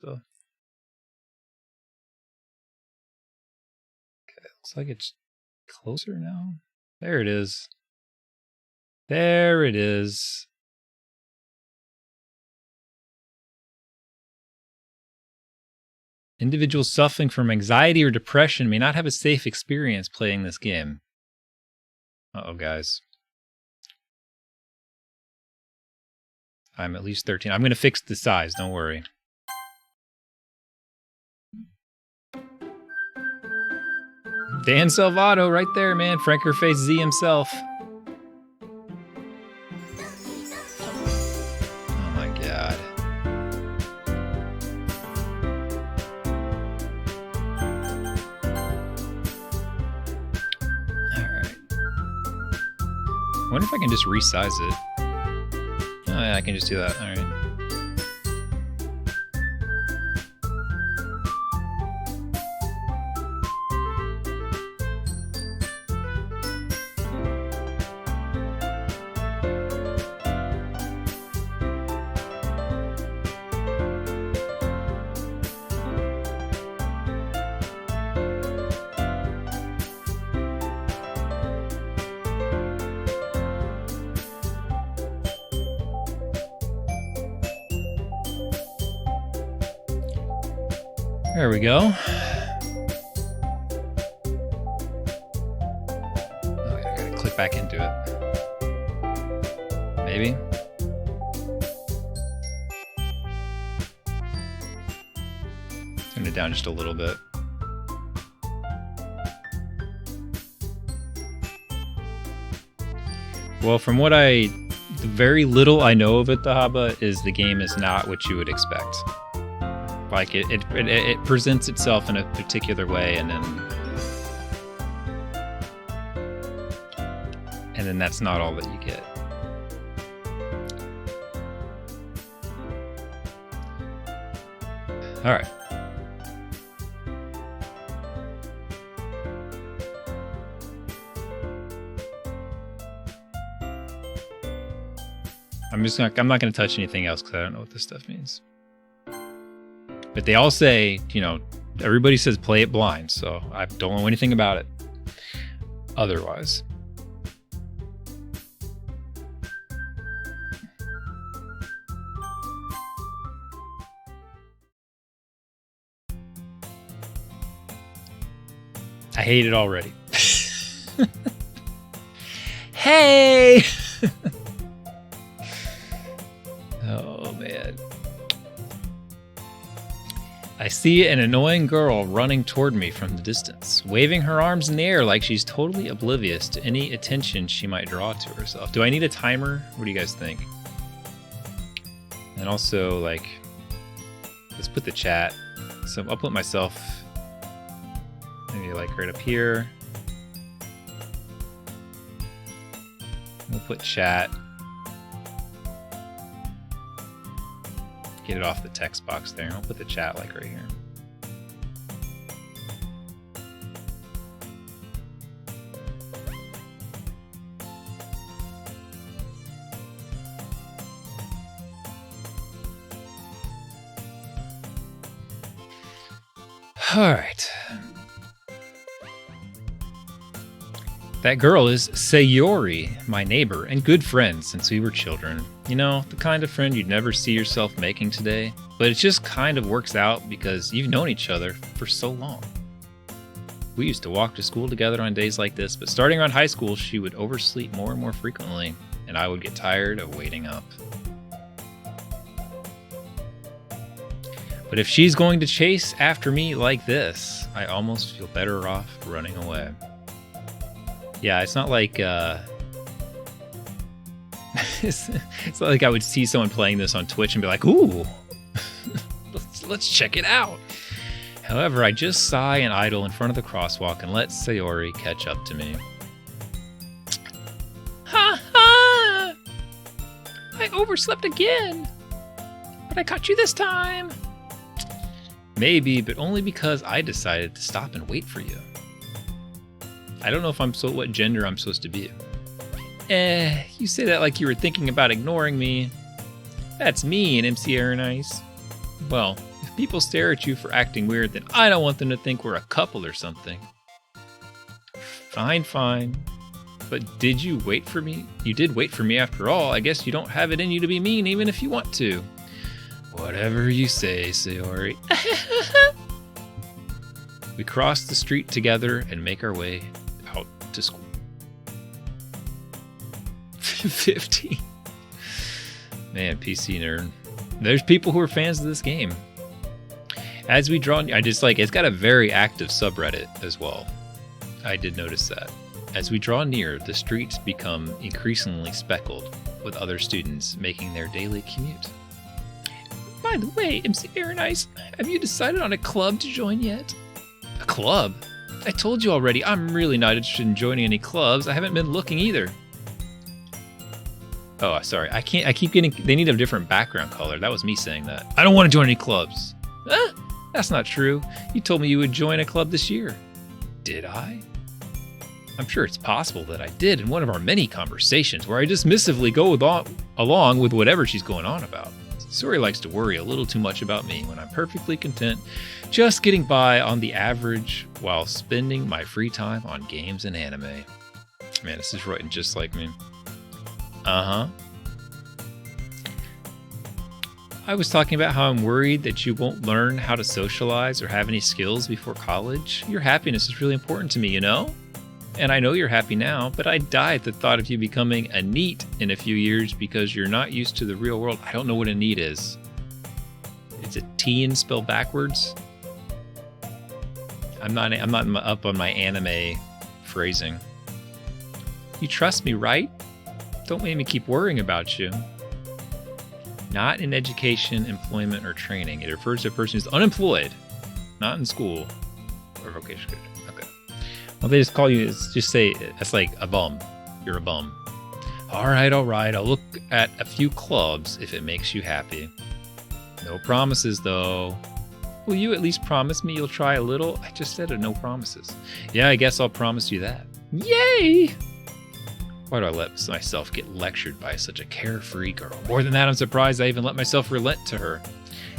So okay, looks like it's closer now. There it is. There it is. Individuals suffering from anxiety or depression may not have a safe experience playing this game. Uh-oh, guys. I'm at least 13. I'm going to fix the size, don't worry. Dan Salvato right there, man. Frankerface Z himself. Oh my god. Alright. I wonder if I can just resize it. Oh yeah, I can just do that. Alright. There we go. Oh, I gotta click back into it. Maybe. Turn it down just a little bit. Well, from what the very little I know of it, Dahaba, is the game is not what you would expect. Like it presents itself in a particular way, and then that's not all that you get. All right. I'm not going to touch anything else because I don't know what this stuff means. But they all say, you know, everybody says play it blind, so I don't know anything about it otherwise. I hate it already. Hey! Oh, man. I see an annoying girl running toward me from the distance, waving her arms in the air like she's totally oblivious to any attention she might draw to herself. Do I need a timer? What do you guys think? And also, like, let's put the chat. So I'll put myself maybe like right up here. We'll put chat. Get it off the text box there. I'll put the chat like right here. All right. That girl is Sayori, my neighbor and good friend since we were children. You know, the kind of friend you'd never see yourself making today, but it just kind of works out because you've known each other for so long. We used to walk to school together on days like this, but starting around high school, she would oversleep more and more frequently, and I would get tired of waiting up. But if she's going to chase after me like this, I almost feel better off running away. Yeah, it's not like it's not like I would see someone playing this on Twitch and be like, "Ooh, let's check it out." However, I just sigh and idle in front of the crosswalk and let Sayori catch up to me. Ha ha! I overslept again, but I caught you this time. Maybe, but only because I decided to stop and wait for you. I don't know if what gender I'm supposed to be. You say that like you were thinking about ignoring me. That's me and MC Aaron Ice. Well, if people stare at you for acting weird, then I don't want them to think we're a couple or something. Fine. But did you wait for me? You did wait for me after all. I guess you don't have it in you to be mean even if you want to. Whatever you say, Sayori. We cross the street together and make our way out to school. 15. Man, PC nerd. There's people who are fans of this game. As we draw, it's got a very active subreddit as well. I did notice that. As we draw near, the streets become increasingly speckled with other students making their daily commute. By the way, MC Aaron Ice, have you decided on a club to join yet? A club? I told you already, I'm really not interested in joining any clubs. I haven't been looking either. Oh, sorry. I keep getting, they need a different background color. That was me saying that. I don't want to join any clubs. That's not true. You told me you would join a club this year. Did I? I'm sure it's possible that I did in one of our many conversations where I dismissively go along with whatever she's going on about. Sayori likes to worry a little too much about me when I'm perfectly content just getting by on the average while spending my free time on games and anime. Man, this is written just like me. I was talking about how I'm worried that you won't learn how to socialize or have any skills before college. Your happiness is really important to me, you know? And I know you're happy now, but I die at the thought of you becoming a NEET in a few years because you're not used to the real world. I don't know what a NEET is. It's a teen spelled backwards. I'm not up on my anime phrasing. You trust me, right? Don't make me keep worrying about you. Not in education, employment, or training. It refers to a person who's unemployed, not in school or vocation. Okay. Well, they just call you, just say, it's like a bum. You're a bum. All right. I'll look at a few clubs if it makes you happy. No promises, though. Will you at least promise me you'll try a little? I just said no promises. Yeah, I guess I'll promise you that. Yay! Why do I let myself get lectured by such a carefree girl? More than that, I'm surprised I even let myself relent to her.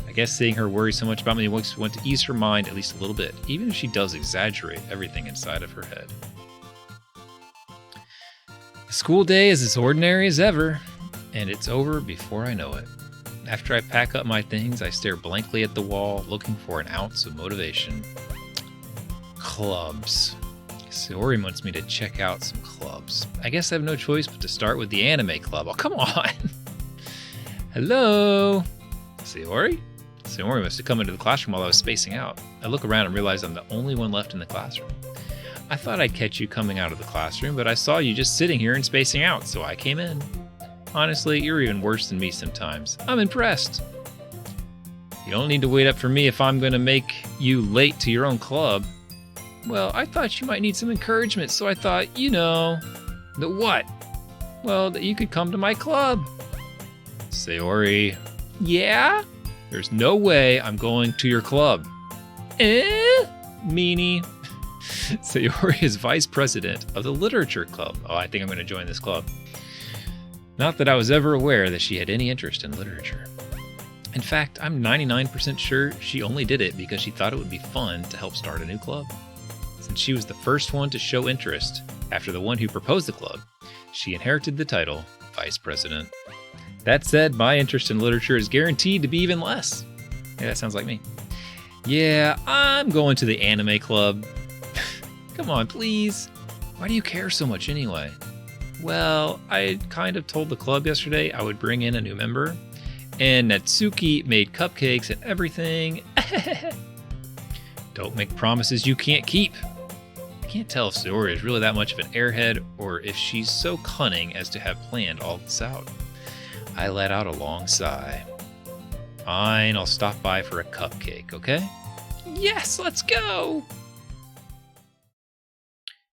I guess seeing her worry so much about me wants to ease her mind at least a little bit, even if she does exaggerate everything inside of her head. The school day is as ordinary as ever, and it's over before I know it. After I pack up my things, I stare blankly at the wall, looking for an ounce of motivation. Clubs. Sayori wants me to check out some clubs. I guess I have no choice but to start with the anime club. Oh, come on. Hello? Sayori? Sayori must have come into the classroom while I was spacing out. I look around and realize I'm the only one left in the classroom. I thought I'd catch you coming out of the classroom, but I saw you just sitting here and spacing out, so I came in. Honestly, you're even worse than me sometimes. I'm impressed. You don't need to wait up for me if I'm going to make you late to your own club. Well, I thought you might need some encouragement, so I thought, that what? Well, that you could come to my club. Sayori. Yeah? There's no way I'm going to your club. Meanie. Sayori is vice president of the literature club. Oh, I think I'm going to join this club. Not that I was ever aware that she had any interest in literature. In fact, I'm 99% sure she only did it because she thought it would be fun to help start a new club. Since she was the first one to show interest after the one who proposed the club, she inherited the title Vice President. That said, my interest in literature is guaranteed to be even less. Yeah, that sounds like me. Yeah, I'm going to the anime club. Come on, please. Why do you care so much anyway? Well, I kind of told the club yesterday I would bring in a new member, and Natsuki made cupcakes and everything. Don't make promises you can't keep. I can't tell if Sayori is really that much of an airhead or if she's so cunning as to have planned all this out. I let out a long sigh. Fine, I'll stop by for a cupcake, okay? Yes, let's go!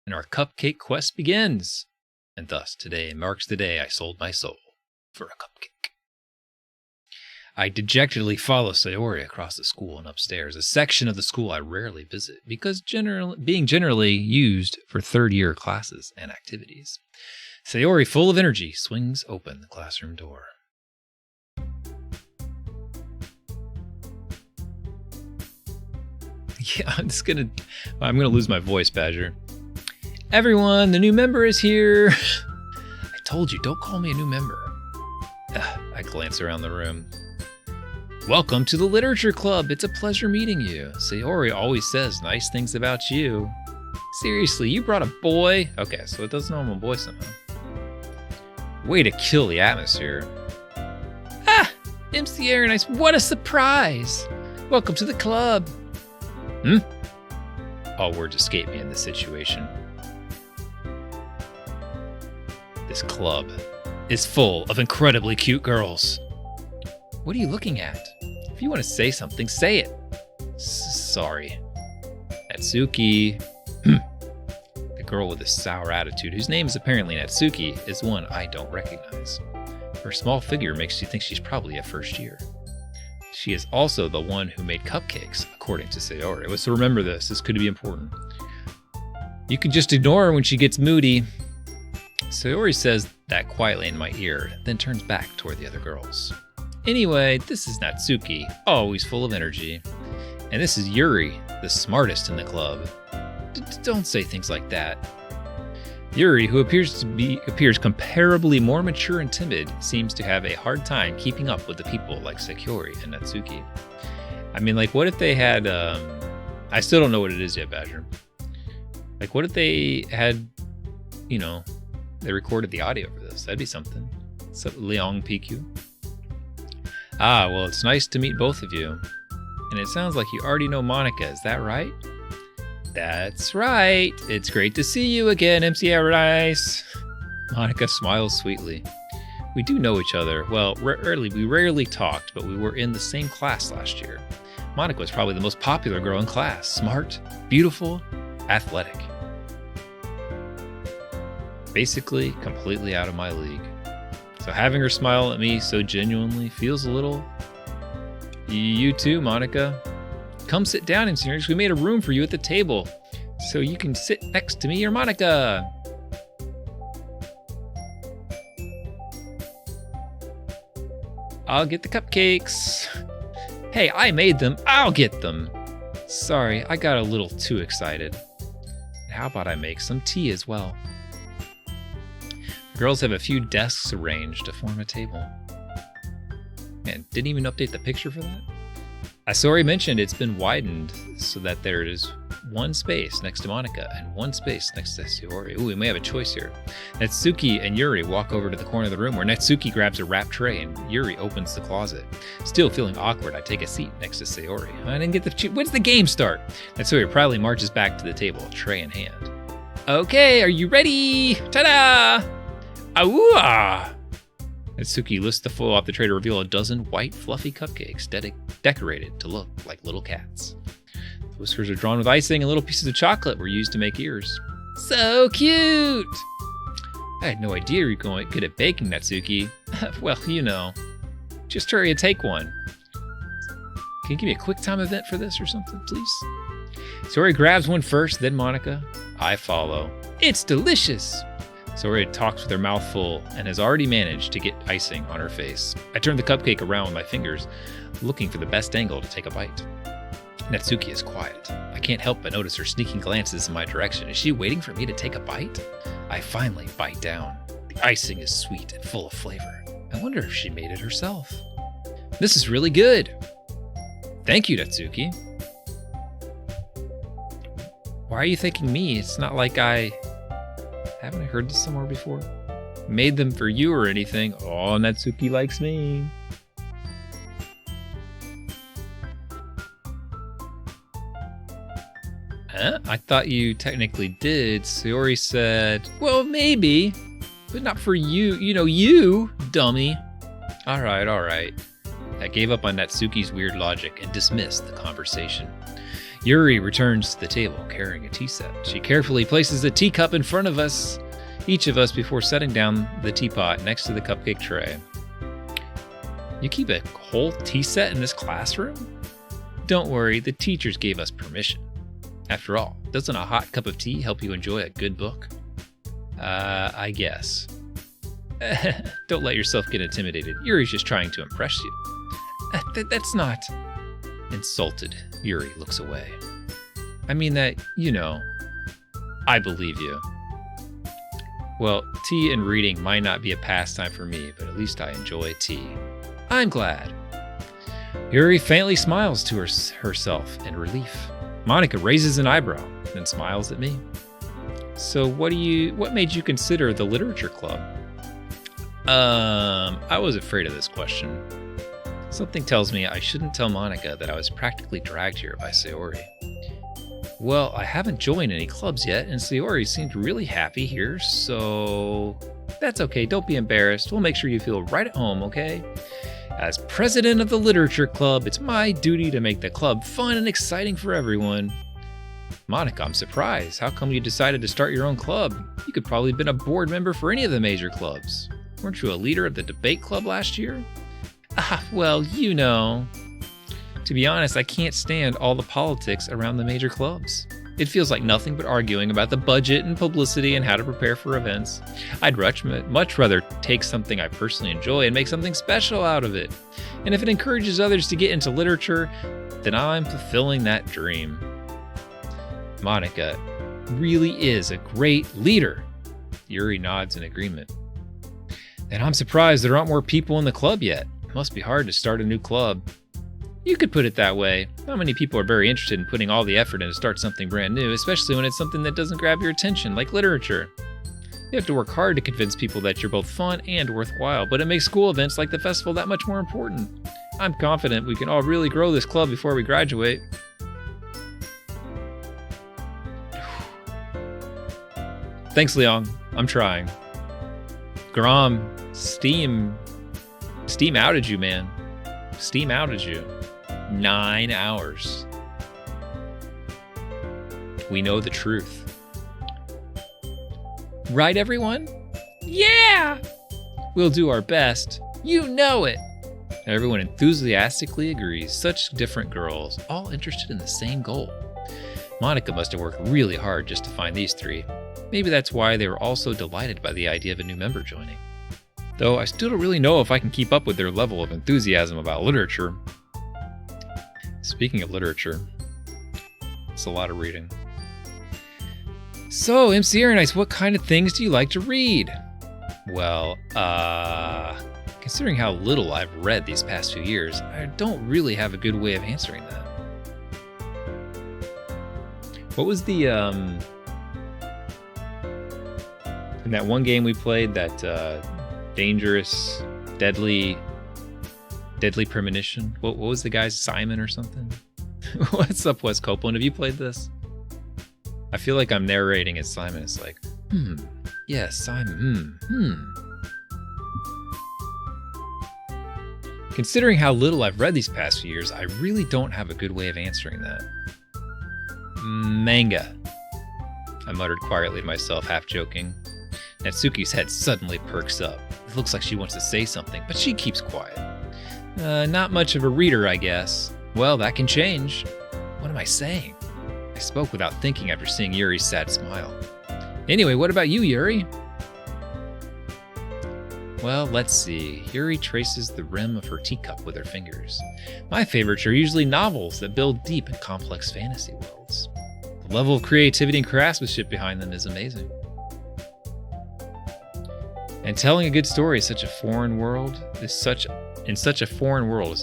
And our cupcake quest begins. And thus, today marks the day I sold my soul for a cupcake. I dejectedly follow Sayori across the school and upstairs, a section of the school I rarely visit because being generally used for third-year classes and activities. Sayori, full of energy, swings open the classroom door. Yeah, I'm gonna lose my voice, Badger. Everyone, the new member is here. I told you, don't call me a new member. I glance around the room. Welcome to the Literature Club. It's a pleasure meeting you. Sayori always says nice things about you. Seriously, you brought a boy? Okay, so it does know I'm a boy somehow. Way to kill the atmosphere. Ah! MC Airnice, what a surprise! Welcome to the club. All words escape me in this situation. This club is full of incredibly cute girls. What are you looking at? If you want to say something, say it. Sorry. Natsuki. The girl with a sour attitude, whose name is apparently Natsuki, is one I don't recognize. Her small figure makes you think she's probably a first year. She is also the one who made cupcakes, according to Sayori. So remember this. This could be important. You can just ignore her when she gets moody. Sayori says that quietly in my ear, then turns back toward the other girls. Anyway, this is Natsuki, always full of energy. And this is Yuri, the smartest in the club. Don't say things like that. Yuri, who appears comparably more mature and timid, seems to have a hard time keeping up with the people like Sayori and Natsuki. I mean, like, what if they had, I still don't know what it is yet, Badger. Like, what if they had, they recorded the audio for this? That'd be something. So, Leong PQ. Ah, well, it's nice to meet both of you. And it sounds like you already know Monica, is that right? That's right. It's great to see you again, MC Airnice. Monica smiles sweetly. We do know each other. Well, we rarely talked, but we were in the same class last year. Monica was probably the most popular girl in class. Smart, beautiful, athletic. Basically, completely out of my league. So having her smile at me so genuinely feels a little... You too, Monica. Come sit down, and seniors. We made a room for you at the table, so you can sit next to me or Monica. I'll get the cupcakes. Hey, I made them. I'll get them. Sorry, I got a little too excited. How about I make some tea as well? The girls have a few desks arranged to form a table. Man, didn't even update the picture for that? As already mentioned, it's been widened so that there is one space next to Monica and one space next to Sayori. Ooh, we may have a choice here. Natsuki and Yuri walk over to the corner of the room where Natsuki grabs a wrapped tray and Yuri opens the closet. Still feeling awkward, I take a seat next to Sayori. I didn't get the... When's the game start? Natsuki proudly marches back to the table, tray in hand. Okay, are you ready? Ta-da! Awoo! Natsuki lifts the foil off the tray to reveal a dozen white, fluffy cupcakes decorated to look like little cats. The whiskers are drawn with icing, and little pieces of chocolate were used to make ears. So cute! I had no idea you were good at baking, Natsuki. Well, just hurry and take one. Can you give me a quick time event for this or something, please? Sayori grabs one first, then Monica. I follow. It's delicious! Sayori talks with her mouth full and has already managed to get icing on her face. I turn the cupcake around with my fingers, looking for the best angle to take a bite. Natsuki is quiet. I can't help but notice her sneaking glances in my direction. Is she waiting for me to take a bite? I finally bite down. The icing is sweet and full of flavor. I wonder if she made it herself. This is really good. Thank you, Natsuki. Why are you thanking me? It's not like haven't I heard this somewhere before? Made them for you or anything. Oh, Natsuki likes me. Huh? I thought you technically did. Sayori said, well, maybe, but not for you. You, dummy. All right. I gave up on Natsuki's weird logic and dismissed the conversation. Yuri returns to the table carrying a tea set. She carefully places a teacup in front of each of us before setting down the teapot next to the cupcake tray. You keep a whole tea set in this classroom? Don't worry, the teachers gave us permission. After all, doesn't a hot cup of tea help you enjoy a good book? I guess. Don't let yourself get intimidated. Yuri's just trying to impress you. That's not... Insulted, Yuri looks away. I mean that, I believe you. Well, tea and reading might not be a pastime for me, but at least I enjoy tea. I'm glad. Yuri faintly smiles to herself in relief. Monica raises an eyebrow, then smiles at me. So what made you consider the literature club? I was afraid of this question. Something tells me I shouldn't tell Monica that I was practically dragged here by Sayori. Well, I haven't joined any clubs yet, and Sayori seemed really happy here, so... That's okay, don't be embarrassed. We'll make sure you feel right at home, okay? As president of the literature club, it's my duty to make the club fun and exciting for everyone. Monica, I'm surprised. How come you decided to start your own club? You could probably have been a board member for any of the major clubs. Weren't you a leader of the debate club last year? Well, To be honest, I can't stand all the politics around the major clubs. It feels like nothing but arguing about the budget and publicity and how to prepare for events. I'd much rather take something I personally enjoy and make something special out of it. And if it encourages others to get into literature, then I'm fulfilling that dream. Monica really is a great leader. Yuri nods in agreement. And I'm surprised there aren't more people in the club yet. It must be hard to start a new club. You could put it that way. Not many people are very interested in putting all the effort in to start something brand new, especially when it's something that doesn't grab your attention, like literature. You have to work hard to convince people that you're both fun and worthwhile, but it makes school events like the festival that much more important. I'm confident we can all really grow this club before we graduate. Thanks, Leong. I'm trying. Grom, Steam outed you, man. Steam outed you. 9 hours. We know the truth. Right, everyone? Yeah! We'll do our best. You know it! Everyone enthusiastically agrees. Such different girls, all interested in the same goal. Monica must have worked really hard just to find these three. Maybe that's why they were all so delighted by the idea of a new member joining. Though I still don't really know if I can keep up with their level of enthusiasm about literature. Speaking of literature, it's a lot of reading. So, MC Airnice, what kind of things do you like to read? Well, considering how little I've read these past few years, I don't really have a good way of answering that. What was the, in that one game we played, that, dangerous, deadly premonition? What was the guy's, Simon or something? What's up, West Copeland? Have you played this? I feel like I'm narrating as Simon. It's like, yes, Simon, Considering how little I've read these past few years, I really don't have a good way of answering that. Manga, I muttered quietly to myself, half joking. Natsuki's head suddenly perks up. It looks like she wants to say something, but she keeps quiet. Not much of a reader, I guess. Well, that can change. What am I saying? I spoke without thinking after seeing Yuri's sad smile. Anyway, what about you, Yuri? Well, let's see. Yuri traces the rim of her teacup with her fingers. My favorites are usually novels that build deep and complex fantasy worlds. The level of creativity and craftsmanship behind them is amazing. And telling a good story in such a foreign world is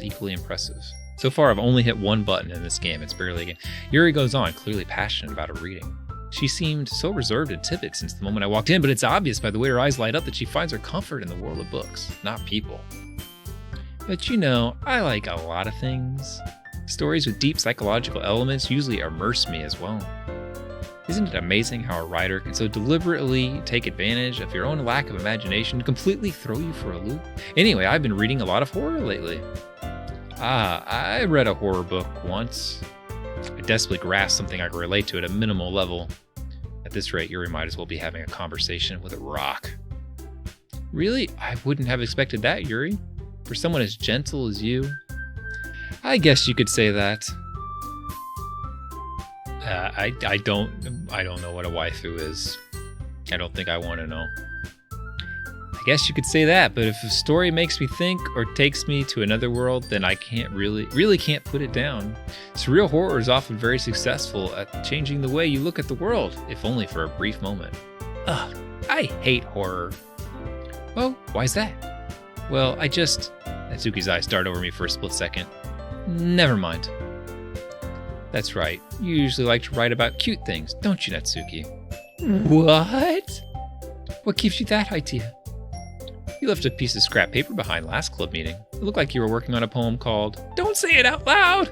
equally impressive. So far, I've only hit one button in this game. It's barely a game. Yuri goes on, clearly passionate about her reading. She seemed so reserved and timid since the moment I walked in, but it's obvious by the way her eyes light up that she finds her comfort in the world of books, not people. But I like a lot of things. Stories with deep psychological elements usually immerse me as well. Isn't it amazing how a writer can so deliberately take advantage of your own lack of imagination to completely throw you for a loop? Anyway, I've been reading a lot of horror lately. I read a horror book once. I desperately grasped something I could relate to at a minimal level. At this rate, Yuri might as well be having a conversation with a rock. Really? I wouldn't have expected that, Yuri. For someone as gentle as you. I guess you could say that. I don't know what a waifu is. I don't think I want to know. I guess you could say that, but if a story makes me think or takes me to another world, then I can't really can't put it down. Surreal horror is often very successful at changing the way you look at the world, if only for a brief moment. Ugh, I hate horror. Oh, why's that? Well, Natsuki's eyes dart over me for a split second. Never mind. That's right, you usually like to write about cute things, don't you, Natsuki? What? What gives you that idea? You left a piece of scrap paper behind last club meeting. It looked like you were working on a poem called, "Don't say it out loud!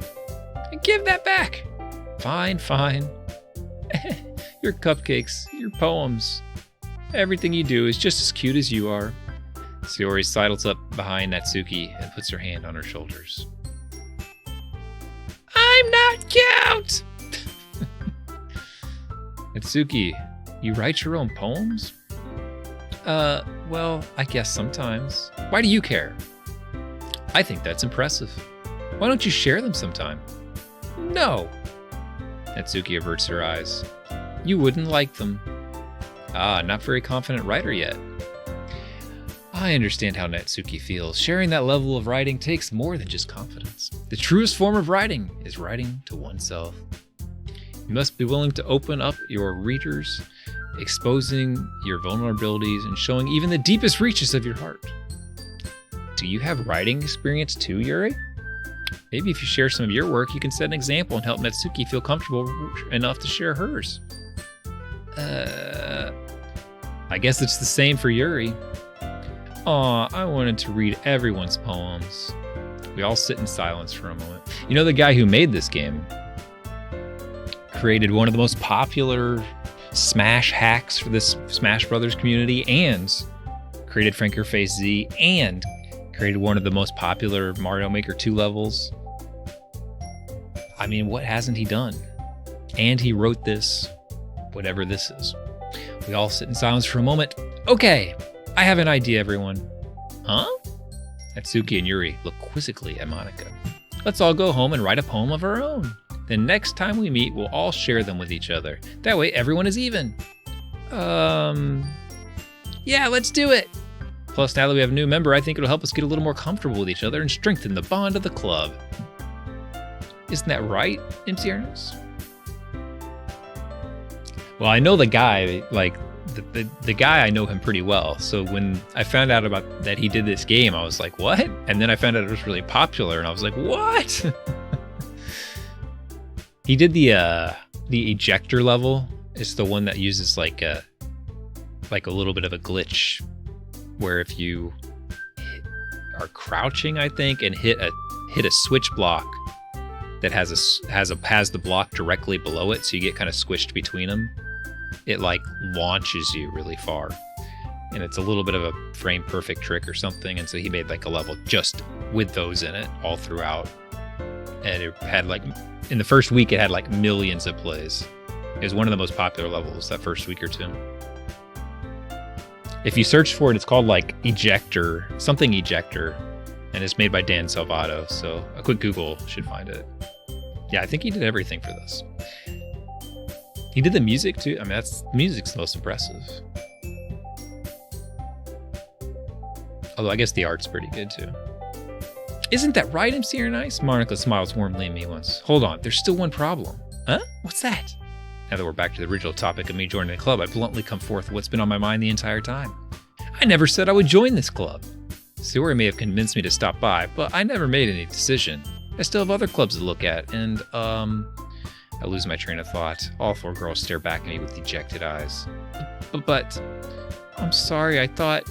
And give that back!" Fine. Your cupcakes, your poems. Everything you do is just as cute as you are. Sayori sidles up behind Natsuki and puts her hand on her shoulders. I'm not cute! Natsuki, you write your own poems? Well, I guess sometimes. Why do you care? I think that's impressive. Why don't you share them sometime? No. Natsuki averts her eyes. You wouldn't like them. Ah, not very confident writer yet. I understand how Natsuki feels. Sharing that level of writing takes more than just confidence. The truest form of writing is writing to oneself. You must be willing to open up your readers, exposing your vulnerabilities and showing even the deepest reaches of your heart. Do you have writing experience too, Yuri? Maybe if you share some of your work, you can set an example and help Natsuki feel comfortable enough to share hers. I guess it's the same for Yuri. Aw, I wanted to read everyone's poems. We all sit in silence for a moment. You know, the guy who made this game created one of the most popular Smash hacks for this Smash Brothers community and created Franker Face Z and created one of the most popular Mario Maker 2 levels. I mean, what hasn't he done? And he wrote this, whatever this is. We all sit in silence for a moment. Okay, I have an idea, everyone. Huh? Natsuki and Yuri look quizzically at Monica. Let's all go home and write a poem of our own. Then next time we meet, we'll all share them with each other. That way everyone is even. Yeah, let's do it. Plus, now that we have a new member, I think it'll help us get a little more comfortable with each other and strengthen the bond of the club. Isn't that right, MC Ernest? Well, I know the guy, the guy, I know him pretty well. So when I found out about that he did this game, I was like, what? And then I found out it was really popular and I was like, what? He did the ejector level. It's the one that uses like a little bit of a glitch where if you are crouching, I think, and hit a switch block that has the block directly below it, so you get kind of squished between them. It like launches you really far, and it's a little bit of a frame perfect trick or something. And so he made like a level just with those in it all throughout, and it had like in the first week it had like millions of plays. It was one of the most popular levels that first week or two. If you search for it, it's called like Ejector, something Ejector, and it's made by Dan Salvato. So a quick Google should find it. Yeah, I think he did everything for this. He did the music too. I mean, music's the most impressive. Although I guess the art's pretty good too. Isn't that right, MC Nice? Monica smiles warmly at me once. Hold on, there's still one problem. Huh? What's that? Now that we're back to the original topic of me joining the club, I bluntly come forth with what's been on my mind the entire time. I never said I would join this club. Sayori may have convinced me to stop by, but I never made any decision. I still have other clubs to look at, and, I lose my train of thought. All four girls stare back at me with dejected eyes. But I'm sorry, I thought...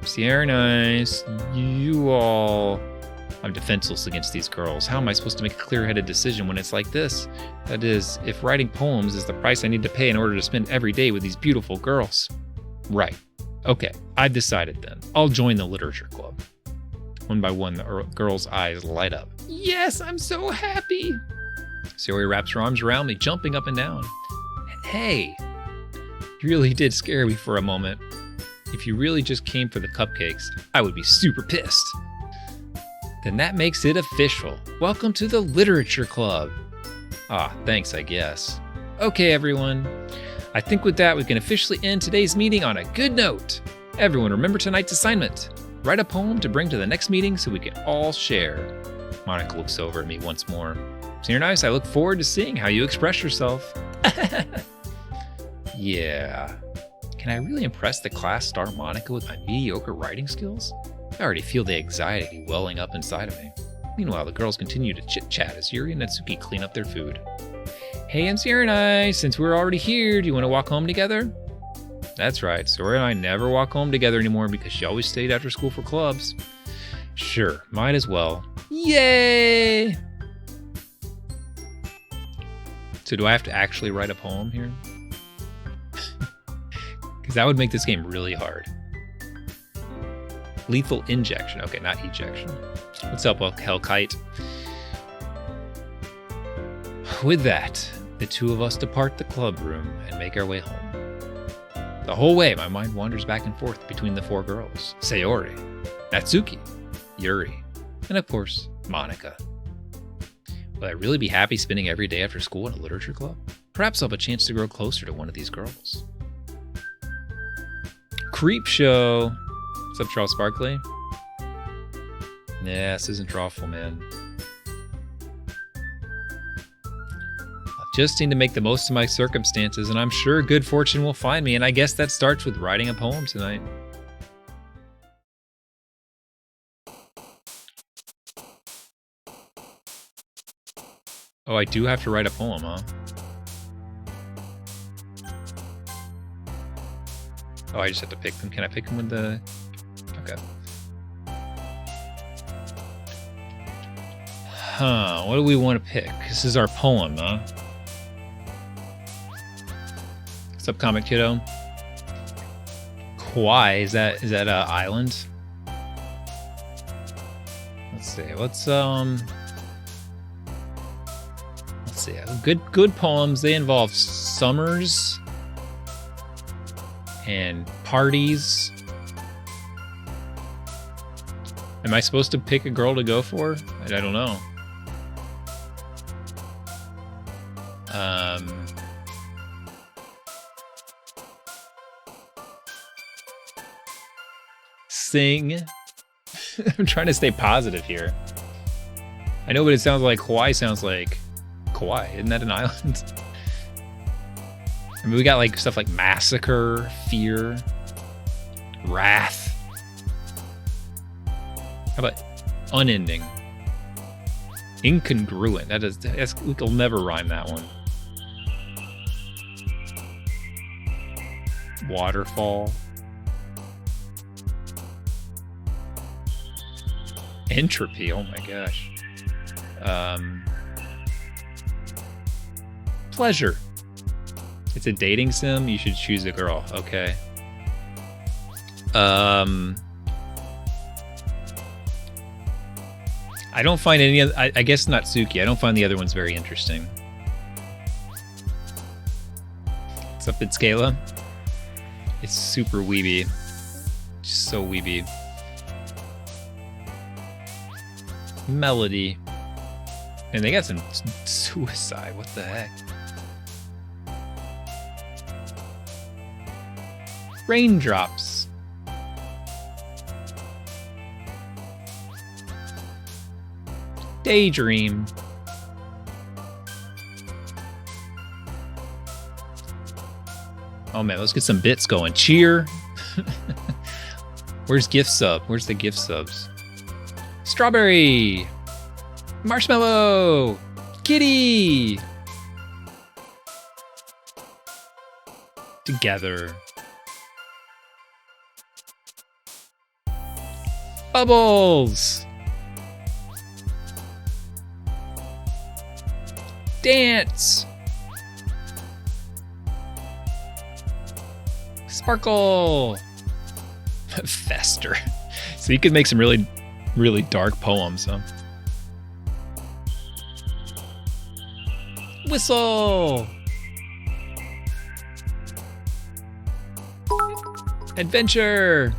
Sierra Nice, you all... I'm defenseless against these girls. How am I supposed to make a clear-headed decision when it's like this? That is, if writing poems is the price I need to pay in order to spend every day with these beautiful girls. Right. Okay, I've decided then. I'll join the literature club. One by one, the girls' eyes light up. Yes, I'm so happy! Sayori wraps her arms around me, jumping up and down. Hey, you really did scare me for a moment. If you really just came for the cupcakes, I would be super pissed. Then that makes it official. Welcome to the Literature Club. Ah, thanks, I guess. Okay, everyone. I think with that, we can officially end today's meeting on a good note. Everyone, remember tonight's assignment. Write a poem to bring to the next meeting so we can all share. Monica looks over at me once more. Senior Nice, I look forward to seeing how you express yourself. Yeah. Can I really impress the class star Monica with my mediocre writing skills? I already feel the anxiety welling up inside of me. Meanwhile, the girls continue to chit-chat as Yuri and Natsuki clean up their food. Hey, I'm Sierra and I. Since we're already here, do you want to walk home together? That's right. Sora and I never walk home together anymore because she always stayed after school for clubs. Sure, might as well. Yay! So do I have to actually write a poem here? Because that would make this game really hard. Lethal injection. Okay, not ejection. What's up, Hellkite? With that, the two of us depart the club room and make our way home. The whole way, my mind wanders back and forth between the four girls. Sayori, Natsuki, Yuri, and of course, Monica. Will I really be happy spending every day after school in a literature club? Perhaps I'll have a chance to grow closer to one of these girls. Creep Show. What's up, Charles Barkley? Yeah, this isn't drawful, man. I just need to make the most of my circumstances, and I'm sure good fortune will find me, and I guess that starts with writing a poem tonight. Oh, I do have to write a poem, huh? Oh, I just have to pick them. Can I pick them with the... Okay. Huh, what do we want to pick? This is our poem, huh? What's up, Comic Kiddo? Kauai, is that an island? Let's see, let's see. Good poems, they involve summers and parties. Am I supposed to pick a girl to go for? I don't know. Sing. I'm trying to stay positive here. I know what it sounds like. Hawaii sounds like Kauai. Isn't that an island? I mean, we got like stuff like massacre, fear, wrath. How about unending? Incongruent. We'll never rhyme that one. Waterfall. Entropy. Oh my gosh. Pleasure. It's a dating sim. You should choose a girl. Okay. I don't find any of... I guess Natsuki. I don't find the other ones very interesting. What's up, Bitscala? It's super weeby. Just so weeby. Melody. And they got some suicide. What the heck? Raindrops. Daydream. Oh man, let's get some bits going. Cheer. Where's gift sub? Where's the gift subs? Strawberry. Marshmallow. Kitty. Together. Bubbles. Dance. Sparkle. Fester. So you could make some really, really dark poems, huh? Whistle. Adventure.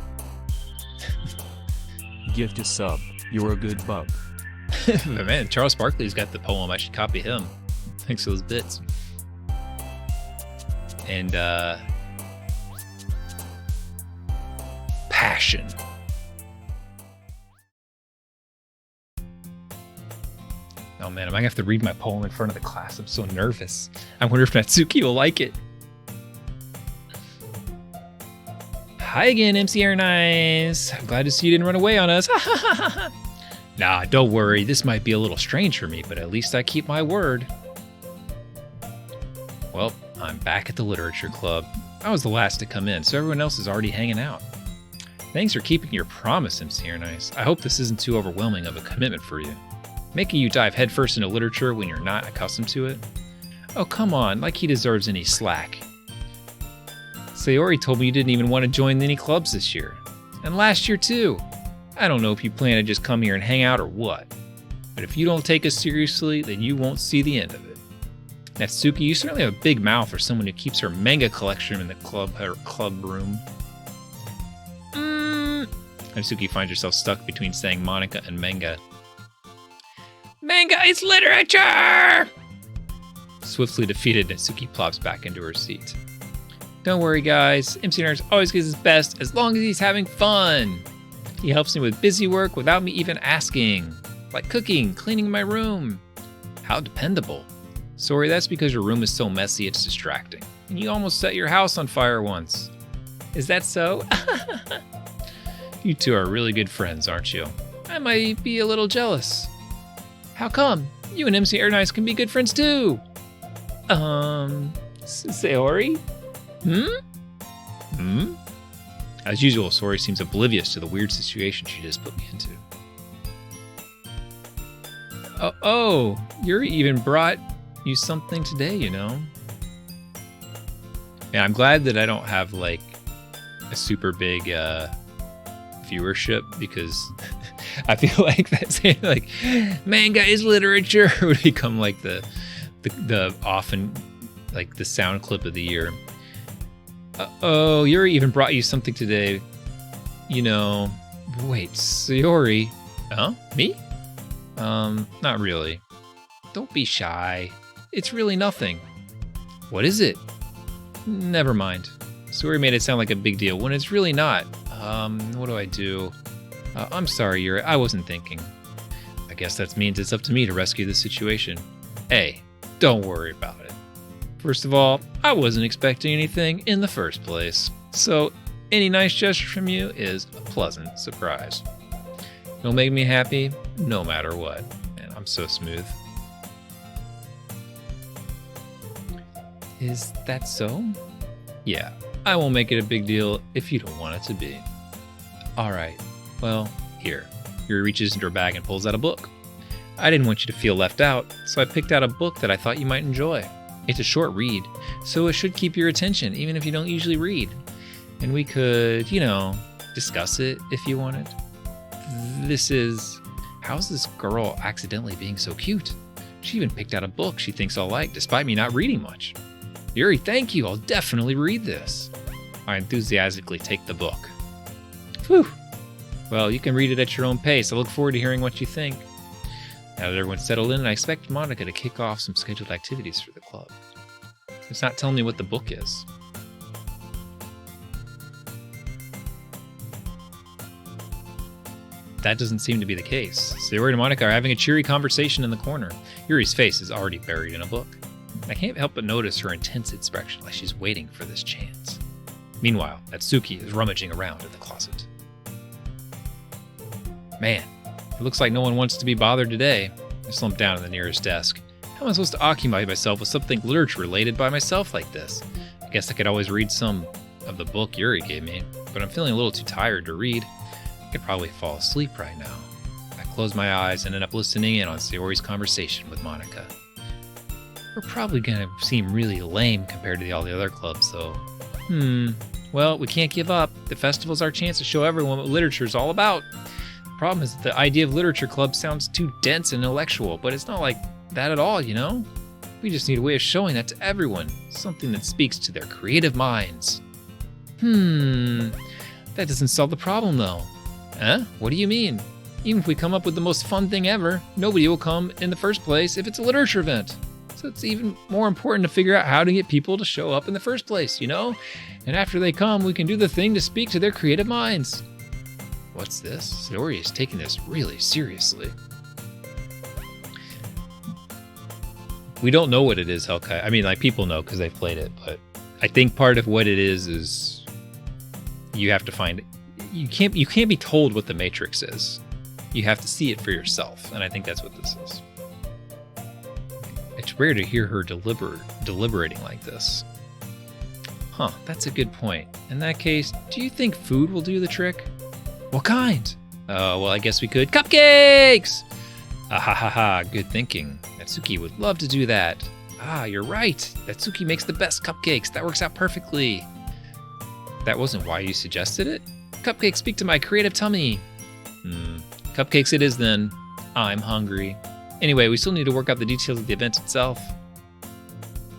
Gift a sub. You're a good bug. Man, Charles Barkley's got the poem. I should copy him. Thanks for those bits. and passion. Oh man, am I gonna have to read my poem in front of the class? I'm so nervous. I wonder if Natsuki will like it. Hi again, MC Air Nice. I'm glad to see you didn't run away on us. Nah, don't worry. This might be a little strange for me, but at least I keep my word. Well, I'm back at the literature club. I was the last to come in, so everyone else is already hanging out. Thanks for keeping your promise, MC Air Nice. I hope this isn't too overwhelming of a commitment for you. Making you dive headfirst into literature when you're not accustomed to it? Oh, come on, like he deserves any slack. Sayori told me you didn't even want to join any clubs this year. And last year too. I don't know if you plan to just come here and hang out or what. But if you don't take us seriously, then you won't see the end of it. Natsuki, you certainly have a big mouth for someone who keeps her manga collection in the club room. Natsuki finds herself stuck between saying Monika and manga. Manga is literature! Swiftly defeated, Natsuki plops back into her seat. Don't worry, guys. MC Nurse always gives his best as long as he's having fun. He helps me with busy work without me even asking. Like cooking, cleaning my room. How dependable. Sorry, that's because your room is so messy it's distracting. And you almost set your house on fire once. Is that so? You two are really good friends, aren't you? I might be a little jealous. How come? You and MC Air Nice can be good friends too. Sayori? As usual, Sayori seems oblivious to the weird situation she just put me into. Oh, Yuri even brought you something today, you know? Yeah, I'm glad that I don't have like a super big viewership because I feel like that saying like manga is literature would become like the often like the sound clip of the year. Oh, Yuri even brought you something today. You know, wait, Sayori? Huh? Me? Not really. Don't be shy. It's really nothing. What is it? Never mind. Sayori made it sound like a big deal when it's really not. What do I do? I'm sorry, Yuri. I wasn't thinking. I guess that means it's up to me to rescue the situation. Hey, don't worry about it. First of all, I wasn't expecting anything in the first place. So, any nice gesture from you is a pleasant surprise. It'll make me happy no matter what. Man, I'm so smooth. Is that so? Yeah, I won't make it a big deal if you don't want it to be. Alright, well, here. Yuri reaches into her bag and pulls out a book. I didn't want you to feel left out, so I picked out a book that I thought you might enjoy. It's a short read, so it should keep your attention, even if you don't usually read. And we could, you know, discuss it if you wanted. This is... How's this girl accidentally being so cute? She even picked out a book she thinks I'll like, despite me not reading much. Yuri, thank you. I'll definitely read this. I enthusiastically take the book. Whew. Well, you can read it at your own pace. I look forward to hearing what you think. Now that everyone's settled in, I expect Monika to kick off some scheduled activities for the club. It's not telling me what the book is. That doesn't seem to be the case. Sayori and Monika are having a cheery conversation in the corner. Yuri's face is already buried in a book. I can't help but notice her intense expression, like she's waiting for this chance. Meanwhile, Natsuki is rummaging around in the closet. Man, it looks like no one wants to be bothered today. I slumped down at the nearest desk. How am I supposed to occupy myself with something literature-related by myself like this? I guess I could always read some of the book Yuri gave me, but I'm feeling a little too tired to read. I could probably fall asleep right now. I close my eyes and end up listening in on Sayori's conversation with Monika. We're probably gonna seem really lame compared to all the other clubs, though. Well, we can't give up. The festival's our chance to show everyone what literature's all about. The problem is that the idea of literature club sounds too dense and intellectual, but it's not like that at all, you know? We just need a way of showing that to everyone. Something that speaks to their creative minds. That doesn't solve the problem, though. Huh? What do you mean? Even if we come up with the most fun thing ever, nobody will come in the first place if it's a literature event. So it's even more important to figure out how to get people to show up in the first place, you know? And after they come, we can do the thing to speak to their creative minds. What's this? Sayori is taking this really seriously. We don't know what it is, Hellkite. I mean, like, people know because they've played it, but I think part of what it is you have to find it. You can't be told what the Matrix is. You have to see it for yourself, and I think that's what this is. It's rare to hear her deliberating like this. Huh, that's a good point. In that case, do you think food will do the trick? What kind? Well, I guess we could. Cupcakes! Ah ha ha ha, good thinking. Natsuki would love to do that. Ah, you're right. Natsuki makes the best cupcakes. That works out perfectly. That wasn't why you suggested it? Cupcakes speak to my creative tummy. Cupcakes it is then. I'm hungry. Anyway, we still need to work out the details of the event itself.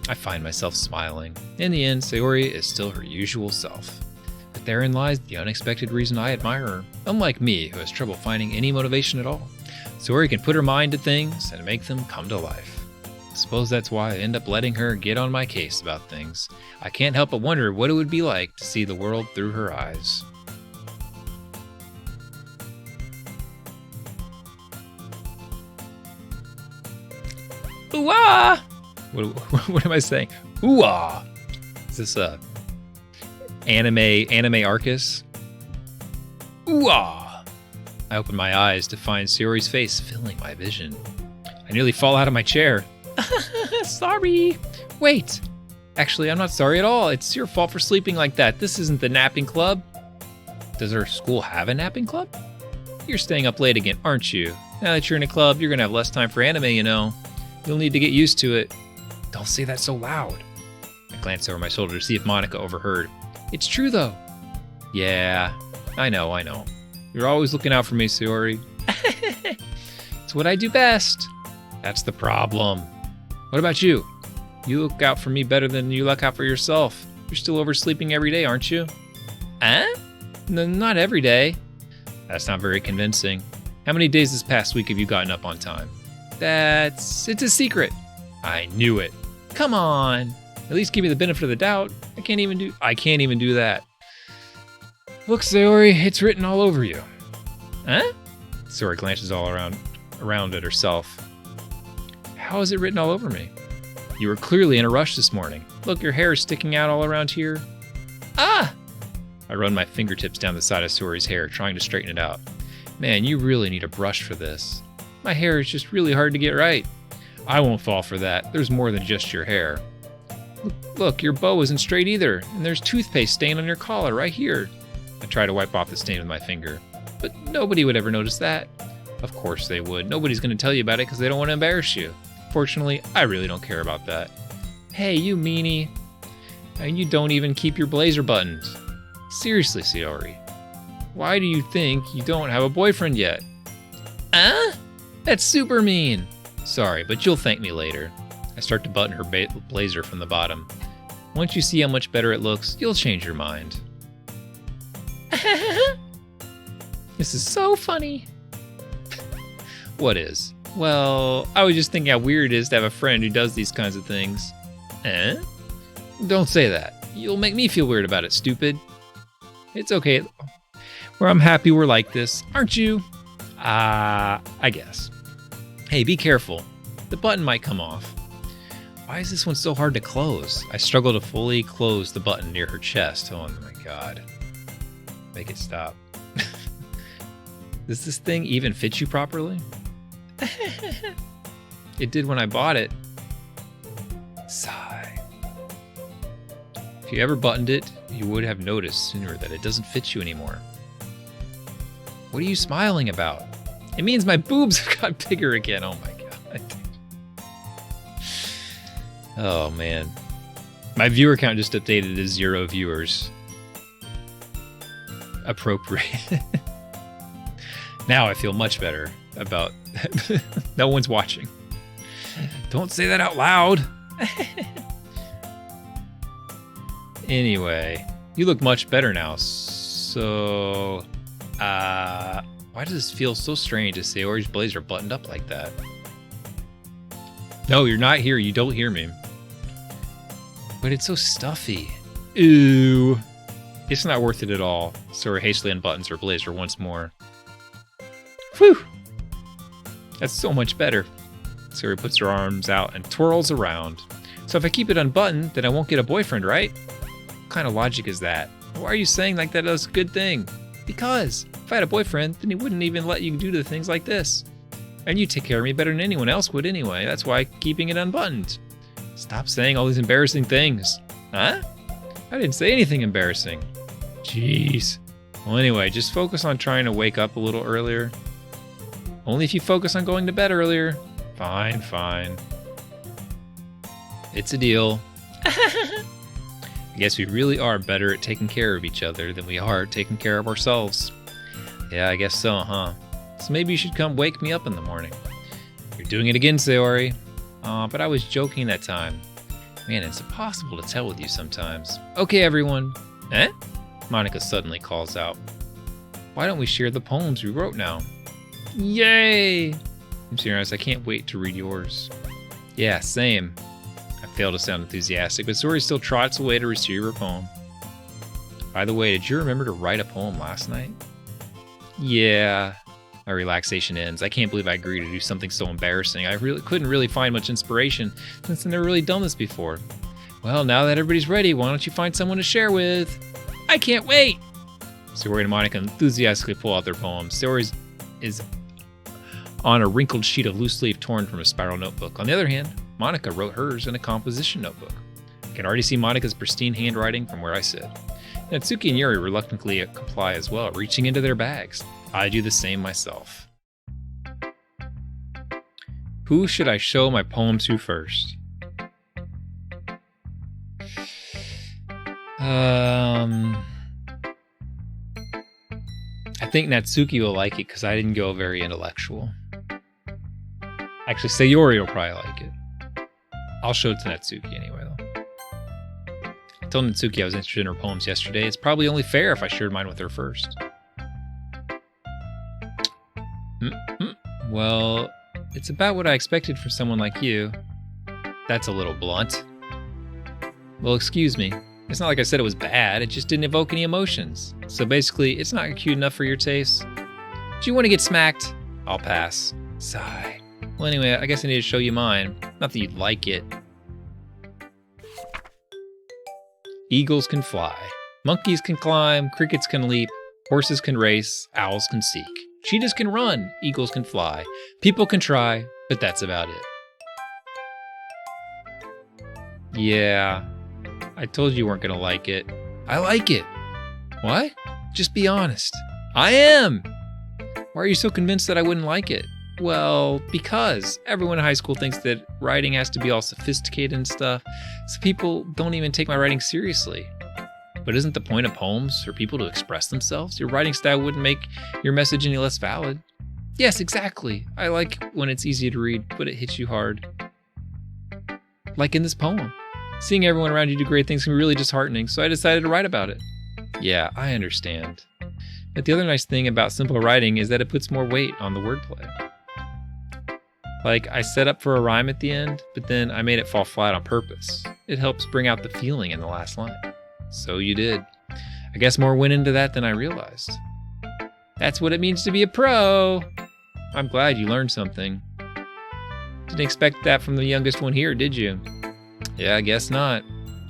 I find myself smiling. In the end, Sayori is still her usual self. But therein lies the unexpected reason I admire her. Unlike me, who has trouble finding any motivation at all, Sayori can put her mind to things and make them come to life. I suppose that's why I end up letting her get on my case about things. I can't help but wonder what it would be like to see the world through her eyes. Ooh-ah! What am I saying? Ooh-ah! Is this a anime Arcus? Ooh-ah! I open my eyes to find Sayori's face filling my vision. I nearly fall out of my chair. Sorry. Wait. Actually, I'm not sorry at all. It's your fault for sleeping like that. This isn't the napping club. Does our school have a napping club? You're staying up late again, aren't you? Now that you're in a club, you're gonna have less time for anime, you know. You'll need to get used to it. Don't say that so loud. I glanced over my shoulder to see if Monica overheard. It's true, though. Yeah, I know. You're always looking out for me, Sayori. It's what I do best. That's the problem. What about you? You look out for me better than you look out for yourself. You're still oversleeping every day, aren't you? No, not every day. That's not very convincing. How many days this past week have you gotten up on time? It's a secret. I knew it. Come on. At least give me the benefit of the doubt. I can't even do that. Look, Sayori, it's written all over you. Huh? Sayori glances all around at herself. How is it written all over me? You were clearly in a rush this morning. Look, your hair is sticking out all around here. Ah! I run my fingertips down the side of Sayori's hair, trying to straighten it out. Man, you really need a brush for this. My hair is just really hard to get right. I won't fall for that. There's more than just your hair. Look, your bow isn't straight either, and there's toothpaste stain on your collar right here. I try to wipe off the stain with my finger, but nobody would ever notice that. Of course they would. Nobody's going to tell you about it because they don't want to embarrass you. Fortunately, I really don't care about that. Hey, you meanie. And you don't even keep your blazer buttoned. Seriously, Sayori. Why do you think you don't have a boyfriend yet? That's super mean. Sorry, but you'll thank me later. I start to button her blazer from the bottom. Once you see how much better it looks, you'll change your mind. This is so funny. What is? Well, I was just thinking how weird it is to have a friend who does these kinds of things. Don't say that. You'll make me feel weird about it, stupid. It's okay. Where I'm happy we're like this, aren't you? I guess. Hey, be careful. The button might come off. Why is this one so hard to close? I struggle to fully close the button near her chest. Oh my god. Make it stop. Does this thing even fit you properly? It did when I bought it. Sigh. If you ever buttoned it, you would have noticed sooner that it doesn't fit you anymore. What are you smiling about? It means my boobs have got bigger again. Oh my god. Oh man. My viewer count just updated to 0 viewers. Appropriate. Now I feel much better about no one's watching. Don't say that out loud. Anyway, you look much better now. So, why does this feel so strange to say Sayori's blazer buttoned up like that? No, you're not here. You don't hear me. But it's so stuffy. Ew. It's not worth it at all. Sora hastily unbuttons her blazer once more. Whew. That's so much better. Sora puts her arms out and twirls around. So if I keep it unbuttoned, then I won't get a boyfriend, right? What kind of logic is that? Why are you saying like that's a good thing? Because if I had a boyfriend, then he wouldn't even let you do the things like this. And you take care of me better than anyone else would anyway. That's why keeping it unbuttoned. Stop saying all these embarrassing things. Huh? I didn't say anything embarrassing. Jeez. Well, anyway, just focus on trying to wake up a little earlier. Only if you focus on going to bed earlier. Fine, fine. It's a deal. I guess we really are better at taking care of each other than we are at taking care of ourselves. Yeah, I guess so, huh? So maybe you should come wake me up in the morning. You're doing it again, Sayori. Aw, but I was joking that time. Man, it's impossible to tell with you sometimes. Okay, everyone. Eh? Monica suddenly calls out. Why don't we share the poems we wrote now? Yay! I'm serious, I can't wait to read yours. Yeah, same. I fail to sound enthusiastic, but Sayori still trots away to receive her poem. By the way, did you remember to write a poem last night? Yeah. My relaxation ends. I can't believe I agreed to do something so embarrassing. I couldn't really find much inspiration since I've never really done this before. Well, now that everybody's ready, why don't you find someone to share with? I can't wait! Sayori and Monica enthusiastically pull out their poems. Sayori is on a wrinkled sheet of loose leaf torn from a spiral notebook. On the other hand, Monica wrote hers in a composition notebook. I can already see Monica's pristine handwriting from where I sit. Natsuki and Yuri reluctantly comply as well, reaching into their bags. I do the same myself. Who should I show my poem to first? I think Natsuki will like it because I didn't go very intellectual. Actually, Sayori will probably like it. I'll show it to Natsuki anyway, though. I told Natsuki I was interested in her poems yesterday. It's probably only fair if I shared mine with her first. Well, it's about what I expected from someone like you. That's a little blunt. Well, excuse me. It's not like I said it was bad, it just didn't evoke any emotions. So basically, it's not cute enough for your taste. Do you want to get smacked? I'll pass. Sigh. Well, anyway, I guess I need to show you mine. Not that you'd like it. Eagles can fly. Monkeys can climb. Crickets can leap. Horses can race. Owls can seek. Cheetahs can run. Eagles can fly. People can try, but that's about it. Yeah. I told you weren't gonna like it. I like it. What? Just be honest. I am! Why are you so convinced that I wouldn't like it? Well, because everyone in high school thinks that writing has to be all sophisticated and stuff, so people don't even take my writing seriously. But isn't the point of poems for people to express themselves? Your writing style wouldn't make your message any less valid. Yes, exactly. I like when it's easy to read, but it hits you hard. Like in this poem. Seeing everyone around you do great things can be really disheartening, so I decided to write about it. Yeah, I understand. But the other nice thing about simple writing is that it puts more weight on the wordplay. Like, I set up for a rhyme at the end, but then I made it fall flat on purpose. It helps bring out the feeling in the last line. So you did. I guess more went into that than I realized. That's what it means to be a pro! I'm glad you learned something. Didn't expect that from the youngest one here, did you? Yeah, I guess not.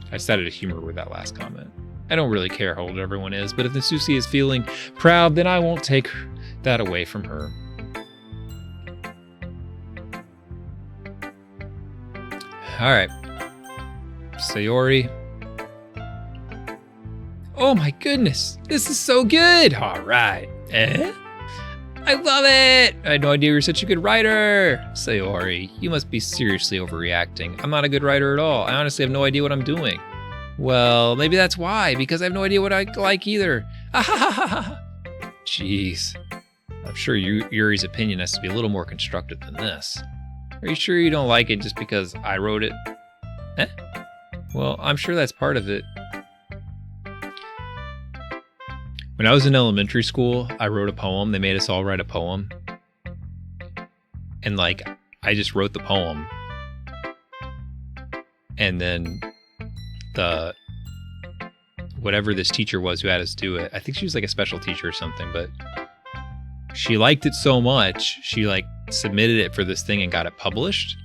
I decided to humor with that last comment. I don't really care how old everyone is, but if Natsuki is feeling proud, then I won't take that away from her. Alright. Sayori. Oh my goodness, this is so good! Alright. Eh? I love it! I had no idea you were such a good writer! Sayori, you must be seriously overreacting. I'm not a good writer at all. I honestly have no idea what I'm doing. Well, maybe that's why, because I have no idea what I like either. Jeez. I'm sure Yuri's opinion has to be a little more constructive than this. Are you sure you don't like it just because I wrote it? Eh? Well, I'm sure that's part of it. When I was in elementary school, I wrote a poem. They made us all write a poem. And I just wrote the poem. And then the whatever this teacher was who had us do it, I think she was like a special teacher or something, but she liked it so much, she like submitted it for this thing and got it published.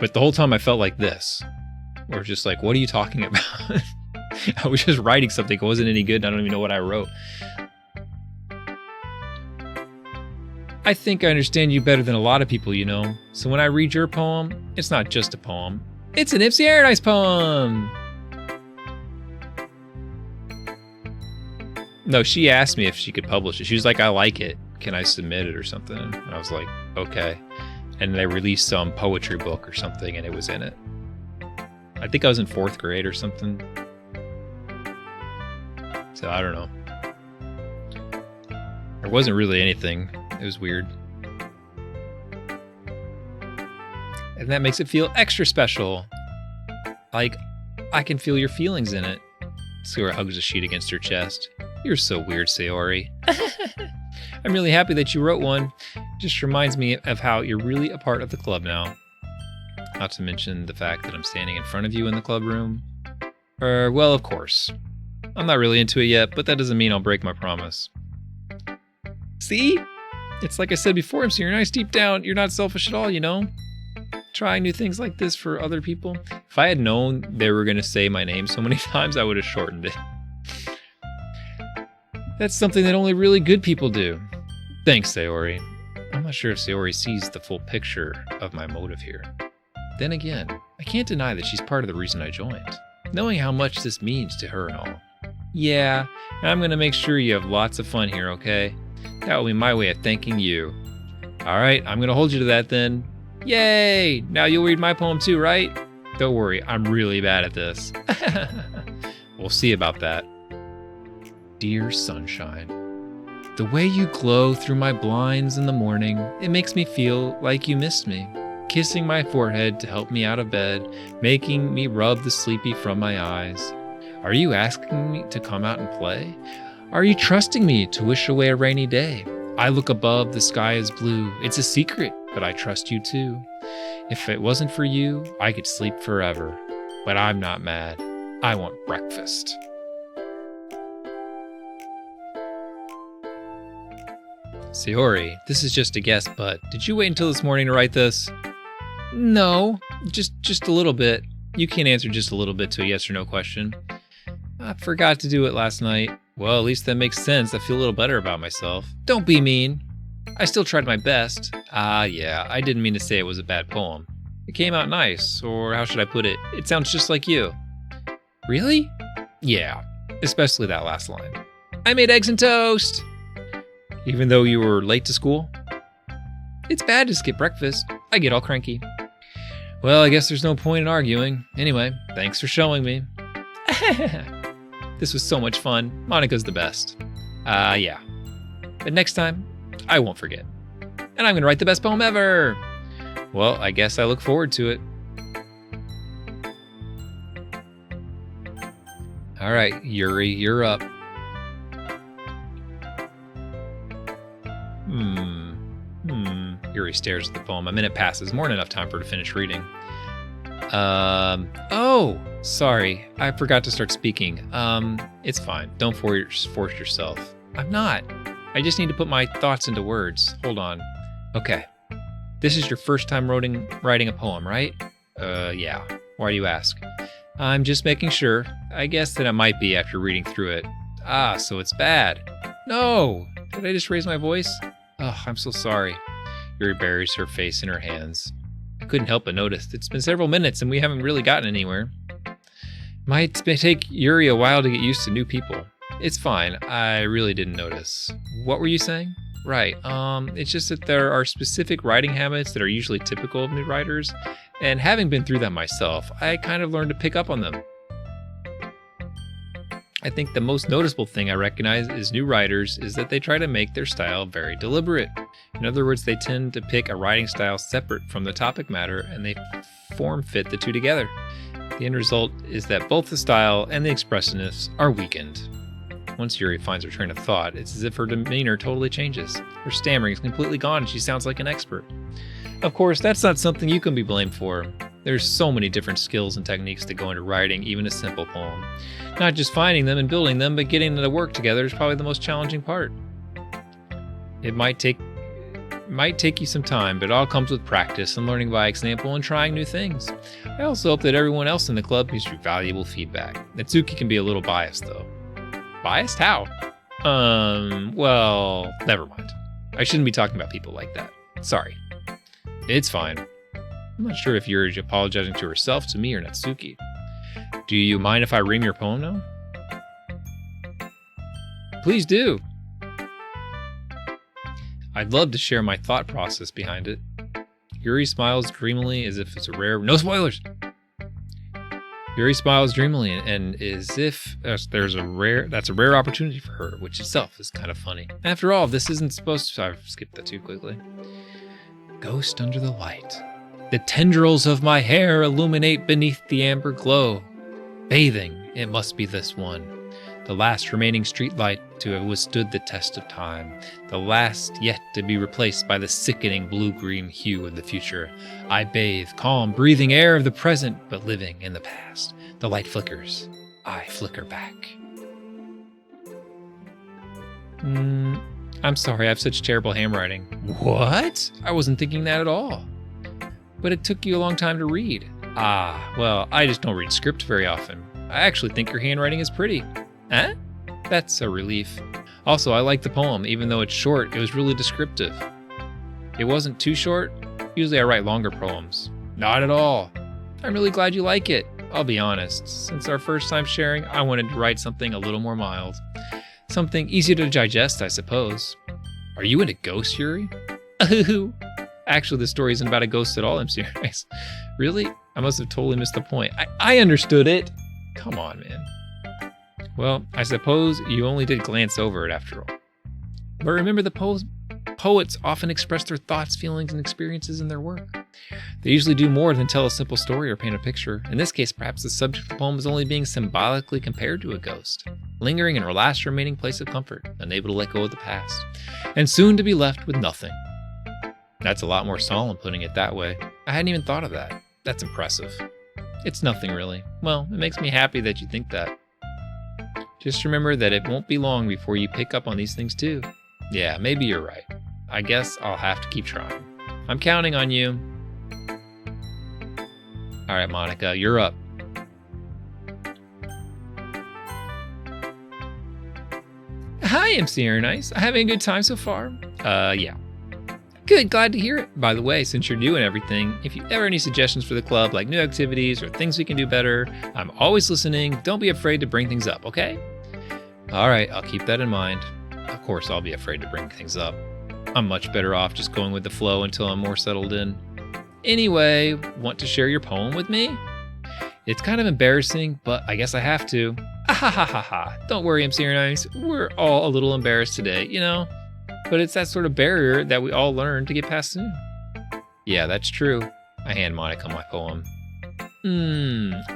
But the whole time I felt like this, or just like, what are you talking about? I was just writing something. It wasn't any good. And I don't even know what I wrote. I think I understand you better than a lot of people, you know. So when I read your poem, it's not just a poem. It's an Ipsy Paradise poem. No, she asked me if she could publish it. She was like, I like it. Can I submit it or something? And I was like, okay. And they released some poetry book or something, and it was in it. I think I was in 4th grade or something. So I don't know. There wasn't really anything. It was weird. And that makes it feel extra special. Like, I can feel your feelings in it. Sayori hugs the sheet against her chest. You're so weird, Sayori. I'm really happy that you wrote one. Just reminds me of how you're really a part of the club now. Not to mention the fact that I'm standing in front of you in the club room. Well, of course. I'm not really into it yet, but that doesn't mean I'll break my promise. See? It's like I said before, I'm you're nice deep down. You're not selfish at all, you know? Trying new things like this for other people. If I had known they were going to say my name so many times, I would have shortened it. That's something that only really good people do. Thanks, Sayori. I'm not sure if Sayori sees the full picture of my motive here. Then again, I can't deny that she's part of the reason I joined, knowing how much this means to her and all. Yeah, and I'm going to make sure you have lots of fun here, okay? That will be my way of thanking you. Alright, I'm going to hold you to that then. Yay! Now you'll read my poem too, right? Don't worry, I'm really bad at this. We'll see about that. Dear sunshine, the way you glow through my blinds in the morning, it makes me feel like you missed me. Kissing my forehead to help me out of bed, making me rub the sleepy from my eyes. Are you asking me to come out and play? Are you trusting me to wish away a rainy day? I look above, the sky is blue. It's a secret, but I trust you too. If it wasn't for you, I could sleep forever. But I'm not mad. I want breakfast. Sayori, this is just a guess, but did you wait until this morning to write this? No, just a little bit. You can't answer just a little bit to a yes or no question. I forgot to do it last night. Well, at least that makes sense. I feel a little better about myself. Don't be mean. I still tried my best. Yeah, I didn't mean to say it was a bad poem. It came out nice, or how should I put it? It sounds just like you. Really? Yeah, especially that last line. I made eggs and toast! Even though you were late to school? It's bad to skip breakfast. I get all cranky. Well, I guess there's no point in arguing. Anyway, thanks for showing me. This was so much fun. Monica's the best. Yeah. But next time, I won't forget. And I'm going to write the best poem ever. Well, I guess I look forward to it. All right, Yuri, you're up. Yuri stares at the poem. A minute passes, more than enough time for her to finish reading. Oh, sorry. I forgot to start speaking. It's fine. Don't force yourself. I'm not. I just need to put my thoughts into words. Hold on. Okay. This is your first time writing a poem, right? Yeah. Why do you ask? I'm just making sure. I guess that it might be after reading through it. Ah, so it's bad. No! Did I just raise my voice? Oh, I'm so sorry. Yuri buries her face in her hands. I couldn't help but notice. It's been several minutes and we haven't really gotten anywhere. Might take Yuri a while to get used to new people. It's fine. I really didn't notice. What were you saying? Right. It's just that there are specific writing habits that are usually typical of new writers, and having been through them myself, I kind of learned to pick up on them. I think the most noticeable thing I recognize is new writers is that they try to make their style very deliberate. In other words, they tend to pick a writing style separate from the topic matter, and they form fit the two together. The end result is that both the style and the expressiveness are weakened. Once Yuri finds her train of thought, it's as if her demeanor totally changes. Her stammering is completely gone and she sounds like an expert. Of course, that's not something you can be blamed for. There's so many different skills and techniques that go into writing even a simple poem. Not just finding them and building them, but getting them to work together is probably the most challenging part. It might take you some time, but it all comes with practice and learning by example and trying new things. I also hope that everyone else in the club gives you valuable feedback. Natsuki can be a little biased though. Biased? How? Well, never mind. I shouldn't be talking about people like that. Sorry. It's fine. I'm not sure if you're apologizing to herself, to me, or Natsuki. Do you mind if I ream your poem now? Please do. I'd love to share my thought process behind it. Yuri smiles dreamily as if it's a rare... No spoilers! Yuri smiles dreamily and as if that's a rare opportunity for her, which itself is kind of funny. After all, this isn't supposed to... I've skipped that too quickly. Ghost under the light. The tendrils of my hair illuminate beneath the amber glow. Bathing, it must be this one. The last remaining streetlight to have withstood the test of time. The last yet to be replaced by the sickening blue-green hue of the future. I bathe, calm, breathing air of the present, but living in the past. The light flickers. I flicker back. I'm sorry, I have such terrible handwriting. What? I wasn't thinking that at all. But it took you a long time to read. Ah, well, I just don't read script very often. I actually think your handwriting is pretty. Huh? That's a relief. Also, I like the poem. Even though it's short, it was really descriptive. It wasn't too short. Usually I write longer poems. Not at all. I'm really glad you like it. I'll be honest. Since our first time sharing, I wanted to write something a little more mild. Something easier to digest, I suppose. Are you into ghosts, Yuri? Actually, the story isn't about a ghost at all, I'm serious. Really? I must have totally missed the point. I understood it. Come on, man. Well, I suppose you only did glance over it after all. But remember, the poets often express their thoughts, feelings, and experiences in their work. They usually do more than tell a simple story or paint a picture. In this case, perhaps the subject of the poem is only being symbolically compared to a ghost, lingering in her last remaining place of comfort, unable to let go of the past, and soon to be left with nothing. That's a lot more solemn putting it that way. I hadn't even thought of that. That's impressive. It's nothing really. Well, it makes me happy that you think that. Just remember that it won't be long before you pick up on these things too. Yeah, maybe you're right. I guess I'll have to keep trying. I'm counting on you. All right, Monica, you're up. Hi, MC Nice. Having a good time so far? Yeah. Good, glad to hear it. By the way, since you're new and everything, if you ever have any suggestions for the club, like new activities or things we can do better, I'm always listening. Don't be afraid to bring things up, okay? All right, I'll keep that in mind. Of course, I'll be afraid to bring things up. I'm much better off just going with the flow until I'm more settled in. Anyway, want to share your poem with me? It's kind of embarrassing, but I guess I have to. Ha. Don't worry, MC Nice. We're all a little embarrassed today, you know? But it's that sort of barrier that we all learn to get past soon. Yeah, that's true. I hand Monica my poem.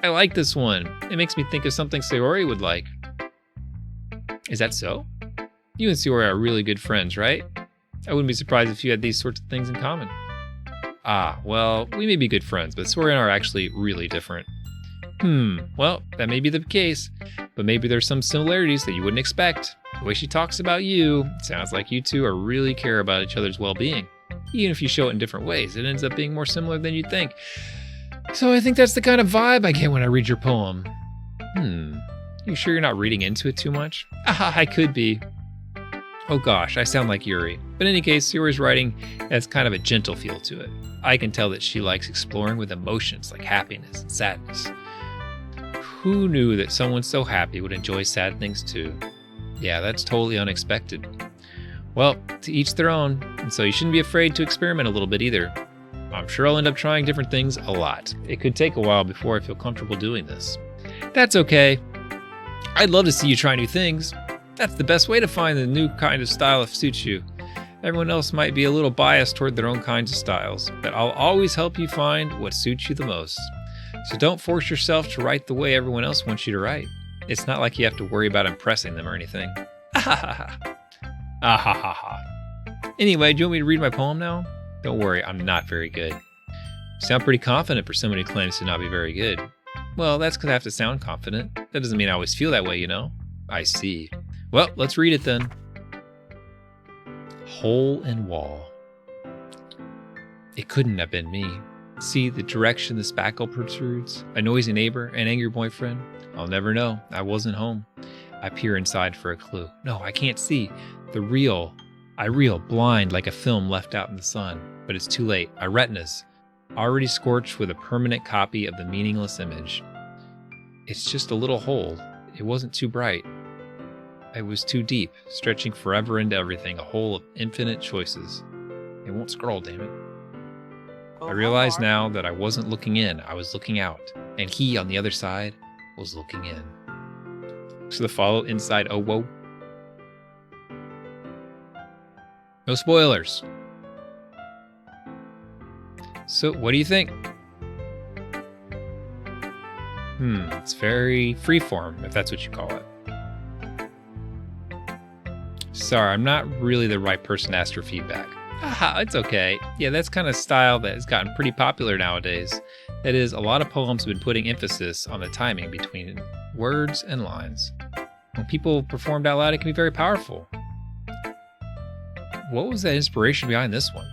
I like this one. It makes me think of something Sayori would like. Is that so? You and Sayori are really good friends, right? I wouldn't be surprised if you had these sorts of things in common. Ah, well, we may be good friends, but Sayori and I are actually really different. Well, that may be the case, but maybe there's some similarities that you wouldn't expect. The way she talks about you, it sounds like you two are really care about each other's well-being. Even if you show it in different ways, it ends up being more similar than you'd think. So I think that's the kind of vibe I get when I read your poem. You sure you're not reading into it too much? I could be. Oh gosh, I sound like Yuri. But in any case, Yuri's writing has kind of a gentle feel to it. I can tell that she likes exploring with emotions like happiness and sadness. Who knew that someone so happy would enjoy sad things too? Yeah, that's totally unexpected. Well, to each their own, and so you shouldn't be afraid to experiment a little bit either. I'm sure I'll end up trying different things a lot. It could take a while before I feel comfortable doing this. That's okay. I'd love to see you try new things. That's the best way to find the new kind of style that suits you. Everyone else might be a little biased toward their own kinds of styles, but I'll always help you find what suits you the most. So don't force yourself to write the way everyone else wants you to write. It's not like you have to worry about impressing them or anything. Anyway, do you want me to read my poem now? Don't worry, I'm not very good. sound pretty confident for someone who claims to not be very good. Well, that's because I have to sound confident. That doesn't mean I always feel that way, you know? I see. Well, let's read it then. Hole in wall. It couldn't have been me. See the direction the spackle protrudes? A noisy neighbor, an angry boyfriend? I'll never know. I wasn't home. I peer inside for a clue. No, I can't see. I reel blind like a film left out in the sun. But it's too late. My retinas, already scorched with a permanent copy of the meaningless image. It's just a little hole. It wasn't too bright. It was too deep, stretching forever into everything, a hole of infinite choices. It won't scroll, damn it. I realize now that I wasn't looking in, I was looking out. And he, on the other side, was looking in. So the follow inside, oh whoa. No spoilers. So, what do you think? It's very freeform, if that's what you call it. Sorry, I'm not really the right person to ask for feedback. Haha, it's okay. Yeah, that's kind of style that has gotten pretty popular nowadays. That is, a lot of poems have been putting emphasis on the timing between words and lines. When people performed out loud, it can be very powerful. What was that inspiration behind this one?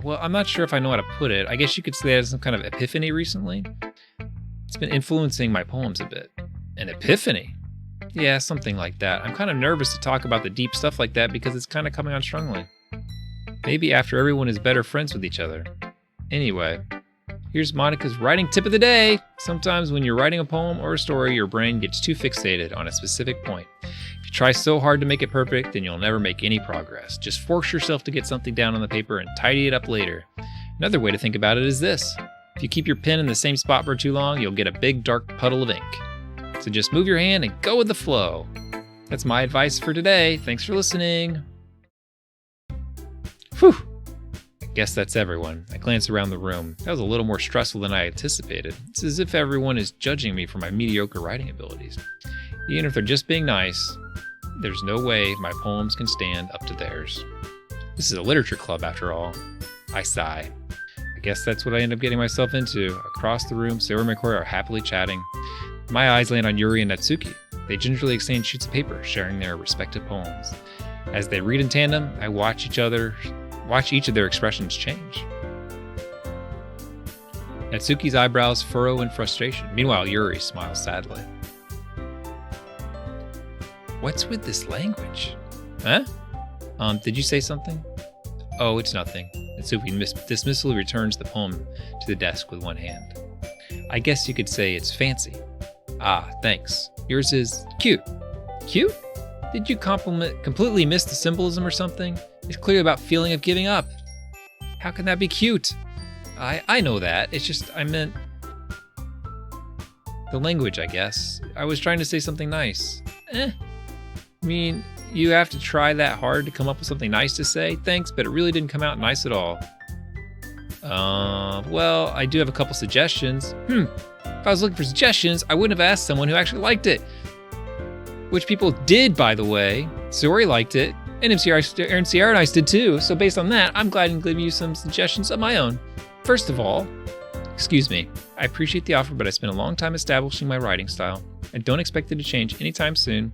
Well, I'm not sure if I know how to put it. I guess you could say I had some kind of epiphany recently. It's been influencing my poems a bit. An epiphany? Yeah, something like that. I'm kind of nervous to talk about the deep stuff like that because it's kind of coming on strongly. Maybe after everyone is better friends with each other. Anyway, here's Monica's writing tip of the day. Sometimes when you're writing a poem or a story, your brain gets too fixated on a specific point. If you try so hard to make it perfect, then you'll never make any progress. Just force yourself to get something down on the paper and tidy it up later. Another way to think about it is this. If you keep your pen in the same spot for too long, you'll get a big dark puddle of ink. So just move your hand and go with the flow. That's my advice for today. Thanks for listening. Whew. I guess that's everyone. I glance around the room. That was a little more stressful than I anticipated. It's as if everyone is judging me for my mediocre writing abilities. Even if they're just being nice, there's no way my poems can stand up to theirs. This is a literature club after all. I sigh. I guess that's what I end up getting myself into. Across the room, Sayori and McCoy are happily chatting. My eyes land on Yuri and Natsuki. They gingerly exchange sheets of paper, sharing their respective poems. As they read in tandem, I watch each of their expressions change. Natsuki's eyebrows furrow in frustration. Meanwhile, Yuri smiles sadly. What's with this language? Huh? Did you say something? Oh, it's nothing. Natsuki dismissively returns the poem to the desk with one hand. I guess you could say it's fancy. Ah, thanks. Yours is cute. Cute? Did you completely miss the symbolism or something? It's clearly about feeling of giving up. How can that be cute? I know that. It's just, I meant the language, I guess. I was trying to say something nice. I mean, you have to try that hard to come up with something nice to say. Thanks, but it really didn't come out nice at all. Well, I do have a couple suggestions. If I was looking for suggestions, I wouldn't have asked someone who actually liked it. Which people did, by the way. Sayori liked it, and Sierra and I did too. So based on that, I'm glad to give you some suggestions of my own. First of all, excuse me, I appreciate the offer, but I spent a long time establishing my writing style. I don't expect it to change anytime soon,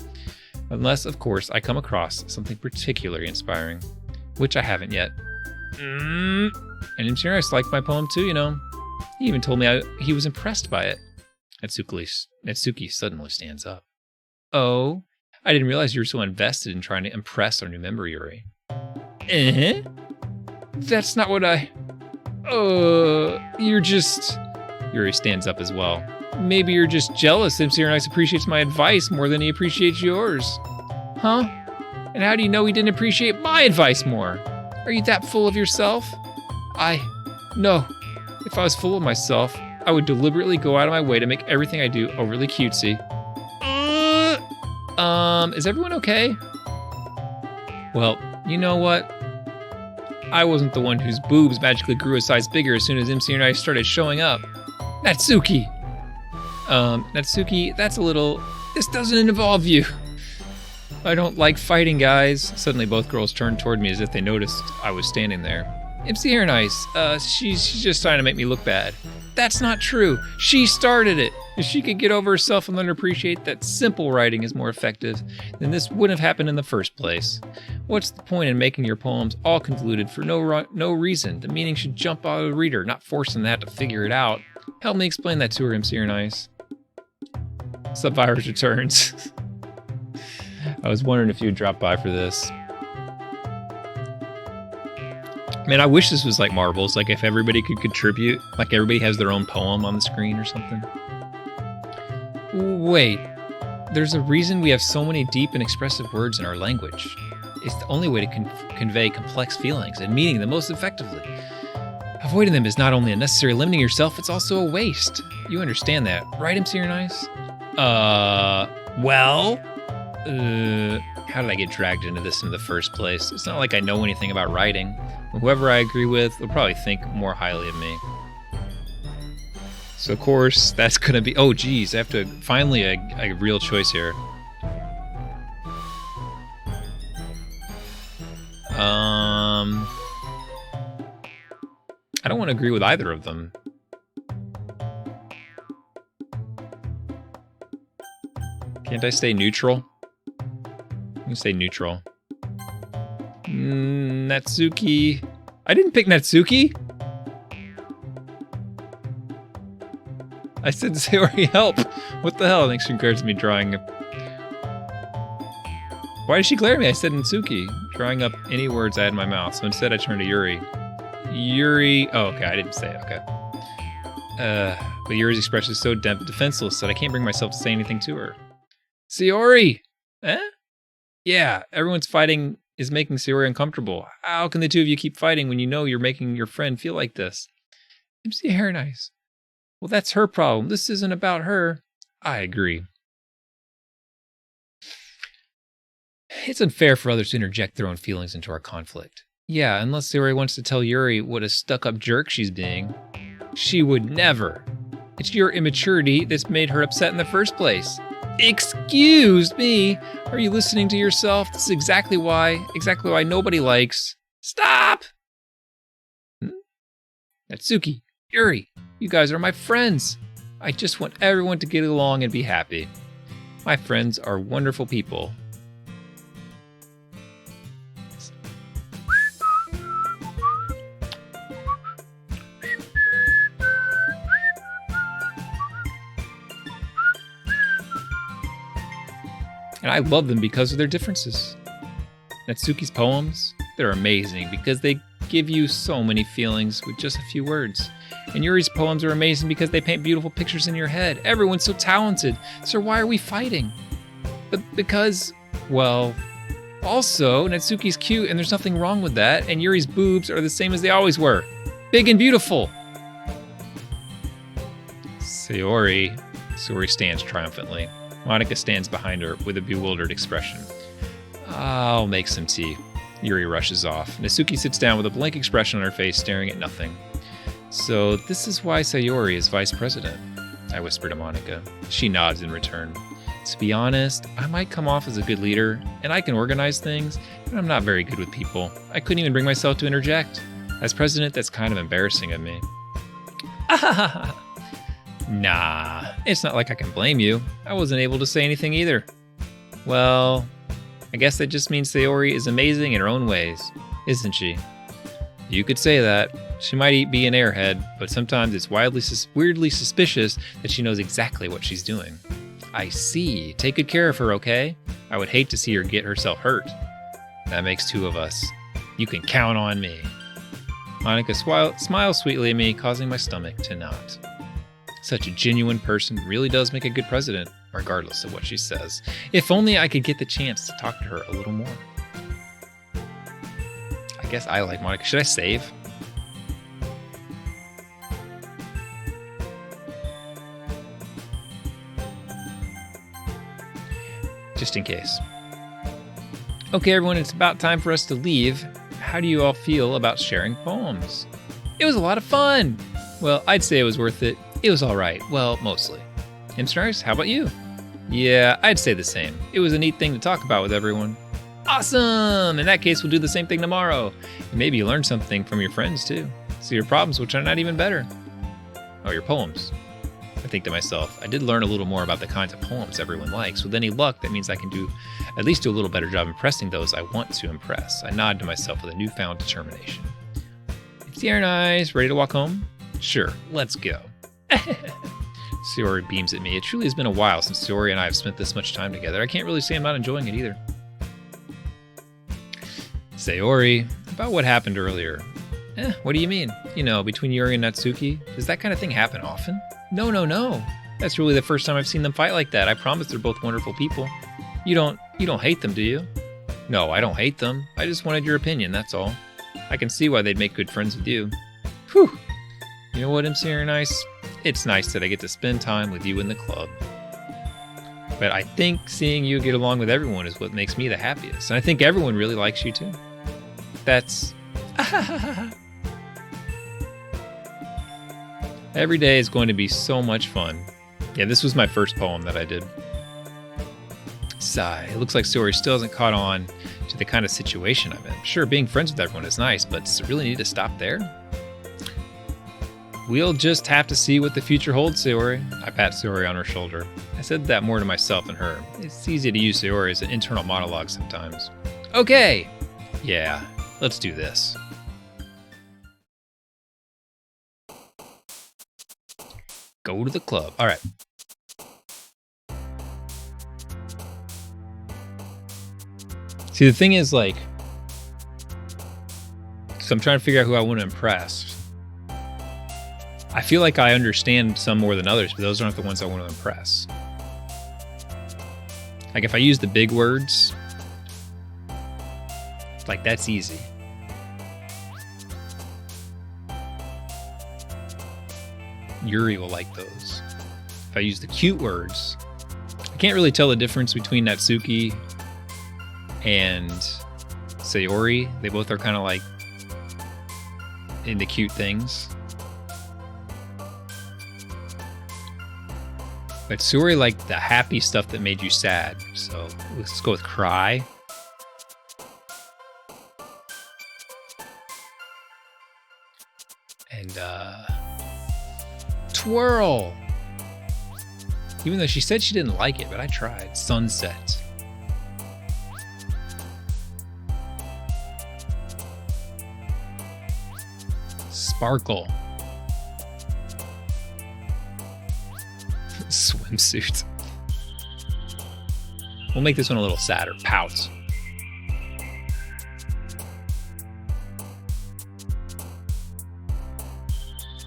unless, of course, I come across something particularly inspiring, which I haven't yet. And Sierra liked my poem too, you know. He even told me he was impressed by it. Natsuki suddenly stands up. Oh, I didn't realize you were so invested in trying to impress our new member, Yuri. That's not what you're just... Yuri stands up as well. Maybe you're just jealous Sierra Nice appreciates my advice more than he appreciates yours. Huh? And how do you know he didn't appreciate my advice more? Are you that full of yourself? No. If I was full of myself, I would deliberately go out of my way to make everything I do overly cutesy. Is everyone okay? Well, you know what? I wasn't the one whose boobs magically grew a size bigger as soon as MC and I started showing up. Natsuki! Natsuki, that's a little... This doesn't involve you. I don't like fighting, guys. Suddenly both girls turned toward me as if they noticed I was standing there. MC Hair Nice, she's just trying to make me look bad. That's not true. She started it. If she could get over herself and learn to appreciate that simple writing is more effective, then this wouldn't have happened in the first place. What's the point in making your poems all convoluted for no reason? The meaning should jump out of the reader, not forcing them to figure it out. Help me explain that to her, MC Hair Nice. Subvirus returns. I was wondering if you'd drop by for this. Man, I wish this was like Marbles, like if everybody could contribute, like everybody has their own poem on the screen or something. Wait, there's a reason we have so many deep and expressive words in our language. It's the only way to convey complex feelings and meaning the most effectively. Avoiding them is not only unnecessary limiting yourself, it's also a waste. You understand that, right, MC You're Nice? How did I get dragged into this in the first place? It's not like I know anything about writing. Whoever I agree with will probably think more highly of me. So of course, that's gonna be, oh geez, I have to, finally a real choice here. I don't want to agree with either of them. Can't I stay neutral? I'm gonna stay neutral. Natsuki. I didn't pick Natsuki. I said Sayori, help. What the hell? Thanks, she encouraged me drawing. Why did she glare at me? I said Natsuki, drawing up any words I had in my mouth. So instead I turned to Yuri. Yuri. Oh, okay. I didn't say it. Okay. But Yuri's expression is so defenseless that I can't bring myself to say anything to her. Sayori! Eh? Yeah, everyone's fighting is making Sayori uncomfortable. How can the two of you keep fighting when you know you're making your friend feel like this? MC Hair Nice. Well, that's her problem. This isn't about her. I agree. It's unfair for others to interject their own feelings into our conflict. Yeah, unless Sayori wants to tell Yuri what a stuck-up jerk she's being. She would never. It's your immaturity that's made her upset in the first place. Excuse me. Are you listening to yourself? This is exactly why nobody likes. Stop! Natsuki, Yuri, you guys are my friends. I just want everyone to get along and be happy. My friends are wonderful people. And I love them because of their differences. Natsuki's poems, they're amazing because they give you so many feelings with just a few words. And Yuri's poems are amazing because they paint beautiful pictures in your head. Everyone's so talented, so why are we fighting? But because, well, also, Natsuki's cute and there's nothing wrong with that, and Yuri's boobs are the same as they always were. Big and beautiful. Sayori stands triumphantly. Monica stands behind her with a bewildered expression. I'll make some tea. Yuri rushes off. Natsuki sits down with a blank expression on her face, staring at nothing. So this is why Sayori is vice president, I whisper to Monica. She nods in return. To be honest, I might come off as a good leader, and I can organize things, but I'm not very good with people. I couldn't even bring myself to interject. As president, that's kind of embarrassing of me. Nah, it's not like I can blame you. I wasn't able to say anything either. Well, I guess that just means Sayori is amazing in her own ways, isn't she? You could say that. She might be an airhead, but sometimes it's weirdly suspicious that she knows exactly what she's doing. I see. Take good care of her, okay? I would hate to see her get herself hurt. That makes two of us. You can count on me. Monica smiles sweetly at me, causing my stomach to knot. Such a genuine person really does make a good president, regardless of what she says. If only I could get the chance to talk to her a little more. I guess I like Monica. Should I save? Just in case. Okay, everyone, it's about time for us to leave. How do you all feel about sharing poems? It was a lot of fun. Well, I'd say it was worth it. It was all right. Well, mostly. Himstars, how about you? Yeah, I'd say the same. It was a neat thing to talk about with everyone. Awesome! In that case, we'll do the same thing tomorrow. And maybe you learn something from your friends, too. See your problems, which are not even better. Oh, your poems. I think to myself, I did learn a little more about the kinds of poems everyone likes. With any luck, that means I can at least do a little better job impressing those I want to impress. I nod to myself with a newfound determination. It's here and eyes. Ready to walk home? Sure, let's go. Sayori beams at me. It truly has been a while since Sayori and I have spent this much time together. I can't really say I'm not enjoying it either. Sayori, about what happened earlier. What do you mean? You know, between Yuri and Natsuki? Does that kind of thing happen often? No. That's really the first time I've seen them fight like that. I promise they're both wonderful people. You don't hate them, do you? No, I don't hate them. I just wanted your opinion, that's all. I can see why they'd make good friends with you. Whew. You know what, MC are nice? It's nice that I get to spend time with you in the club. But I think seeing you get along with everyone is what makes me the happiest. And I think everyone really likes you too. That's... Every day is going to be so much fun. Yeah, this was my first poem that I did. Sigh. It looks like Sayori still hasn't caught on to the kind of situation I'm in. Sure, being friends with everyone is nice, but does it really need to stop there? We'll just have to see what the future holds, Sayori. I pat Sayori on her shoulder. I said that more to myself than her. It's easy to use Sayori as an internal monologue sometimes. Okay! Yeah, let's do this. Go to the club. All right. See, the thing is, like, so I'm trying to figure out who I want to impress. I feel like I understand some more than others, but those aren't the ones I want to impress. Like, if I use the big words, like, that's easy. Yuri will like those. If I use the cute words, I can't really tell the difference between Natsuki and Sayori. They both are kind of like into cute things. But Sayori liked the happy stuff that made you sad. So let's go with cry. And twirl. Even though she said she didn't like it, but I tried. Sunset. Sparkle. Swimsuit. We'll make this one a little sadder. Pout.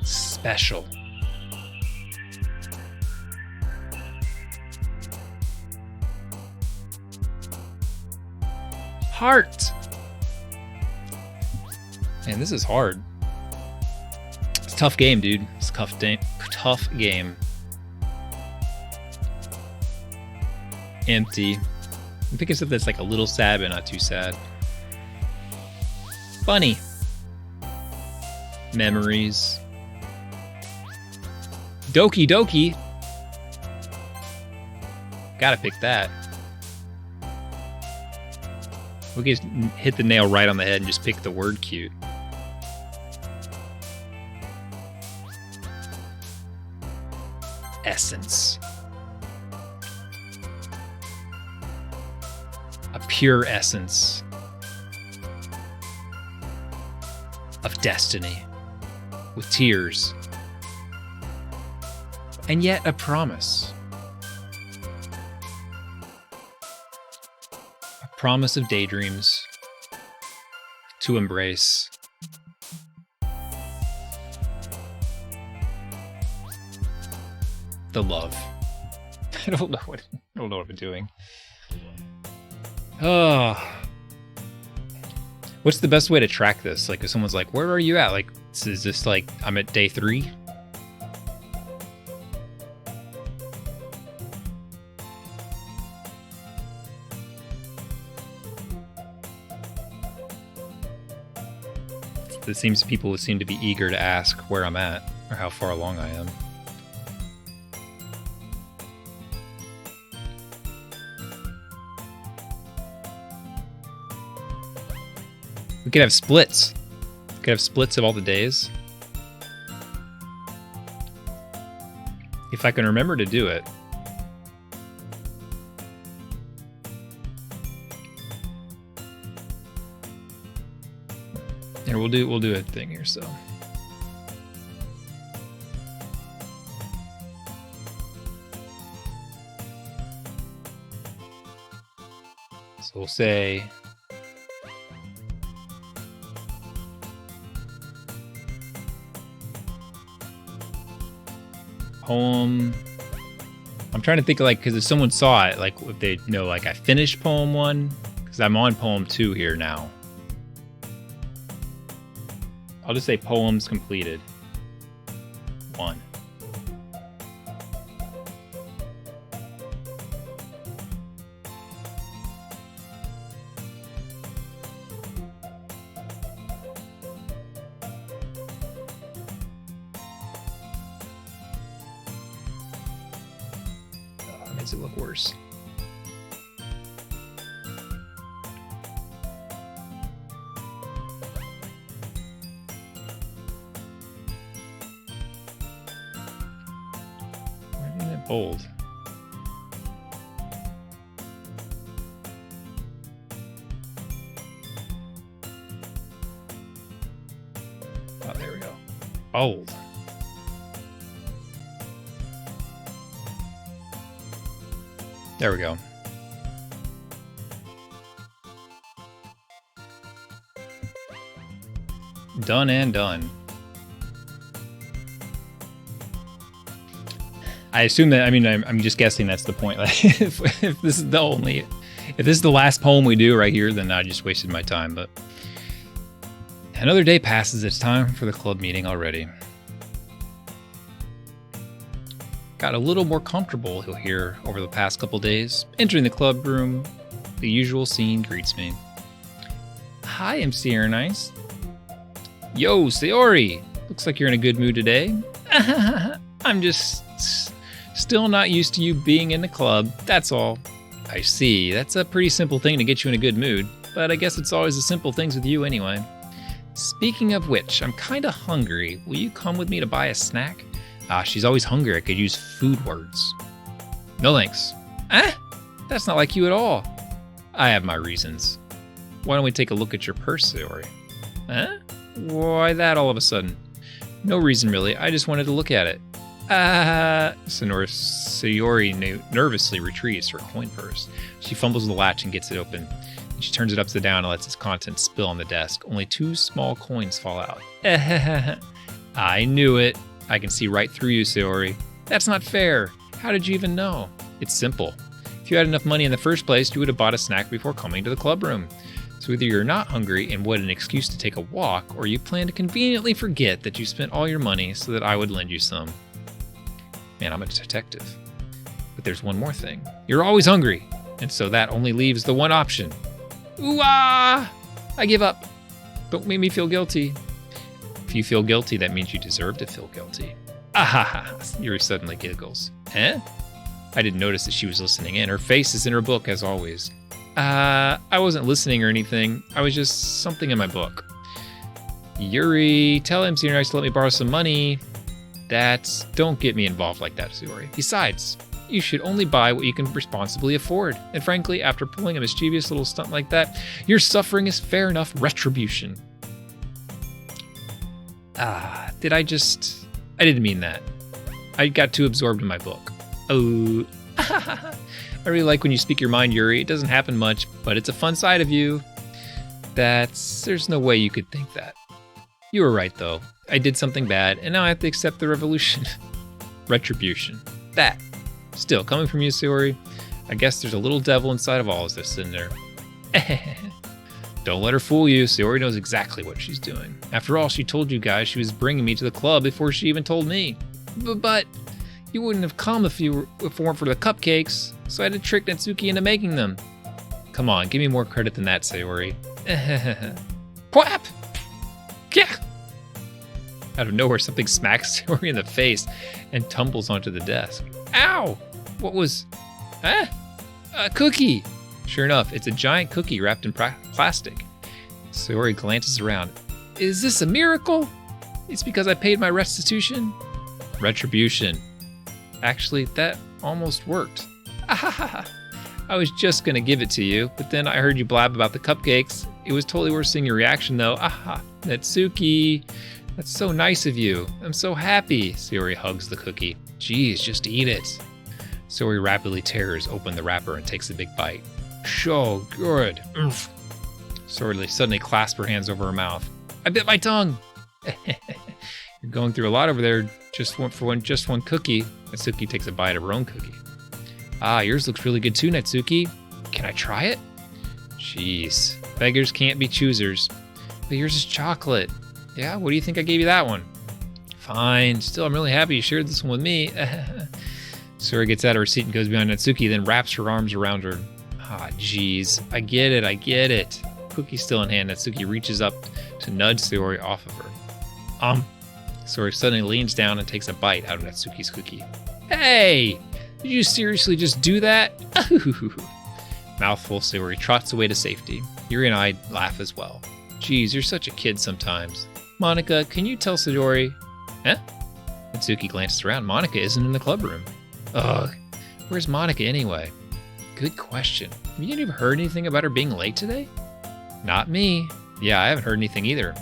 Special. Heart. Man, this is hard. It's a tough game, dude. It's a tough game. Empty. I'm picking stuff that's like a little sad, but not too sad. Funny. Memories. Doki. Gotta pick that. We can just hit the nail right on the head and just pick the word cute. Essence. A pure essence of destiny with tears and yet a promise. A promise of daydreams to embrace. The love. I don't know what I'm doing. Oh. What's the best way to track this? Like, if someone's like, where are you at? Like, is this like, I'm at day 3? It seems people seem to be eager to ask where I'm at or how far along I am. We could have splits. We could have splits of all the days. If I can remember to do it. Here, we'll do a thing here, so. So we'll say poem. I'm trying to think of, like, because if someone saw it, like if they know, like, I finished poem 1, because I'm on poem 2 here now. I'll just say poems completed 1. Makes it look worse. Bold. Oh, there we go. Bold. There we go. Done and done. I assume that, I mean, I'm just guessing that's the point. Like, if this is if this is the last poem we do right here, then I just wasted my time. But another day passes. It's time for the club meeting already. Got a little more comfortable, he'll hear over the past couple days. Entering the club room, the usual scene greets me. Hi, MC Nice. Yo, Sayori. Looks like you're in a good mood today. I'm just still not used to you being in the club, that's all. I see, that's a pretty simple thing to get you in a good mood, but I guess it's always the simple things with you anyway. Speaking of which, I'm kinda hungry. Will you come with me to buy a snack? She's always hungry. I could use food words. No thanks. That's not like you at all. I have my reasons. Why don't we take a look at your purse, Sayori? Why that all of a sudden? No reason really, I just wanted to look at it. Sayori nervously retrieves her coin purse. She fumbles the latch and gets it open. She turns it upside down and lets its contents spill on the desk. Only 2 small coins fall out. I knew it. I can see right through you, Sayori. That's not fair. How did you even know? It's simple. If you had enough money in the first place, you would have bought a snack before coming to the club room. So either you're not hungry and what an excuse to take a walk, or you plan to conveniently forget that you spent all your money so that I would lend you some. Man, I'm a detective. But there's one more thing. You're always hungry, and so that only leaves the one option. Ooh-ah! I give up. Don't make me feel guilty. If you feel guilty, that means you deserve to feel guilty. Ah, Yuri suddenly giggles. I didn't notice that she was listening in. Her face is in her book, as always. I wasn't listening or anything. I was just something in my book. Yuri, tell MC Nice to let me borrow some money. Don't get me involved like that, Sayori. Besides, you should only buy what you can responsibly afford. And frankly, after pulling a mischievous little stunt like that, your suffering is fair enough retribution. I didn't mean that. I got too absorbed in my book. Oh, I really like when you speak your mind, Yuri. It doesn't happen much, but it's a fun side of you. There's no way you could think that. You were right, though. I did something bad, and now I have to accept the revolution. Retribution. That. Still, coming from you, Sayori, I guess there's a little devil inside of all of this in there. Don't let her fool you. Sayori knows exactly what she's doing. After all, she told you guys she was bringing me to the club before she even told me. But you wouldn't have come if it weren't for the cupcakes, so I had to trick Natsuki into making them. Come on, give me more credit than that, Sayori. Quap! Yeah! Out of nowhere, something smacks Sayori in the face and tumbles onto the desk. Ow! What was... A cookie! Sure enough, it's a giant cookie wrapped in plastic. Sayori glances around. Is this a miracle? It's because I paid my restitution? Retribution. Actually, that almost worked. I was just gonna give it to you, but then I heard you blab about the cupcakes. It was totally worth seeing your reaction though. Natsuki. That's so nice of you. I'm so happy. Sayori hugs the cookie. Geez, just eat it. Sayori rapidly tears open the wrapper and takes a big bite. So good. Oof. Sayori suddenly clasps her hands over her mouth. I bit my tongue. You're going through a lot over there. Just one cookie. Natsuki takes a bite of her own cookie. Yours looks really good too, Natsuki. Can I try it? Jeez, beggars can't be choosers. But yours is chocolate. Yeah, what do you think I gave you that one? Fine. Still, I'm really happy you shared this one with me. Sayori gets out of her seat and goes behind Natsuki, then wraps her arms around her. Jeez. I get it. Cookie still in hand, Natsuki reaches up to nudge Sayori off of her. Sayori suddenly leans down and takes a bite out of Natsuki's cookie. Hey! Did you seriously just do that? Mouthful, Sayori trots away to safety. Yuri and I laugh as well. Geez, you're such a kid sometimes. Monika, can you tell Sayori? Huh? Natsuki glances around. Monika isn't in the club room. Ugh. Where's Monika anyway? Good question. Have you ever heard anything about her being late today? Not me. Yeah, I haven't heard anything either.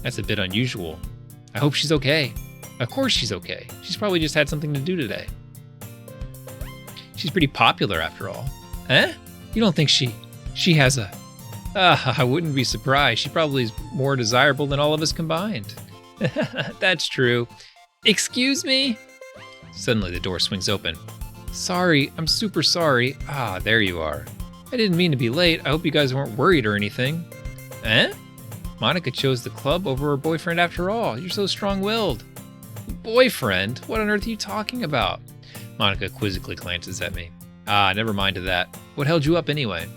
That's a bit unusual. I hope she's okay. Of course she's okay. She's probably just had something to do today. She's pretty popular after all. Huh? You don't think she has a... I wouldn't be surprised. She probably is more desirable than all of us combined. That's true. Excuse me? Suddenly the door swings open. Sorry, I'm super sorry. There you are. I didn't mean to be late. I hope you guys weren't worried or anything. Eh? Monika chose the club over her boyfriend after all. You're so strong-willed. Boyfriend? What on earth are you talking about? Monika quizzically glances at me. Never mind to that. What held you up anyway?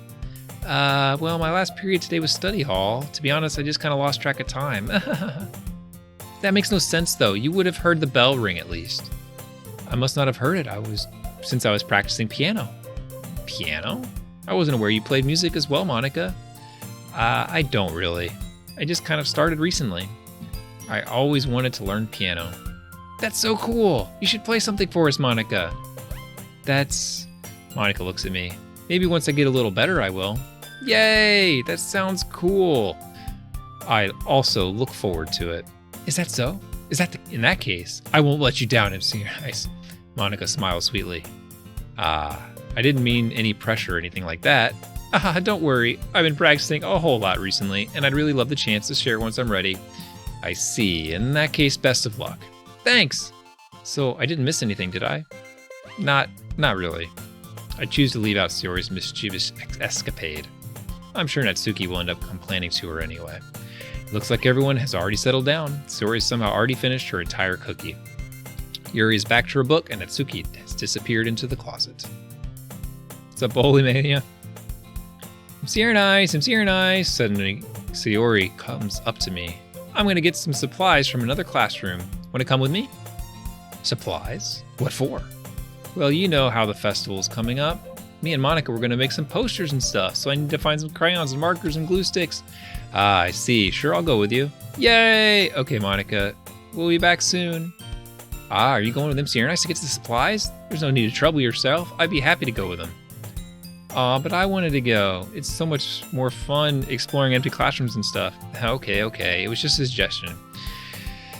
Well, my last period today was study hall. To be honest, I just kind of lost track of time. That makes no sense, though. You would have heard the bell ring at least. I must not have heard it. Since I was practicing piano. Piano? I wasn't aware you played music as well, Monika. I don't really. I just kind of started recently. I always wanted to learn piano. That's so cool. You should play something for us, Monika. Monika looks at me. Maybe once I get a little better, I will. Yay! That sounds cool. I also look forward to it. Is that so? In that case, I won't let you down, MC Nice. Monika smiles sweetly. I didn't mean any pressure or anything like that. Don't worry. I've been practicing a whole lot recently, and I'd really love the chance to share once I'm ready. I see. In that case, best of luck. Thanks. So I didn't miss anything, did I? Not really. I choose to leave out Sayori's mischievous escapade. I'm sure Natsuki will end up complaining to her anyway. Looks like everyone has already settled down. Sayori has somehow already finished her entire cookie. Yuri is back to her book, and Natsuki has disappeared into the closet. What's up, Holy Mania? I'm here nice. Suddenly, Sayori comes up to me. I'm going to get some supplies from another classroom. Want to come with me? Supplies? What for? Well, you know how the festival's coming up. Me and Monika were going to make some posters and stuff, so I need to find some crayons and markers and glue sticks. I see. Sure, I'll go with you. Yay! Okay, Monika. We'll be back soon. Are you going with them, Sierra Nice, to get the supplies? There's no need to trouble yourself. I'd be happy to go with them. But I wanted to go. It's so much more fun exploring empty classrooms and stuff. Okay. It was just a suggestion.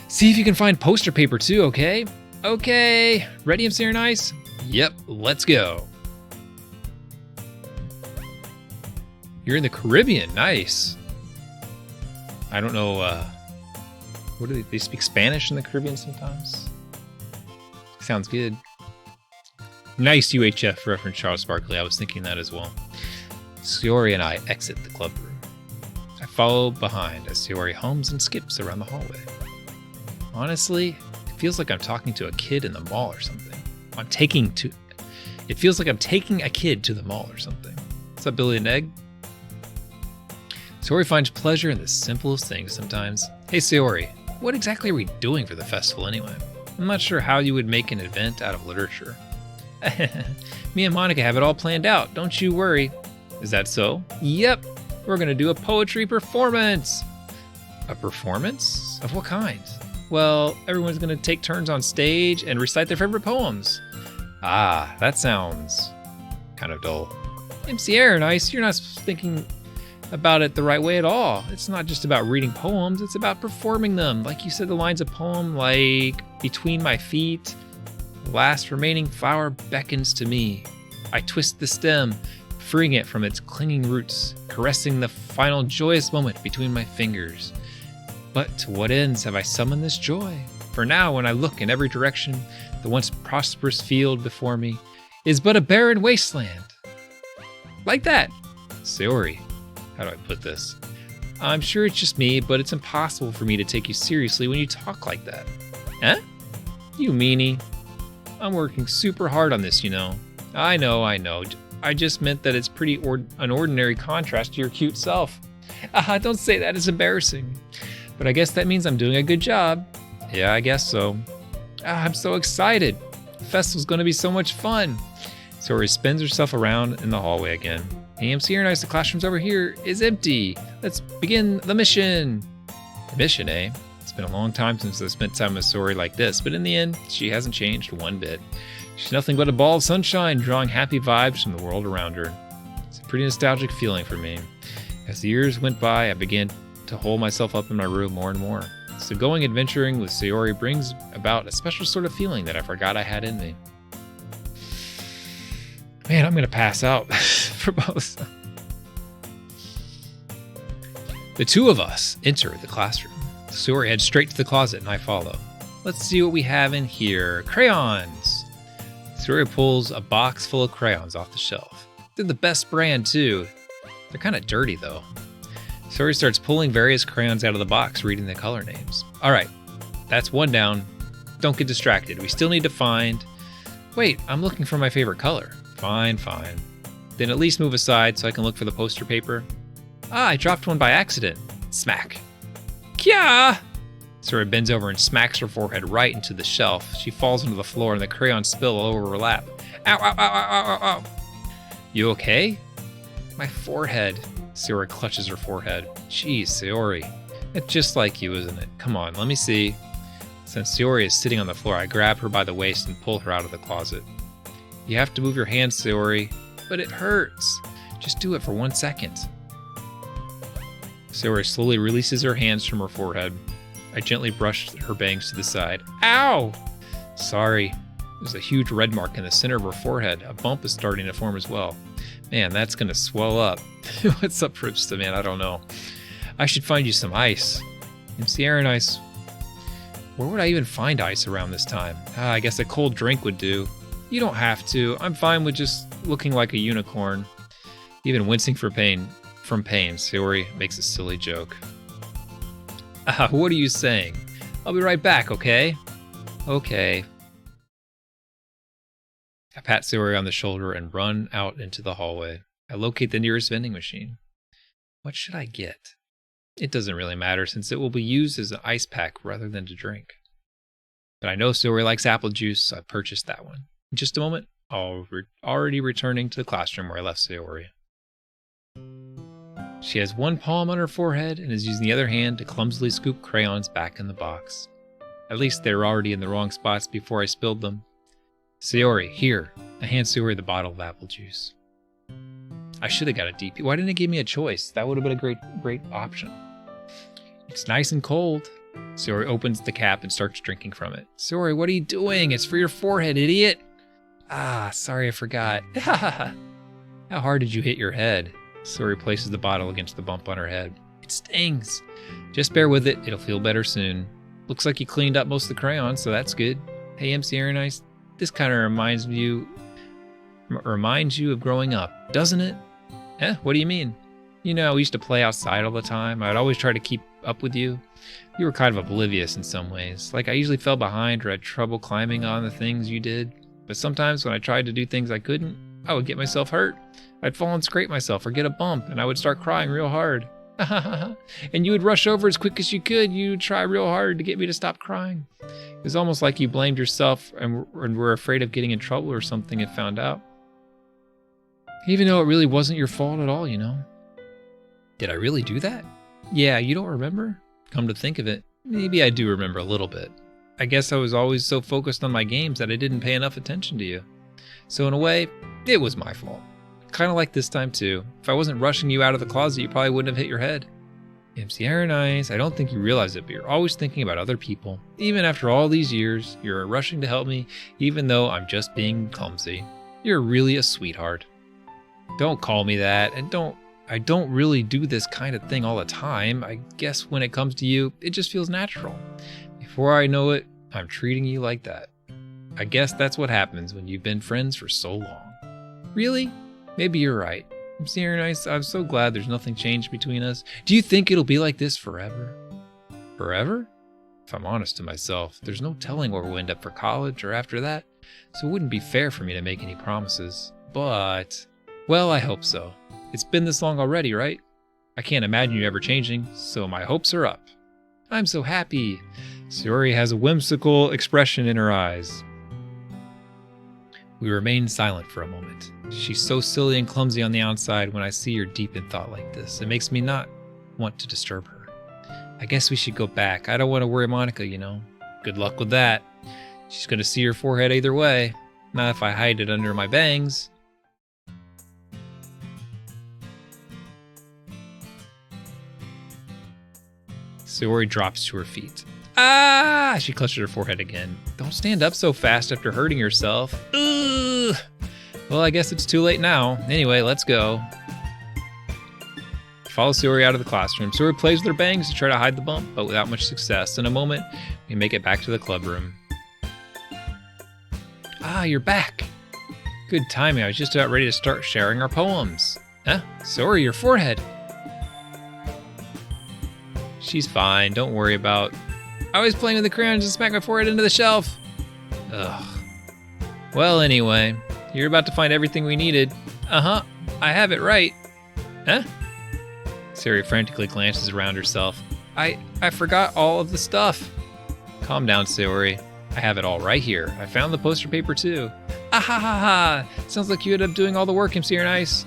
See if you can find poster paper too, okay? Okay. Ready, MC Nice? Yep, let's go. You're in the Caribbean. Nice. I don't know, what do they speak Spanish in the Caribbean sometimes? Sounds good. Nice UHF reference, Charles Sparkley. I was thinking that as well. Sayori and I exit the club room. I follow behind as Sayori hums and skips around the hallway. Honestly, it feels like I'm talking to a kid in the mall or something. It feels like I'm taking a kid to the mall or something. What's up, Billy and Egg? Sayori finds pleasure in the simplest things sometimes. Hey, Sayori, what exactly are we doing for the festival anyway? I'm not sure how you would make an event out of literature. Me and Monika have it all planned out, don't you worry. Is that so? Yep. We're gonna do a poetry performance. A performance? Of what kind? Well, everyone's gonna take turns on stage and recite their favorite poems. Ah, that sounds kind of dull. MC Aaron, you're not thinking about it the right way at all. It's not just about reading poems, it's about performing them. Like you said, the lines of poem like, between my feet, the last remaining flower beckons to me. I twist the stem, freeing it from its clinging roots, caressing the final joyous moment between my fingers. But to what ends have I summoned this joy? For now, when I look in every direction, the once prosperous field before me is but a barren wasteland. Like that. Sayori, how do I put this? I'm sure it's just me, but it's impossible for me to take you seriously when you talk like that. Huh? You meanie. I'm working super hard on this, you know. I know. I just meant that it's pretty an ordinary contrast to your cute self. Don't say that, it's embarrassing. But I guess that means I'm doing a good job. Yeah, I guess so. I'm so excited. The festival's gonna be so much fun. Sayori spins herself around in the hallway again. Hey, MC Aaron, the classroom's over here is empty. Let's begin the mission. The mission, eh? It's been a long time since I spent time with Sayori like this, but in the end, she hasn't changed one bit. She's nothing but a ball of sunshine, drawing happy vibes from the world around her. It's a pretty nostalgic feeling for me. As the years went by, I began to hole myself up in my room more and more. So going adventuring with Sayori brings about a special sort of feeling that I forgot I had in me. Man, I'm gonna pass out for both. The two of us enter the classroom. Sayori heads straight to the closet and I follow. Let's see what we have in here. Crayons! Sayori pulls a box full of crayons off the shelf. They're the best brand too. They're kind of dirty though. Sayori starts pulling various crayons out of the box, reading the color names. Alright, that's one down. Don't get distracted. We still need to find... Wait, I'm looking for my favorite color. Fine. Then at least move aside so I can look for the poster paper. I dropped one by accident. Smack. Kya! Sayori bends over and smacks her forehead right into the shelf. She falls onto the floor and the crayons spill all over her lap. Ow. You okay? My forehead. Sayori clutches her forehead. Jeez, Sayori. It's just like you, isn't it? Come on, let me see. Since Sayori is sitting on the floor, I grab her by the waist and pull her out of the closet. You have to move your hands, Sayori. But it hurts. Just do it for 1 second. Sayori slowly releases her hands from her forehead. I gently brush her bangs to the side. Ow! Sorry. There's a huge red mark in the center of her forehead. A bump is starting to form as well. Man, that's gonna swell up. What's up, Ripsta, man? I don't know. I should find you some ice. MC Aaron ice. Where would I even find ice around this time? I guess a cold drink would do. You don't have to. I'm fine with just looking like a unicorn. Even wincing from pain, Sayori makes a silly joke. What are you saying? I'll be right back, okay? Okay. I pat Sayori on the shoulder and run out into the hallway. I locate the nearest vending machine. What should I get? It doesn't really matter since it will be used as an ice pack rather than to drink. But I know Sayori likes apple juice, so I purchased that one. In just a moment, already returning to the classroom where I left Sayori. She has one palm on her forehead and is using the other hand to clumsily scoop crayons back in the box. At least they were already in the wrong spots before I spilled them. Sayori, here. I hand Sayori the bottle of apple juice. I should have got a DP. Why didn't it give me a choice? That would have been a great option. It's nice and cold. Sayori opens the cap and starts drinking from it. Sayori, what are you doing? It's for your forehead, idiot. Sorry, I forgot. How hard did you hit your head? Sayori places the bottle against the bump on her head. It stings. Just bear with it. It'll feel better soon. Looks like you cleaned up most of the crayons, so that's good. Hey, MC Aaron, this kind of reminds you of growing up, doesn't it? What do you mean? You know, we used to play outside all the time. I'd always try to keep up with you. You were kind of oblivious in some ways. Like I usually fell behind or had trouble climbing on the things you did. But sometimes when I tried to do things I couldn't, I would get myself hurt. I'd fall and scrape myself or get a bump, and I would start crying real hard. And you would rush over as quick as you could. You'd try real hard to get me to stop crying. It was almost like you blamed yourself and were afraid of getting in trouble or something if found out. Even though it really wasn't your fault at all, you know. Did I really do that? Yeah, you don't remember? Come to think of it, maybe I do remember a little bit. I guess I was always so focused on my games that I didn't pay enough attention to you. So in a way, it was my fault. Kind of like this time too. If I wasn't rushing you out of the closet, you probably wouldn't have hit your head. MC Iron Eyes, I don't think you realize it, but you're always thinking about other people. Even after all these years, you're rushing to help me, even though I'm just being clumsy. You're really a sweetheart. Don't call me that, and I don't really do this kind of thing all the time. I guess when it comes to you, it just feels natural. Before I know it, I'm treating you like that. I guess that's what happens when you've been friends for so long. Really? Maybe you're right. MC Iron Eyes, I'm so glad there's nothing changed between us. Do you think it'll be like this forever? Forever? If I'm honest to myself, there's no telling where we'll end up for college or after that, so it wouldn't be fair for me to make any promises. But, well, I hope so. It's been this long already, right? I can't imagine you ever changing, so my hopes are up. I'm so happy. Sayori has a whimsical expression in her eyes. We remain silent for a moment. She's so silly and clumsy on the outside. When I see her deep in thought like this, it makes me not want to disturb her. I guess we should go back. I don't want to worry Monica, you know. Good luck with that. She's going to see her forehead either way. Not if I hide it under my bangs. Sayori drops to her feet. Ah! She clutched at her forehead again. Don't stand up so fast after hurting yourself. Ugh! Well, I guess it's too late now. Anyway, let's go. Follow Sayori out of the classroom. Sayori plays with her bangs to try to hide the bump, but without much success. In a moment, we make it back to the club room. Ah, you're back. Good timing. I was just about ready to start sharing our poems. Huh? Sayori, your forehead. She's fine. Don't worry about. I was playing with the crayons and smacked my forehead into the shelf. Ugh. Well, anyway, you're about to find everything we needed. Uh-huh. I have it right. Huh? Sayori frantically glances around herself. I forgot all of the stuff. Calm down, Sayori. I have it all right here. I found the poster paper too. Ah ha ha ha! Sounds like you ended up doing all the work, MC Nice.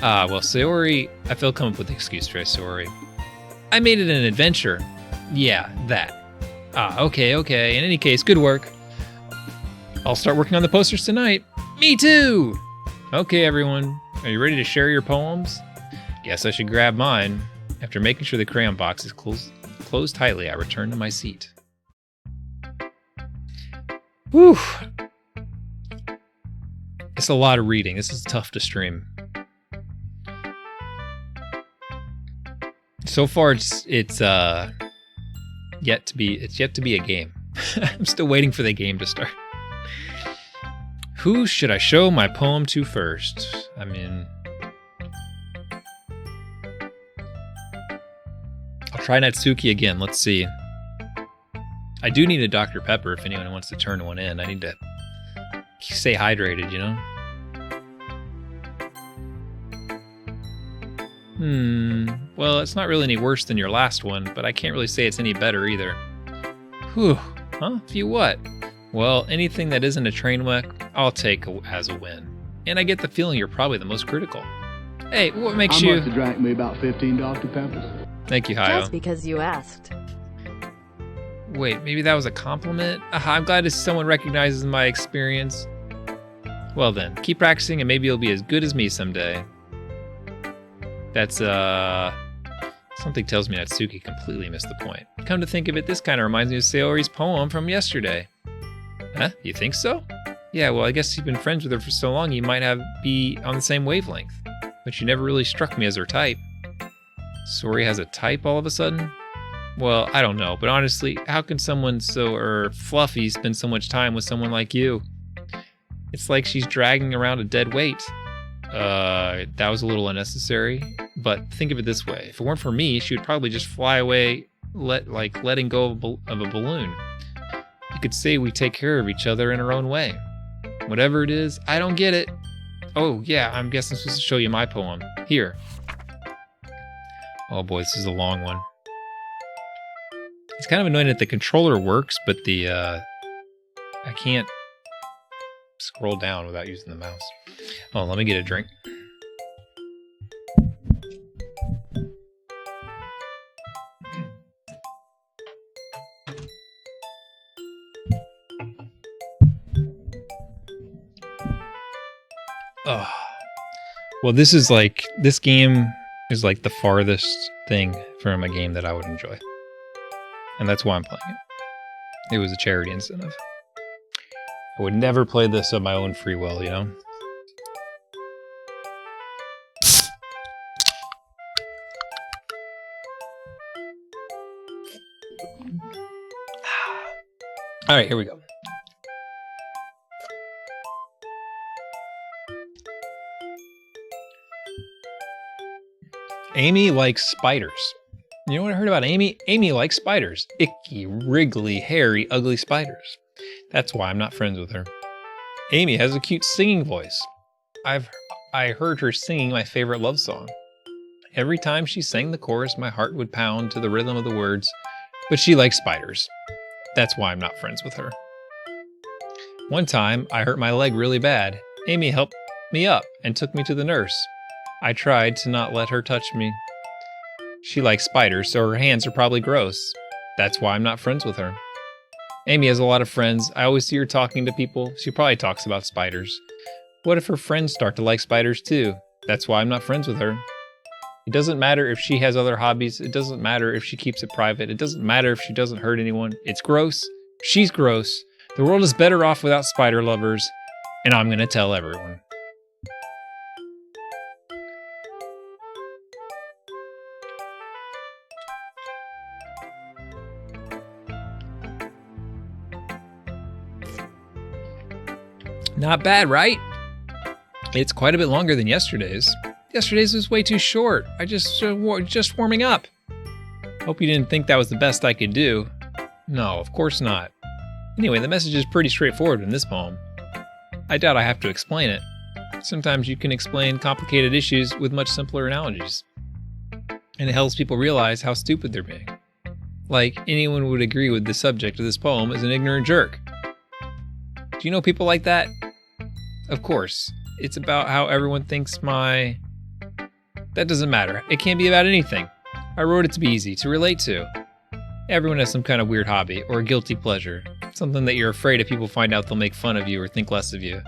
Ah, well, Sayori, I feel come up with an excuse for Sayori. I made it an adventure. Yeah, that. Ah, okay. In any case, good work. I'll start working on the posters tonight. Me too! Okay, everyone. Are you ready to share your poems? Guess I should grab mine. After making sure the crayon box is closed tightly, I return to my seat. Whew. It's a lot of reading. This is tough to stream. So far, it's yet to be a game. I'm still waiting for the game to start. Who should I show my poem to first? I mean, I'll try Natsuki again. Let's see. I do need a Dr. Pepper if anyone wants to turn one in. I need to stay hydrated, you know? Well, it's not really any worse than your last one, but I can't really say it's any better either. Whew. Huh? View what? Well, anything that isn't a train wreck, I'll take as a win. And I get the feeling you're probably the most critical. Hey, what makes you... I must have drank me about 15 Dr. Peppers. Thank you, Hayo. Just because you asked. Wait, maybe that was a compliment? I'm glad someone recognizes my experience. Well then, keep practicing and maybe you'll be as good as me someday. That's, something tells me Natsuki completely missed the point. Come to think of it, this kind of reminds me of Sayori's poem from yesterday. Huh? You think so? Yeah, well, I guess you've been friends with her for so long, you might be on the same wavelength. But you never really struck me as her type. Sayori has a type all of a sudden? Well, I don't know, but honestly, how can someone so fluffy spend so much time with someone like you? It's like she's dragging around a dead weight. That was a little unnecessary, but think of it this way. If it weren't for me, she would probably just fly away, letting go of a balloon. You could say we take care of each other in our own way. Whatever it is, I don't get it. Oh, yeah, I guess I'm supposed to show you my poem. Here. Oh boy, this is a long one. It's kind of annoying that the controller works, but I can't scroll down without using the mouse. Oh, let me get a drink. Oh. Well, this game is like the farthest thing from a game that I would enjoy. And that's why I'm playing it. It was a charity incentive. I would never play this of my own free will, you know? All right, here we go. Amy likes spiders. You know what I heard about Amy? Amy likes spiders. Icky, wriggly, hairy, ugly spiders. That's why I'm not friends with her. Amy has a cute singing voice. I heard her singing my favorite love song. Every time she sang the chorus, my heart would pound to the rhythm of the words, but she likes spiders. That's why I'm not friends with her. One time, I hurt my leg really bad. Amy helped me up and took me to the nurse. I tried to not let her touch me. She likes spiders, so her hands are probably gross. That's why I'm not friends with her. Amy has a lot of friends. I always see her talking to people. She probably talks about spiders. What if her friends start to like spiders too? That's why I'm not friends with her. It doesn't matter if she has other hobbies. It doesn't matter if she keeps it private. It doesn't matter if she doesn't hurt anyone. It's gross. She's gross. The world is better off without spider lovers. And I'm going to tell everyone. Not bad, right? It's quite a bit longer than yesterday's. Yesterday's was way too short. I just warming up. Hope you didn't think that was the best I could do. No, of course not. Anyway, the message is pretty straightforward in this poem. I doubt I have to explain it. Sometimes you can explain complicated issues with much simpler analogies. And it helps people realize how stupid they're being. Like, anyone would agree with the subject of this poem is an ignorant jerk. Do you know people like that? Of course. It's about how everyone thinks That doesn't matter. It can't be about anything. I wrote it to be easy to relate to. Everyone has some kind of weird hobby or a guilty pleasure. Something that you're afraid if people find out they'll make fun of you or think less of you.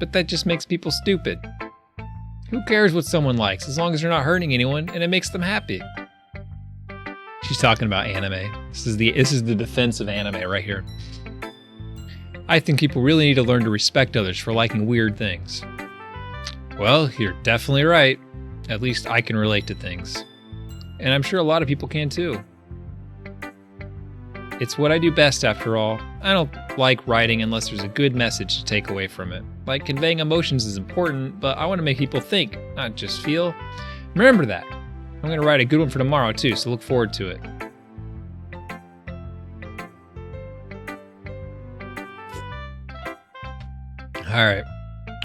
But that just makes people stupid. Who cares what someone likes as long as they're not hurting anyone and it makes them happy? She's talking about anime. This is the defense of anime right here. I think people really need to learn to respect others for liking weird things. Well, you're definitely right. At least I can relate to things. And I'm sure a lot of people can too. It's what I do best after all. I don't like writing unless there's a good message to take away from it. Like conveying emotions is important, but I want to make people think, not just feel. Remember that. I'm going to write a good one for tomorrow too, so look forward to it. Alright,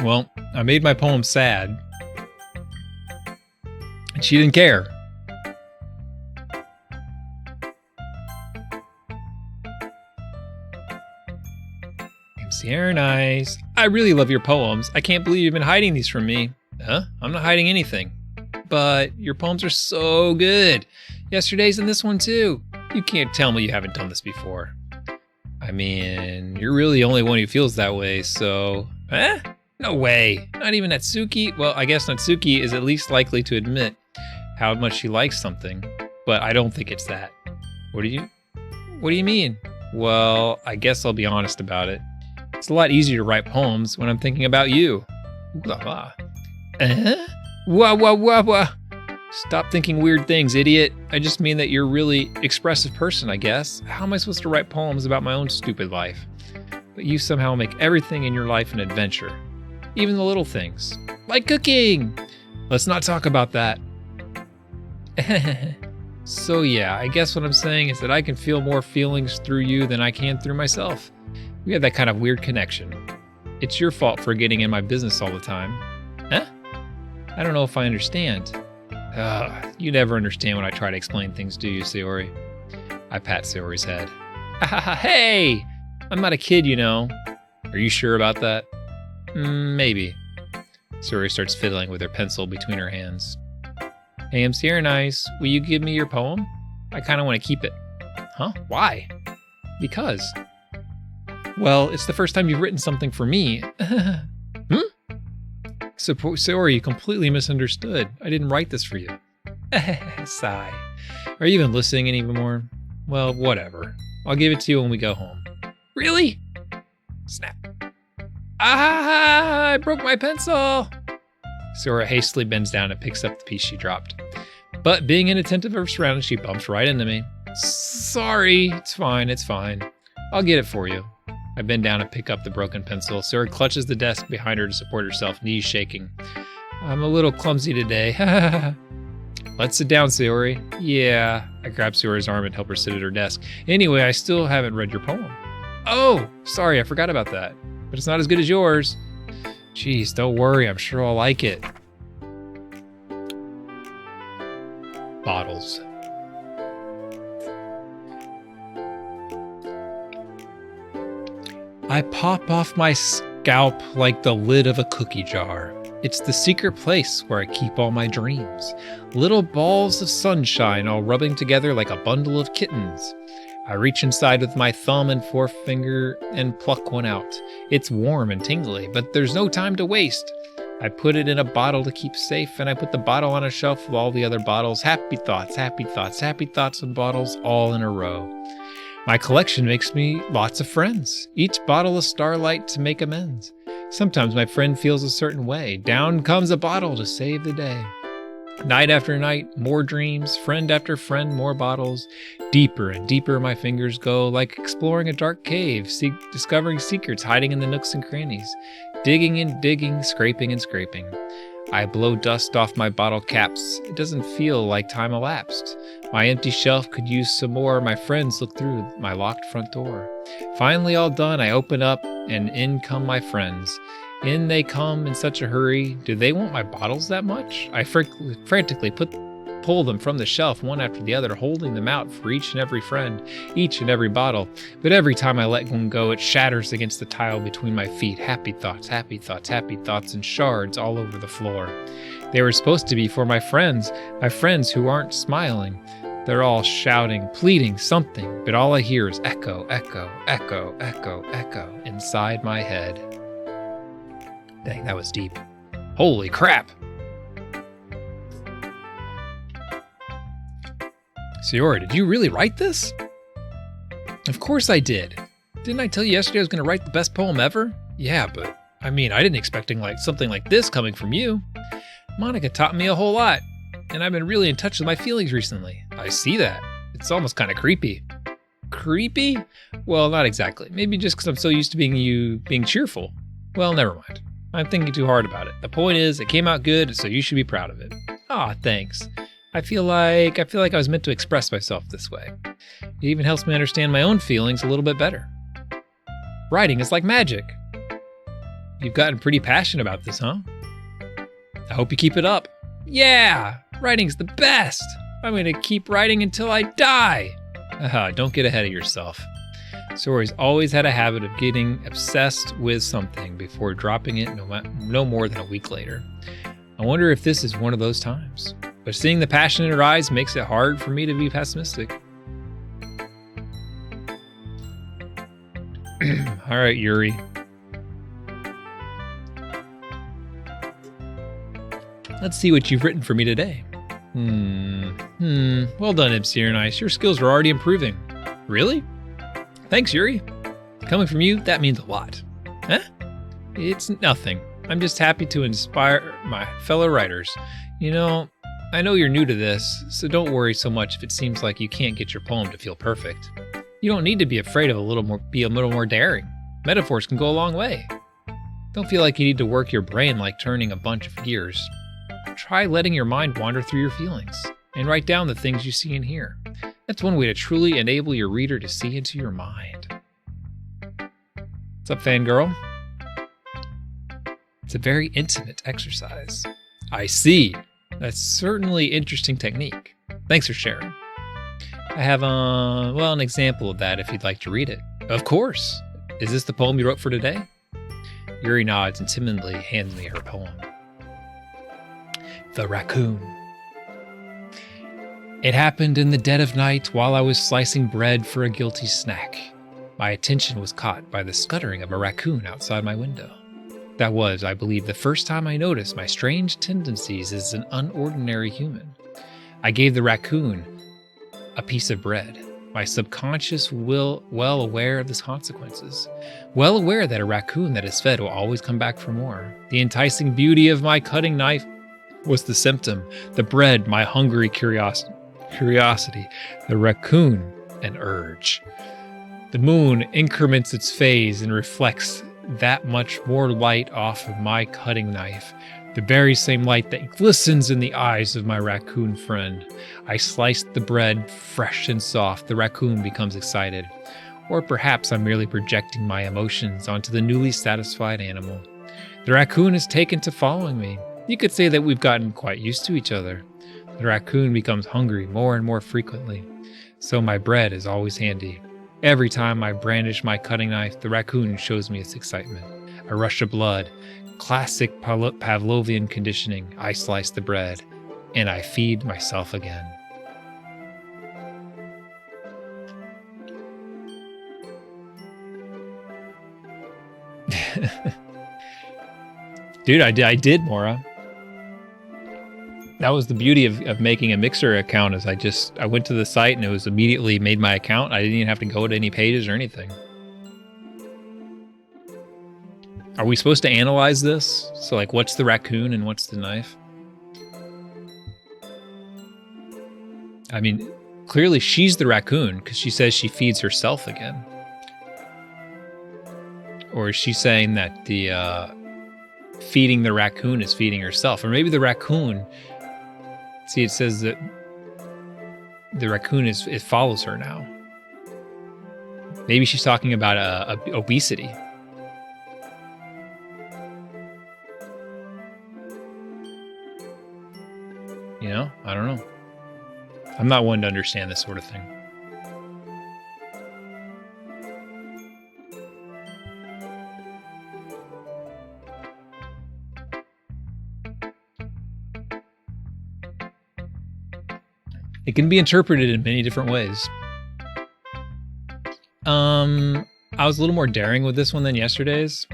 well, I made my poem sad, and she didn't care. Sierra Nice. I really love your poems. I can't believe you've been hiding these from me. Huh? I'm not hiding anything. But your poems are so good. Yesterday's and this one too. You can't tell me you haven't done this before. I mean, you're really the only one who feels that way, so... No way. Not even Natsuki. Well, I guess Natsuki is at least likely to admit how much she likes something. But I don't think it's that. What do you mean? Well, I guess I'll be honest about it. It's a lot easier to write poems when I'm thinking about you. Ooh la la. Wah. Stop thinking weird things, idiot. I just mean that you're a really expressive person, I guess. How am I supposed to write poems about my own stupid life? But you somehow make everything in your life an adventure. Even the little things. Like cooking! Let's not talk about that. So yeah, I guess what I'm saying is that I can feel more feelings through you than I can through myself. We have that kind of weird connection. It's your fault for getting in my business all the time. Huh? I don't know if I understand. You never understand when I try to explain things, do you, Sayori? I pat Sayori's head. Hey! I'm not a kid, you know. Are you sure about that? Maybe. Sayori starts fiddling with her pencil between her hands. Hey, I'm Sierra Nice. Will you give me your poem? I kind of want to keep it. Huh? Why? Because... Well, it's the first time you've written something for me. Sorry, you completely misunderstood. I didn't write this for you. Sigh. Are you even listening anymore? Well, whatever. I'll give it to you when we go home. Really? Snap. Ah, I broke my pencil. Sora hastily bends down and picks up the piece she dropped. But being inattentive of her surroundings, she bumps right into me. Sorry, it's fine. I'll get it for you. I bend down and pick up the broken pencil. Sora clutches the desk behind her to support herself, knees shaking. I'm a little clumsy today. Let's sit down, Sayori. Yeah. I grab Saori's arm and help her sit at her desk. Anyway, I still haven't read your poem. Oh, sorry, I forgot about that. But it's not as good as yours. Jeez, don't worry, I'm sure I'll like it. Bottles. I pop off my scalp like the lid of a cookie jar. It's the secret place where I keep all my dreams. Little balls of sunshine all rubbing together like a bundle of kittens. I reach inside with my thumb and forefinger and pluck one out. It's warm and tingly, but there's no time to waste. I put it in a bottle to keep safe, and I put the bottle on a shelf with all the other bottles. Happy thoughts and bottles all in a row. My collection makes me lots of friends, each bottle a starlight to make amends. Sometimes my friend feels a certain way. Down comes a bottle to save the day. Night after night, more dreams, friend after friend, more bottles. Deeper and deeper my fingers go, like exploring a dark cave, discovering secrets hiding in the nooks and crannies. Digging and digging, scraping and scraping. I blow dust off my bottle caps. It doesn't feel like time elapsed. My empty shelf could use some more. My friends look through my locked front door. Finally all done, I open up and in come my friends. In they come in such a hurry. Do they want my bottles that much? I frantically pull them from the shelf one after the other, holding them out for each and every friend, each and every bottle. But every time I let one go, it shatters against the tile between my feet. Happy thoughts, and shards all over the floor. They were supposed to be for my friends who aren't smiling. They're all shouting, pleading something, but all I hear is echo, echo, echo, echo, echo inside my head. Dang, that was deep. Holy crap! Sayori, did you really write this? Of course I did. Didn't I tell you yesterday I was going to write the best poem ever? Yeah, but I didn't expect something like this coming from you. Monica taught me a whole lot, and I've been really in touch with my feelings recently. I see that. It's almost kind of creepy. Creepy? Well, not exactly. Maybe just because I'm so used to being cheerful. Well, never mind. I'm thinking too hard about it. The point is, it came out good, so you should be proud of it. Aw, thanks. I feel like I was meant to express myself this way. It even helps me understand my own feelings a little bit better. Writing is like magic. You've gotten pretty passionate about this, huh? I hope you keep it up. Yeah! Writing's the best! I'm gonna keep writing until I die! Don't get ahead of yourself. Sori's always had a habit of getting obsessed with something before dropping it no more than a week later. I wonder if this is one of those times. But seeing the passion in her eyes makes it hard for me to be pessimistic. All right, Yuri. Let's see what you've written for me today. Well done, Ibsir Nice. Your skills are already improving. Really? Thanks, Yuri. Coming from you, that means a lot. Huh? It's nothing. I'm just happy to inspire my fellow writers. I know you're new to this, so don't worry so much if it seems like you can't get your poem to feel perfect. You don't need to be afraid of be a little more daring. Metaphors can go a long way. Don't feel like you need to work your brain like turning a bunch of gears. Try letting your mind wander through your feelings and write down the things you see and hear. That's one way to truly enable your reader to see into your mind. What's up, fangirl? It's a very intimate exercise. I see. That's certainly interesting technique. Thanks for sharing. I have an example of that if you'd like to read it. Of course. Is this the poem you wrote for today? Yuri nods and timidly hands me her poem. The Raccoon. It happened in the dead of night while I was slicing bread for a guilty snack. My attention was caught by the scuttering of a raccoon outside my window. That was, I believe, the first time I noticed my strange tendencies as an unordinary human. I gave the raccoon a piece of bread, my subconscious will well aware of the consequences, well aware that a raccoon that is fed will always come back for more. The enticing beauty of my cutting knife was the symptom, the bread, my hungry curiosity, the raccoon, an urge. The moon increments its phase and reflects that much more light off of my cutting knife, the very same light that glistens in the eyes of my raccoon friend. I slice the bread fresh and soft. The raccoon becomes excited. Or perhaps I'm merely projecting my emotions onto the newly satisfied animal. The raccoon is taken to following me. You could say that we've gotten quite used to each other. The raccoon becomes hungry more and more frequently, so my bread is always handy. Every time I brandish my cutting knife, the raccoon shows me its excitement. A rush of blood, classic Pavlovian conditioning. I slice the bread, and I feed myself again. Dude, I did, Maura. That was the beauty of making a Mixer account, is I went to the site and it was immediately made my account. I didn't even have to go to any pages or anything. Are we supposed to analyze this? So like, what's the raccoon and what's the knife? I mean, clearly she's the raccoon because she says she feeds herself again. Or is she saying that the feeding the raccoon is feeding herself? Or maybe the raccoon... See, it says that the raccoon it follows her now. Maybe she's talking about obesity. You know, I don't know. I'm not one to understand this sort of thing. It can be interpreted in many different ways. I was a little more daring with this one than yesterday's.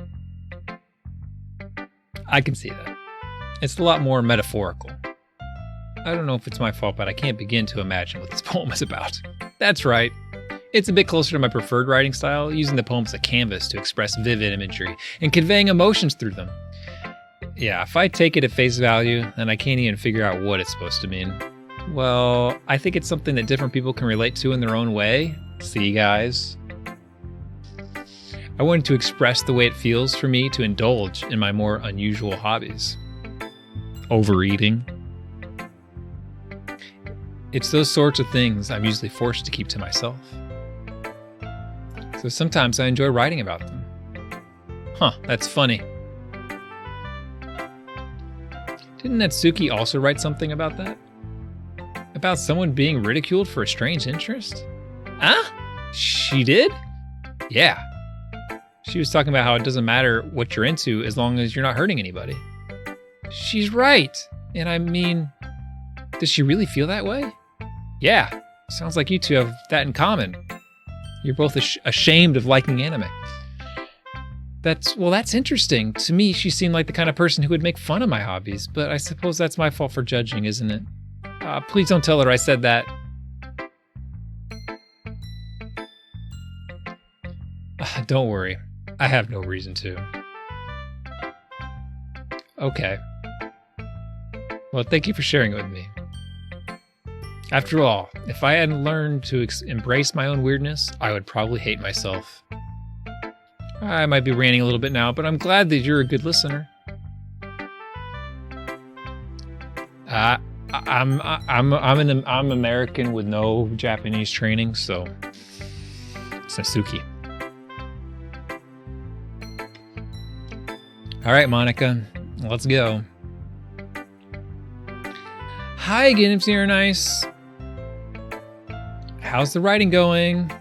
I can see that. It's a lot more metaphorical. I don't know if it's my fault, but I can't begin to imagine what this poem is about. That's right. It's a bit closer to my preferred writing style, using the poem as a canvas to express vivid imagery and conveying emotions through them. Yeah, if I take it at face value, then I can't even figure out what it's supposed to mean. Well, I think it's something that different people can relate to in their own way. See, guys? I wanted to express the way it feels for me to indulge in my more unusual hobbies. Overeating. It's those sorts of things I'm usually forced to keep to myself. So sometimes I enjoy writing about them. Huh, that's funny. Didn't Natsuki also write something about that? About someone being ridiculed for a strange interest? Huh? She did? Yeah. She was talking about how it doesn't matter what you're into as long as you're not hurting anybody. She's right. And I mean, does she really feel that way? Yeah. Sounds like you two have that in common. You're both ashamed of liking anime. That's interesting. To me, she seemed like the kind of person who would make fun of my hobbies, but I suppose that's my fault for judging, isn't it? Please don't tell her I said that. Don't worry. I have no reason to. Okay. Well, thank you for sharing it with me. After all, if I hadn't learned to embrace my own weirdness, I would probably hate myself. I might be ranting a little bit now, but I'm glad that you're a good listener. I'm American with no Japanese training, so it's Natsuki. All right, Monica, let's go. Hi again, it's here, nice. How's the writing going?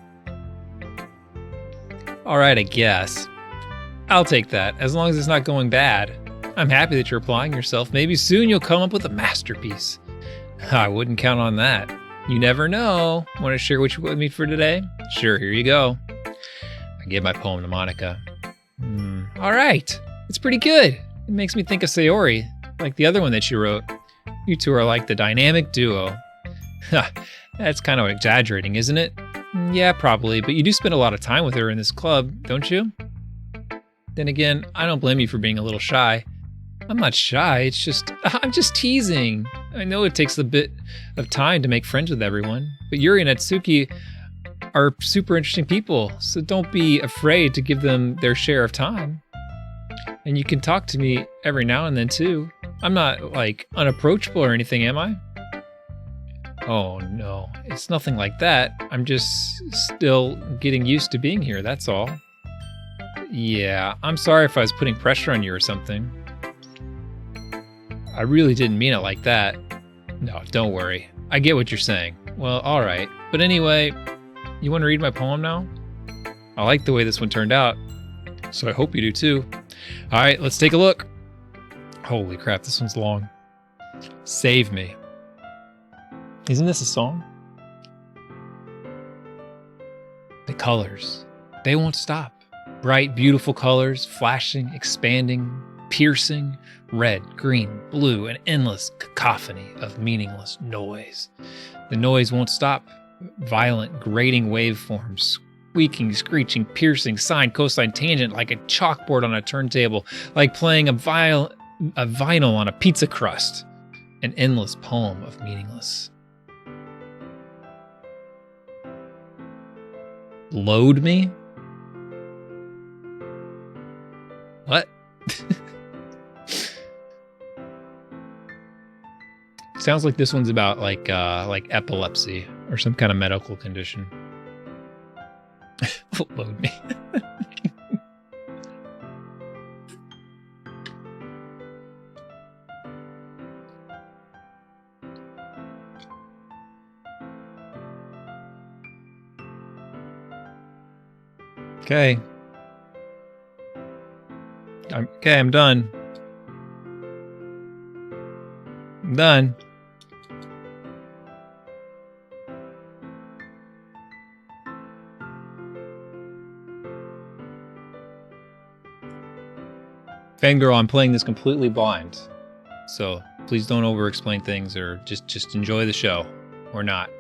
All right, I guess. I'll take that, as long as it's not going bad. I'm happy that you're applying yourself. Maybe soon you'll come up with a masterpiece. I wouldn't count on that. You never know. Want to share what you put with me for today? Sure, here you go. I gave my poem to Monica. All right. It's pretty good. It makes me think of Sayori, like the other one that she wrote. You two are like the dynamic duo. That's kind of exaggerating, isn't it? Yeah, probably, but you do spend a lot of time with her in this club, don't you? Then again, I don't blame you for being a little shy. I'm not shy, it's just, I'm just teasing. I know it takes a bit of time to make friends with everyone, but Yuri and Atsuki are super interesting people, so don't be afraid to give them their share of time. And you can talk to me every now and then too. I'm not, like, unapproachable or anything, am I? Oh no, it's nothing like that. I'm just still getting used to being here, that's all. Yeah, I'm sorry if I was putting pressure on you or something. I really didn't mean it like that. No, don't worry. I get what you're saying. Well, alright. But anyway, you want to read my poem now? I like the way this one turned out, so I hope you do too. Alright, let's take a look. Holy crap, this one's long. Save me. Isn't this a song? The colors, they won't stop. Bright, beautiful colors, flashing, expanding, piercing, red, green, blue, an endless cacophony of meaningless noise. The noise won't stop. Violent, grating waveforms, squeaking, screeching, piercing, sine, cosine, tangent, like a chalkboard on a turntable, like playing a vinyl on a pizza crust. An endless poem of meaningless. Load me? What? Sounds like this one's about like epilepsy or some kind of medical condition. Load me. Okay. I'm done. I'm done. Fangirl, I'm playing this completely blind, so please don't over-explain things, or just enjoy the show, or not.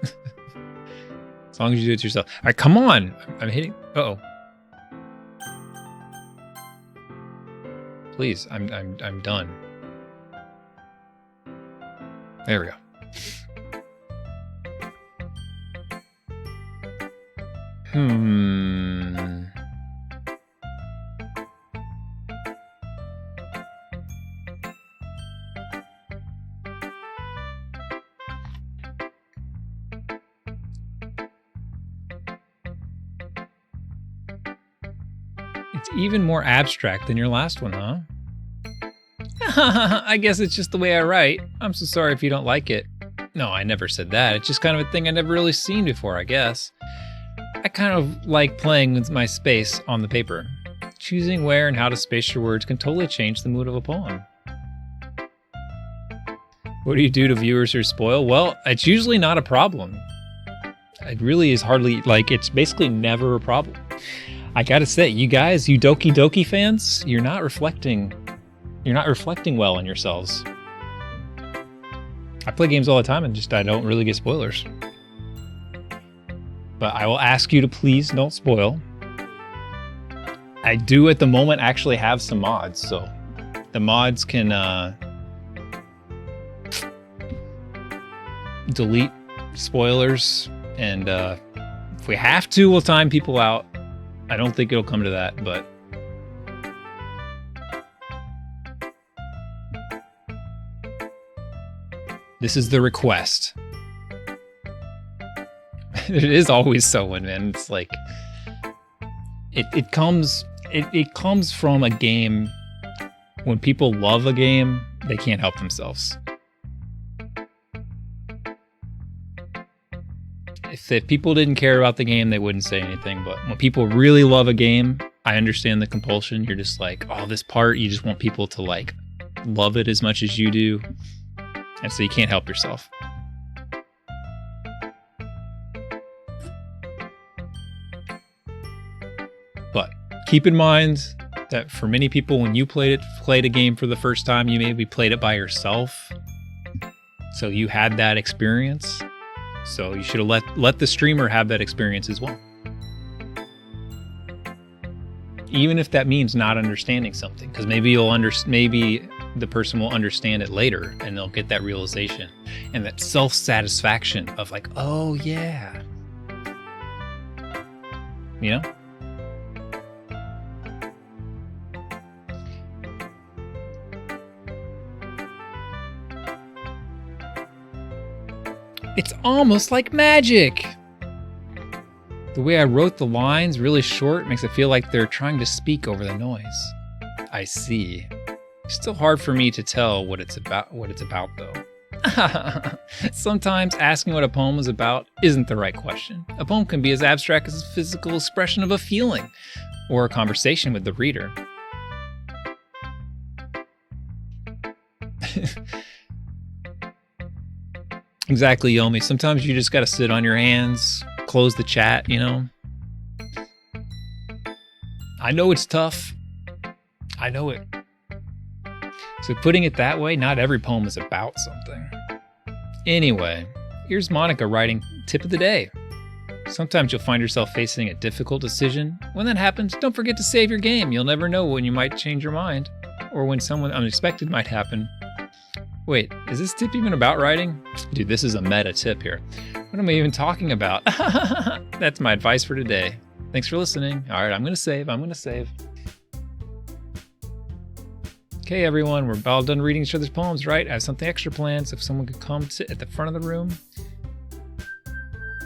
As long as you do it yourself. All right, come on. I'm hitting. Uh-oh. Please, I'm done. There we go. It's even more abstract than your last one, huh? I guess it's just the way I write. I'm so sorry if you don't like it. No, I never said that. It's just kind of a thing I've never really seen before, I guess. I kind of like playing with my space on the paper. Choosing where and how to space your words can totally change the mood of a poem. What do you do to viewers who spoil? Well, it's usually not a problem. It really is hardly, like, it's basically never a problem. I gotta say, you guys, you Doki Doki fans, you're not reflecting well on yourselves. I play games all the time and I don't really get spoilers. But I will ask you to please don't spoil. I do at the moment actually have some mods, so the mods can delete spoilers, and if we have to, we'll time people out. I don't think it'll come to that, but this is the request. It is always someone, man. It's like it comes from a game. When people love a game, they can't help themselves. If people didn't care about the game, they wouldn't say anything. But when people really love a game, I understand the compulsion. You're just like, oh, this part, you just want people to like love it as much as you do. And so you can't help yourself. But keep in mind, That for many people, when you played a game for the first time, you maybe played it by yourself. So you had that experience. So you should have let the streamer have that experience as well. Even if that means not understanding something, because maybe maybe the person will understand it later and they'll get that realization and that self-satisfaction of like, oh yeah. You know? It's almost like magic. The way I wrote the lines really short makes it feel like they're trying to speak over the noise. I see. It's still hard for me to tell what it's about though. Sometimes asking what a poem is about isn't the right question. A poem can be as abstract as a physical expression of a feeling or a conversation with the reader. Exactly, Yomi. Sometimes you just gotta sit on your hands, close the chat, you know? I know it's tough. I know it. So putting it that way, not every poem is about something. Anyway, here's Monica writing tip of the day. Sometimes you'll find yourself facing a difficult decision. When that happens, don't forget to save your game. You'll never know when you might change your mind or when someone unexpected might happen. Wait, is this tip even about writing? Dude, this is a meta tip here. What am I even talking about? That's my advice for today. Thanks for listening. All right, I'm going to save. Okay, everyone, we're all done reading each other's poems, right? I have something extra planned, so if someone could come sit at the front of the room.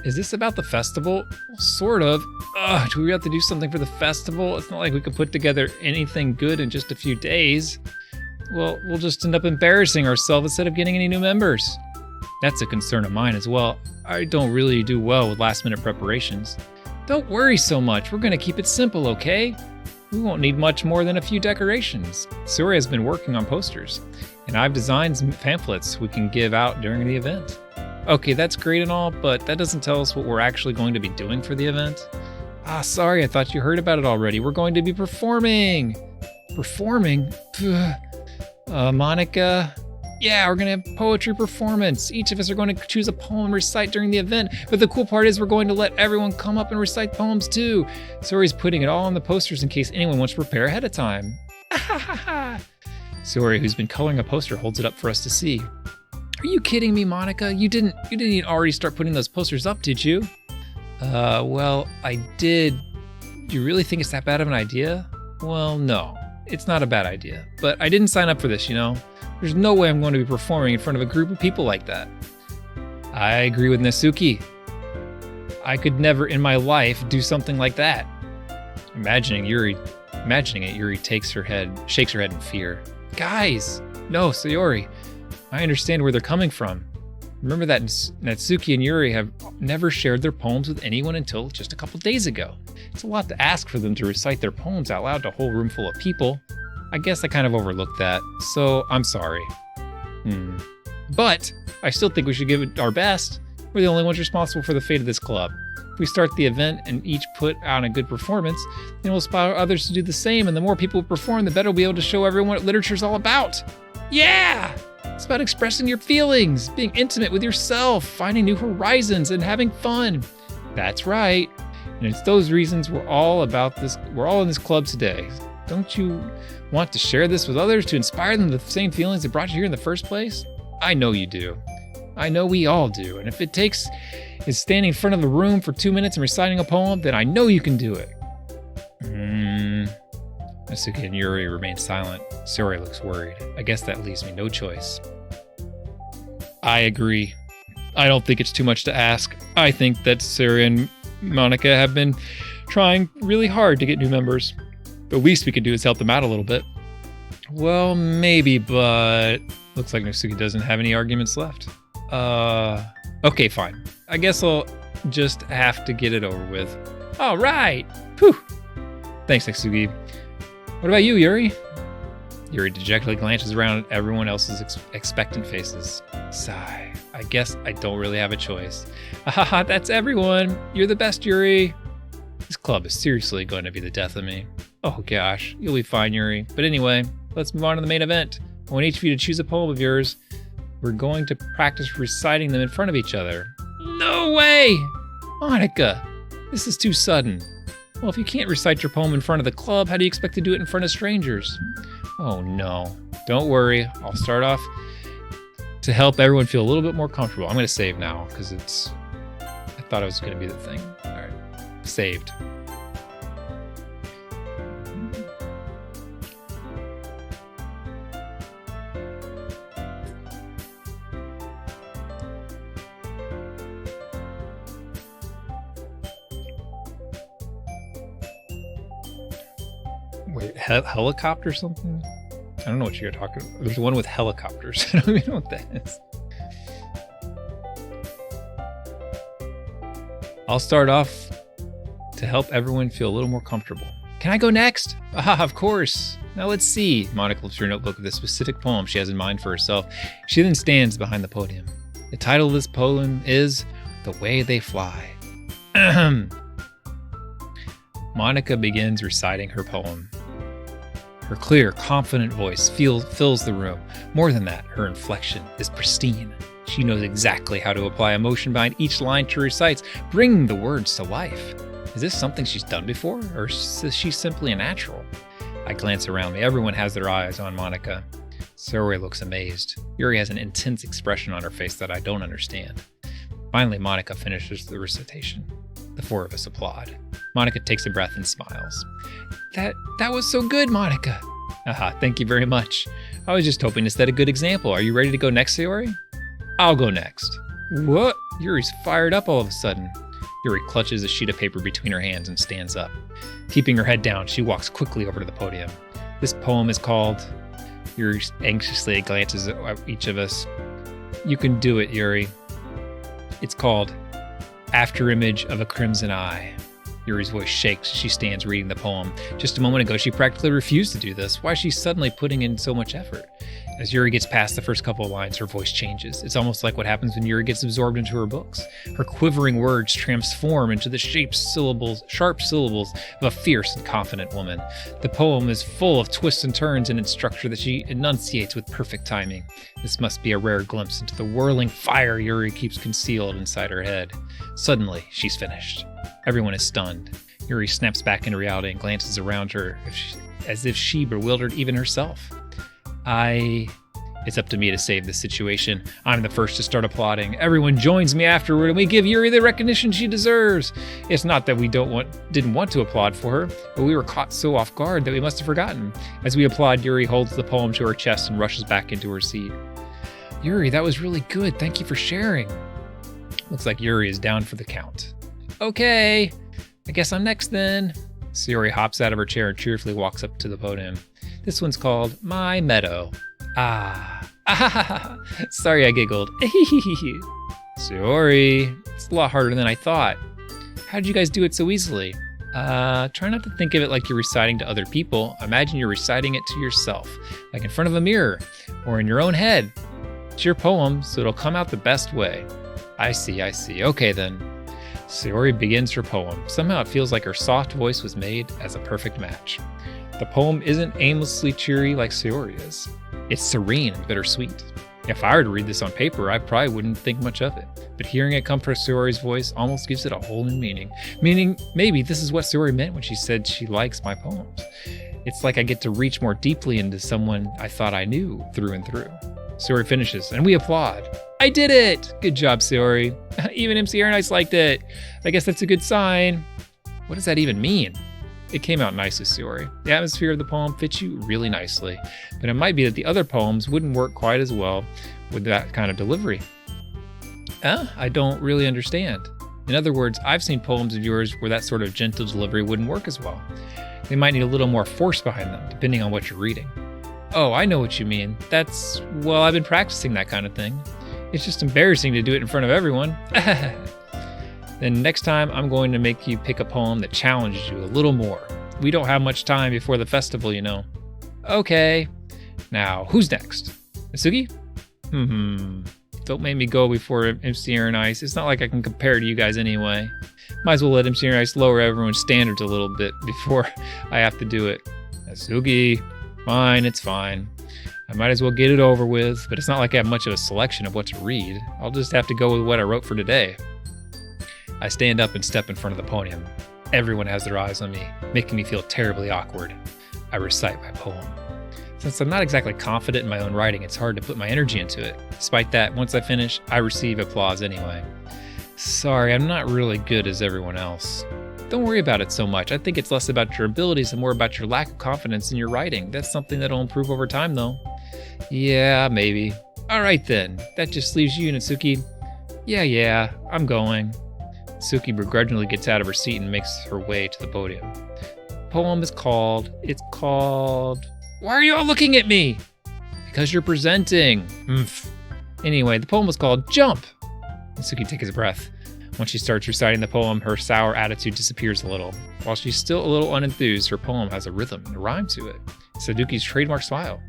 Is this about the festival? Well, sort of. Do we have to do something for the festival? It's not like we could put together anything good in just a few days. Well, we'll just end up embarrassing ourselves instead of getting any new members. That's a concern of mine as well. I don't really do well with last-minute preparations. Don't worry so much. We're going to keep it simple, okay? We won't need much more than a few decorations. Surya has been working on posters, and I've designed some pamphlets we can give out during the event. Okay, that's great and all, but that doesn't tell us what we're actually going to be doing for the event. Sorry, I thought you heard about it already. We're going to be performing. Performing? Monica? Yeah, we're going to have poetry performance. Each of us are going to choose a poem and recite during the event. But the cool part is we're going to let everyone come up and recite poems too. Sori's putting it all on the posters in case anyone wants to prepare ahead of time. Sori, who's been coloring a poster, holds it up for us to see. Are you kidding me, Monica? You didn't even already start putting those posters up, did you? Well, I did. Do you really think it's that bad of an idea? Well, no, it's not a bad idea. But I didn't sign up for this, you know? There's no way I'm going to be performing in front of a group of people like that. I agree with Nasuki. I could never in my life do something like that. Imagining it, Yuri shakes her head in fear. Guys, no, Sayori. I understand where they're coming from. Remember that Natsuki and Yuri have never shared their poems with anyone until just a couple days ago. It's a lot to ask for them to recite their poems out loud to a whole room full of people. I guess I kind of overlooked that, so I'm sorry. But I still think we should give it our best. We're the only ones responsible for the fate of this club. If we start the event and each put on a good performance, then we'll inspire others to do the same, and the more people who perform, the better we'll be able to show everyone what literature's all about. Yeah! It's about expressing your feelings, being intimate with yourself, finding new horizons, and having fun. That's right. And it's those reasons we're all in this club today. Don't you want to share this with others to inspire them with the same feelings that brought you here in the first place? I know you do. I know we all do. And if it takes is standing in front of the room for 2 minutes and reciting a poem, then I know you can do it. Natsuki and Yuri remain silent. Sori looks worried. I guess that leaves me no choice. I agree. I don't think it's too much to ask. I think that Sori and Monica have been trying really hard to get new members. The least we can do is help them out a little bit. Well, maybe, but looks like Natsuki doesn't have any arguments left. Okay, fine. I guess I'll just have to get it over with. All right. Whew. Thanks, Natsuki. What about you, Yuri? Yuri dejectedly glances around at everyone else's expectant faces. Sigh. I guess I don't really have a choice. Haha, that's everyone. You're the best, Yuri. This club is seriously going to be the death of me. Oh gosh, you'll be fine, Yuri. But anyway, let's move on to the main event. I want each of you to choose a poem of yours. We're going to practice reciting them in front of each other. No way! Monica, this is too sudden. Well, if you can't recite your poem in front of the club, how do you expect to do it in front of strangers? Oh no. Don't worry, I'll start off to help everyone feel a little bit more comfortable. I'm going to save now because I thought it was going to be the thing. All right, saved. Wait, helicopter something? I don't know what you're talking about. There's one with helicopters. I don't even know what that is. I'll start off to help everyone feel a little more comfortable. Can I go next? Ah, of course. Now let's see. Monica lifts her notebook with a specific poem she has in mind for herself. She then stands behind the podium. The title of this poem is The Way They Fly. Monica begins reciting her poem. Her clear, confident voice fills the room. More than that, her inflection is pristine. She knows exactly how to apply emotion behind each line she recites, bringing the words to life. Is this something she's done before, or is she simply a natural? I glance around me. Everyone has their eyes on Monica. Sayori looks amazed. Yuri has an intense expression on her face that I don't understand. Finally, Monica finishes the recitation. The four of us applaud. Monica takes a breath and smiles. That was so good, Monica. Aha, thank you very much. I was just hoping to set a good example. Are you ready to go next, Sayori? I'll go next. What? Yuri's fired up all of a sudden. Yuri clutches a sheet of paper between her hands and stands up. Keeping her head down, she walks quickly over to the podium. This poem is called... Yuri anxiously glances at each of us. You can do it, Yuri. It's called Afterimage of a Crimson Eye. Yuri's voice shakes as she stands reading the poem. Just a moment ago, she practically refused to do this. Why is she suddenly putting in so much effort? As Yuri gets past the first couple of lines, her voice changes. It's almost like what happens when Yuri gets absorbed into her books. Her quivering words transform into the sharp syllables of a fierce and confident woman. The poem is full of twists and turns in its structure that she enunciates with perfect timing. This must be a rare glimpse into the whirling fire Yuri keeps concealed inside her head. Suddenly, she's finished. Everyone is stunned. Yuri snaps back into reality and glances around her as if she bewildered even herself. It's up to me to save this situation. I'm the first to start applauding. Everyone joins me afterward and we give Yuri the recognition she deserves. It's not that we didn't want to applaud for her, but we were caught so off guard that we must have forgotten. As we applaud, Yuri holds the poem to her chest and rushes back into her seat. Yuri, that was really good. Thank you for sharing. Looks like Yuri is down for the count. Okay, I guess I'm next then. Sayori hops out of her chair and cheerfully walks up to the podium. This one's called My Meadow. Sorry I giggled. Sayori, it's a lot harder than I thought. How did you guys do it so easily? Try not to think of it like you're reciting to other people. Imagine you're reciting it to yourself, like in front of a mirror or in your own head. It's your poem, so it'll come out the best way. I see. Okay then. Sayori begins her poem. Somehow it feels like her soft voice was made as a perfect match. The poem isn't aimlessly cheery like Sayori is. It's serene and bittersweet. If I were to read this on paper, I probably wouldn't think much of it. But hearing it come from Sayori's voice almost gives it a whole new meaning. Meaning, maybe this is what Sayori meant when she said she likes my poems. It's like I get to reach more deeply into someone I thought I knew through and through. Sayori finishes, and we applaud. I did it! Good job, Sayori. Even MC Airnice liked it. I guess that's a good sign. What does that even mean? It came out nicely, Sayori. The atmosphere of the poem fits you really nicely, but it might be that the other poems wouldn't work quite as well with that kind of delivery. I don't really understand. In other words, I've seen poems of yours where that sort of gentle delivery wouldn't work as well. They might need a little more force behind them, depending on what you're reading. Oh, I know what you mean. Well, I've been practicing that kind of thing. It's just embarrassing to do it in front of everyone. Then next time, I'm going to make you pick a poem that challenges you a little more. We don't have much time before the festival, you know. Okay. Now, who's next? Misugi? Don't make me go before MC Airnice. It's not like I can compare to you guys anyway. Might as well let him see I lower everyone's standards a little bit before I have to do it. Suki, fine, it's fine. I might as well get it over with, but it's not like I have much of a selection of what to read. I'll just have to go with what I wrote for today. I stand up and step in front of the podium. Everyone has their eyes on me, making me feel terribly awkward. I recite my poem. Since I'm not exactly confident in my own writing, it's hard to put my energy into it. Despite that, once I finish, I receive applause anyway. Sorry, I'm not really good as everyone else. Don't worry about it so much. I think it's less about your abilities and more about your lack of confidence in your writing. That's something that'll improve over time, though. Yeah, maybe. All right, then. That just leaves you, Natsuki. Yeah, I'm going. Suki begrudgingly gets out of her seat and makes her way to the podium. Poem is called... Why are you all looking at me? Because you're presenting. Anyway, the poem was called Jump. Suki takes a breath. When she starts reciting the poem, her sour attitude disappears a little. While she's still a little unenthused, her poem has a rhythm and a rhyme to it. It's Doki's trademark smile.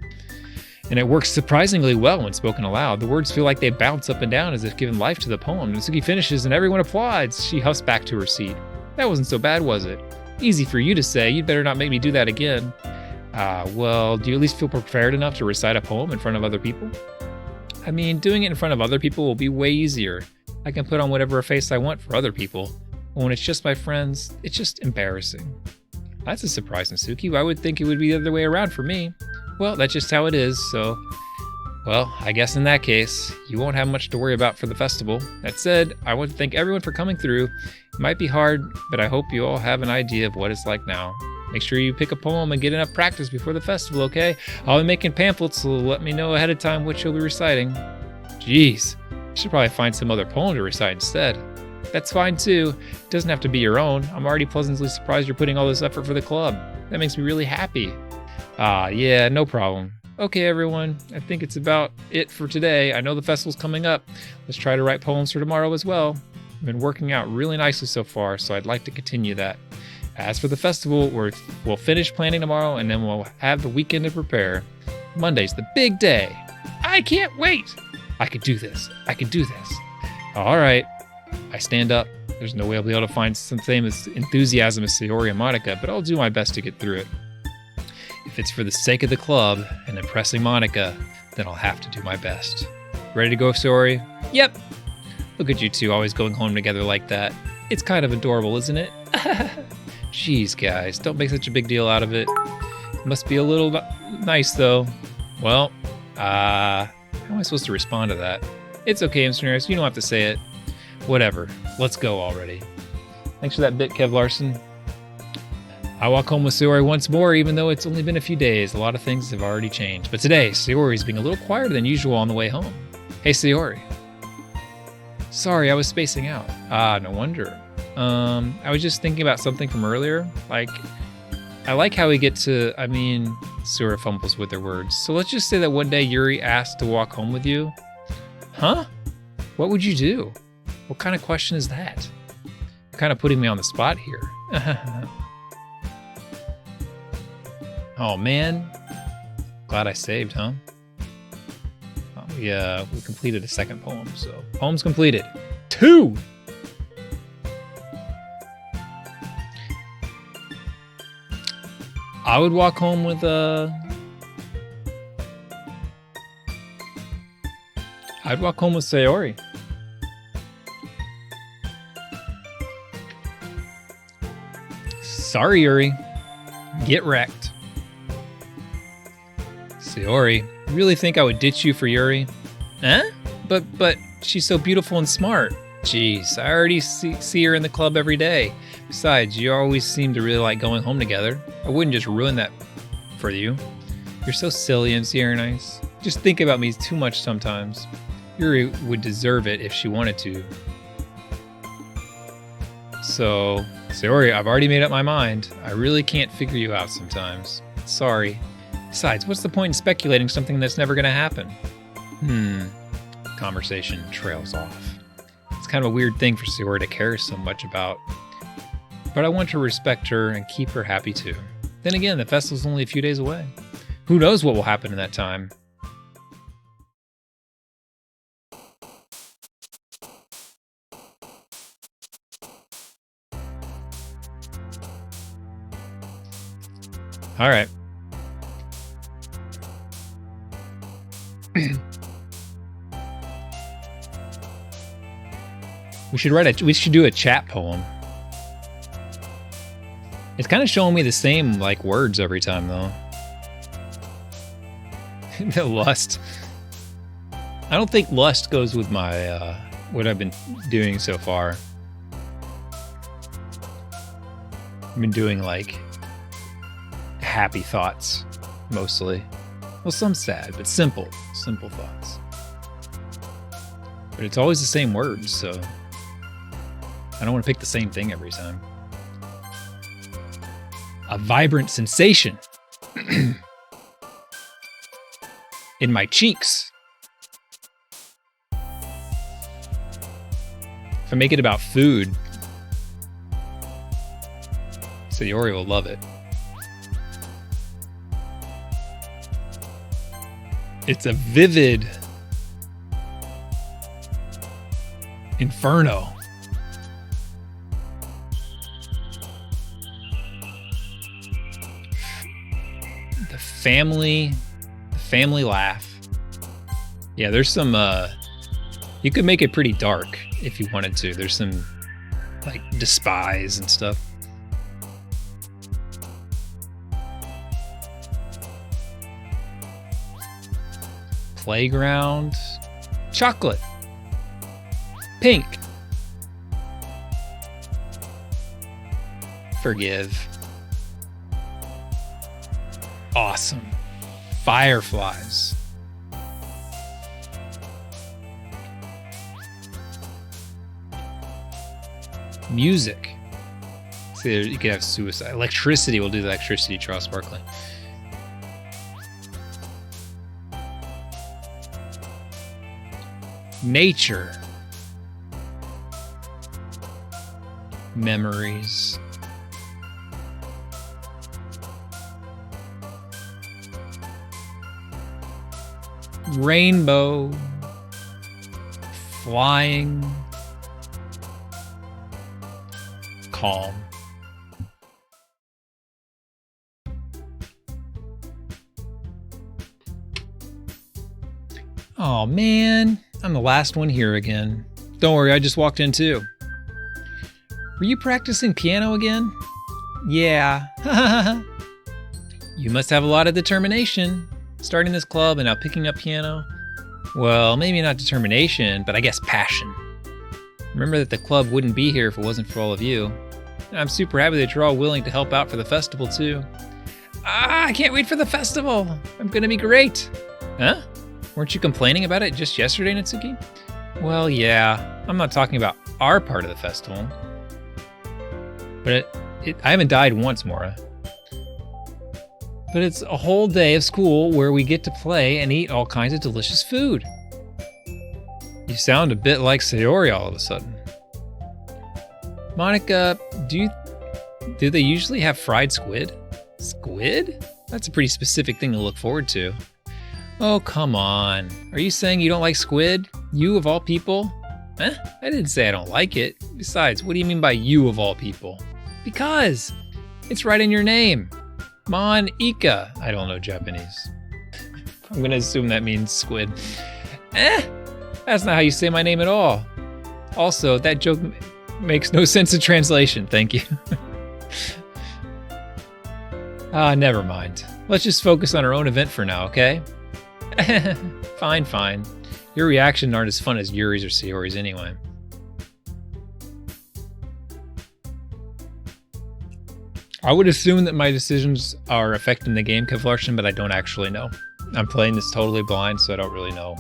And it works surprisingly well when spoken aloud. The words feel like they bounce up and down as if given life to the poem. Natsuki finishes and everyone applauds. She huffs back to her seat. That wasn't so bad, was it? Easy for you to say. You'd better not make me do that again. Well, do you at least feel prepared enough to recite a poem in front of other people? I mean, doing it in front of other people will be way easier. I can put on whatever face I want for other people. But when it's just my friends, it's just embarrassing. That's a surprise, Natsuki. I would think it would be the other way around for me. Well, that's just how it is, so... Well, I guess in that case, you won't have much to worry about for the festival. That said, I want to thank everyone for coming through. It might be hard, but I hope you all have an idea of what it's like now. Make sure you pick a poem and get enough practice before the festival, okay? I'll be making pamphlets, so let me know ahead of time which you'll be reciting. Jeez, I should probably find some other poem to recite instead. That's fine too. It doesn't have to be your own. I'm already pleasantly surprised you're putting all this effort for the club. That makes me really happy. Yeah, no problem. Okay, everyone, I think it's about it for today. I know the festival's coming up. Let's try to write poems for tomorrow as well. I've been working out really nicely so far, so I'd like to continue that. As for the festival, we'll finish planning tomorrow, and then we'll have the weekend to prepare. Monday's the big day. I can't wait. I could do this. All right. I stand up. There's no way I'll be able to find some same enthusiasm as Sayori and Monica, but I'll do my best to get through it. If it's for the sake of the club and impressing Monica, then I'll have to do my best. Ready to go, Sayori? Yep. Look at you two always going home together like that. It's kind of adorable, isn't it? Jeez, guys, don't make such a big deal out of it. It must be a little nice, though. Well, how am I supposed to respond to that? It's okay, Mr. Harris, you don't have to say it. Whatever, let's go already. Thanks for that bit, Kev Larson. I walk home with Sayori once more, even though it's only been a few days. A lot of things have already changed. But today, Sayori's being a little quieter than usual on the way home. Hey, Sayori. Sorry, I was spacing out. No wonder. I was just thinking about something from earlier. I like how we get to, Sayori fumbles with her words. So let's just say that one day Yuri asked to walk home with you. Huh? What would you do? What kind of question is that? You're kind of putting me on the spot here. Oh man, glad I saved, huh? We completed a second poem, so poems completed. 2! I would walk home with I'd walk home with Sayori. Sorry, Yuri. Get wrecked. Sayori, you really think I would ditch you for Yuri? Huh? But she's so beautiful and smart. Jeez, I already see her in the club every day. Besides, you always seem to really like going home together. I wouldn't just ruin that for you. You're so silly and nice. Just think about me too much sometimes. Yuri would deserve it if she wanted to. So, Sayori, I've already made up my mind. I really can't figure you out sometimes. Sorry. Besides, what's the point in speculating something that's never going to happen? Conversation trails off. It's kind of a weird thing for Sayori to care so much about. But I want to respect her and keep her happy too. Then again, the festival's only a few days away. Who knows what will happen in that time? All right. We should do a chat poem. It's kind of showing me the same like words every time though. The lust. I don't think lust goes with my what I've been doing so far. I've been doing like happy thoughts mostly. Well, some sad, but simple thoughts. But it's always the same words, so I don't want to pick the same thing every time. A vibrant sensation in my cheeks. If I make it about food, Sayori will love it. It's a vivid inferno. The family laugh. Yeah, there's some you could make it pretty dark if you wanted to. There's some like despise and stuff. Playground. Chocolate. Pink. Forgive. Awesome. Fireflies. Music. See, you could have suicide. Electricity. We'll do the electricity, Charles Barkley. Nature. Memories. Rainbow. Flying. Calm. Oh man, I'm the last one here again. Don't worry, I just walked in too. Were you practicing piano again? Yeah. You must have a lot of determination. Starting this club and now picking up piano. Well, maybe not determination, but I guess passion. Remember that the club wouldn't be here if it wasn't for all of you. I'm super happy that you're all willing to help out for the festival too. I can't wait for the festival. I'm gonna be great. Huh? Weren't you complaining about it just yesterday, Natsuki? Well, yeah. I'm not talking about our part of the festival. But I haven't died once, Mora. But it's a whole day of school where we get to play and eat all kinds of delicious food. You sound a bit like Sayori all of a sudden. Monica, do they usually have fried squid? Squid? That's a pretty specific thing to look forward to. Oh, come on. Are you saying you don't like squid? You of all people? Huh? I didn't say I don't like it. Besides, what do you mean by you of all people? Because it's right in your name. Mon Ika. I don't know Japanese. I'm gonna assume that means squid. That's not how you say my name at all. Also, that joke makes no sense in translation. Thank you. Never mind. Let's just focus on our own event for now, okay? Fine. Your reactions aren't as fun as Yuri's or Sayori's anyway. I would assume that my decisions are affecting the game, Kevlarsson, but I don't actually know. I'm playing this totally blind, so I don't really know.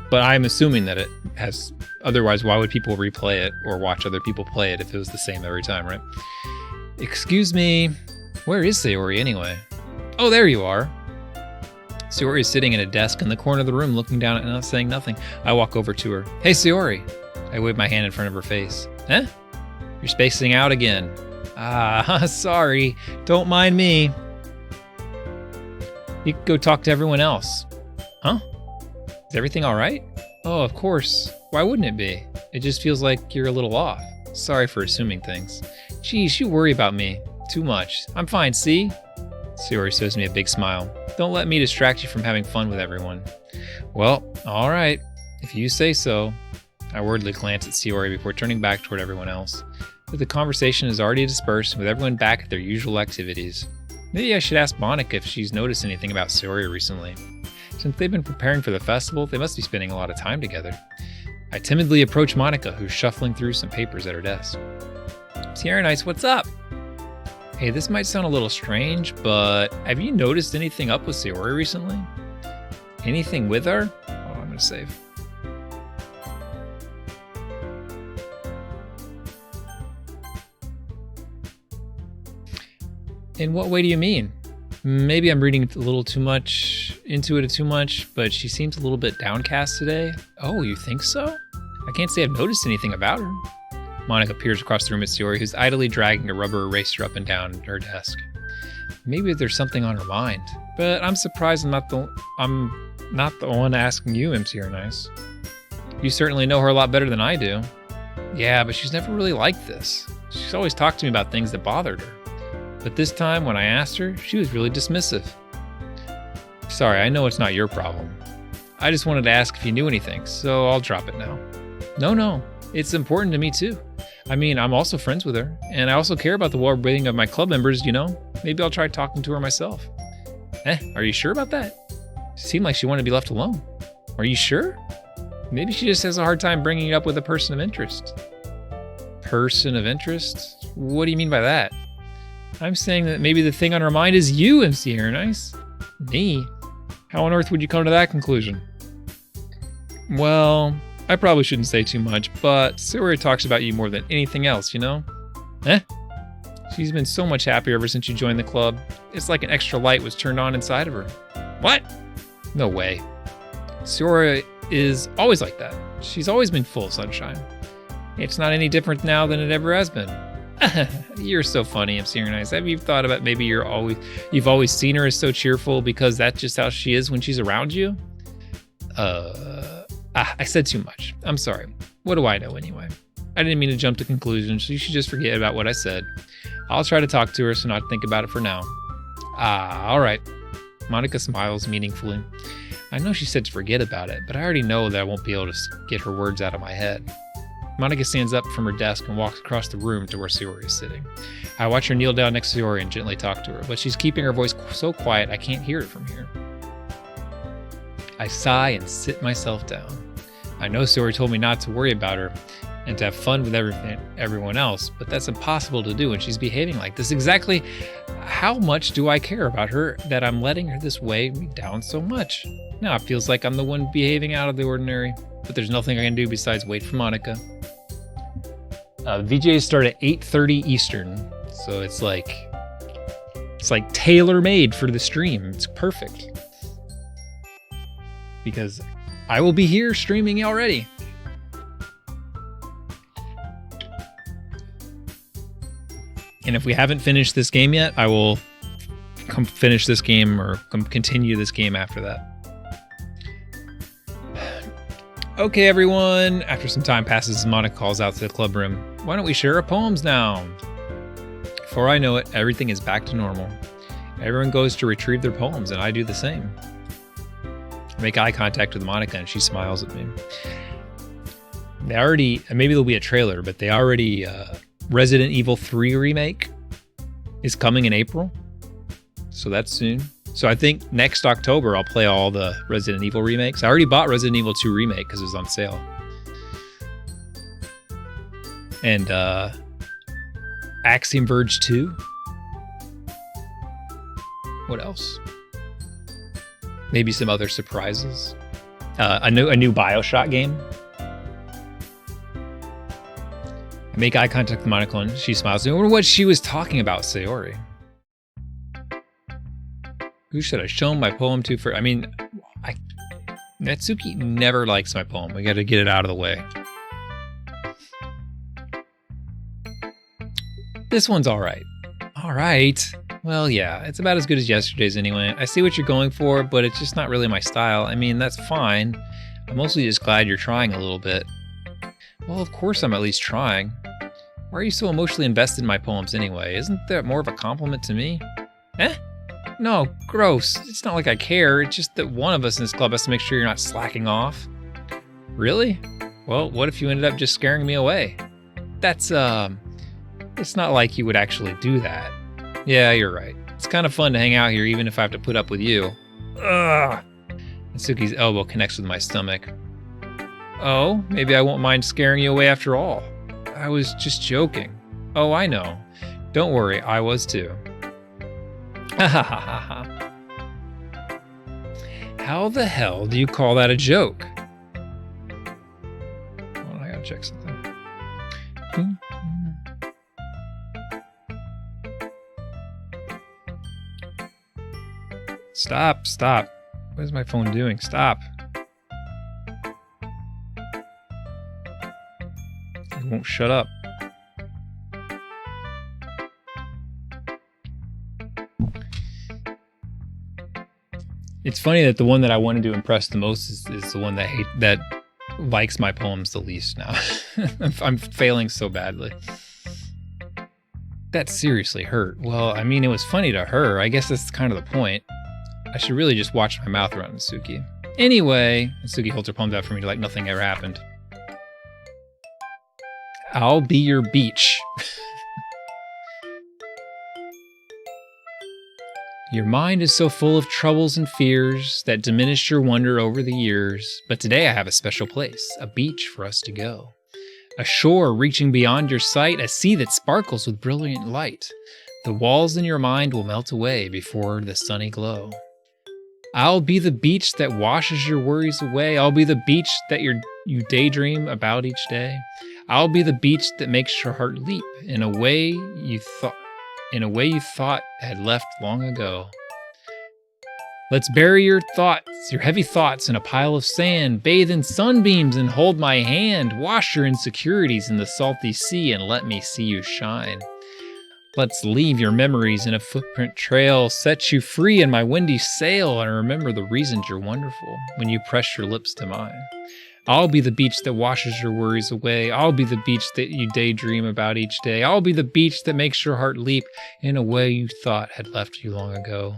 But I'm assuming that it has... Otherwise, why would people replay it or watch other people play it if it was the same every time, right? Excuse me. Where is Sayori anyway? Oh, there you are. Sayori is sitting at a desk in the corner of the room looking down and not saying nothing. I walk over to her. Hey, Sayori. I wave my hand in front of her face. Huh? You're spacing out again. Sorry. Don't mind me. You can go talk to everyone else. Huh? Is everything all right? Oh, of course. Why wouldn't it be? It just feels like you're a little off. Sorry for assuming things. Geez, you worry about me. Too much. I'm fine, see? Sayori shows me a big smile. Don't let me distract you from having fun with everyone. Well, alright. If you say so. I worriedly glance at Sayori before turning back toward everyone else. But the conversation is already dispersed, with everyone back at their usual activities. Maybe I should ask Monica if she's noticed anything about Sayori recently. Since they've been preparing for the festival, they must be spending a lot of time together. I timidly approach Monica, who's shuffling through some papers at her desk. Sierra Nice, what's up? Hey, this might sound a little strange, but have you noticed anything up with Sayori recently? Anything with her? Oh, I'm gonna save. In what way do you mean? Maybe I'm reading a little too much into it too much, but she seems a little bit downcast today. Oh, you think so? I can't say I've noticed anything about her. Monica peers across the room at Sayori, who's idly dragging a rubber eraser up and down her desk. Maybe there's something on her mind, but I'm surprised I'm not the one asking you, MC Nice. You certainly know her a lot better than I do. Yeah, but she's never really liked this. She's always talked to me about things that bothered her. But this time, when I asked her, she was really dismissive. Sorry, I know it's not your problem. I just wanted to ask if you knew anything, so I'll drop it now. No, it's important to me too. I mean, I'm also friends with her, and I also care about the well-being of my club members, you know? Maybe I'll try talking to her myself. Are you sure about that? She seemed like she wanted to be left alone. Are you sure? Maybe she just has a hard time bringing it up with a person of interest. Person of interest? What do you mean by that? I'm saying that maybe the thing on her mind is you, MC Nice. Me? How on earth would you come to that conclusion? Well, I probably shouldn't say too much, but Sayori talks about you more than anything else, you know? She's been so much happier ever since you joined the club. It's like an extra light was turned on inside of her. What? No way. Sayori is always like that. She's always been full of sunshine. It's not any different now than it ever has been. You're so funny, MC Nice. Have you thought about maybe you've always seen her as so cheerful because that's just how she is when she's around you? I said too much. I'm sorry. What do I know anyway? I didn't mean to jump to conclusions, so you should just forget about what I said. I'll try to talk to her so not think about it for now. All right. Monica smiles meaningfully. I know she said to forget about it, but I already know that I won't be able to get her words out of my head. Monica stands up from her desk and walks across the room to where Sayori is sitting. I watch her kneel down next to Sayori and gently talk to her, but she's keeping her voice so quiet I can't hear it from here. I sigh and sit myself down. I know Sayori told me not to worry about her and to have fun with everyone else, but that's impossible to do when she's behaving like this. Exactly how much do I care about her that I'm letting her this weigh me down so much? Now it feels like I'm the one behaving out of the ordinary, but there's nothing I can do besides wait for Monica. VJs start at 8:30 Eastern, so it's like tailor-made for the stream. It's perfect. Because I will be here streaming already. And if we haven't finished this game yet, I will come finish this game or continue this game after that. Okay, everyone. After some time passes, Monica calls out to the club room. Why don't we share our poems now? Before I know it, everything is back to normal. Everyone goes to retrieve their poems, and I do the same. I make eye contact with Monica, and she smiles at me. Maybe there'll be a trailer, but Resident Evil 3 remake is coming in April. So that's soon. So I think next October I'll play all the Resident Evil remakes. I already bought Resident Evil 2 Remake because it was on sale. And Axiom Verge 2. What else? Maybe some other surprises. A new BioShock game. I make eye contact with Monica and she smiles. I wonder what she was talking about, Sayori. Who should I show my poem to first? I mean, Natsuki never likes my poem. We got to get it out of the way. This one's all right. All right. Well, yeah, it's about as good as yesterday's anyway. I see what you're going for, but it's just not really my style. I mean, that's fine. I'm mostly just glad you're trying a little bit. Well, of course I'm at least trying. Why are you so emotionally invested in my poems anyway? Isn't that more of a compliment to me? Eh? No, gross. It's not like I care. It's just that one of us in this club has to make sure you're not slacking off. Really? Well, what if you ended up just scaring me away? That's, it's not like you would actually do that. Yeah, you're right. It's kind of fun to hang out here even if I have to put up with you. Ugh. Natsuki's elbow connects with my stomach. Oh, maybe I won't mind scaring you away after all. I was just joking. Oh, I know. Don't worry, I was too. Ha ha ha ha ha. How the hell do you call that a joke? Hold on, I gotta check something. Stop, stop. What is my phone doing? Stop. It won't shut up. It's funny that the one that I wanted to impress the most is the one that likes my poems the least now. I'm failing so badly. That seriously hurt. Well, I mean, it was funny to her. I guess that's kind of the point. I should really just watch my mouth around Natsuki. Anyway, Natsuki holds her palms out for me like nothing ever happened. I'll be your beach. Your mind is so full of troubles and fears that diminished your wonder over the years. But today I have a special place, a beach for us to go. A shore reaching beyond your sight, a sea that sparkles with brilliant light. The walls in your mind will melt away before the sunny glow. I'll be the beach that washes your worries away. I'll be the beach that you daydream about each day. I'll be the beach that makes your heart leap in a way you thought had left long ago. Let's bury your heavy thoughts in a pile of sand, bathe in sunbeams and hold my hand, wash your insecurities in the salty sea and let me see you shine. Let's leave your memories in a footprint trail, set you free in my windy sail, and remember the reasons you're wonderful when you press your lips to mine. I'll be the beach that washes your worries away. I'll be the beach that you daydream about each day. I'll be the beach that makes your heart leap in a way you thought had left you long ago.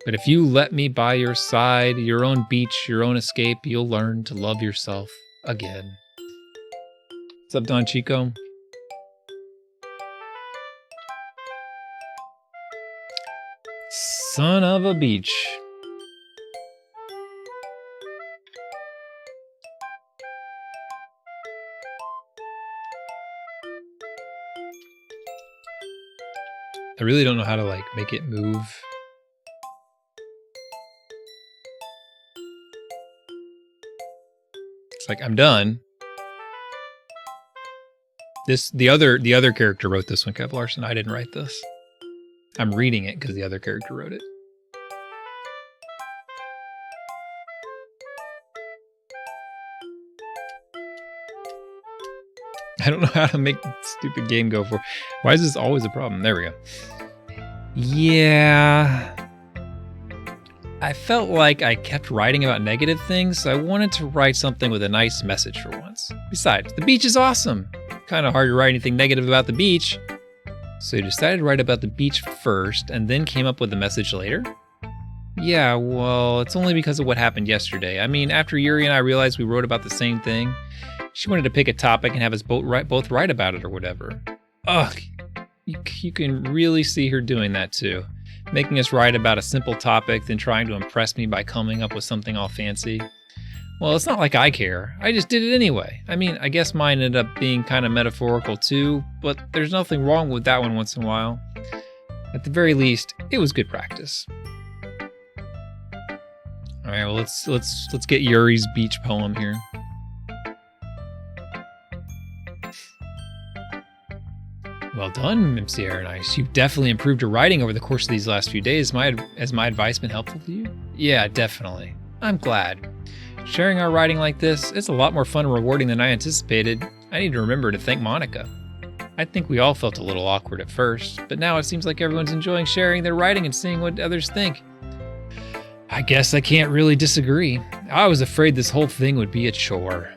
But if you let me by your side, your own beach, your own escape, you'll learn to love yourself again. What's up, Don Chico? Son of a beach. I really don't know how to make it move. It's like I'm done. The other character wrote this one, Kev Larson. I didn't write this. I'm reading it because the other character wrote it. I don't know how to make the stupid game go for. Why is this always a problem? There we go. Yeah. I felt like I kept writing about negative things, so I wanted to write something with a nice message for once. Besides, the beach is awesome. Kind of hard to write anything negative about the beach. So you decided to write about the beach first and then came up with the message later? Yeah, well, it's only because of what happened yesterday. I mean, after Yuri and I realized we wrote about the same thing, she wanted to pick a topic and have us both write about it or whatever. Ugh, you can really see her doing that too. Making us write about a simple topic, then trying to impress me by coming up with something all fancy. Well, it's not like I care. I just did it anyway. I mean, I guess mine ended up being kind of metaphorical too, but there's nothing wrong with that one once in a while. At the very least, it was good practice. All right, well, let's get Yuri's beach poem here. Well done, MC Airnice. You've definitely improved your writing over the course of these last few days. Has my advice been helpful to you? Yeah, definitely. I'm glad. Sharing our writing like this, it's a lot more fun and rewarding than I anticipated. I need to remember to thank Monica. I think we all felt a little awkward at first, but now it seems like everyone's enjoying sharing their writing and seeing what others think. I guess I can't really disagree. I was afraid this whole thing would be a chore.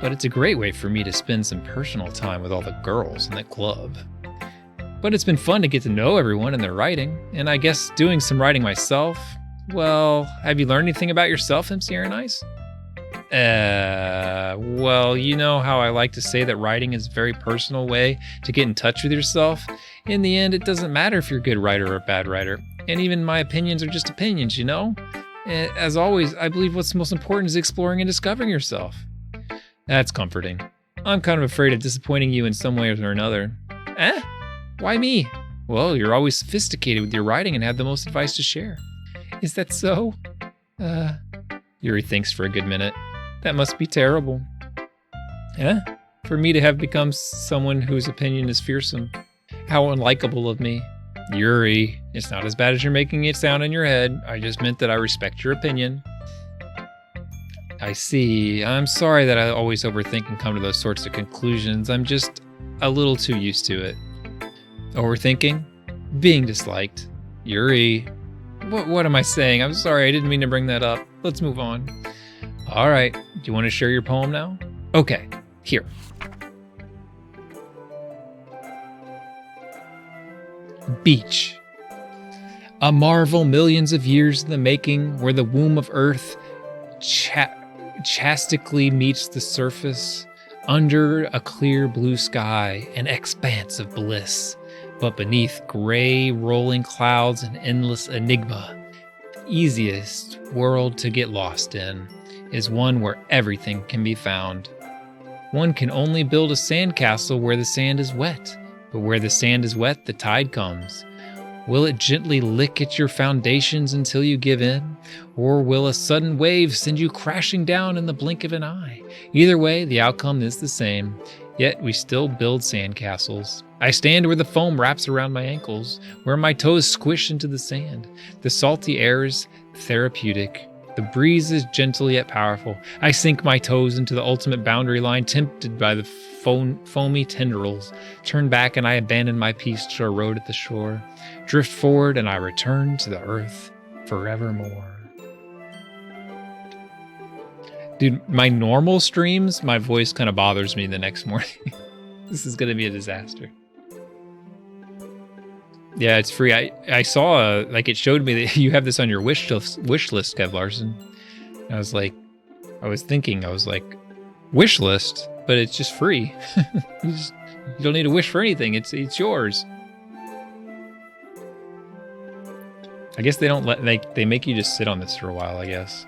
but it's a great way for me to spend some personal time with all the girls in the club. But it's been fun to get to know everyone and their writing, and I guess doing some writing myself. Well, have you learned anything about yourself, MC Aaron Ice? Well, you know how I like to say that writing is a very personal way to get in touch with yourself? In the end, it doesn't matter if you're a good writer or a bad writer. And even my opinions are just opinions, you know? As always, I believe what's most important is exploring and discovering yourself. That's comforting. I'm kind of afraid of disappointing you in some way or another. Why me? Well, you're always sophisticated with your writing and have the most advice to share. Is that so? Yuri thinks for a good minute. That must be terrible. For me to have become someone whose opinion is fearsome. How unlikable of me. Yuri, it's not as bad as you're making it sound in your head. I just meant that I respect your opinion. I see. I'm sorry that I always overthink and come to those sorts of conclusions. I'm just a little too used to it. Overthinking? Being disliked. Yuri. What am I saying? I'm sorry, I didn't mean to bring that up. Let's move on. All right, do you want to share your poem now? Okay, here. Beach. A marvel millions of years in the making, where the womb of earth chastically meets the surface, under a clear blue sky, an expanse of bliss, but beneath gray rolling clouds an endless enigma. The easiest world to get lost in is one where everything can be found. One can only build a sandcastle where the sand is wet, but where the sand is wet, the tide comes. Will it gently lick at your foundations until you give in? Or will a sudden wave send you crashing down in the blink of an eye? Either way, the outcome is the same, yet we still build sandcastles. I stand where the foam wraps around my ankles, where my toes squish into the sand. The salty air is therapeutic. The breeze is gentle yet powerful. I sink my toes into the ultimate boundary line, tempted by the foamy tendrils. Turn back and I abandon my peace to a road at the shore. Drift forward and I return to the earth forevermore. Dude, my normal streams, my voice kind of bothers me the next morning. This is going to be a disaster. Yeah, it's free. I saw, it showed me that you have this on your wish list, Kev Larson. I was like, wish list, but it's just free. You don't need to wish for anything. It's yours. I guess they don't they make you just sit on this for a while, I guess.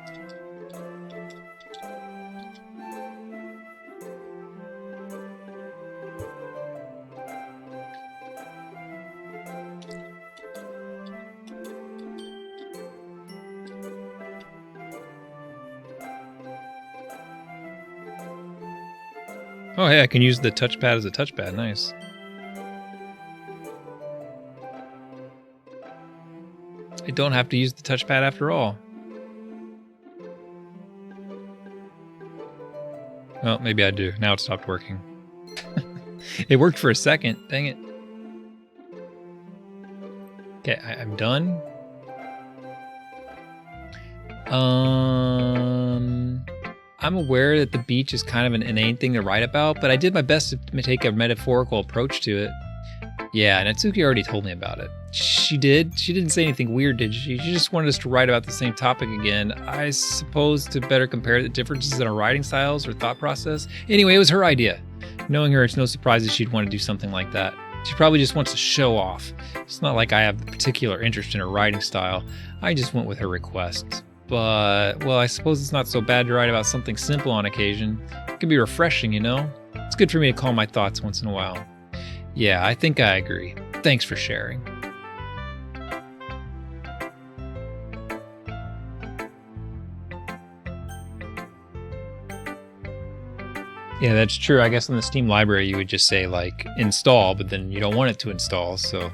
Oh, hey, I can use the touchpad as a touchpad. Nice. I don't have to use the touchpad after all. Well, maybe I do. Now it stopped working. It worked for a second. Dang it. Okay, I'm done. I'm aware that the beach is kind of an inane thing to write about, but I did my best to take a metaphorical approach to it. Yeah, Natsuki already told me about it. She did? She didn't say anything weird, did she? She just wanted us to write about the same topic again. I suppose to better compare the differences in our writing styles or thought process. Anyway, it was her idea. Knowing her, it's no surprise that she'd want to do something like that. She probably just wants to show off. It's not like I have a particular interest in her writing style. I just went with her request. But, well, I suppose it's not so bad to write about something simple on occasion. It can be refreshing, you know? It's good for me to calm my thoughts once in a while. Yeah, I think I agree. Thanks for sharing. Yeah, that's true. I guess in the Steam library you would just say, like, install, but then you don't want it to install, so...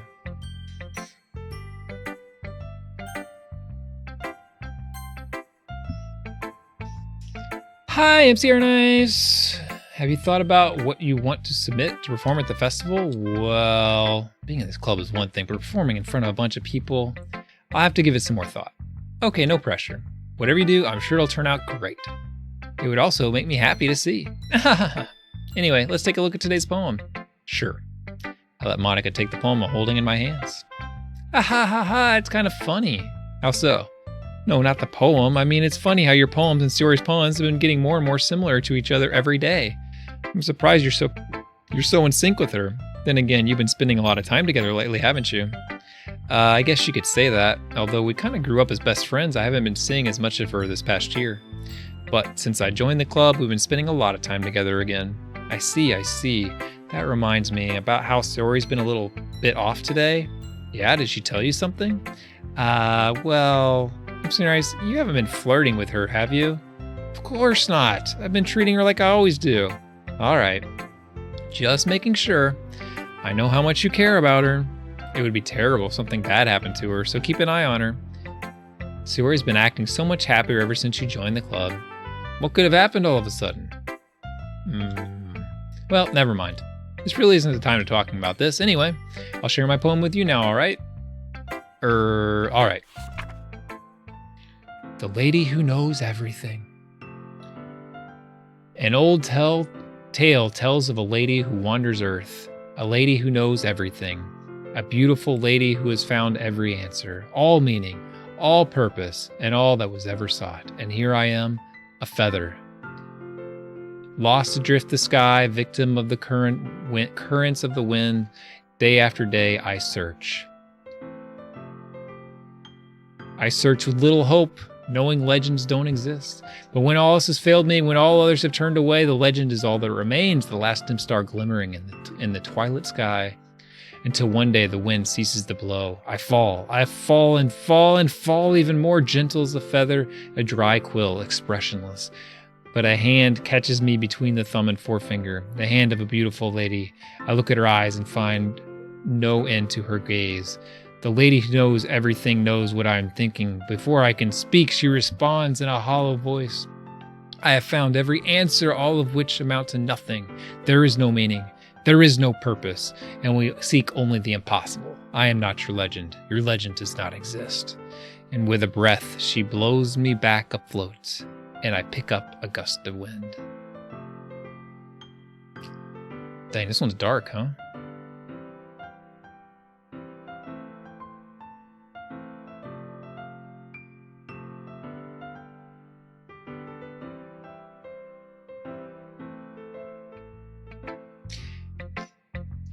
Hi, MC Nice. Have you thought about what you want to submit to perform at the festival? Well, being in this club is one thing, but performing in front of a bunch of people, I'll have to give it some more thought. Okay, no pressure. Whatever you do, I'm sure it'll turn out great. It would also make me happy to see. Anyway, let's take a look at today's poem. Sure. I let Monica take the poem while holding in my hands. It's kind of funny. How so? No, not the poem. I mean, it's funny how your poems and Siore's poems have been getting more and more similar to each other every day. I'm surprised you're so in sync with her. Then again, you've been spending a lot of time together lately, haven't you? I guess you could say that. Although we kind of grew up as best friends, I haven't been seeing as much of her this past year. But since I joined the club, we've been spending a lot of time together again. I see. That reminds me about how Siore's been a little bit off today. Yeah, did she tell you something? Well, I'm serious. You haven't been flirting with her, have you? Of course not. I've been treating her like I always do. All right. Just making sure. I know how much you care about her. It would be terrible if something bad happened to her, so keep an eye on her. Siore's been acting so much happier ever since you joined the club. What could have happened all of a sudden? Well, never mind. This really isn't the time to talking about this. Anyway, I'll share my poem with you now, all right? All right. The Lady Who Knows Everything. An old tale tells of a lady who wanders earth, a lady who knows everything, a beautiful lady who has found every answer, all meaning, all purpose, and all that was ever sought. And here I am, a feather, lost adrift the sky, victim of the currents of the wind. Day after day I search. I search with little hope, knowing legends don't exist. But when all else has failed me, when all others have turned away, the legend is all that remains, the last dim star glimmering in the twilight sky. Until one day the wind ceases to blow. I fall and fall even more gentle as a feather, a dry quill, expressionless. But a hand catches me between the thumb and forefinger, the hand of a beautiful lady. I look at her eyes and find no end to her gaze. The lady who knows everything knows what I am thinking. Before I can speak, she responds in a hollow voice. I have found every answer, all of which amount to nothing. There is no meaning. There is no purpose, and we seek only the impossible. I am not your legend. Your legend does not exist. And with a breath, she blows me back afloat, and I pick up a gust of wind. Dang, this one's dark, huh?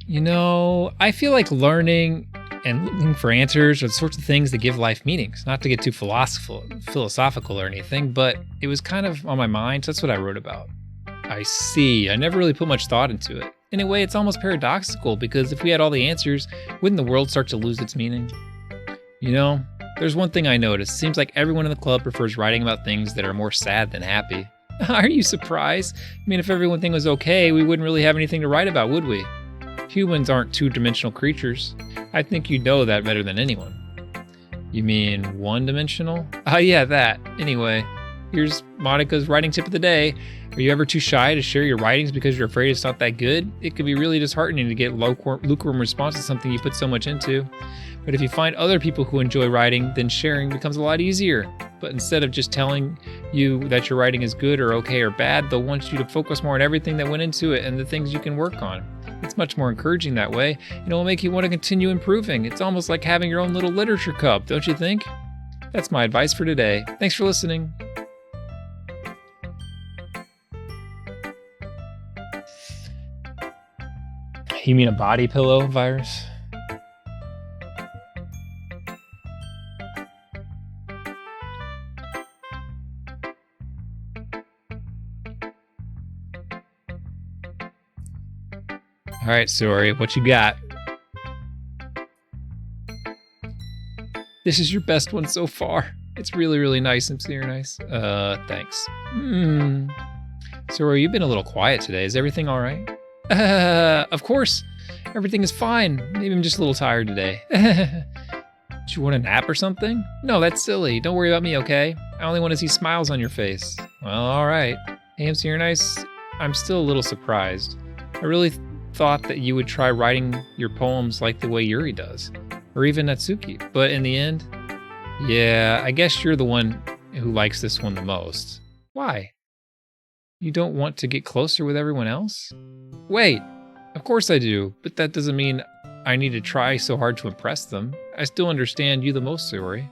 You know, I feel like learning and looking for answers are the sorts of things that give life meanings. Not to get too philosophical or anything, but it was kind of on my mind, so that's what I wrote about. I see. I never really put much thought into it. In a way, it's almost paradoxical, because if we had all the answers, wouldn't the world start to lose its meaning? You know, there's one thing I noticed. It seems like everyone in the club prefers writing about things that are more sad than happy. Are you surprised? I mean, if everything was okay, we wouldn't really have anything to write about, would we? Humans aren't two-dimensional creatures. I think you know that better than anyone. You mean one-dimensional? Yeah, that. Anyway, here's Monica's writing tip of the day. Are you ever too shy to share your writings because you're afraid it's not that good? It can be really disheartening to get lukewarm response to something you put so much into. But if you find other people who enjoy writing, then sharing becomes a lot easier. But instead of just telling you that your writing is good or okay or bad, they'll want you to focus more on everything that went into it and the things you can work on. It's much more encouraging that way, and it will make you want to continue improving. It's almost like having your own little literature club, don't you think? That's my advice for today. Thanks for listening. You mean a body pillow virus? All right, Sori, what you got? This is your best one so far. It's really, really nice and very nice. Thanks. Sori, you've been a little quiet today. Is everything all right? Of course. Everything is fine. Maybe I'm just a little tired today. Do you want a nap or something? No, that's silly. Don't worry about me, okay? I only want to see smiles on your face. Well, all right. Hey, I'm very nice. I'm still a little surprised. I really thought that you would try writing your poems like the way Yuri does, or even Natsuki, but in the end, yeah, I guess you're the one who likes this one the most. Why? You don't want to get closer with everyone else? Wait, of course I do, but that doesn't mean I need to try so hard to impress them. I still understand you the most, Sayori.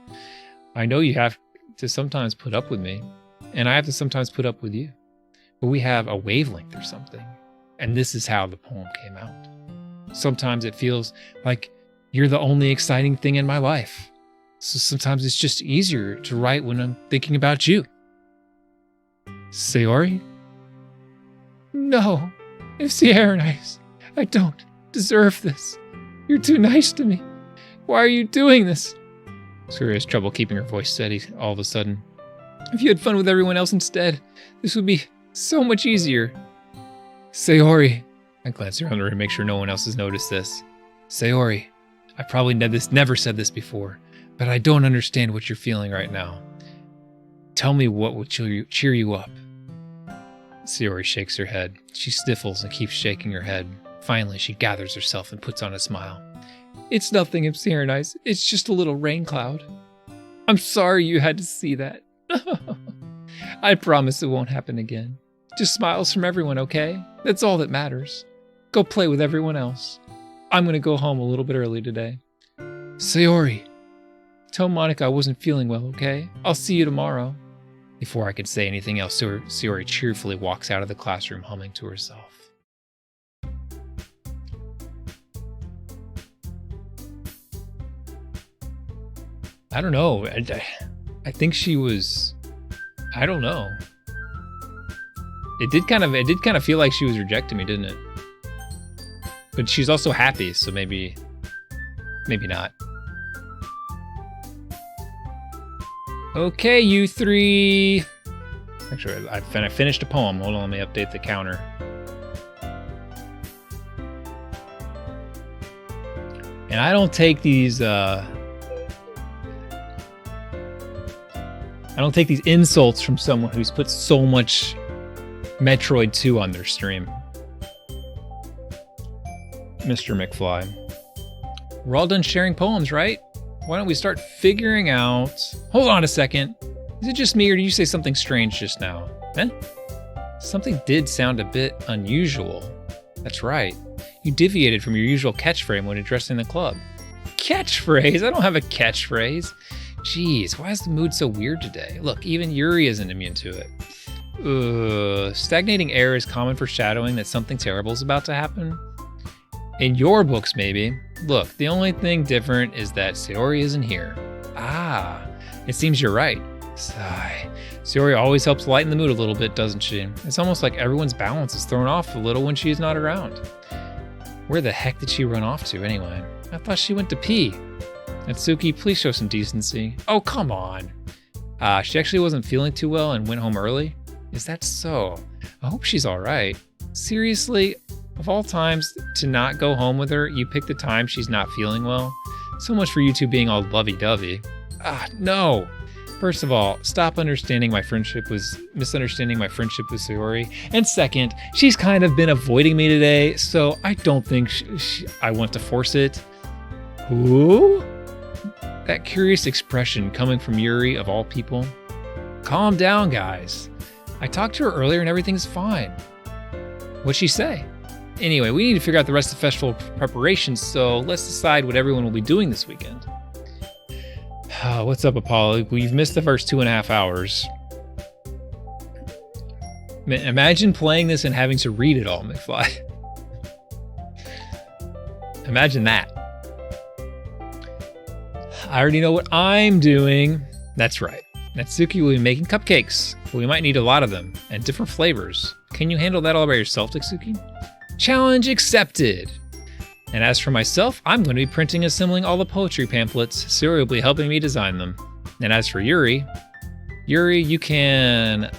I know you have to sometimes put up with me, and I have to sometimes put up with you. But we have a wavelength or something, and this is how the poem came out. Sometimes it feels like you're the only exciting thing in my life. So sometimes it's just easier to write when I'm thinking about you. Sayori? No, if Sierra and I don't deserve this. You're too nice to me. Why are you doing this? Sayori has trouble keeping her voice steady all of a sudden. If you had fun with everyone else instead, this would be so much easier. Sayori. I glance around the room to make sure no one else has noticed this. Sayori, I probably never said this before, but I don't understand what you're feeling right now. Tell me what will cheer you up. Sayori shakes her head. She sniffles and keeps shaking her head. Finally, she gathers herself and puts on a smile. It's nothing, if Sierra and Ice. It's just a little rain cloud. I'm sorry you had to see that. I promise it won't happen again. Just smiles from everyone, okay? That's all that matters. Go play with everyone else. I'm going to go home a little bit early today. Sayori, tell Monica I wasn't feeling well, okay? I'll see you tomorrow. Before I could say anything else, Sayori cheerfully walks out of the classroom humming to herself. I don't know. I think she was... I don't know. It did kind of feel like she was rejecting me, didn't it? But she's also happy, so maybe not. Okay, you three. Actually, I finished a poem. Hold on, let me update the counter. And I don't take these insults from someone who's put so much Metroid 2 on their stream. Mr. McFly. We're all done sharing poems, right? Why don't we start figuring out... Hold on a second. Is it just me or did you say something strange just now? Eh? Something did sound a bit unusual. That's right. You deviated from your usual catchphrase when addressing the club. Catchphrase? I don't have a catchphrase. Jeez, why is the mood so weird today? Look, even Yuri isn't immune to it. Stagnating air is common foreshadowing that something terrible is about to happen. In your books, maybe. Look, the only thing different is that Sayori isn't here. Ah, it seems you're right. Sigh. Sayori always helps lighten the mood a little bit, doesn't she? It's almost like everyone's balance is thrown off a little when she's not around. Where the heck did she run off to, anyway? I thought she went to pee. Natsuki, please show some decency. Oh, come on. She actually wasn't feeling too well and went home early? Is that so? I hope she's all right. Seriously? Of all times to not go home with her, you pick the time she's not feeling well. So much for you two being all lovey-dovey. No. First of all, stop misunderstanding my friendship with Sayori. And second, she's kind of been avoiding me today, so I don't think I want to force it. Who? That curious expression coming from Yuri of all people. Calm down, guys. I talked to her earlier and everything's fine. What'd she say? Anyway, we need to figure out the rest of the festival preparations, so let's decide what everyone will be doing this weekend. What's up, Apollo? We've missed the first 2.5 hours. Imagine playing this and having to read it all, McFly. Imagine that. I already know what I'm doing. That's right. Natsuki will be making cupcakes. We might need a lot of them, and different flavors. Can you handle that all by yourself, Natsuki? Challenge accepted. And as for myself, I'm going to be printing and assembling all the poetry pamphlets. Sayori will be helping me design them. And as for Yuri, you can...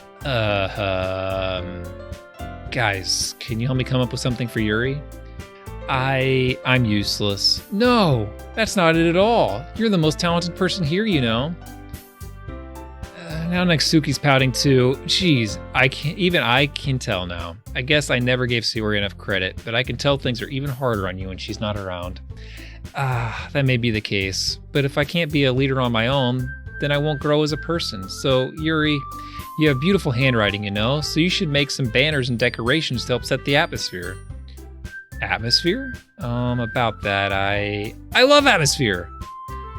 Guys, can you help me come up with something for Yuri? I'm useless. No, that's not it at all. You're the most talented person here, you know. Now Natsuki's pouting too. Jeez, I can tell now. I guess I never gave Sayori enough credit, but I can tell things are even harder on you when she's not around. That may be the case, but if I can't be a leader on my own, then I won't grow as a person. So, Yuri, you have beautiful handwriting, you know, so you should make some banners and decorations to help set the atmosphere. Atmosphere? About that, I love atmosphere.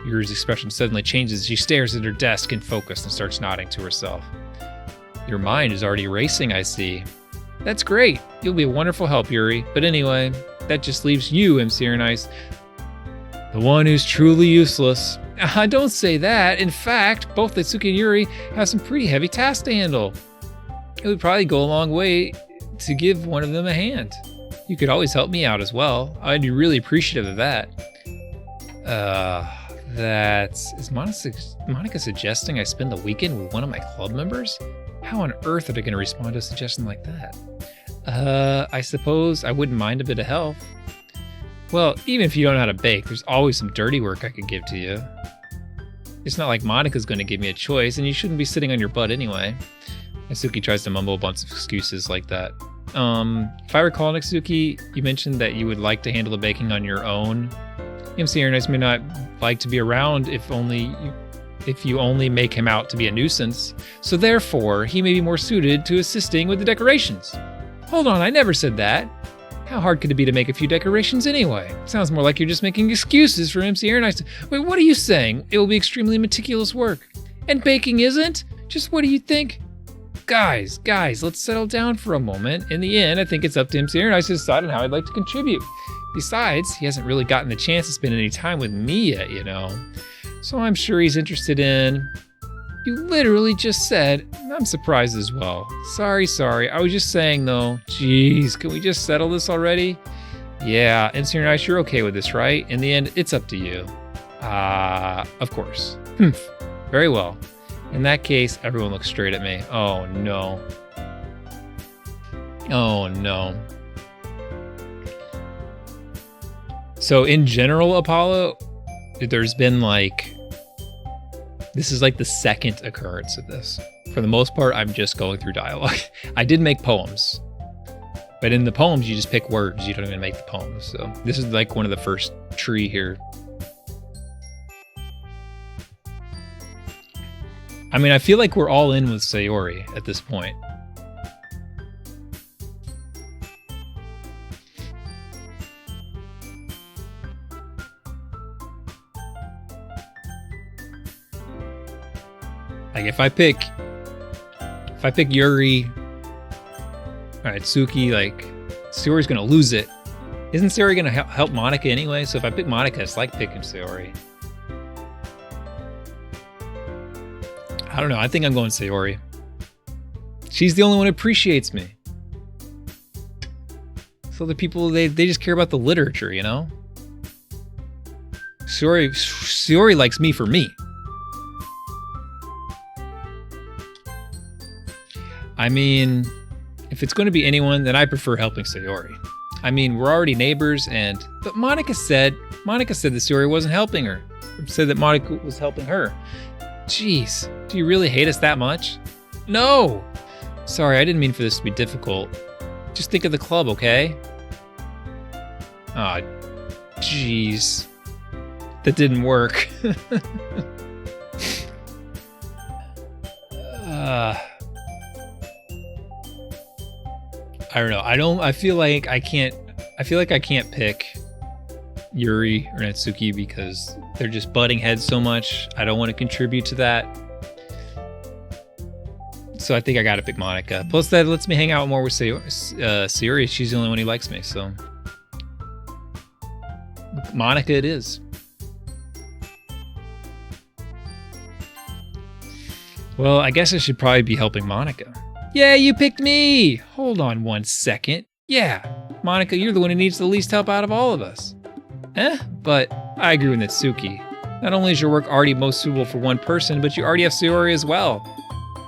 Yuri's expression suddenly changes. She stares at her desk in focus and starts nodding to herself. Your mind is already racing, I see. That's great. You'll be a wonderful help, Yuri. But anyway, that just leaves you, MC Nice, the one who's truly useless. Don't say that. In fact, both Natsuki and Yuri have some pretty heavy tasks to handle. It would probably go a long way to give one of them a hand. You could always help me out as well. I'd be really appreciative of that. Is Monica suggesting I spend the weekend with one of my club members? How on earth are they going to respond to a suggestion like that? I suppose I wouldn't mind a bit of help. Well, even if you don't know how to bake, there's always some dirty work I could give to you. It's not like Monica's going to give me a choice, and you shouldn't be sitting on your butt anyway. Natsuki tries to mumble a bunch of excuses like that. If I recall, Natsuki, you mentioned that you would like to handle the baking on your own. MC Nice may not like to be around if you only make him out to be a nuisance, so therefore he may be more suited to assisting with the decorations. Hold on, I never said that. How hard could it be to make a few decorations anyway? Sounds more like you're just making excuses for MC Nice. Wait, what are you saying? It will be extremely meticulous work. And baking isn't? Just what do you think? Guys, let's settle down for a moment. In the end, I think it's up to MC Nice to decide on how I'd like to contribute. Besides, he hasn't really gotten the chance to spend any time with me yet, you know. So I'm sure he's interested in... You literally just said, I'm surprised as well. Sorry. I was just saying though, jeez, can we just settle this already? Yeah, and Senior Nice, you're okay with this, right? In the end, it's up to you. Of course. Very well. In that case, everyone looks straight at me. Oh no. So in general, Apollo, there's been this is like the second occurrence of this. For the most part, I'm just going through dialogue. I did make poems, but in the poems, you just pick words. You don't even make the poems. So this is like one of the first tree here. I mean, I feel like we're all in with Sayori at this point. Like if I pick Yuri, all right, Tsuki, like Sayori's gonna lose it. Isn't Sayori gonna help Monica anyway? So if I pick Monica, it's like picking Sayori. I don't know. I think I'm going Sayori. She's the only one who appreciates me. So the people, they just care about the literature, you know? Sayori likes me for me. I mean, if it's going to be anyone, then I prefer helping Sayori. I mean, we're already neighbors but Monica said that Sayori wasn't helping her. Said that Monica was helping her. Jeez, do you really hate us that much? No! Sorry, I didn't mean for this to be difficult. Just think of the club, okay? Aw, jeez. That didn't work. I don't know. I feel like I can't pick Yuri or Natsuki because they're just butting heads so much. I don't want to contribute to that. So I think I gotta pick Monica. Plus that lets me hang out more with Sayori. She's the only one who likes me, so Monica it is. Well, I guess I should probably be helping Monica. Yeah, you picked me! Hold on 1 second. Yeah, Monica, you're the one who needs the least help out of all of us. But I agree with Natsuki. Not only is your work already most suitable for one person, but you already have Sayori as well.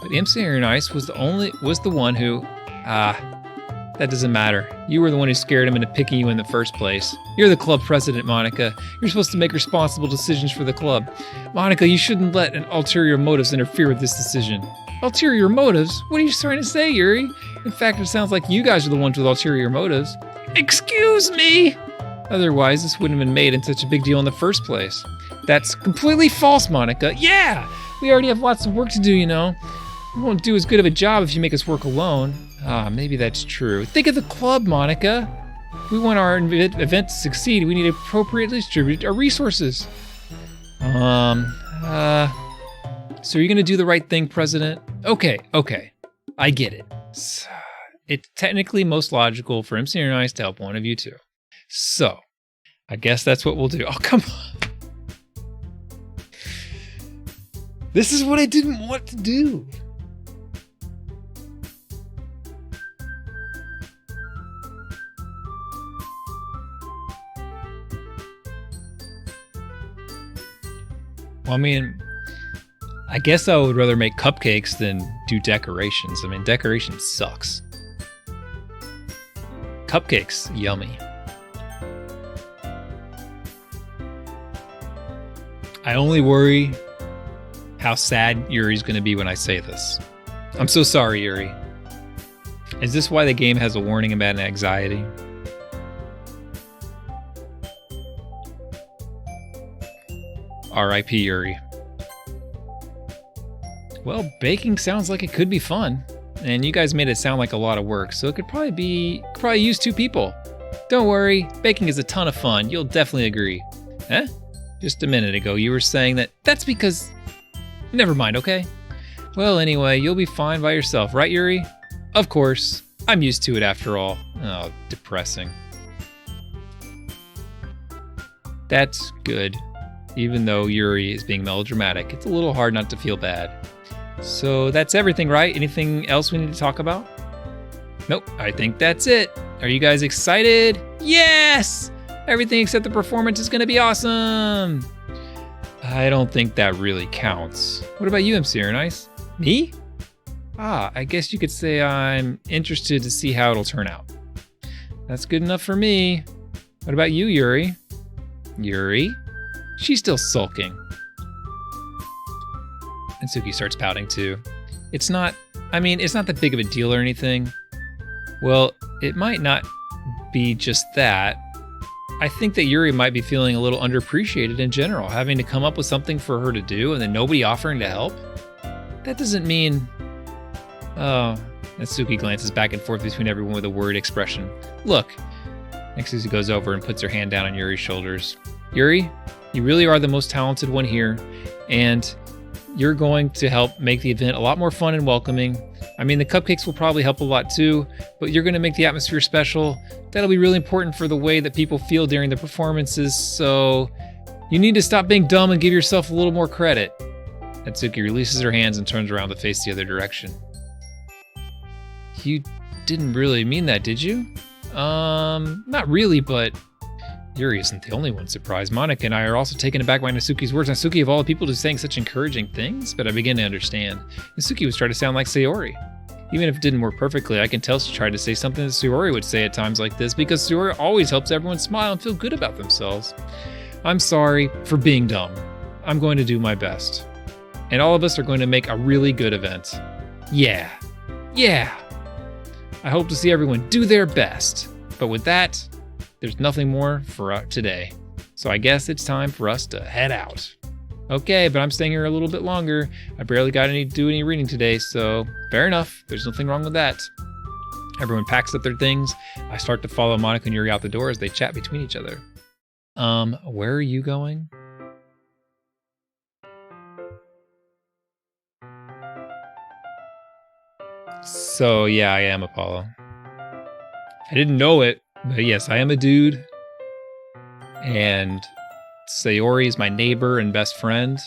But MC Nice was the one who... that doesn't matter. You were the one who scared him into picking you in the first place. You're the club president, Monica. You're supposed to make responsible decisions for the club. Monica, you shouldn't let ulterior motives interfere with this decision. Ulterior motives? What are you trying to say, Yuri? In fact, it sounds like you guys are the ones with ulterior motives. Excuse me! Otherwise, this wouldn't have been made in such a big deal in the first place. That's completely false, Monica. Yeah! We already have lots of work to do, you know. We won't do as good of a job if you make us work alone. Ah, maybe that's true. Think of the club, Monica. If we want our event to succeed, we need to appropriately distribute our resources. So are you gonna do the right thing, President? Okay. I get it. It's technically most logical for MC and I to help one of you two. So, I guess that's what we'll do. Oh, come on. This is what I didn't want to do. Well, I mean, I guess I would rather make cupcakes than do decorations. I mean, decoration sucks. Cupcakes, yummy. I only worry how sad Yuri's going to be when I say this. I'm so sorry, Yuri. Is this why the game has a warning about anxiety? R.I.P. Yuri. Well, baking sounds like it could be fun. And you guys made it sound like a lot of work, so it could probably use 2 people. Don't worry, baking is a ton of fun. You'll definitely agree. Huh? Just a minute ago, you were saying that's because... Never mind, okay? Well, anyway, you'll be fine by yourself, right, Yuri? Of course. I'm used to it after all. Oh, depressing. That's good. Even though Yuri is being melodramatic, it's a little hard not to feel bad. So that's everything, right? Anything else we need to talk about? Nope, I think that's it. Are you guys excited? Yes! Everything except the performance is gonna be awesome! I don't think that really counts. What about you, MC Nice? Me? Ah, I guess you could say I'm interested to see how it'll turn out. That's good enough for me. What about you, Yuri? Yuri? She's still sulking. And Suki starts pouting too. It's not that big of a deal or anything. Well, it might not be just that. I think that Yuri might be feeling a little underappreciated in general, having to come up with something for her to do and then nobody offering to help. That doesn't mean... Oh, and Suki glances back and forth between everyone with a worried expression. Look. Next, Susie goes over and puts her hand down on Yuri's shoulders. Yuri, you really are the most talented one here, and you're going to help make the event a lot more fun and welcoming. I mean, the cupcakes will probably help a lot too, but you're going to make the atmosphere special. That'll be really important for the way that people feel during the performances, so you need to stop being dumb and give yourself a little more credit. Natsuki releases her hands and turns around to face the other direction. You didn't really mean that, did you? Not really, but Yuri isn't the only one surprised. Monica and I are also taken aback by Natsuki's words. Natsuki, of all the people, just saying such encouraging things, but I begin to understand. Natsuki was trying to sound like Sayori. Even if it didn't work perfectly, I can tell she tried to say something that Sayori would say at times like this, because Sayori always helps everyone smile and feel good about themselves. I'm sorry for being dumb. I'm going to do my best. And all of us are going to make a really good event. Yeah. I hope to see everyone do their best. But with that, there's nothing more for today. So I guess it's time for us to head out. Okay, but I'm staying here a little bit longer. I barely got to do any reading today, so fair enough. There's nothing wrong with that. Everyone packs up their things. I start to follow Monica and Yuri out the door as they chat between each other. Where are you going? So yeah, I am Apollo. I didn't know it, but yes, I am a dude. And Sayori is my neighbor and best friend.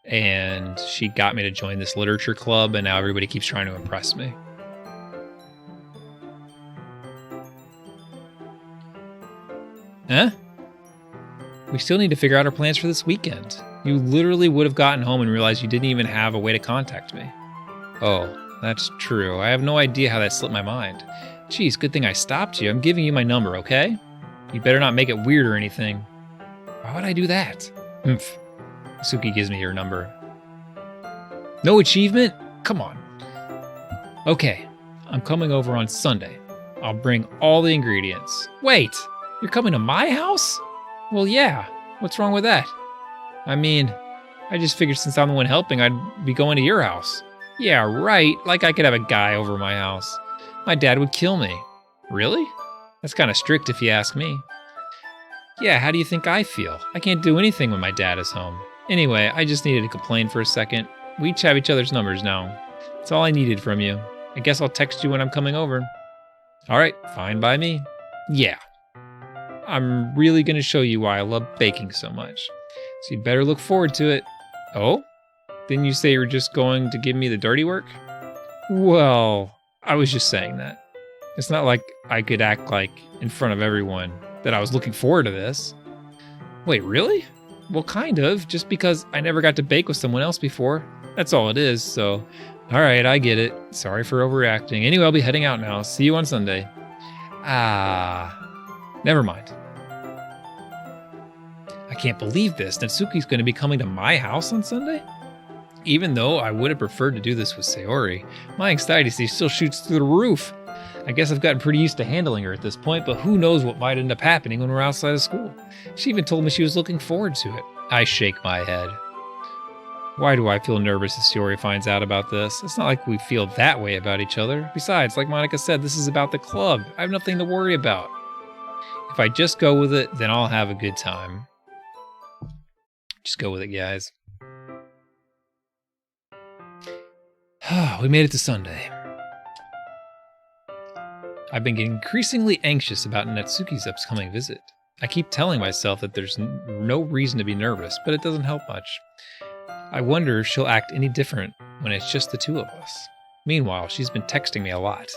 And she got me to join this literature club, and now everybody keeps trying to impress me. Huh? We still need to figure out our plans for this weekend. You literally would have gotten home and realized you didn't even have a way to contact me. Oh, that's true. I have no idea how that slipped my mind. Geez, good thing I stopped you. I'm giving you my number, okay? You better not make it weird or anything. Why would I do that? Oomph. Suki gives me her number. No achievement? Come on. Okay, I'm coming over on Sunday. I'll bring all the ingredients. Wait, you're coming to my house? Well, yeah. What's wrong with that? I mean, I just figured since I'm the one helping, I'd be going to your house. Yeah, right. Like I could have a guy over my house. My dad would kill me. Really? That's kind of strict if you ask me. Yeah, how do you think I feel? I can't do anything when my dad is home. Anyway, I just needed to complain for a second. We each have each other's numbers now. That's all I needed from you. I guess I'll text you when I'm coming over. All right, fine by me. Yeah. I'm really going to show you why I love baking so much. So you better look forward to it. Oh? Didn't you say you were just going to give me the dirty work? Well, I was just saying that. It's not like I could act like in front of everyone that I was looking forward to this. Wait, really? Well, kind of, just because I never got to bake with someone else before. That's all it is, so... Alright, I get it. Sorry for overreacting. Anyway, I'll be heading out now. See you on Sunday. Never mind. I can't believe this. Natsuki's going to be coming to my house on Sunday? Even though I would have preferred to do this with Sayori, my anxiety still shoots through the roof. I guess I've gotten pretty used to handling her at this point, but who knows what might end up happening when we're outside of school. She even told me she was looking forward to it. I shake my head. Why do I feel nervous if Sayori finds out about this? It's not like we feel that way about each other. Besides, like Monica said, this is about the club. I have nothing to worry about. If I just go with it, then I'll have a good time. Just go with it, guys. We made it to Sunday. I've been getting increasingly anxious about Natsuki's upcoming visit. I keep telling myself that there's no reason to be nervous, but it doesn't help much. I wonder if she'll act any different when it's just the two of us. Meanwhile, she's been texting me a lot.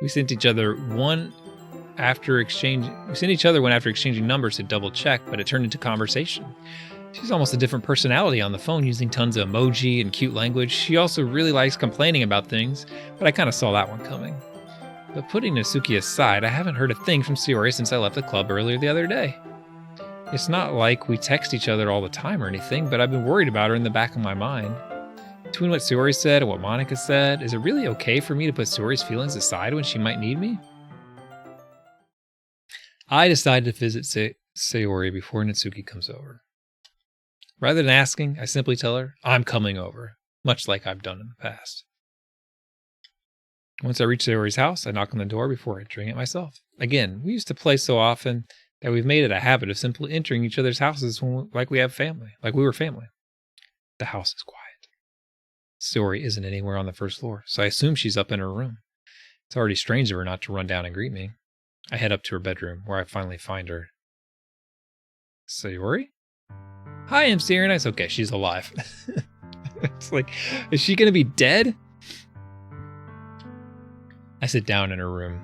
We sent each other one after exchanging numbers to double check, but it turned into conversation. She's almost a different personality on the phone, using tons of emoji and cute language. She also really likes complaining about things, but I kind of saw that one coming. But putting Natsuki aside, I haven't heard a thing from Sayori since I left the club earlier the other day. It's not like we text each other all the time or anything, but I've been worried about her in the back of my mind. Between what Sayori said and what Monica said, is it really okay for me to put Sayori's feelings aside when she might need me? I decided to visit Sayori before Natsuki comes over. Rather than asking, I simply tell her, I'm coming over, much like I've done in the past. Once I reach Sayori's house, I knock on the door before entering it myself. Again, we used to play so often that we've made it a habit of simply entering each other's houses like we were family. The house is quiet. Sayori isn't anywhere on the first floor, so I assume she's up in her room. It's already strange of her not to run down and greet me. I head up to her bedroom, where I finally find her. Sayori? Hi, I'm Nice. Okay, she's alive. It's like, is she going to be dead? I sit down in her room.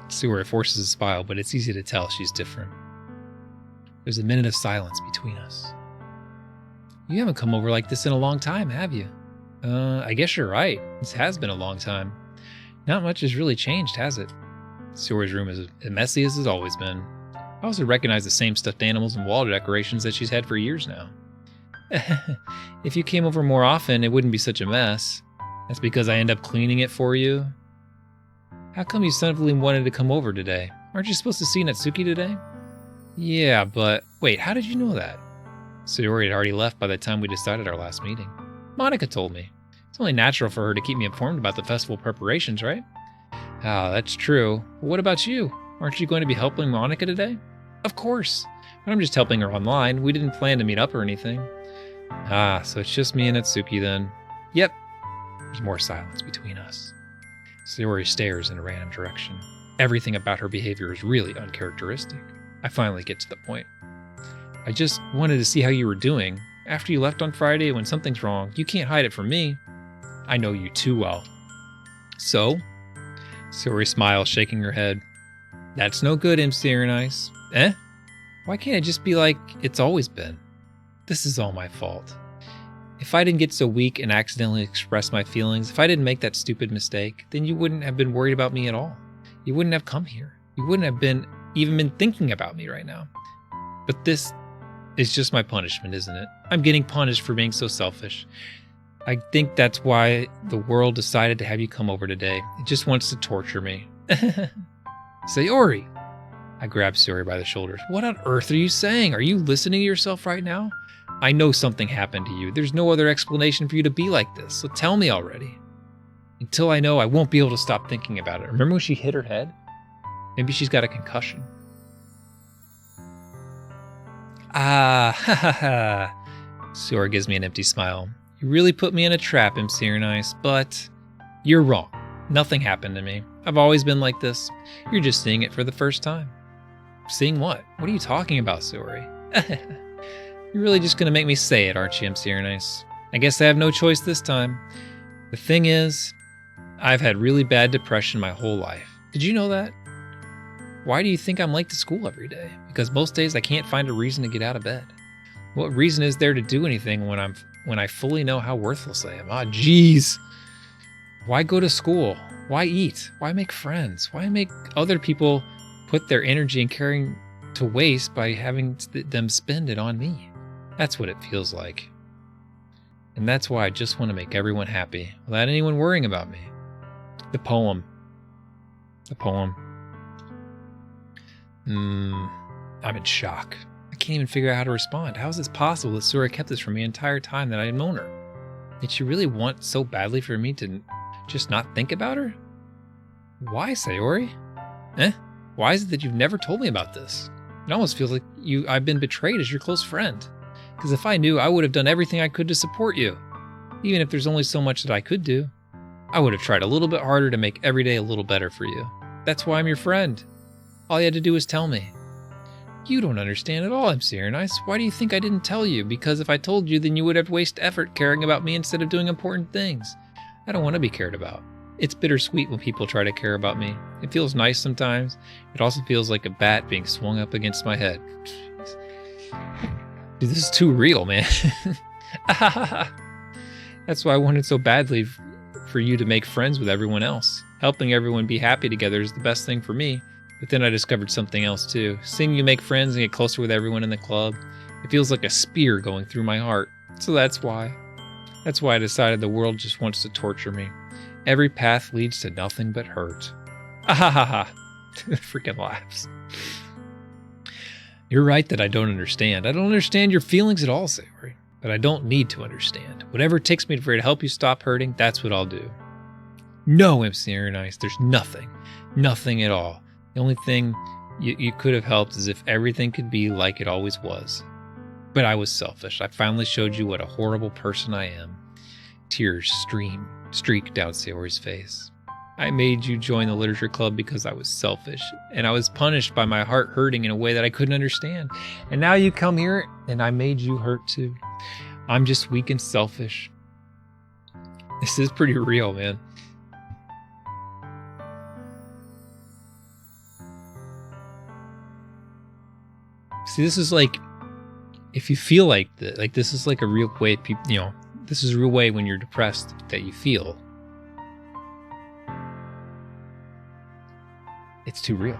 Sayori forces a smile, but it's easy to tell she's different. There's a minute of silence between us. You haven't come over like this in a long time, have you? I guess you're right. This has been a long time. Not much has really changed, has it? Sayori's room is as messy as it's always been. I also recognize the same stuffed animals and wall decorations that she's had for years now. If you came over more often, it wouldn't be such a mess. That's because I end up cleaning it for you. How come you suddenly wanted to come over today? Aren't you supposed to see Natsuki today? Yeah, but wait, how did you know that? Sayori had already left by the time we decided our last meeting. Monica told me. It's only natural for her to keep me informed about the festival preparations, right? Ah, that's true. But what about you? Aren't you going to be helping Monica today? Of course. But I'm just helping her online. We didn't plan to meet up or anything. Ah, so it's just me and Natsuki then. Yep. There's more silence between us. Sayori stares in a random direction. Everything about her behavior is really uncharacteristic. I finally get to the point. I just wanted to see how you were doing. After you left on Friday, when something's wrong, you can't hide it from me. I know you too well. So? Sayori smiles, shaking her head. That's no good, Nice. Eh? Why can't it just be like it's always been? This is all my fault. If I didn't get so weak and accidentally express my feelings, if I didn't make that stupid mistake, then you wouldn't have been worried about me at all. You wouldn't have come here. You wouldn't have even been thinking about me right now. But this is just my punishment, isn't it? I'm getting punished for being so selfish. I think that's why the world decided to have you come over today. It just wants to torture me. Sayori! I grab Sayori by the shoulders. What on earth are you saying? Are you listening to yourself right now? I know something happened to you. There's no other explanation for you to be like this, so tell me already. Until I know, I won't be able to stop thinking about it. Remember when she hit her head? Maybe she's got a concussion. Ah, ha ha ha. Sora gives me an empty smile. You really put me in a trap, MC Nice, but you're wrong. Nothing happened to me. I've always been like this. You're just seeing it for the first time. Seeing what? What are you talking about, Sori? You're really just gonna make me say it, aren't you, MC Nice? I guess I have no choice this time. The thing is, I've had really bad depression my whole life. Did you know that? Why do you think I'm late to school every day? Because most days I can't find a reason to get out of bed. What reason is there to do anything when I fully know how worthless I am? Ah, jeez. Why go to school? Why eat? Why make friends? Why make other people put their energy and caring to waste by having them spend it on me? That's what it feels like. And that's why I just want to make everyone happy without anyone worrying about me. The poem. I'm in shock. I can't even figure out how to respond. How is this possible that Sora kept this from me the entire time that I had known her? Did she really want so badly for me to just not think about her? Why, Sayori? Why is it that you've never told me about this? It almost feels like I've been betrayed as your close friend. Because if I knew, I would have done everything I could to support you. Even if there's only so much that I could do. I would have tried a little bit harder to make every day a little better for you. That's why I'm your friend. All you had to do was tell me. You don't understand at all, MC Nice. Why do you think I didn't tell you? Because if I told you, then you would have wasted effort caring about me instead of doing important things. I don't want to be cared about. It's bittersweet when people try to care about me. It feels nice sometimes. It also feels like a bat being swung up against my head. Jeez. Dude, this is too real, man. That's why I wanted so badly for you to make friends with everyone else. Helping everyone be happy together is the best thing for me. But then I discovered something else too. Seeing you make friends and get closer with everyone in the club, it feels like a spear going through my heart. So that's why. That's why I decided the world just wants to torture me. Every path leads to nothing but hurt. Ahahaha. Freaking laughs. You're right that I don't understand. I don't understand your feelings at all, Sayori. But I don't need to understand. Whatever it takes me to help you stop hurting, that's what I'll do. No, MC Nice, there's nothing. Nothing at all. The only thing you could have helped is if everything could be like it always was. But I was selfish. I finally showed you what a horrible person I am. Tears streak down Sayori's face. I made you join the literature club because I was selfish, and I was punished by my heart hurting in a way that I couldn't understand. And now you come here, and I made you hurt too. I'm just weak and selfish. This is pretty real, man. See, this is like, if you feel like that, like this is like a real way, this is a real way when you're depressed that you feel. It's too real.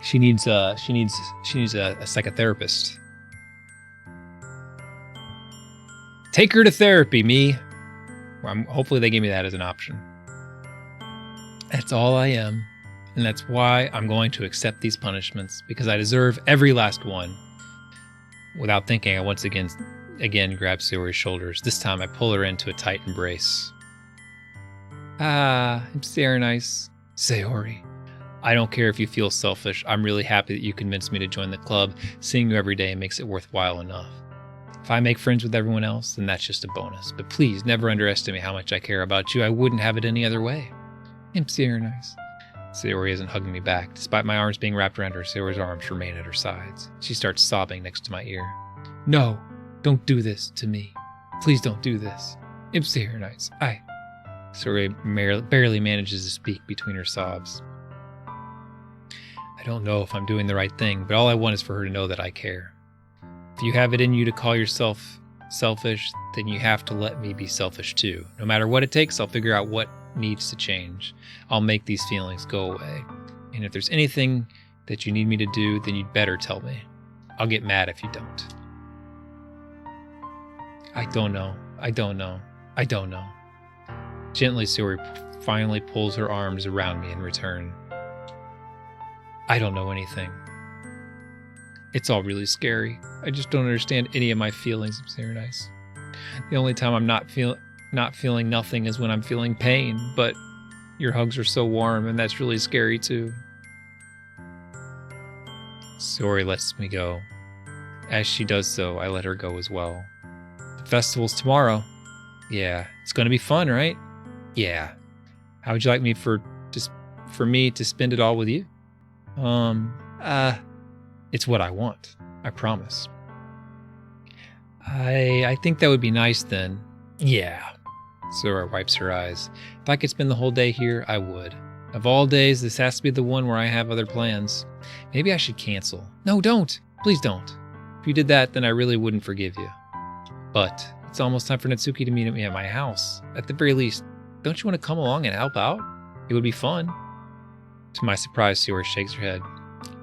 She needs a psychotherapist. Take her to therapy, me. Hopefully they give me that as an option. That's all I am. And that's why I'm going to accept these punishments, because I deserve every last one. Without thinking, I once again grab Sayori's shoulders. This time I pull her into a tight embrace. I'm Sayori Nice. Sayori. I don't care if you feel selfish. I'm really happy that you convinced me to join the club. Seeing you every day makes it worthwhile enough. If I make friends with everyone else, then that's just a bonus. But please, never underestimate how much I care about you. I wouldn't have it any other way. I'm Sayori Nice. Sayori isn't hugging me back. Despite my arms being wrapped around her, Sayori's arms remain at her sides. She starts sobbing next to my ear. No, don't do this to me. Please don't do this. I'm Sayori Nice. Sayori barely manages to speak between her sobs. I don't know if I'm doing the right thing, but all I want is for her to know that I care. If you have it in you to call yourself selfish, then you have to let me be selfish too. No matter what it takes, I'll figure out what needs to change. I'll make these feelings go away. And if there's anything that you need me to do, then you'd better tell me. I'll get mad if you don't. I don't know. Gently, Sayori finally pulls her arms around me in return. I don't know anything. It's all really scary. I just don't understand any of my feelings. I'm very nice. The only time I'm not feeling nothing is when I'm feeling pain, but your hugs are so warm, and that's really scary too. Sayori lets me go. As she does so, I let her go as well. The festival's tomorrow. Yeah, it's gonna be fun, right? Yeah. How would you like me for me to spend it all with you? It's what I want. I promise. I think that would be nice then. Yeah. Sayori wipes her eyes. If I could spend the whole day here, I would. Of all days, this has to be the one where I have other plans. Maybe I should cancel. No, don't. Please don't. If you did that, then I really wouldn't forgive you. But it's almost time for Natsuki to meet me at my house. At the very least, don't you want to come along and help out? It would be fun. To my surprise, Sayori shakes her head.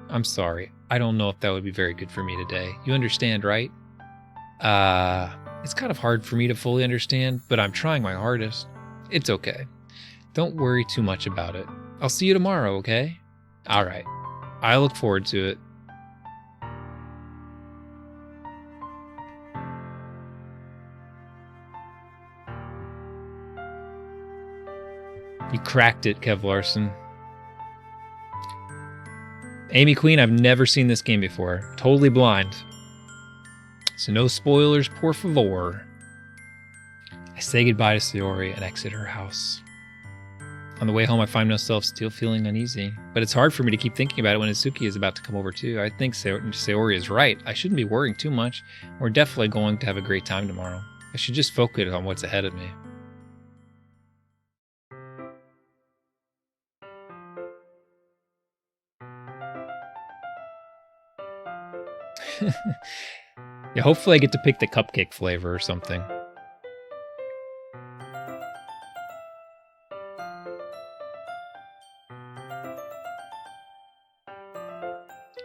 I'm sorry. I don't know if that would be very good for me today. You understand, right? It's kind of hard for me to fully understand, but I'm trying my hardest. It's okay. Don't worry too much about it. I'll see you tomorrow, okay? All right. I look forward to it. You cracked it, Kev Larson. Amy Queen, I've never seen this game before. Totally blind. So no spoilers, por favor. I say goodbye to Sayori and exit her house. On the way home, I find myself still feeling uneasy, but it's hard for me to keep thinking about it when Natsuki is about to come over too. I think Sayori is right. I shouldn't be worrying too much. We're definitely going to have a great time tomorrow. I should just focus on what's ahead of me. Yeah, hopefully I get to pick the cupcake flavor or something.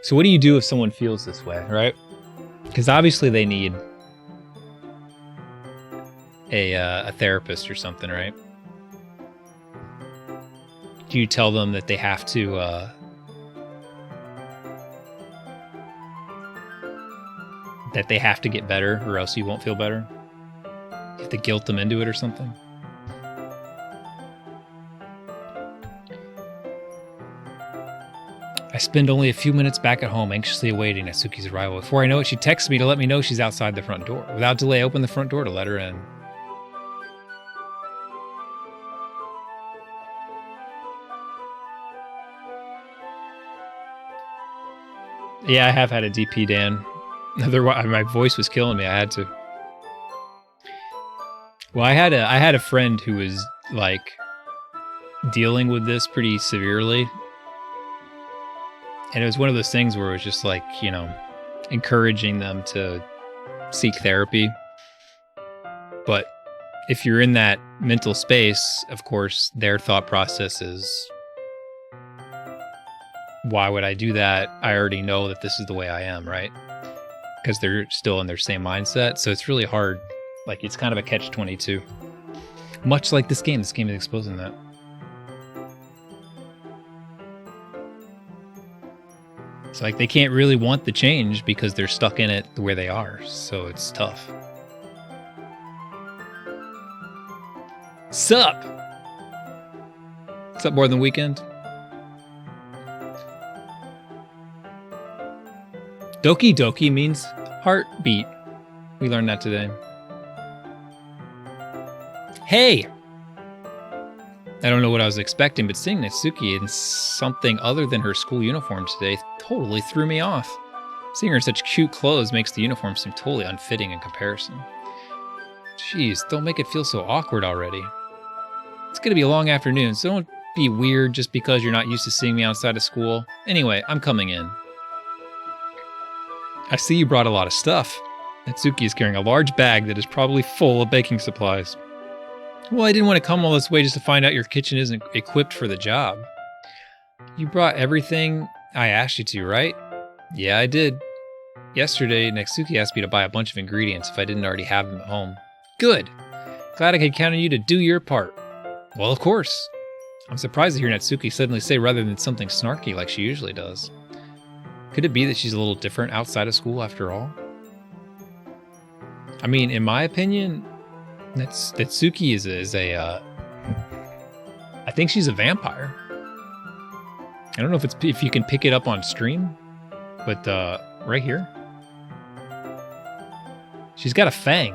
So what do you do if someone feels this way, right? Because obviously they need a therapist or something, right? Do you tell them that they have to get better or else you won't feel better? You have to guilt them into it or something? I spend only a few minutes back at home, anxiously awaiting Natsuki's arrival. Before I know it, she texts me to let me know she's outside the front door. Without delay, I open the front door to let her in. Yeah, I have had a DP, Dan. Otherwise, my voice was killing me. I had to. Well, I had a friend who was like dealing with this pretty severely. And it was one of those things where it was just like, you know, encouraging them to seek therapy. But if you're in that mental space, of course, their thought process is, why would I do that? I already know that this is the way I am, right? Because they're still in their same mindset. So it's really hard. Like, it's kind of a catch-22. Much like this game. This game is exposing that. It's like they can't really want the change because they're stuck in it where they are. So it's tough. Sup? What's up, more than weekend? Doki Doki means heartbeat. We learned that today. Hey! I don't know what I was expecting, but seeing Natsuki in something other than her school uniform today totally threw me off. Seeing her in such cute clothes makes the uniform seem totally unfitting in comparison. Jeez, don't make it feel so awkward already. It's gonna be a long afternoon, so don't be weird just because you're not used to seeing me outside of school. Anyway, I'm coming in. I see you brought a lot of stuff. Natsuki is carrying a large bag that is probably full of baking supplies. Well, I didn't want to come all this way just to find out your kitchen isn't equipped for the job. You brought everything I asked you to, right? Yeah, I did. Yesterday, Natsuki asked me to buy a bunch of ingredients if I didn't already have them at home. Good. Glad I could count on you to do your part. Well, of course. I'm surprised to hear Natsuki suddenly say rather than something snarky like she usually does. Could it be that she's a little different outside of school after all? I mean, in my opinion, Natsuki is a I think she's a vampire. I don't know if you can pick it up on stream, but right here, she's got a fang.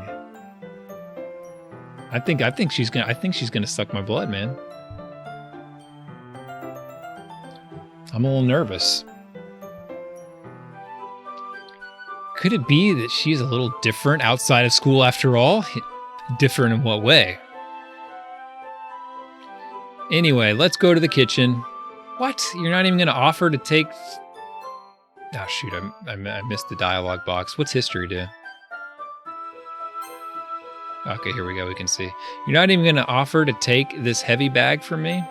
I think she's gonna suck my blood, man. I'm a little nervous. Could it be that she's a little different outside of school after all? Different in what way? Anyway, let's go to the kitchen. What? You're not even going to offer to take... Oh, shoot. I missed the dialogue box. What's history do? Okay, here we go. We can see. You're not even going to offer to take this heavy bag from me?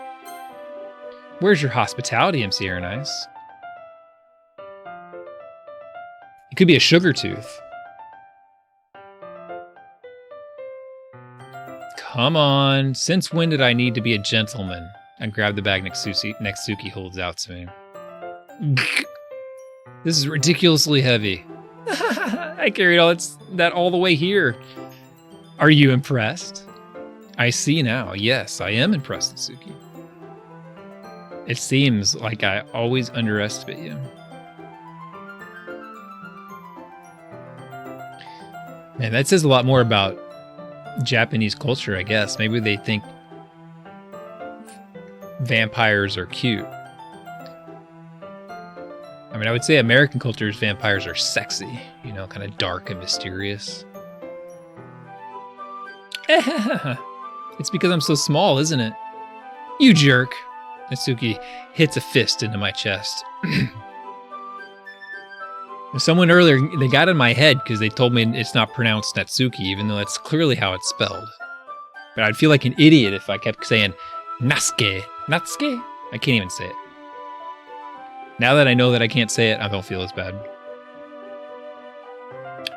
Where's your hospitality, MC Airnice? It could be a sugar tooth. Come on. Since when did I need to be a gentleman? And grab the bag Natsuki holds out to me. This is ridiculously heavy. I carried that all the way here. Are you impressed? I see now. Yes, I am impressed, Natsuki. It seems like I always underestimate you. Man, that says a lot more about Japanese culture, I guess. Maybe they think vampires are cute. I mean, I would say American culture's vampires are sexy, you know, kind of dark and mysterious. It's because I'm so small, isn't it? You jerk. Natsuki hits a fist into my chest. Someone earlier, they got in my head because they told me it's not pronounced Natsuki, even though that's clearly how it's spelled. But I'd feel like an idiot if I kept saying Natsuki. Natsuki? I can't even say it. Now that I know that I can't say it, I don't feel as bad.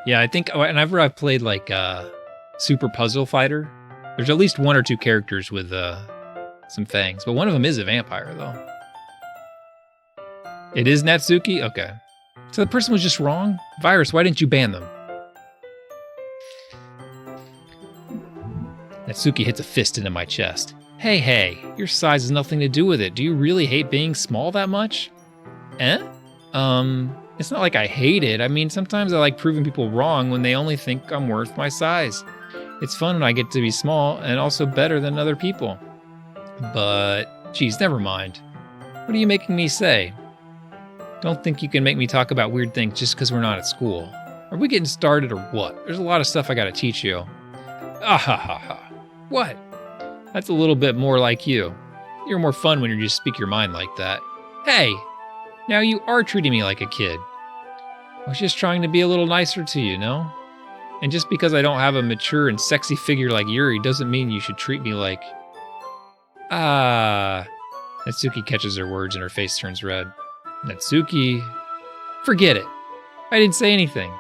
Yeah, I think whenever I've played like Super Puzzle Fighter, there's at least one or two characters with some fangs, but one of them is a vampire, though. It is Natsuki? Okay. So the person was just wrong? Virus, why didn't you ban them? Natsuki hits a fist into my chest. Hey, your size has nothing to do with it. Do you really hate being small that much? It's not like I hate it. I mean, sometimes I like proving people wrong when they only think I'm worth my size. It's fun when I get to be small and also better than other people. But, geez, never mind. What are you making me say? Don't think you can make me talk about weird things just because we're not at school. Are we getting started or what? There's a lot of stuff I gotta teach you. Ah ha ha ha. What? That's a little bit more like you. You're more fun when you just speak your mind like that. Hey! Now you are treating me like a kid. I was just trying to be a little nicer to you, no? And just because I don't have a mature and sexy figure like Yuri doesn't mean you should treat me like... Ah... Natsuki catches her words and her face turns red. Natsuki... Forget it. I didn't say anything.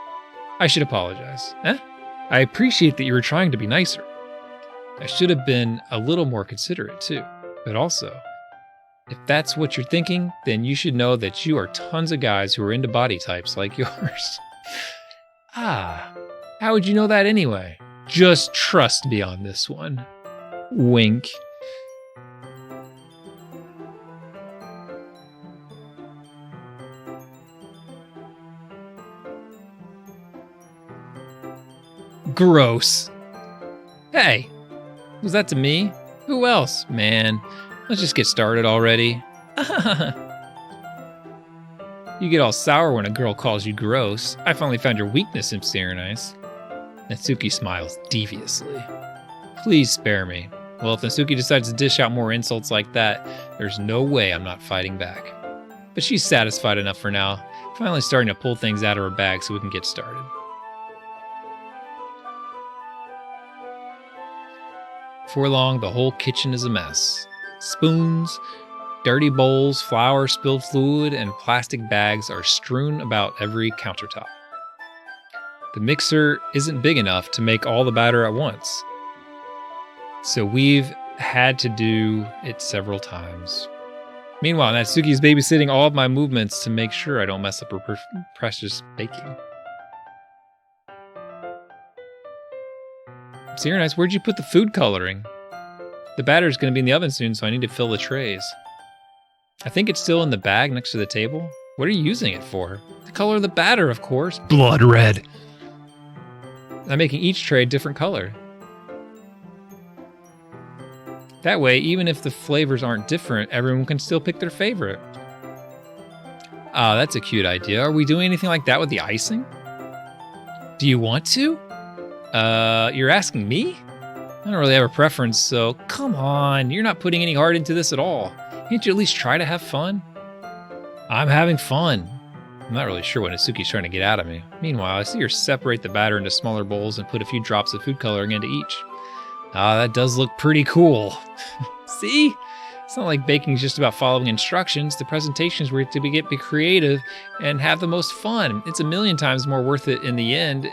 I should apologize. I appreciate that you were trying to be nicer. I should have been a little more considerate too. But also, if that's what you're thinking, then you should know that you are tons of guys who are into body types like yours. How would you know that anyway? Just trust me on this one. Wink. Gross. Hey, was that to me? Who else? Man, let's just get started already. You get all sour when a girl calls you gross. I finally found your weakness, MC Airnice. Natsuki smiles deviously. Please spare me. Well, if Natsuki decides to dish out more insults like that, there's no way I'm not fighting back. But she's satisfied enough for now, finally starting to pull things out of her bag so we can get started. Before long, the whole kitchen is a mess. Spoons, dirty bowls, flour, spilled fluid, and plastic bags are strewn about every countertop. The mixer isn't big enough to make all the batter at once, so we've had to do it several times. Meanwhile, Natsuki's babysitting all of my movements to make sure I don't mess up her precious baking. Sierra Nice, where'd you put the food coloring? The batter's going to be in the oven soon, so I need to fill the trays. I think it's still in the bag next to the table. What are you using it for? The color of the batter, of course. Blood red. I'm making each tray a different color. That way, even if the flavors aren't different, everyone can still pick their favorite. Ah, that's a cute idea. Are we doing anything like that with the icing? Do you want to? You're asking me? I don't really have a preference, so come on. You're not putting any heart into this at all. Can't you at least try to have fun? I'm having fun. I'm not really sure what Natsuki's trying to get out of me. Meanwhile, I see her separate the batter into smaller bowls and put a few drops of food coloring into each. Ah, that does look pretty cool. See? It's not like baking is just about following instructions. The presentations were to be creative and have the most fun. It's a million times more worth it in the end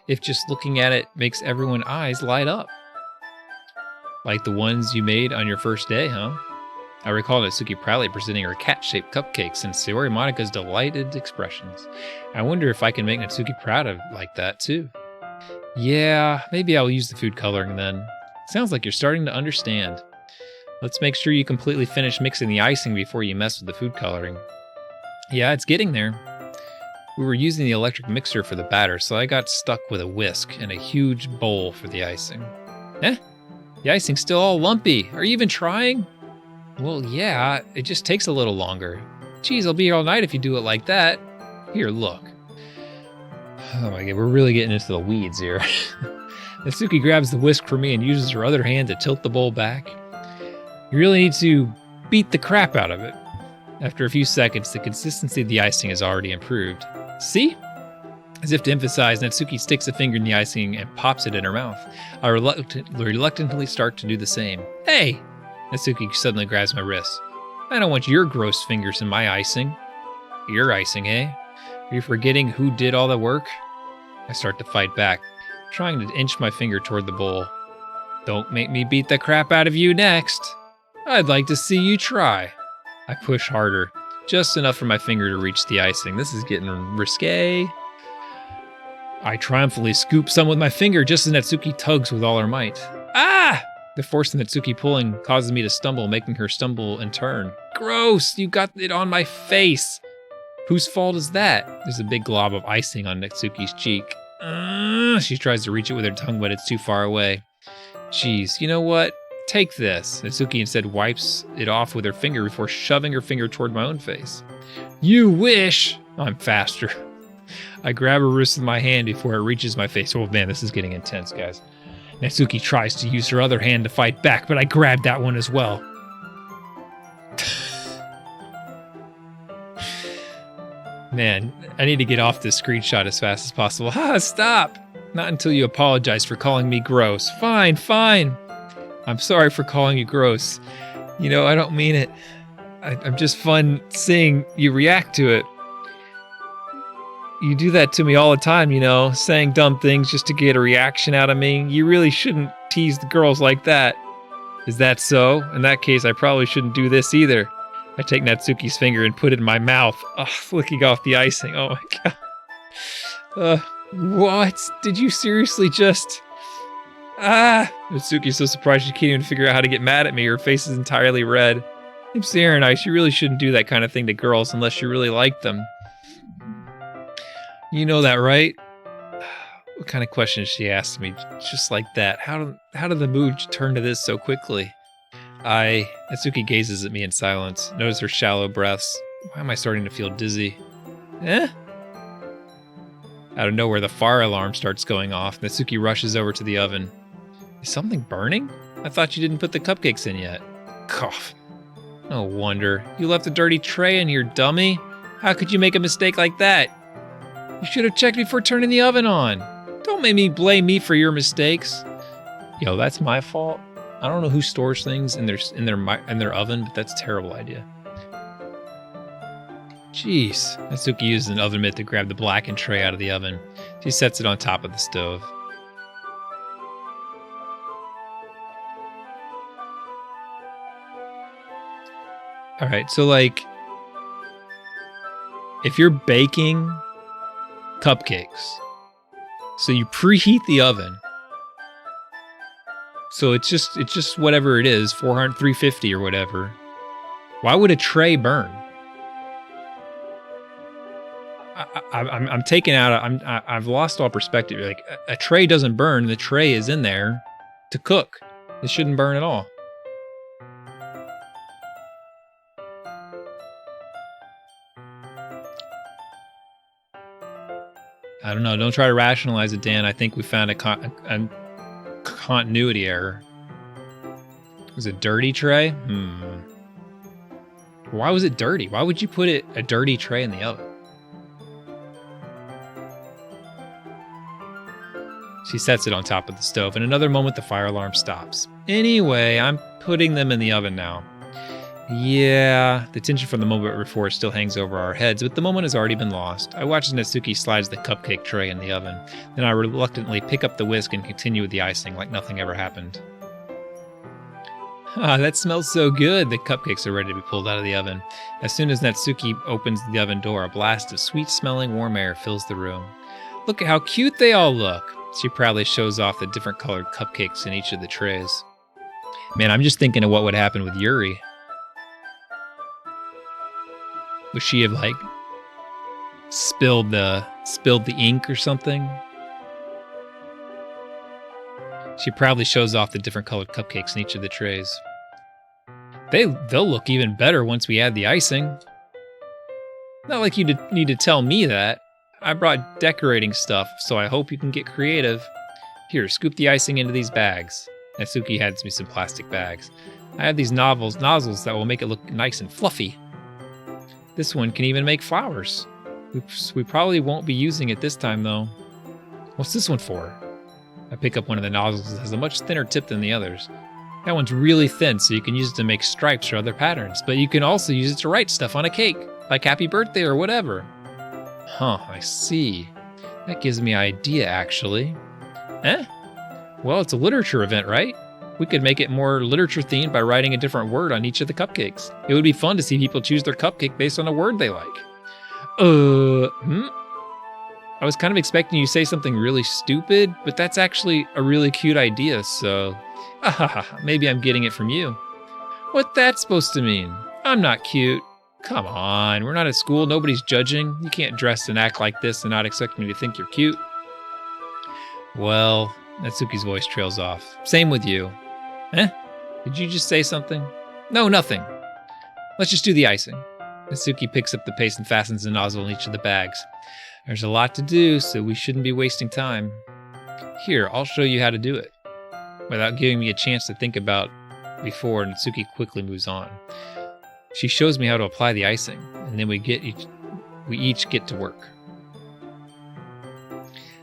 if just looking at it makes everyone's eyes light up. Like the ones you made on your first day, huh? I recall Natsuki proudly presenting her cat-shaped cupcakes and Sayori Monika's delighted expressions. I wonder if I can make Natsuki proud of like that too. Yeah, maybe I'll use the food coloring then. Sounds like you're starting to understand. Let's make sure you completely finish mixing the icing before you mess with the food coloring. Yeah, it's getting there. We were using the electric mixer for the batter, so I got stuck with a whisk and a huge bowl for the icing. Eh? The icing's still all lumpy. Are you even trying? Well, yeah, it just takes a little longer. Geez, I'll be here all night if you do it like that. Here, look. Oh my god, we're really getting into the weeds here. Natsuki grabs the whisk for me and uses her other hand to tilt the bowl back. You really need to beat the crap out of it. After a few seconds, the consistency of the icing has already improved. See? As if to emphasize, Natsuki sticks a finger in the icing and pops it in her mouth. I reluctantly start to do the same. Hey! Natsuki suddenly grabs my wrist. I don't want your gross fingers in my icing. Your icing, eh? Are you forgetting who did all the work? I start to fight back, trying to inch my finger toward the bowl. Don't make me beat the crap out of you next. I'd like to see you try. I push harder, just enough for my finger to reach the icing. This is getting risque. I triumphantly scoop some with my finger just as Natsuki tugs with all her might. Ah! The force of Natsuki pulling causes me to stumble, making her stumble and turn. Gross! You got it on my face! Whose fault is that? There's a big glob of icing on Natsuki's cheek. She tries to reach it with her tongue, but it's too far away. Jeez, you know what? Take this. Natsuki instead wipes it off with her finger before shoving her finger toward my own face. You wish! I'm faster. I grab her wrist with my hand before it reaches my face. Oh man, this is getting intense, guys. Natsuki tries to use her other hand to fight back, but I grab that one as well. Man, I need to get off this screenshot as fast as possible. Ah, stop! Not until you apologize for calling me gross. Fine, fine. I'm sorry for calling you gross. You know, I don't mean it. I'm just fun seeing you react to it. You do that to me all the time, you know, saying dumb things just to get a reaction out of me. You really shouldn't tease the girls like that. Is that so? In that case, I probably shouldn't do this either. I take Natsuki's finger and put it in my mouth, flicking off the icing. Oh my god. What? Did you seriously just... Natsuki's so surprised she can't even figure out how to get mad at me. Her face is entirely red. I'm Sarah and you really shouldn't do that kind of thing to girls unless you really like them. You know that, right? What kind of question she asked me just like that? How did the mood turn to this so quickly? Natsuki gazes at me in silence. Notice her shallow breaths. Why am I starting to feel dizzy? Eh? Out of nowhere, the fire alarm starts going off. Natsuki rushes over to the oven. Is something burning? I thought you didn't put the cupcakes in yet. Cough. No wonder. You left a dirty tray in here, dummy. How could you make a mistake like that? You should have checked before turning the oven on. Don't make me blame me for your mistakes. Yo, that's my fault. I don't know who stores things in their oven, but that's a terrible idea. Jeez. Natsuki uses an oven mitt to grab the blackened tray out of the oven. She sets it on top of the stove. All right, so like, if you're baking cupcakes, so you preheat the oven. So it's just whatever it is, 400, 350 or whatever. Why would a tray burn? I'm taken out. I've lost all perspective. Like a tray doesn't burn. The tray is in there to cook. It shouldn't burn at all. I don't know. Don't try to rationalize it, Dan. I think we found a continuity error. Was it dirty tray? Why was it dirty? Why would you put a dirty tray in the oven? She sets it on top of the stove. In another moment, the fire alarm stops. Anyway, I'm putting them in the oven now. Yeah, the tension from the moment before still hangs over our heads, but the moment has already been lost. I watch as Natsuki slides the cupcake tray in the oven. Then I reluctantly pick up the whisk and continue with the icing like nothing ever happened. Ah, that smells so good. The cupcakes are ready to be pulled out of the oven. As soon as Natsuki opens the oven door, a blast of sweet-smelling warm air fills the room. Look at how cute they all look. She proudly shows off the different colored cupcakes in each of the trays. Man, I'm just thinking of what would happen with Yuri. Would she have like spilled the ink or something? She proudly shows off the different colored cupcakes in each of the trays. They'll look even better once we add the icing. Not like you need to tell me that. I brought decorating stuff, so I hope you can get creative. Here, scoop the icing into these bags. Natsuki hands me some plastic bags. I have these nozzles that will make it look nice and fluffy. This one can even make flowers. We probably won't be using it this time, though. What's this one for? I pick up one of the nozzles that has a much thinner tip than the others. That one's really thin, so you can use it to make stripes or other patterns, but you can also use it to write stuff on a cake, like happy birthday or whatever. Huh, I see. That gives me an idea, actually. Eh? Well, it's a literature event, right? We could make it more literature-themed by writing a different word on each of the cupcakes. It would be fun to see people choose their cupcake based on a word they like. I was kind of expecting you to say something really stupid, but that's actually a really cute idea, so... maybe I'm getting it from you. What's that supposed to mean? I'm not cute. Come on, we're not at school, nobody's judging. You can't dress and act like this and not expect me to think you're cute. Well, Natsuki's voice trails off. Same with you. Eh? Did you just say something? No, nothing. Let's just do the icing. Natsuki picks up the paste and fastens the nozzle in each of the bags. There's a lot to do, so we shouldn't be wasting time. Here, I'll show you how to do it. Without giving me a chance to think about before, Natsuki quickly moves on. She shows me how to apply the icing, and then we each get to work.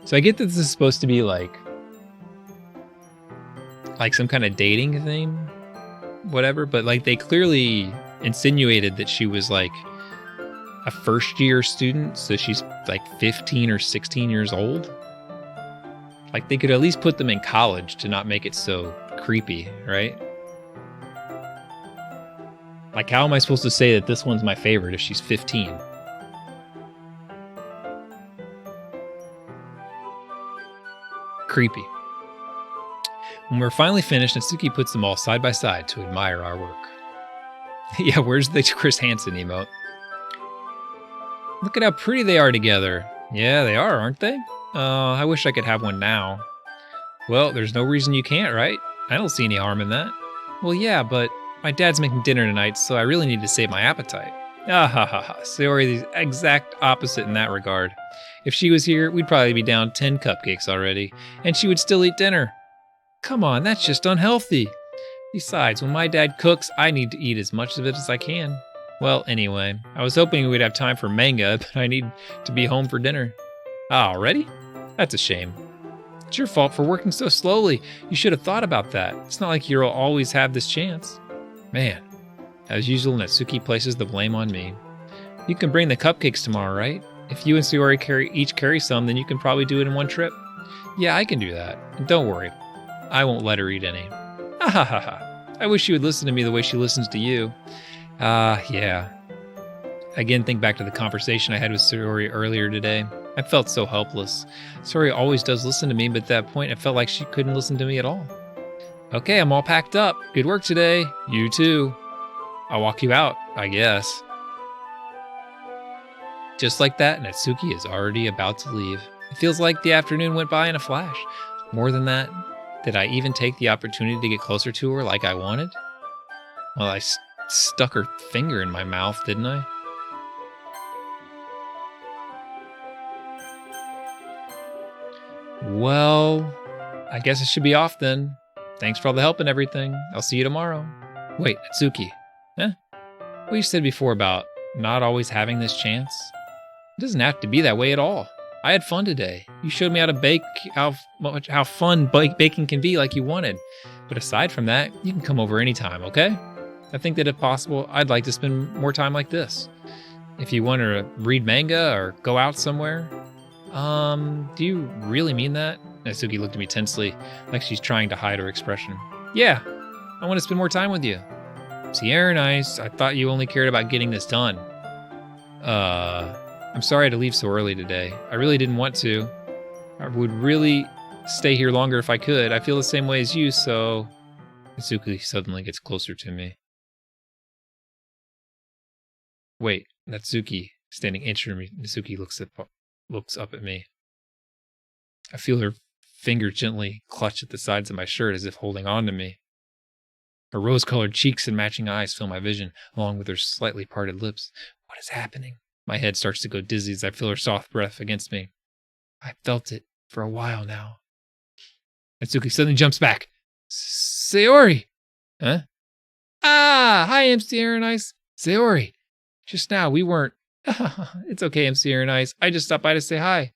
So I get that this is supposed to be like some kind of dating thing, whatever, but like they clearly insinuated that she was like a first-year student, so she's like 15 or 16 years old. Like they could at least put them in college to not make it so creepy, right? Like how am I supposed to say that this one's my favorite if she's 15? Creepy. When we're finally finished, Natsuki puts them all side by side to admire our work. Yeah, where's the Chris Hansen emote? Look at how pretty they are together. Yeah, they are, aren't they? I wish I could have one now. Well, there's no reason you can't, right? I don't see any harm in that. Well, yeah, but my dad's making dinner tonight, so I really need to save my appetite. Ah ha ha ha. Sayori's the exact opposite in that regard. If she was here, we'd probably be down 10 cupcakes already, and she would still eat dinner. Come on, that's just unhealthy. Besides, when my dad cooks, I need to eat as much of it as I can. Well, anyway, I was hoping we'd have time for manga, but I need to be home for dinner. Ah, already? That's a shame. It's your fault for working so slowly. You should have thought about that. It's not like you'll always have this chance. Man, as usual, Natsuki places the blame on me. You can bring the cupcakes tomorrow, right? If you and Sayori each carry some, then you can probably do it in one trip. Yeah, I can do that. And don't worry, I won't let her eat any. Ha ha ha ha. I wish she would listen to me the way she listens to you. Yeah. Again, think back to the conversation I had with Sayori earlier today. I felt so helpless. Sayori always does listen to me, but at that point, it felt like she couldn't listen to me at all. Okay, I'm all packed up. Good work today. You too. I'll walk you out, I guess. Just like that, Natsuki is already about to leave. It feels like the afternoon went by in a flash. More than that, did I even take the opportunity to get closer to her like I wanted? Well, I stuck her finger in my mouth, didn't I? Well, I guess I should be off then. Thanks for all the help and everything. I'll see you tomorrow. Wait, Natsuki. Huh? What you said before about not always having this chance? It doesn't have to be that way at all. I had fun today. You showed me how to bake, how fun baking can be like you wanted. But aside from that, you can come over anytime, okay? I think that if possible, I'd like to spend more time like this. If you want to read manga or go out somewhere. Do you really mean that? Natsuki looked at me tensely, like she's trying to hide her expression. Yeah, I want to spend more time with you. Sierra and I thought you only cared about getting this done. I'm sorry I had to leave so early today. I really didn't want to. I would really stay here longer if I could. I feel the same way as you, so... Natsuki suddenly gets closer to me. Wait, Natsuki, standing inch from me, Natsuki looks up at me. I feel her finger gently clutch at the sides of my shirt as if holding on to me. Her rose-colored cheeks and matching eyes fill my vision, along with her slightly parted lips. What is happening? My head starts to go dizzy as I feel her soft breath against me. I've felt it for a while now. Natsuki suddenly jumps back. Sayori! Huh? Ah! Hi, MC Aaron Ice. Sayori! Just now, we weren't... It's okay, MC Aaron Ice. I just stopped by to say hi.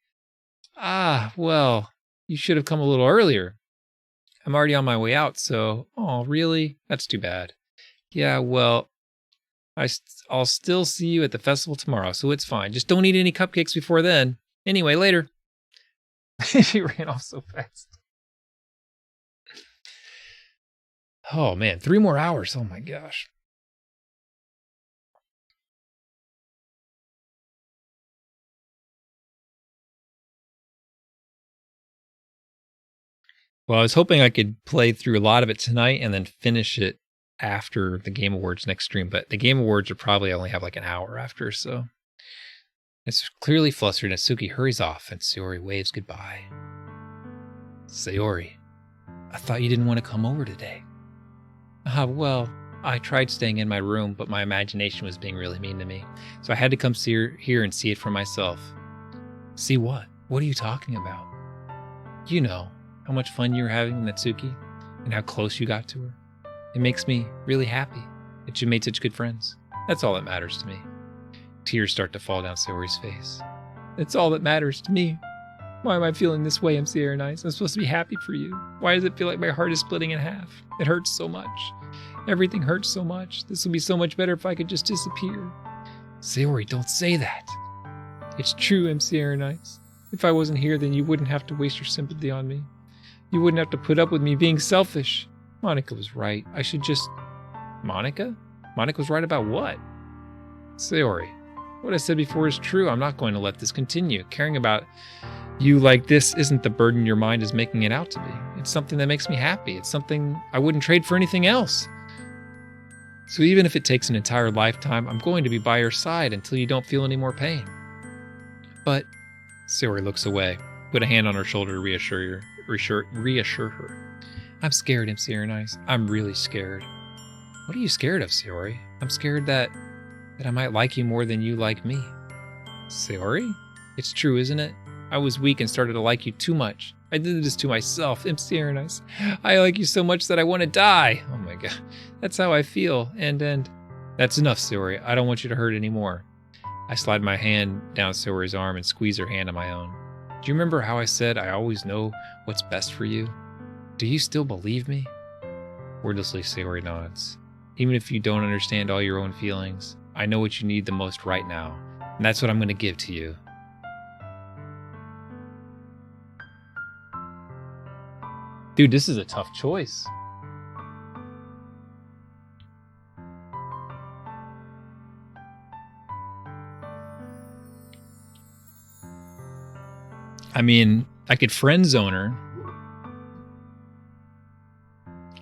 Ah, well, you should have come a little earlier. I'm already on my way out, so... Oh, really? That's too bad. Yeah, well... I'll still see you at the festival tomorrow, so it's fine. Just don't eat any cupcakes before then. Anyway, later. She ran off so fast. Oh, man, 3 more hours. Oh, my gosh. Well, I was hoping I could play through a lot of it tonight and then finish it after the Game Awards next stream, but the Game Awards will probably only have like an hour after, so. It's clearly flustered. Natsuki hurries off and Sayori waves goodbye. Sayori, I thought you didn't want to come over today. Well, I tried staying in my room, but my imagination was being really mean to me, so I had to come here and see it for myself. See what? What are you talking about? You know, how much fun you were having with Natsuki and how close you got to her. It makes me really happy that you made such good friends. That's all that matters to me. Tears start to fall down Sayori's face. It's all that matters to me. Why am I feeling this way, MC Aaron Ice? I'm supposed to be happy for you. Why does it feel like my heart is splitting in half? It hurts so much. Everything hurts so much. This would be so much better if I could just disappear. Sayori, don't say that. It's true, MC Aaron Ice. If I wasn't here, then you wouldn't have to waste your sympathy on me. You wouldn't have to put up with me being selfish. Monica was right. I should just... Monica? Monica was right about what? Sayori, what I said before is true. I'm not going to let this continue. Caring about you like this isn't the burden your mind is making it out to be. It's something that makes me happy. It's something I wouldn't trade for anything else. So even if it takes an entire lifetime, I'm going to be by your side until you don't feel any more pain. But... Sayori looks away, put a hand on her shoulder to reassure her. I'm scared, MC Aaron Ice. I'm really scared. What are you scared of, Sayori? I'm scared that I might like you more than you like me. Sayori? It's true, isn't it? I was weak and started to like you too much. I did this to myself, MC Aaron Ice. I like you so much that I want to die. Oh my god. That's how I feel. And that's enough, Sayori. I don't want you to hurt anymore. I slide my hand down Sayori's arm and squeeze her hand on my own. Do you remember how I said I always know what's best for you? Do you still believe me? Wordlessly, Sayori nods. Even if you don't understand all your own feelings, I know what you need the most right now, and that's what I'm going to give to you. Dude, this is a tough choice. I mean, I could friend zone her.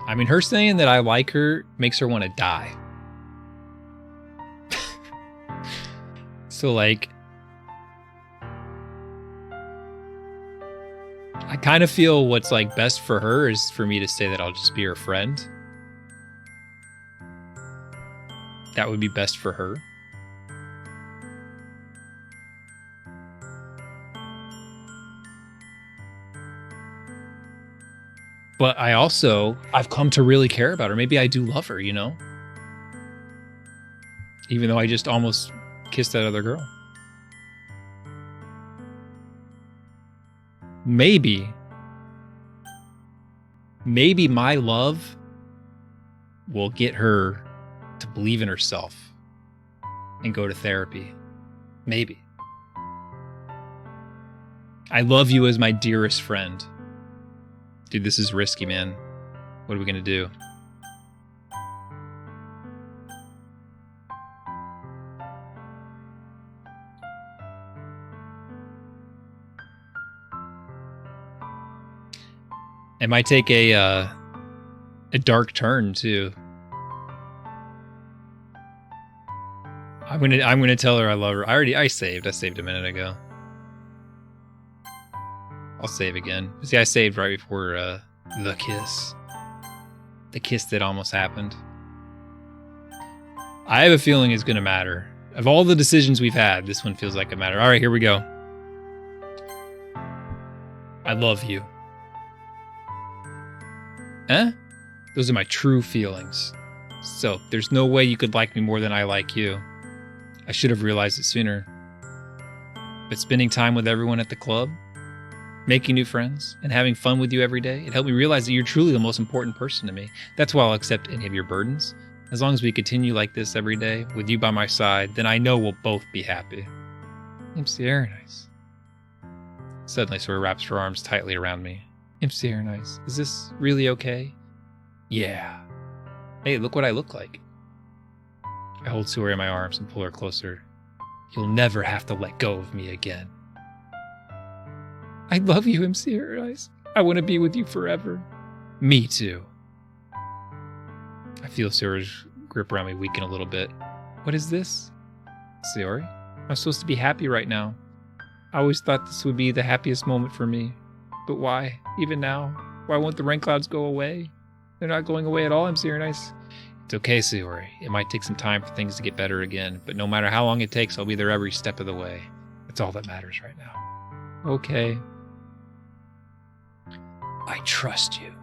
I mean, her saying that I like her makes her want to die. So, like, I kind of feel what's like best for her is for me to say that I'll just be her friend. That would be best for her. But I've come to really care about her. Maybe I do love her, you know? Even though I just almost kissed that other girl. Maybe my love will get her to believe in herself and go to therapy. Maybe. I love you as my dearest friend. Dude, this is risky, man. What are we gonna do? It might take a dark turn too. I'm gonna tell her I love her. I saved a minute ago. I'll save again. See, I saved right before the kiss. The kiss that almost happened. I have a feeling it's gonna matter. Of all the decisions we've had, this one feels like it matters. All right, here we go. I love you. Eh? Those are my true feelings. So, there's no way you could like me more than I like you. I should have realized it sooner. But spending time with everyone at the club, making new friends, and having fun with you every day, it helped me realize that you're truly the most important person to me. That's why I'll accept any of your burdens. As long as we continue like this every day, with you by my side, then I know we'll both be happy. MC Nice. Suddenly, Sora wraps her arms tightly around me. MC Nice, is this really okay? Yeah. Hey, look what I look like. I hold Suri in my arms and pull her closer. You'll never have to let go of me again. I love you, MC Nice. I want to be with you forever. Me too. I feel Suri's grip around me weaken a little bit. What is this? Suri, I'm supposed to be happy right now. I always thought this would be the happiest moment for me. But why? Even now? Why won't the rain clouds go away? They're not going away at all, MC Nice. It's okay, Suri. It might take some time for things to get better again, but no matter how long it takes, I'll be there every step of the way. That's all that matters right now. Okay. I trust you.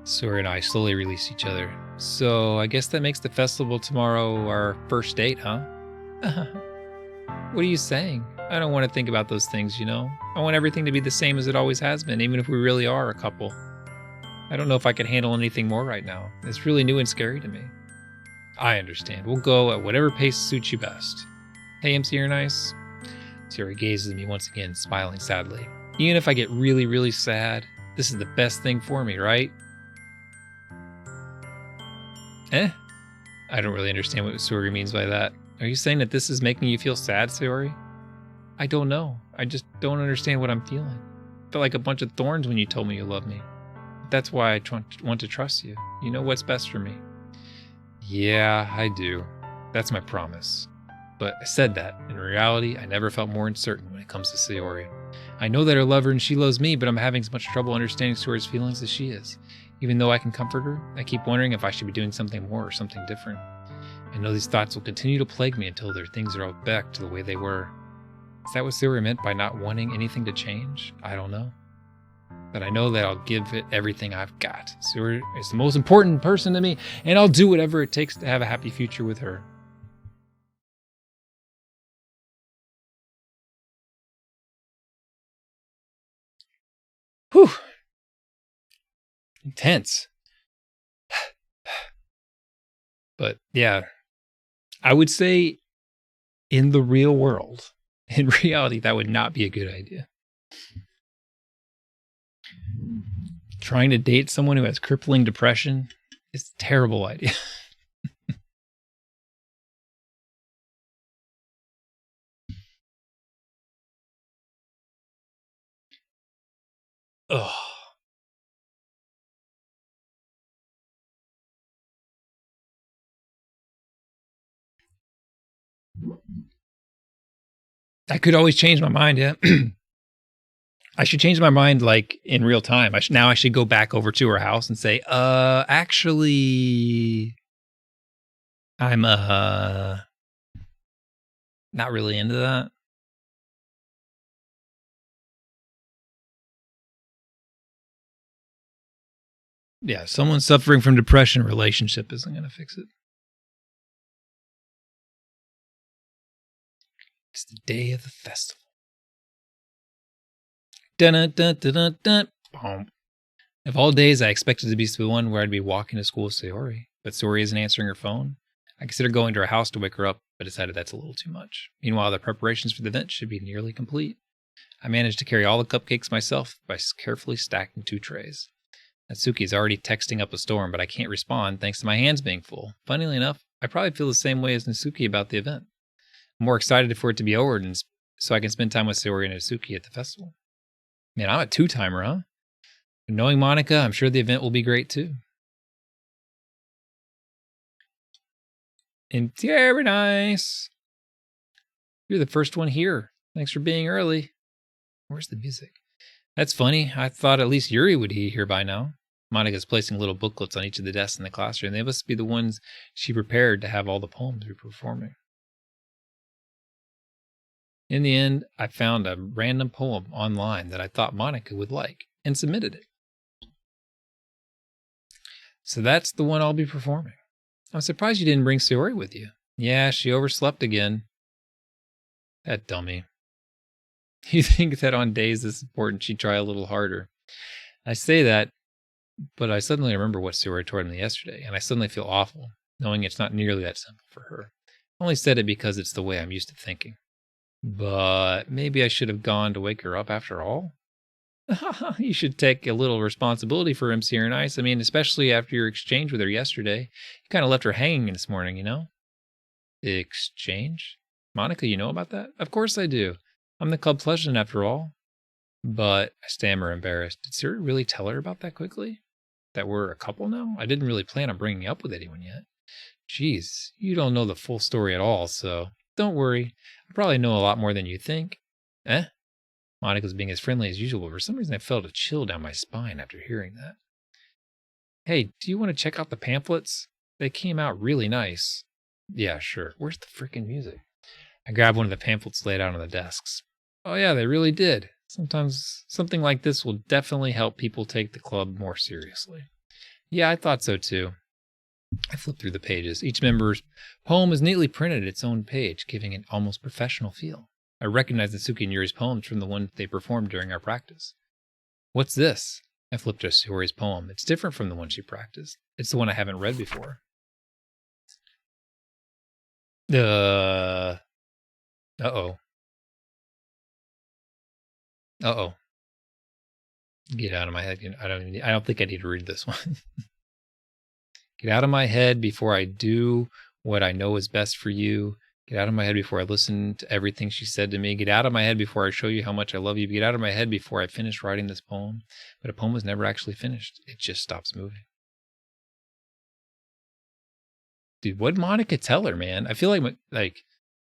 Suri and I slowly release each other. So, I guess that makes the festival tomorrow our first date, huh? What are you saying? I don't want to think about those things, you know? I want everything to be the same as it always has been, even if we really are a couple. I don't know if I can handle anything more right now. It's really new and scary to me. I understand. We'll go at whatever pace suits you best. Hey, MC Nice. Suri gazes at me once again, smiling sadly. Even if I get really, really sad, this is the best thing for me, right? I don't really understand what Suri means by that. Are you saying that this is making you feel sad, Suri? I don't know. I just don't understand what I'm feeling. I felt like a bunch of thorns when you told me you love me. That's why I want to trust you. You know what's best for me. Yeah, I do. That's my promise. But I said that. In reality, I never felt more uncertain when it comes to Sayori. I know that I love her and she loves me, but I'm having as much trouble understanding Sayori's feelings as she is. Even though I can comfort her, I keep wondering if I should be doing something more or something different. I know these thoughts will continue to plague me until things are all back to the way they were. Is that what Sayori meant by not wanting anything to change? I don't know. But I know that I'll give it everything I've got. Sayori is the most important person to me, and I'll do whatever it takes to have a happy future with her. Whew. Intense. But yeah, I would say in the real world, in reality, that would not be a good idea. Trying to date someone who has crippling depression is a terrible idea. Ugh. I could always change my mind, yeah. I should change my mind like in real time. I should go back over to her house and say, actually I'm not really into that. Yeah, someone suffering from depression relationship isn't going to fix it. It's the day of the festival. Dun dun dun dun dun. Boom. Of all days, I expected to be the one where I'd be walking to school with Sayori, but Sayori isn't answering her phone. I considered going to her house to wake her up, but decided that's a little too much. Meanwhile, the preparations for the event should be nearly complete. I managed to carry all the cupcakes myself by carefully stacking 2 trays. Natsuki is already texting up a storm, but I can't respond thanks to my hands being full. Funnily enough, I probably feel the same way as Natsuki about the event. I'm more excited for it to be over so I can spend time with Sayori and Natsuki at the festival. Man, I'm a 2-timer, huh? Knowing Monica, I'm sure the event will be great too. And very nice. You're the first one here. Thanks for being early. Where's the music? That's funny. I thought at least Yuri would be here by now. Monica's placing little booklets on each of the desks in the classroom. They must be the ones she prepared to have all the poems we're performing. In the end, I found a random poem online that I thought Monica would like and submitted it. So that's the one I'll be performing. I'm surprised you didn't bring Sayori with you. Yeah, she overslept again. That dummy. You think that on days this important she'd try a little harder. I say that, but I suddenly remember what Sayori told me yesterday, and I suddenly feel awful, knowing it's not nearly that simple for her. I only said it because it's the way I'm used to thinking. But maybe I should have gone to wake her up after all? You should take a little responsibility for MC or Nice. I mean, especially after your exchange with her yesterday. You kind of left her hanging this morning, you know? Exchange? Monica, you know about that? Of course I do. I'm the club president after all. But I stammer embarrassed. Did Siri really tell her about that quickly? That we're a couple now? I didn't really plan on bringing it up with anyone yet. Jeez, you don't know the full story at all, so don't worry. I probably know a lot more than you think. Eh? Monica's being as friendly as usual, but for some reason I felt a chill down my spine after hearing that. Hey, do you want to check out the pamphlets? They came out really nice. Yeah, sure. Where's the freaking music? I grabbed one of the pamphlets laid out on the desks. Oh yeah, they really did. Sometimes something like this will definitely help people take the club more seriously. Yeah, I thought so too. I flipped through the pages. Each member's poem is neatly printed at its own page, giving an almost professional feel. I recognized Natsuki and Yuri's poems from the one they performed during our practice. What's this? I flipped to Sayori's poem. It's different from the one she practiced. It's the one I haven't read before. Uh-oh. Uh-oh. Get out of my head. I don't think I need to read this one. Get out of my head before I do what I know is best for you. Get out of my head before I listen to everything she said to me. Get out of my head before I show you how much I love you. Get out of my head before I finish writing this poem. But a poem was never actually finished. It just stops moving. Dude, what'd Monica tell her, man? I feel like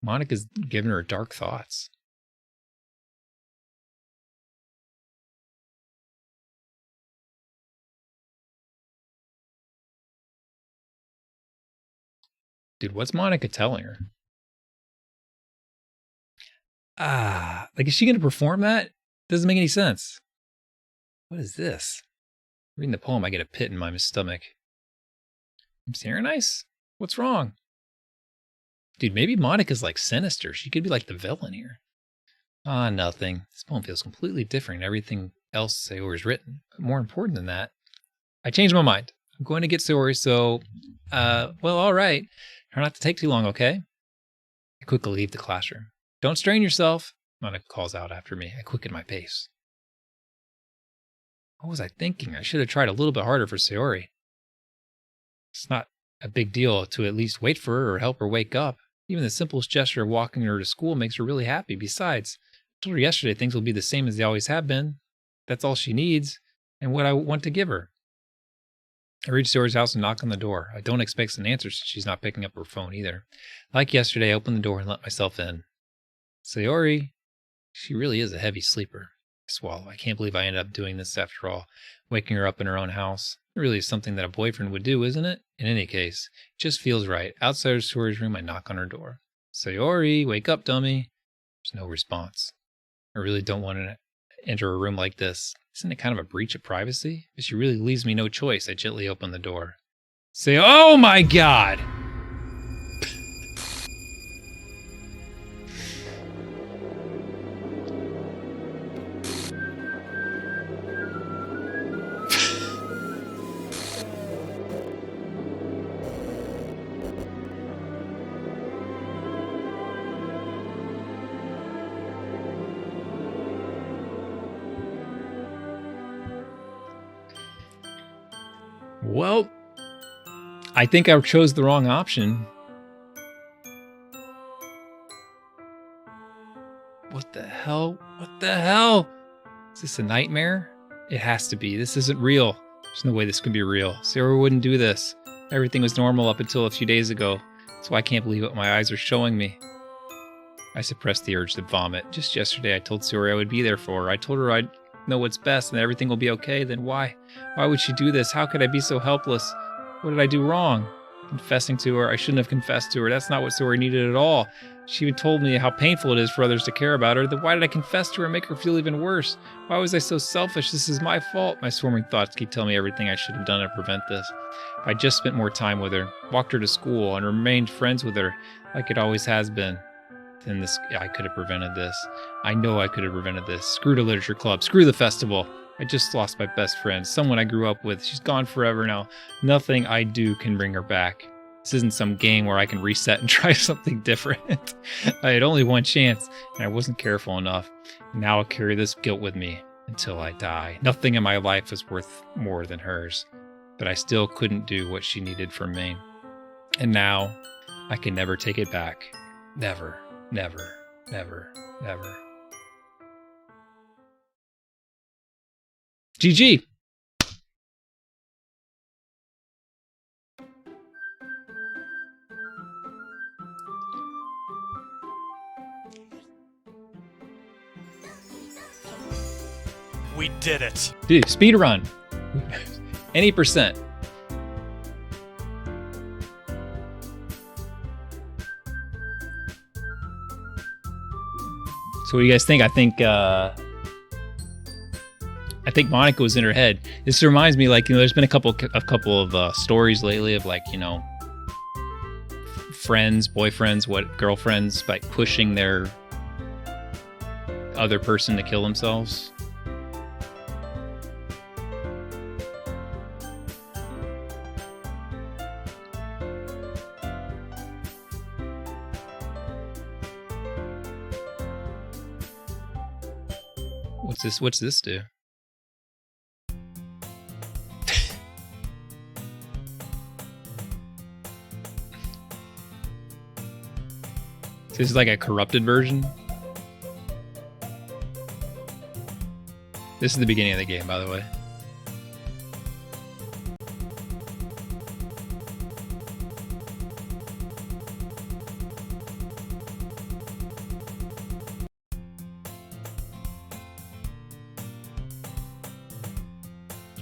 Monica's giving her dark thoughts. Dude, what's Monica telling her? Like, is she going to perform that? Doesn't make any sense. What is this? Reading the poem, I get a pit in my stomach. I'm Sarah Nice? What's wrong? Dude, maybe Monica's like sinister. She could be like the villain here. Nothing. This poem feels completely different than everything else Sayori's written. But more important than that, I changed my mind. I'm going to get Sayori, so, well, all right. Try not to take too long, okay? I quickly leave the classroom. Don't strain yourself, Monica calls out after me. I quicken my pace. What was I thinking? I should have tried a little bit harder for Sayori. It's not a big deal to at least wait for her or help her wake up. Even the simplest gesture of walking her to school makes her really happy. Besides, I told her yesterday things will be the same as they always have been. That's all she needs and what I want to give her. I reach Sayori's house and knock on the door. I don't expect an answer since she's not picking up her phone either. Like yesterday, I open the door and let myself in. Sayori, she really is a heavy sleeper. I swallow. I can't believe I ended up doing this after all, waking her up in her own house. It really is something that a boyfriend would do, isn't it? In any case, it just feels right. Outside of Sayori's room, I knock on her door. Sayori, wake up, dummy. There's no response. I really don't want to enter a room like this. Isn't it kind of a breach of privacy? But she really leaves me no choice. I gently open the door. Say, oh my God! Well, I think I chose the wrong option. What the hell? What the hell? Is this a nightmare? It has to be. This isn't real. There's no way this could be real. Sarah wouldn't do this. Everything was normal up until a few days ago. So I can't believe what my eyes are showing me. I suppressed the urge to vomit. Just yesterday I told Sarah I would be there for her. I told her I'd know what's best and that everything will be okay. Then why? Why would she do this? How could I be so helpless? What did I do wrong? Confessing to her. I shouldn't have confessed to her. That's not what Sayori needed at all. She had told me how painful it is for others to care about her. Then why did I confess to her and make her feel even worse? Why was I so selfish? This is my fault. My swarming thoughts keep telling me everything I should have done to prevent this. If I just spent more time with her, walked her to school, and remained friends with her like it always has been, then I could have prevented this. I know I could have prevented this. Screw the literature club. Screw the festival. I just lost my best friend, someone I grew up with. She's gone forever now. Nothing I do can bring her back. This isn't some game where I can reset and try something different. I had only one chance, and I wasn't careful enough. Now I'll carry this guilt with me until I die. Nothing in my life was worth more than hers, but I still couldn't do what she needed from me. And now I can never take it back. Never, never, never, never. GG. We did it. Dude, speed run. Any percent. So what do you guys think? I think Monica was in her head. This reminds me, like, there's been a couple of stories lately of, like, friends, boyfriends, girlfriends, like pushing their other person to kill themselves. What's this do? This is like a corrupted version. This is the beginning of the game, by the way.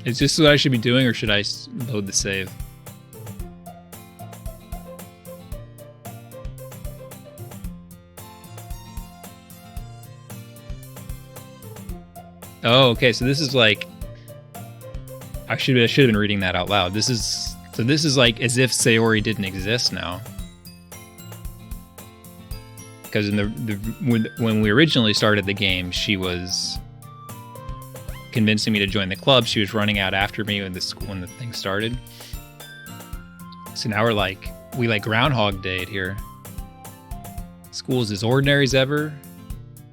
Is this what I should be doing, or should I load the save? Oh, okay. So this is like, I should have been reading that out loud. This is like as if Sayori didn't exist now. Because in when we originally started the game, she was convincing me to join the club. She was running out after me when the thing started. So now we like Groundhog Day it here. School's as ordinary as ever.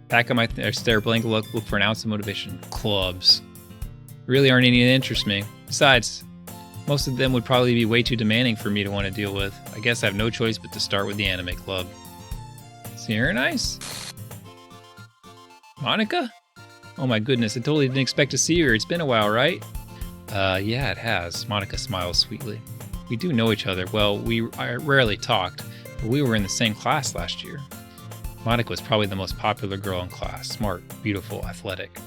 Back on my stare blank look for an ounce of motivation. Clubs really aren't any that interest me. Besides, most of them would probably be way too demanding for me to want to deal with. I guess I have no choice but to start with the anime club. Sierra nice. Monica? Oh my goodness, I totally didn't expect to see you here. It's been a while, right? Yeah, it has. Monica smiles sweetly. We do know each other. Well, I rarely talked, but we were in the same class last year. Monica was probably the most popular girl in class. Smart, beautiful, athletic.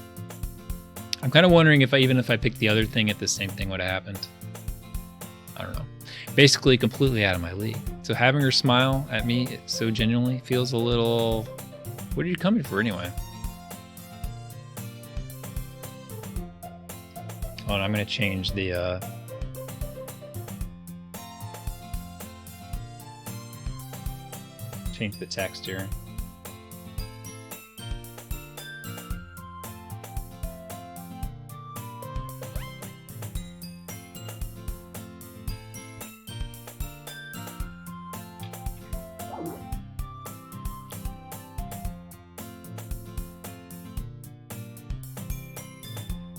I'm kind of wondering if I picked the other thing, if the same thing would have happened. I don't know. Basically, completely out of my league. So having her smile at me so genuinely feels a little... What are you coming for anyway? Oh, and I'm going to change the... Change the text here.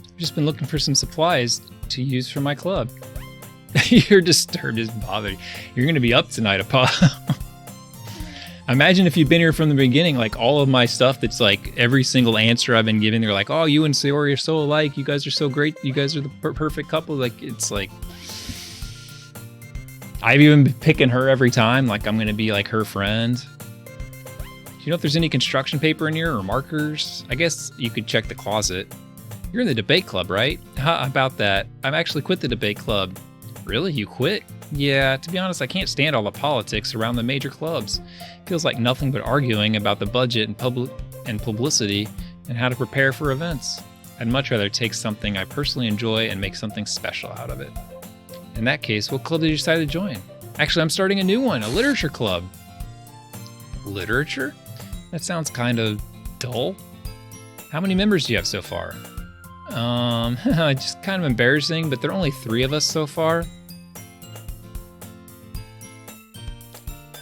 I've just been looking for some supplies to use for my club. You're disturbed as bothered. You're going to be up tonight, Apollo. Imagine if you'd been here from the beginning, like all of my stuff that's like every single answer I've been giving, they're like, oh, you and Sayori are so alike. You guys are so great. You guys are the perfect couple. Like, it's like, I've even been picking her every time. Like, I'm going to be like her friend. Do you know if there's any construction paper in here or markers? I guess you could check the closet. You're in the debate club, right? How about that? I've actually quit the debate club. Really? You quit? Yeah, to be honest, I can't stand all the politics around the major clubs. Feels like nothing but arguing about the budget and publicity and how to prepare for events. I'd much rather take something I personally enjoy and make something special out of it. In that case, what club did you decide to join? Actually, I'm starting a new one, a literature club. Literature? That sounds kind of dull. How many members do you have so far? Just kind of embarrassing, but there are only 3 of us so far.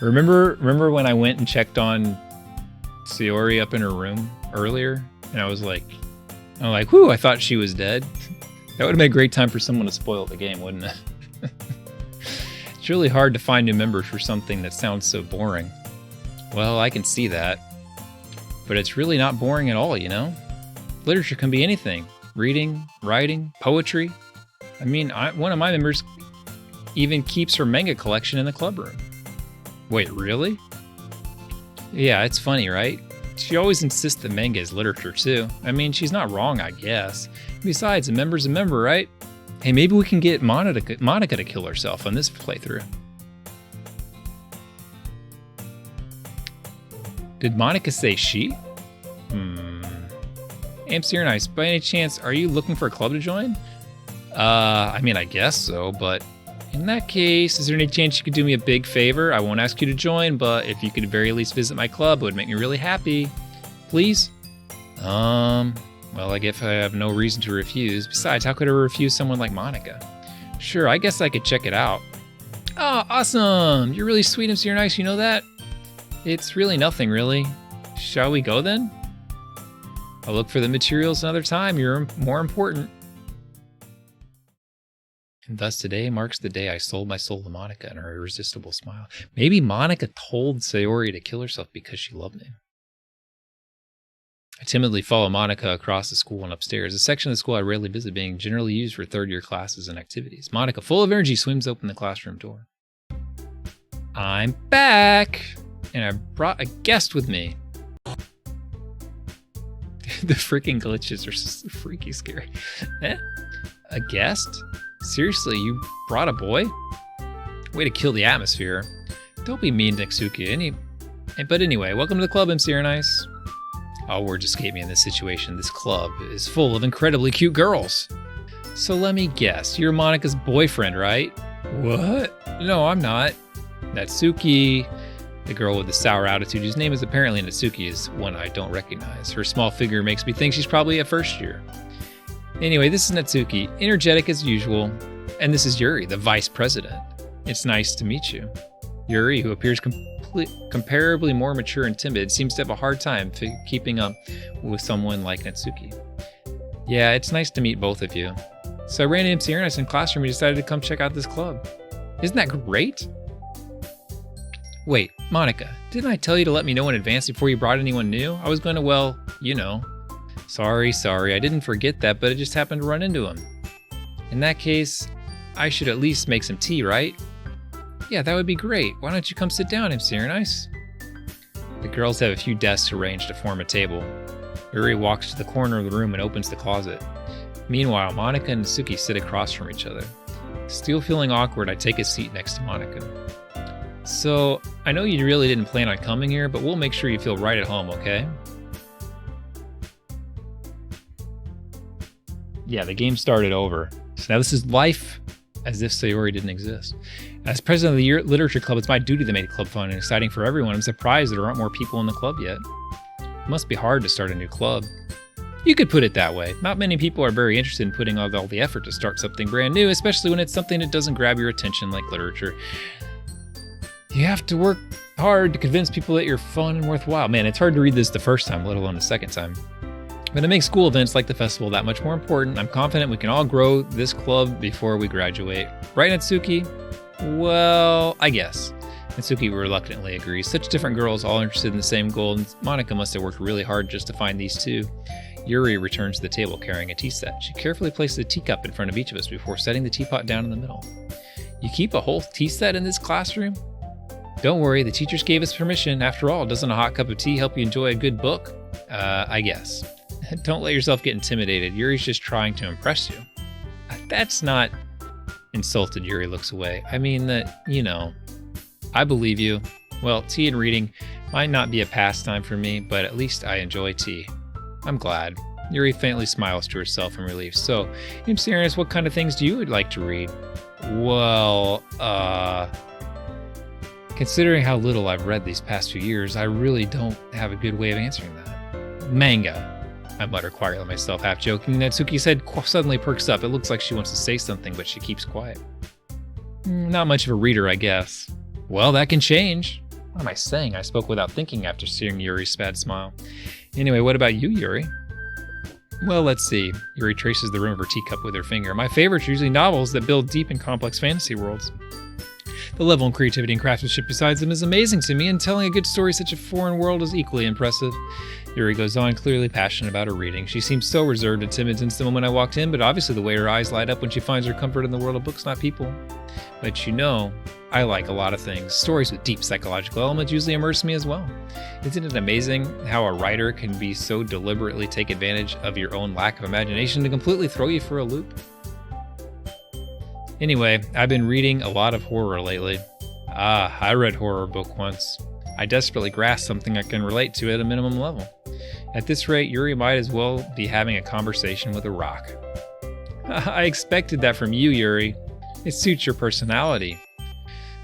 Remember when I went and checked on Sayori up in her room earlier? And I'm like, whew, I thought she was dead. That would have been a great time for someone to spoil the game, wouldn't it? It's really hard to find new members for something that sounds so boring. Well, I can see that. But it's really not boring at all, you know? Literature can be anything. Reading, writing, poetry. I mean, one of my members even keeps her manga collection in the club room. Wait, really? Yeah, it's funny, right? She always insists that manga is literature, too. I mean, she's not wrong, I guess. Besides, a member's a member, right? Hey, maybe we can get Monica to kill herself on this playthrough. Did Monica say she? MC or Nice, by any chance, are you looking for a club to join? I mean, I guess so, but in that case, is there any chance you could do me a big favor? I won't ask you to join, but if you could at very least visit my club, it would make me really happy. Please? Well, I guess I have no reason to refuse. Besides, how could I refuse someone like Monica? Sure, I guess I could check it out. Oh, awesome! You're really sweet, MC or Nice, you know that? It's really nothing, really. Shall we go then? I'll look for the materials another time. You're more important. And thus today marks the day I sold my soul to Monica and her irresistible smile. Maybe Monica told Sayori to kill herself because she loved me. I timidly follow Monica across the school and upstairs, a section of the school I rarely visit, being generally used for third-year classes and activities. Monica, full of energy, swims open the classroom door. I'm back! And I brought a guest with me. The freaking glitches are so freaky scary. A guest? Seriously, you brought a boy? Way to kill the atmosphere. Don't be mean, Nexuki. But anyway, welcome to the club, MC Nice. All words escape me in this situation. This club is full of incredibly cute girls. So let me guess, you're Monica's boyfriend, right? What? No, I'm not. Natsuki, the girl with the sour attitude, whose name is apparently Natsuki, is one I don't recognize. Her small figure makes me think she's probably a first year. Anyway, this is Natsuki, energetic as usual. And this is Yuri, the vice president. It's nice to meet you. Yuri, who appears comparably more mature and timid, seems to have a hard time keeping up with someone like Natsuki. Yeah, it's nice to meet both of you. So I ran into Ernest in classroom and decided to come check out this club. Isn't that great? Wait, Monica, didn't I tell you to let me know in advance before you brought anyone new? I was going to, well, you know. Sorry, I didn't forget that, but I just happened to run into him. In that case, I should at least make some tea, right? Yeah, that would be great. Why don't you come sit down, MC Nice? The girls have a few desks arranged to form a table. Yuri walks to the corner of the room and opens the closet. Meanwhile, Monica and Natsuki sit across from each other. Still feeling awkward, I take a seat next to Monica. So, I know you really didn't plan on coming here, but we'll make sure you feel right at home, okay? Yeah, the game started over. So now this is life as if Sayori didn't exist. As president of the Literature Club, it's my duty to make the club fun and exciting for everyone. I'm surprised there aren't more people in the club yet. It must be hard to start a new club. You could put it that way. Not many people are very interested in putting out all the effort to start something brand new, especially when it's something that doesn't grab your attention like literature. You have to work hard to convince people that you're fun and worthwhile. Man, it's hard to read this the first time, let alone the second time. But it makes school events like the festival that much more important. I'm confident we can all grow this club before we graduate. Right, Natsuki? Well, I guess. Natsuki reluctantly agrees. Such different girls, all interested in the same goal, and Monica must have worked really hard just to find these two. Yuri returns to the table carrying a tea set. She carefully places a teacup in front of each of us before setting the teapot down in the middle. You keep a whole tea set in this classroom? Don't worry, the teachers gave us permission. After all, doesn't a hot cup of tea help you enjoy a good book? I guess. Don't let yourself get intimidated. Yuri's just trying to impress you. That's not... Insulted, Yuri looks away. I mean that, I believe you. Well, tea and reading might not be a pastime for me, but at least I enjoy tea. I'm glad. Yuri faintly smiles to herself in relief. So, I'm serious, what kind of things do you like to read? Well, considering how little I've read these past few years, I really don't have a good way of answering that. Manga, I mutter quietly to myself, half joking. Natsuki's head suddenly perks up. It looks like she wants to say something, but she keeps quiet. Not much of a reader, I guess. Well, that can change. What am I saying? I spoke without thinking after seeing Yuri's sad smile. Anyway, what about you, Yuri? Well, let's see. Yuri traces the rim of her teacup with her finger. My favorites are usually novels that build deep and complex fantasy worlds. The level of creativity and craftsmanship besides them is amazing to me, and telling a good story in such a foreign world is equally impressive. Yuri goes on, clearly passionate about her reading. She seems so reserved and timid since the moment I walked in, but obviously the way her eyes light up when she finds her comfort in the world of books, not people. But I like a lot of things. Stories with deep psychological elements usually immerse me as well. Isn't it amazing how a writer can be so deliberately take advantage of your own lack of imagination to completely throw you for a loop? Anyway, I've been reading a lot of horror lately. I read a horror book once. I desperately grasped something I can relate to at a minimum level. At this rate, Yuri might as well be having a conversation with a rock. I expected that from you, Yuri. It suits your personality.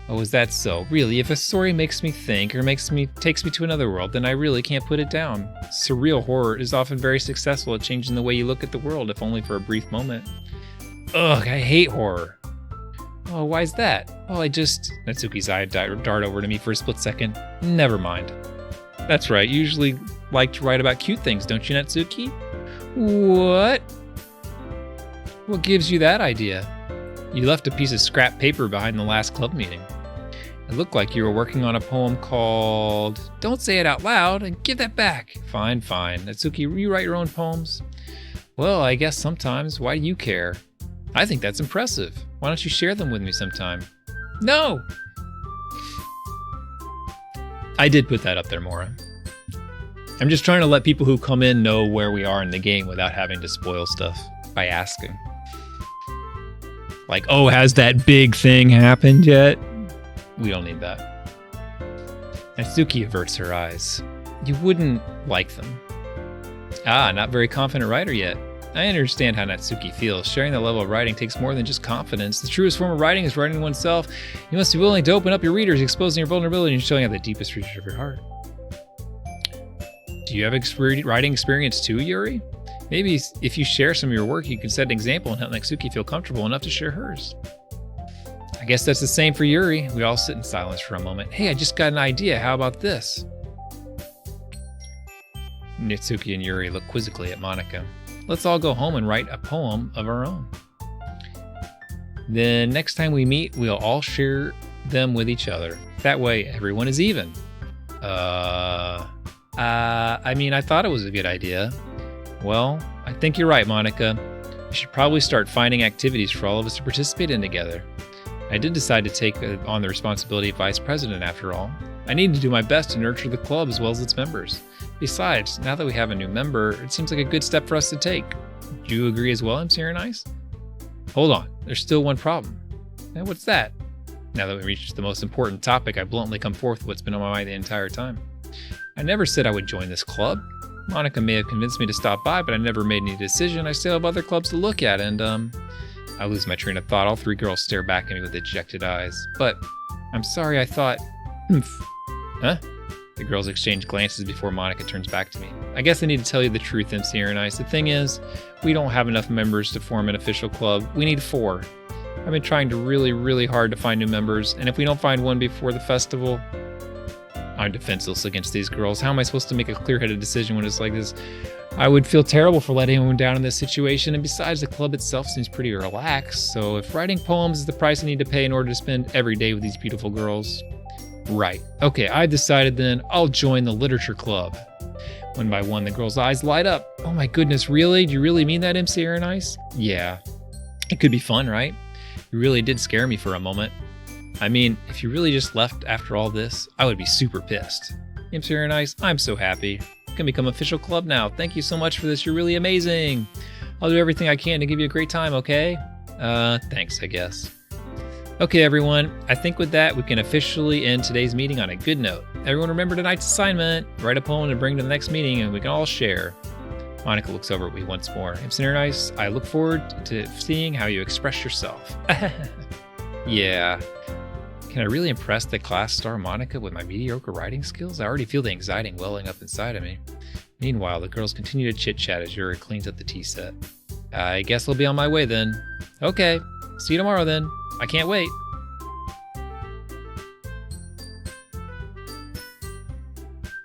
Oh, is that so? Really, if a story makes me think or takes me to another world, then I really can't put it down. Surreal horror is often very successful at changing the way you look at the world, if only for a brief moment. Ugh, I hate horror. Oh, why's that? Well, Natsuki's eye dart over to me for a split second. Never mind. That's right, you usually like to write about cute things, don't you, Natsuki? What? What gives you that idea? You left a piece of scrap paper behind the last club meeting. It looked like you were working on a poem called... Don't say it out loud and give that back. Fine. Natsuki, you write your own poems? Well, I guess sometimes. Why do you care? I think that's impressive. Why don't you share them with me sometime? No! I did put that up there, Mora. I'm just trying to let people who come in know where we are in the game without having to spoil stuff by asking. Like, oh, has that big thing happened yet? We don't need that. Natsuki averts her eyes. You wouldn't like them. Not very confident writer yet. I understand how Natsuki feels. Sharing the level of writing takes more than just confidence. The truest form of writing is writing oneself. You must be willing to open up your readers, exposing your vulnerability and showing out the deepest reaches of your heart. Do you have writing experience too, Yuri? Maybe if you share some of your work, you can set an example and help Natsuki feel comfortable enough to share hers. I guess that's the same for Yuri. We all sit in silence for a moment. Hey, I just got an idea. How about this? Natsuki and Yuri look quizzically at Monica. Let's all go home and write a poem of our own. Then next time we meet, we'll all share them with each other. That way, everyone is even. I thought it was a good idea. Well, I think you're right, Monica. We should probably start finding activities for all of us to participate in together. I did decide to take on the responsibility of vice president after all. I need to do my best to nurture the club as well as its members. Besides, now that we have a new member, it seems like a good step for us to take. Do you agree as well, MC Nice? Hold on, there's still one problem. And what's that? Now that we reached the most important topic, I bluntly come forth with what's been on my mind the entire time. I never said I would join this club. Monica may have convinced me to stop by, but I never made any decision. I still have other clubs to look at, and I lose my train of thought. All three girls stare back at me with dejected eyes. But I'm sorry, I thought... Huh? The girls exchange glances before Monica turns back to me. I guess I need to tell you the truth, MC Nice. The thing is, we don't have enough members to form an official club. We need 4. I've been trying to really hard to find new members, and if we don't find one before the festival... I'm defenseless against these girls. How am I supposed to make a clear-headed decision when it's like this? I would feel terrible for letting anyone down in this situation, and besides, the club itself seems pretty relaxed, so if writing poems is the price I need to pay in order to spend every day with these beautiful girls... Right. Okay, I've decided then I'll join the literature club. One by one, the girls' eyes light up. Oh my goodness, really? Do you really mean that, MC Nice? Yeah. It could be fun, right? You really did scare me for a moment. I mean, if you really just left after all this, I would be super pissed. MC Nice, I'm so happy. You can become official club now. Thank you so much for this. You're really amazing. I'll do everything I can to give you a great time, okay? Thanks, I guess. Okay, everyone. I think with that, we can officially end today's meeting on a good note. Everyone remember tonight's assignment. Write a poem to bring to the next meeting, and we can all share. Monica looks over at me once more. MC Nice, I look forward to seeing how you express yourself. Yeah. Can I really impress the class star Monica with my mediocre writing skills? I already feel the anxiety welling up inside of me. Meanwhile, the girls continue to chit-chat as Yuri cleans up the tea set. I guess I'll be on my way then. Okay, see you tomorrow then. I can't wait.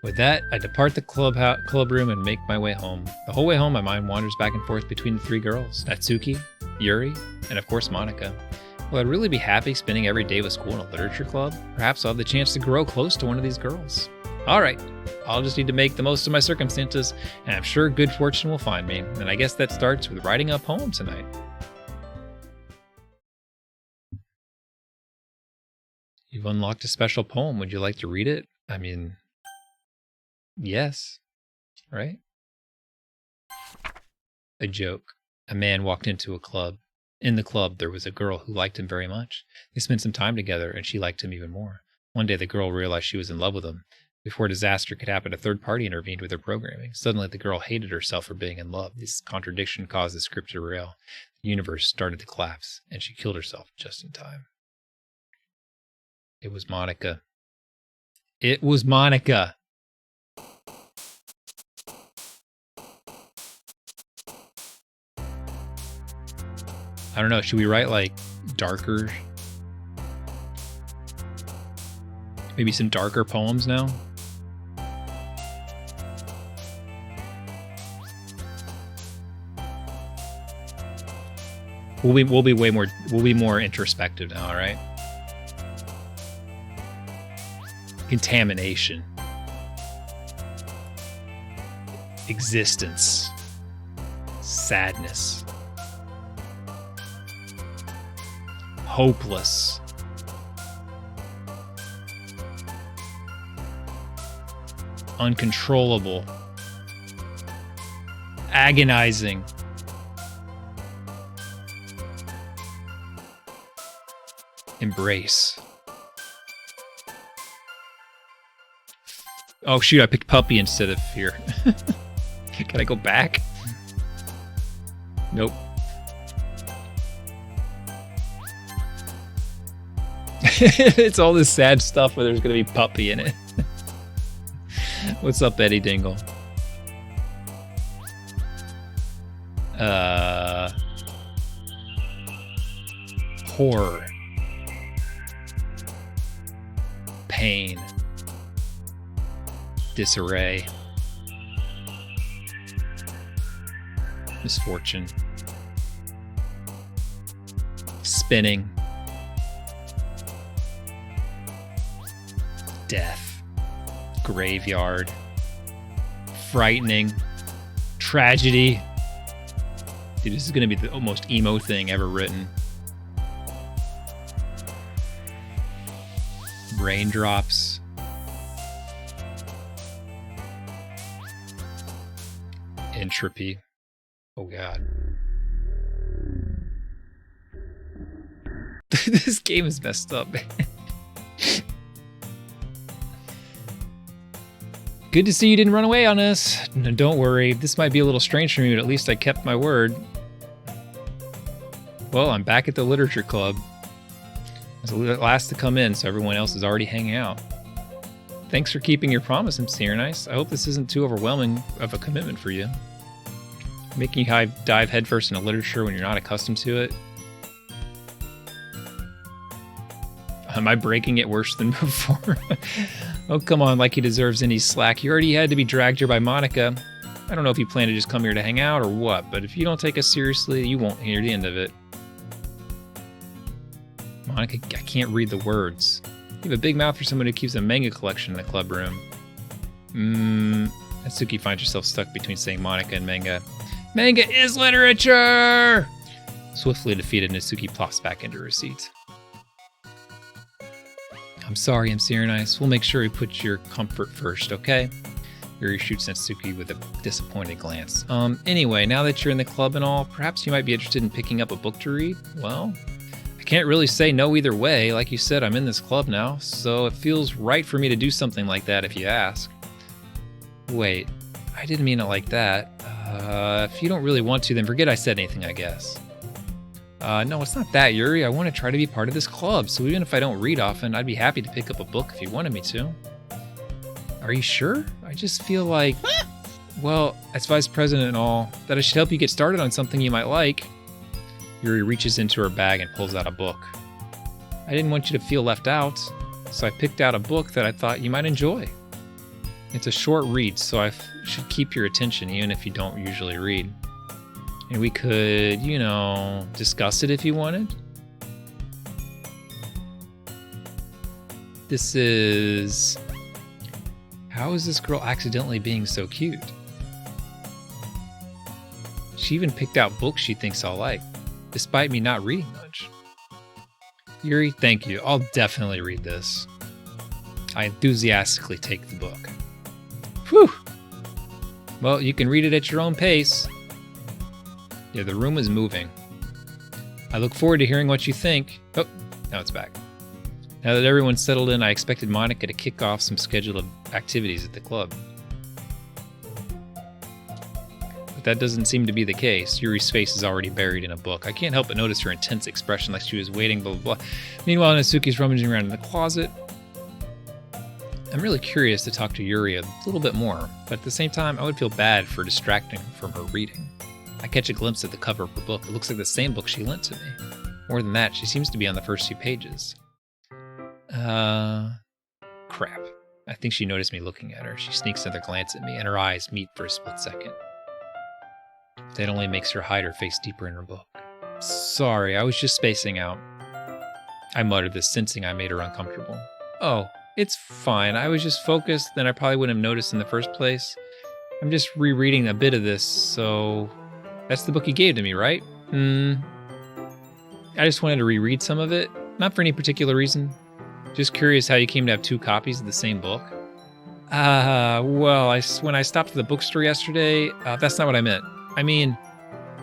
With that, I depart the club room and make my way home. The whole way home, my mind wanders back and forth between the 3 girls, Natsuki, Yuri, and of course Monica. Will I really be happy spending every day with school in a literature club? Perhaps I'll have the chance to grow close to one of these girls. Alright, I'll just need to make the most of my circumstances, and I'm sure good fortune will find me. And I guess that starts with writing a poem tonight. You've unlocked a special poem. Would you like to read it? I mean, yes, right? A joke. A man walked into a club. In the club, there was a girl who liked him very much. They spent some time together, and she liked him even more. One day, the girl realized she was in love with him. Before disaster could happen, a third party intervened with her programming. Suddenly, the girl hated herself for being in love. This contradiction caused the script to derail. The universe started to collapse, and she killed herself just in time. It was Monica. It was Monica. I don't know, should we write like darker? Maybe some darker poems now? We'll be more introspective now, all right? Contamination. Existence. Sadness. Hopeless. Uncontrollable. Agonizing. Embrace. Oh shoot, I picked puppy instead of fear. Can I go back? Nope. It's all this sad stuff where there's gonna be puppy in it. What's up, Eddie Dingle? Horror. Pain. Disarray. Misfortune. Spinning. Death. Graveyard. Frightening. Tragedy. Dude, this is gonna be the most emo thing ever written. Raindrops. Entropy. Oh god. This game is messed up, man. Good to see you didn't run away on us. No, don't worry, this might be a little strange for me, but at least I kept my word. Well, I'm back at the literature club. I was the last to come in, so everyone else is already hanging out. Thanks for keeping your promise, Sincere Nice. I hope this isn't too overwhelming of a commitment for you. Making you dive headfirst into literature when you're not accustomed to it. Am I breaking it worse than before? Oh, come on, like he deserves any slack. You already had to be dragged here by Monica. I don't know if you plan to just come here to hang out or what, but if you don't take us seriously, you won't hear the end of it. Monica, I can't read the words. You have a big mouth for someone who keeps a manga collection in the club room. Natsuki finds herself stuck between saying Monica and manga. Manga is literature! Swiftly defeated, Natsuki plops back into her seat. I'm sorry, Sincere Nice. We'll make sure we put your comfort first, okay? Yuri shoots Natsuki with a disappointed glance. Anyway, now that you're in the club and all, perhaps you might be interested in picking up a book to read? Well, I can't really say no either way. Like you said, I'm in this club now, so it feels right for me to do something like that if you ask. Wait, I didn't mean it like that. If you don't really want to, then forget I said anything, I guess. No, it's not that, Yuri. I want to try to be part of this club, so even if I don't read often, I'd be happy to pick up a book if you wanted me to. Are you sure? I just feel like, well, as vice president and all, that I should help you get started on something you might like. Yuri reaches into her bag and pulls out a book. I didn't want you to feel left out, so I picked out a book that I thought you might enjoy. It's a short read, so I should keep your attention even if you don't usually read. And we could, you know, discuss it if you wanted. This is... How is this girl accidentally being so cute? She even picked out books she thinks I'll like, despite me not reading much. Yuri, thank you. I'll definitely read this. I enthusiastically take the book. Whew! Well, you can read it at your own pace. Yeah, the room is moving. I look forward to hearing what you think. Oh, now it's back. Now that everyone's settled in, I expected Monica to kick off some scheduled activities at the club. But that doesn't seem to be the case. Yuri's face is already buried in a book. I can't help but notice her intense expression like she was waiting, blah, blah, blah. Meanwhile, Natsuki's rummaging around in the closet. I'm really curious to talk to Yuri a little bit more, but at the same time, I would feel bad for distracting from her reading. I catch a glimpse at the cover of her book. It looks like the same book she lent to me. More than that, she seems to be on the first few pages. Crap. I think she noticed me looking at her. She sneaks another glance at me, and her eyes meet for a split second. That only makes her hide her face deeper in her book. Sorry, I was just spacing out. I muttered this, sensing I made her uncomfortable. Oh, it's fine. I was just focused, then I probably wouldn't have noticed in the first place. I'm just rereading a bit of this, so... That's the book you gave to me, right? I just wanted to reread some of it. Not for any particular reason. Just curious how you came to have two copies of the same book. Well, when I stopped at the bookstore yesterday, that's not what I meant. I mean,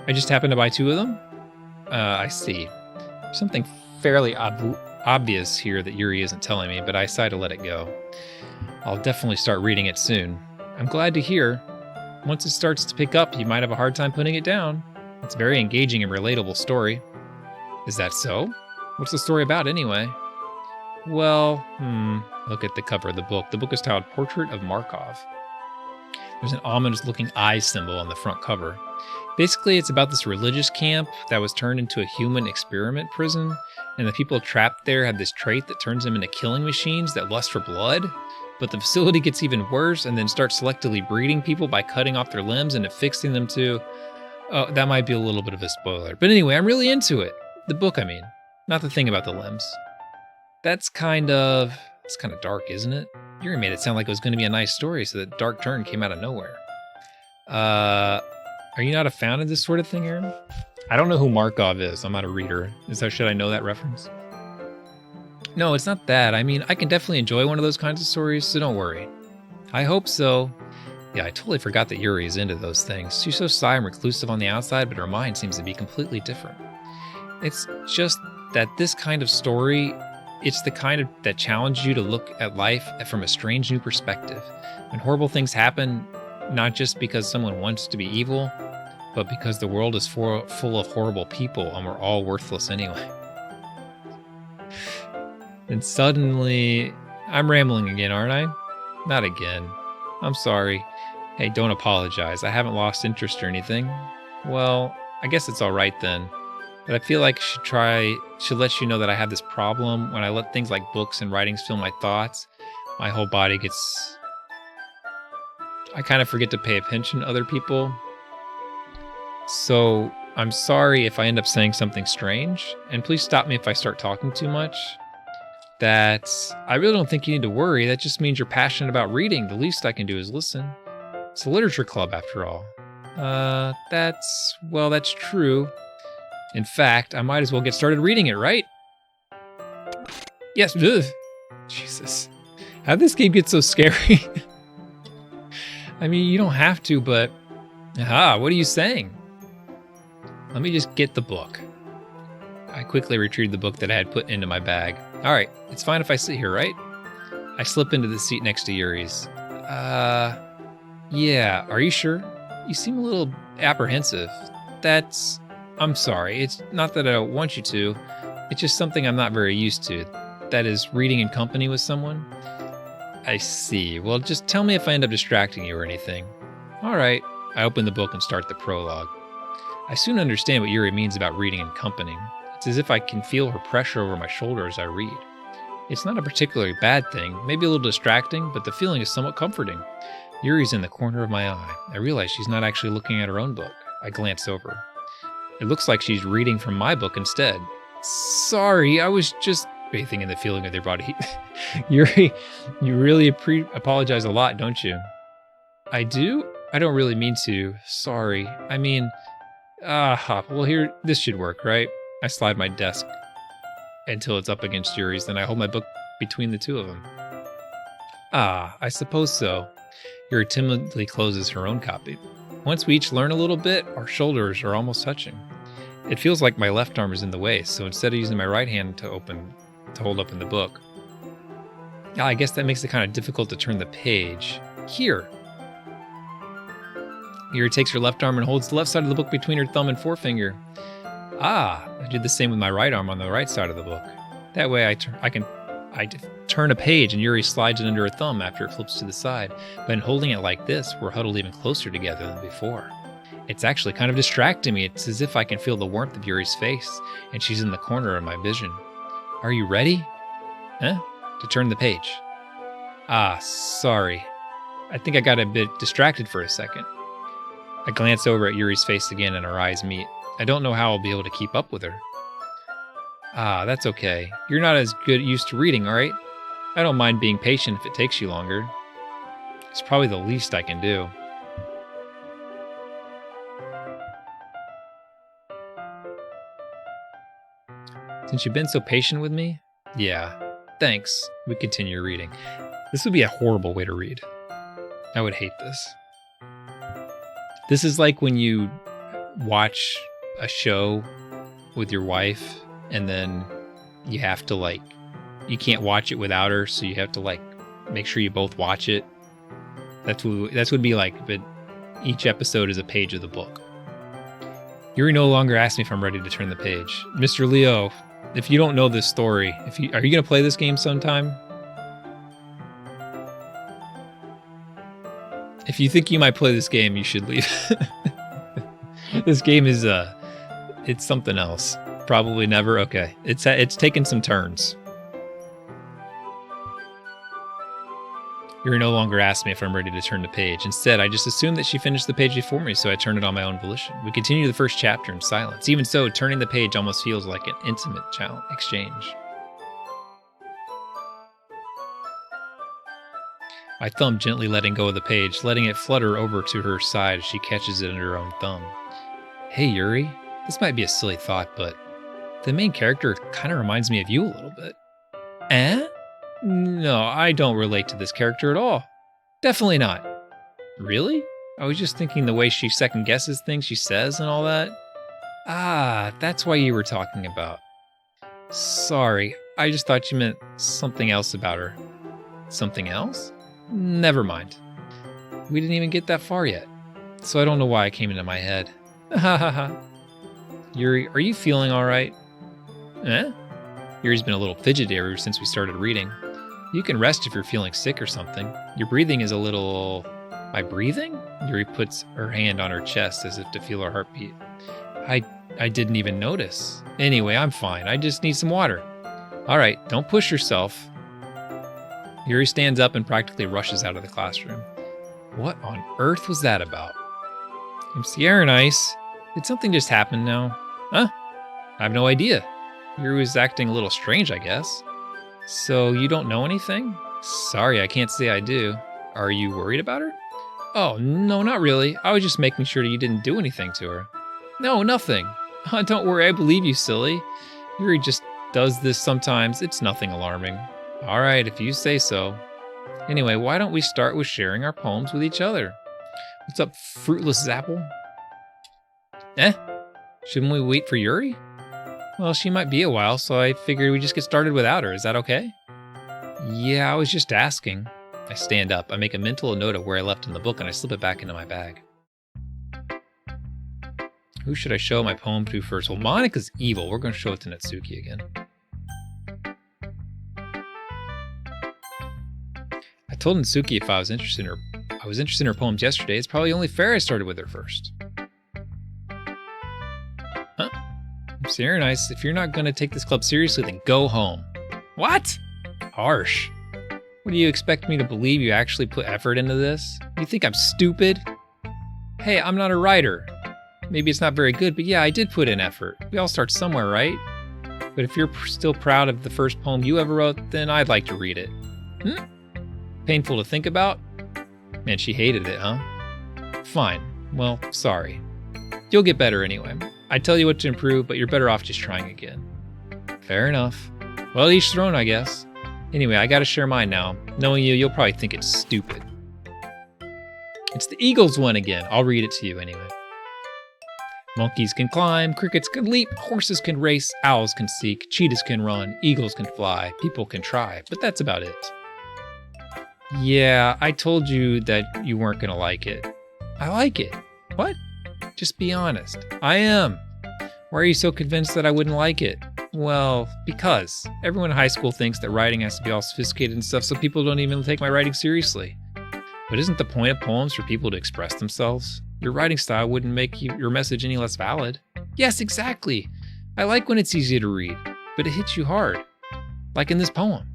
I just happened to buy two of them. I see. There's something fairly obvious here that Yuri isn't telling me, but I decided to let it go. I'll definitely start reading it soon. I'm glad to hear. Once it starts to pick up, you might have a hard time putting it down. It's a very engaging and relatable story. Is that so? What's the story about anyway? Well, look at the cover of the book. The book is titled Portrait of Markov. There's an ominous-looking eye symbol on the front cover. Basically, it's about this religious camp that was turned into a human experiment prison, and the people trapped there have this trait that turns them into killing machines that lust for blood. But the facility gets even worse and then starts selectively breeding people by cutting off their limbs and affixing them to... Oh, that might be a little bit of a spoiler. But anyway, I'm really into it. The book, I mean. Not the thing about the limbs. It's kind of dark, isn't it? Yuri made it sound like it was going to be a nice story, so that dark turn came out of nowhere. Are you not a fan of this sort of thing, Aaron? I don't know who Markov is. I'm not a reader. Should I know that reference? No, it's not that. I mean, I can definitely enjoy one of those kinds of stories, so don't worry. I hope so. Yeah, I totally forgot that Yuri is into those things. She's so shy and reclusive on the outside, but her mind seems to be completely different. It's just that this kind of story, it's the kind of that challenges you to look at life from a strange new perspective. When horrible things happen, not just because someone wants to be evil, but because the world is full of horrible people and we're all worthless anyway. And suddenly, I'm rambling again, aren't I? Not again. I'm sorry. Hey, don't apologize. I haven't lost interest or anything. Well, I guess it's all right then. But I feel like I should let you know that I have this problem. When I let things like books and writings fill my thoughts, my whole body gets... I kind of forget to pay attention to other people. So I'm sorry if I end up saying something strange, and please stop me if I start talking too much. I really don't think you need to worry. That just means you're passionate about reading. The least I can do is listen. It's a literature club after all. That's true. In fact, I might as well get started reading it, right? Yes. Ugh. Jesus. How'd this game get so scary? I mean, you don't have to, but... Aha, what are you saying? Let me just get the book. I quickly retrieved the book that I had put into my bag. All right, it's fine if I sit here, right? I slip into the seat next to Yuri's. Yeah, are you sure? You seem a little apprehensive. I'm sorry, it's not that I don't want you to. It's just something I'm not very used to. That is, reading in company with someone. I see. Well, just tell me if I end up distracting you or anything. All right. I open the book and start the prologue. I soon understand what Yuri means about reading in company. It's as if I can feel her pressure over my shoulder as I read. It's not a particularly bad thing, maybe a little distracting, but the feeling is somewhat comforting. Yuri's in the corner of my eye. I realize she's not actually looking at her own book. I glance over. It looks like she's reading from my book instead. Sorry, I was just bathing in the feeling of their body heat. Yuri, you really apologize a lot, don't you? I do? I don't really mean to. Sorry. I mean, well here, this should work, right? I slide my desk until it's up against Yuri's, then I hold my book between the two of them. I suppose so. Yuri timidly closes her own copy. Once we each learn a little bit, our shoulders are almost touching. It feels like my left arm is in the way, so instead of using my right hand to hold open the book, I guess that makes it kind of difficult to turn the page. Here. Yuri takes her left arm and holds the left side of the book between her thumb and forefinger. I did the same with my right arm on the right side of the book. That way I turn a page and Yuri slides it under her thumb after it flips to the side. But in holding it like this, we're huddled even closer together than before. It's actually kind of distracting me. It's as if I can feel the warmth of Yuri's face, and she's in the corner of my vision. Are you ready? To turn the page. Sorry. I think I got a bit distracted for a second. I glance over at Yuri's face again and our eyes meet. I don't know how I'll be able to keep up with her. That's okay. You're not as used to reading, all right? I don't mind being patient if it takes you longer. It's probably the least I can do. Since you've been so patient with me? Yeah. Thanks. We continue reading. This would be a horrible way to read. I would hate this. This is like when you watch a show with your wife and then you have to you can't watch it without her, so you have to make sure you both watch it. That's what it would be like, but each episode is a page of the book. Yuri no longer asks me if I'm ready to turn the page. Mr. Leo, if you don't know this story, are you going to play this game sometime? If you think you might play this game, you should leave. This game is it's something else. Probably never. Okay. It's taken some turns. Yuri no longer asks me if I'm ready to turn the page. Instead, I just assumed that she finished the page before me, so I turned it on my own volition. We continue the first chapter in silence. Even so, turning the page almost feels like an intimate exchange. My thumb gently letting go of the page, letting it flutter over to her side as she catches it under her own thumb. Hey, Yuri. This might be a silly thought, but the main character kind of reminds me of you a little bit. Eh? No, I don't relate to this character at all. Definitely not. Really? I was just thinking the way she second guesses things she says and all that. Ah, that's why you were talking about. Sorry, I just thought you meant something else about her. Something else? Never mind. We didn't even get that far yet, so I don't know why it came into my head. Ha ha ha. Yuri, are you feeling alright? Eh? Yuri's been a little fidgety ever since we started reading. You can rest if you're feeling sick or something. Your breathing is a little... My breathing? Yuri puts her hand on her chest as if to feel her heartbeat. I didn't even notice. Anyway, I'm fine. I just need some water. Alright, don't push yourself. Yuri stands up and practically rushes out of the classroom. What on earth was that about? I'm Sierra Nice. Did something just happen now? Huh? I have no idea. Yuri was acting a little strange, I guess. So you don't know anything? Sorry, I can't say I do. Are you worried about her? Oh, no, not really. I was just making sure that you didn't do anything to her. No, nothing. Don't worry, I believe you, silly. Yuri just does this sometimes. It's nothing alarming. All right, if you say so. Anyway, why don't we start with sharing our poems with each other? What's up, fruitless apple? Eh? Shouldn't we wait for Yuri? Well, she might be a while, so I figured we just get started without her. Is that okay? Yeah, I was just asking. I stand up. I make a mental note of where I left in the book, and I slip it back into my bag. Who should I show my poem to first? Well, Monika's evil. We're going to show it to Natsuki again. I told Natsuki if I was interested in her poems yesterday. It's probably only fair I started with her first. Huh? Sierra Nice, if you're not going to take this club seriously, then go home. What? Harsh. What do you expect me to believe? You actually put effort into this? You think I'm stupid? Hey, I'm not a writer. Maybe it's not very good, but yeah, I did put in effort. We all start somewhere, right? But if you're still proud of the first poem you ever wrote, then I'd like to read it. Painful to think about? Man, she hated it, huh? Fine. Well, sorry. You'll get better anyway. I tell you what to improve, but you're better off just trying again. Fair enough. Well, each their own, I guess. Anyway, I gotta share mine now. Knowing you, you'll probably think it's stupid. It's the Eagles one again. I'll read it to you anyway. Monkeys can climb, crickets can leap, horses can race, owls can seek, cheetahs can run, eagles can fly, people can try, but that's about it. Yeah, I told you that you weren't gonna like it. I like it. What? Just be honest. I am. Why are you so convinced that I wouldn't like it? Well, because everyone in high school thinks that writing has to be all sophisticated and stuff, so people don't even take my writing seriously. But isn't the point of poems for people to express themselves? Your writing style wouldn't make your message any less valid. Yes, exactly. I like when it's easy to read, but it hits you hard. Like in this poem.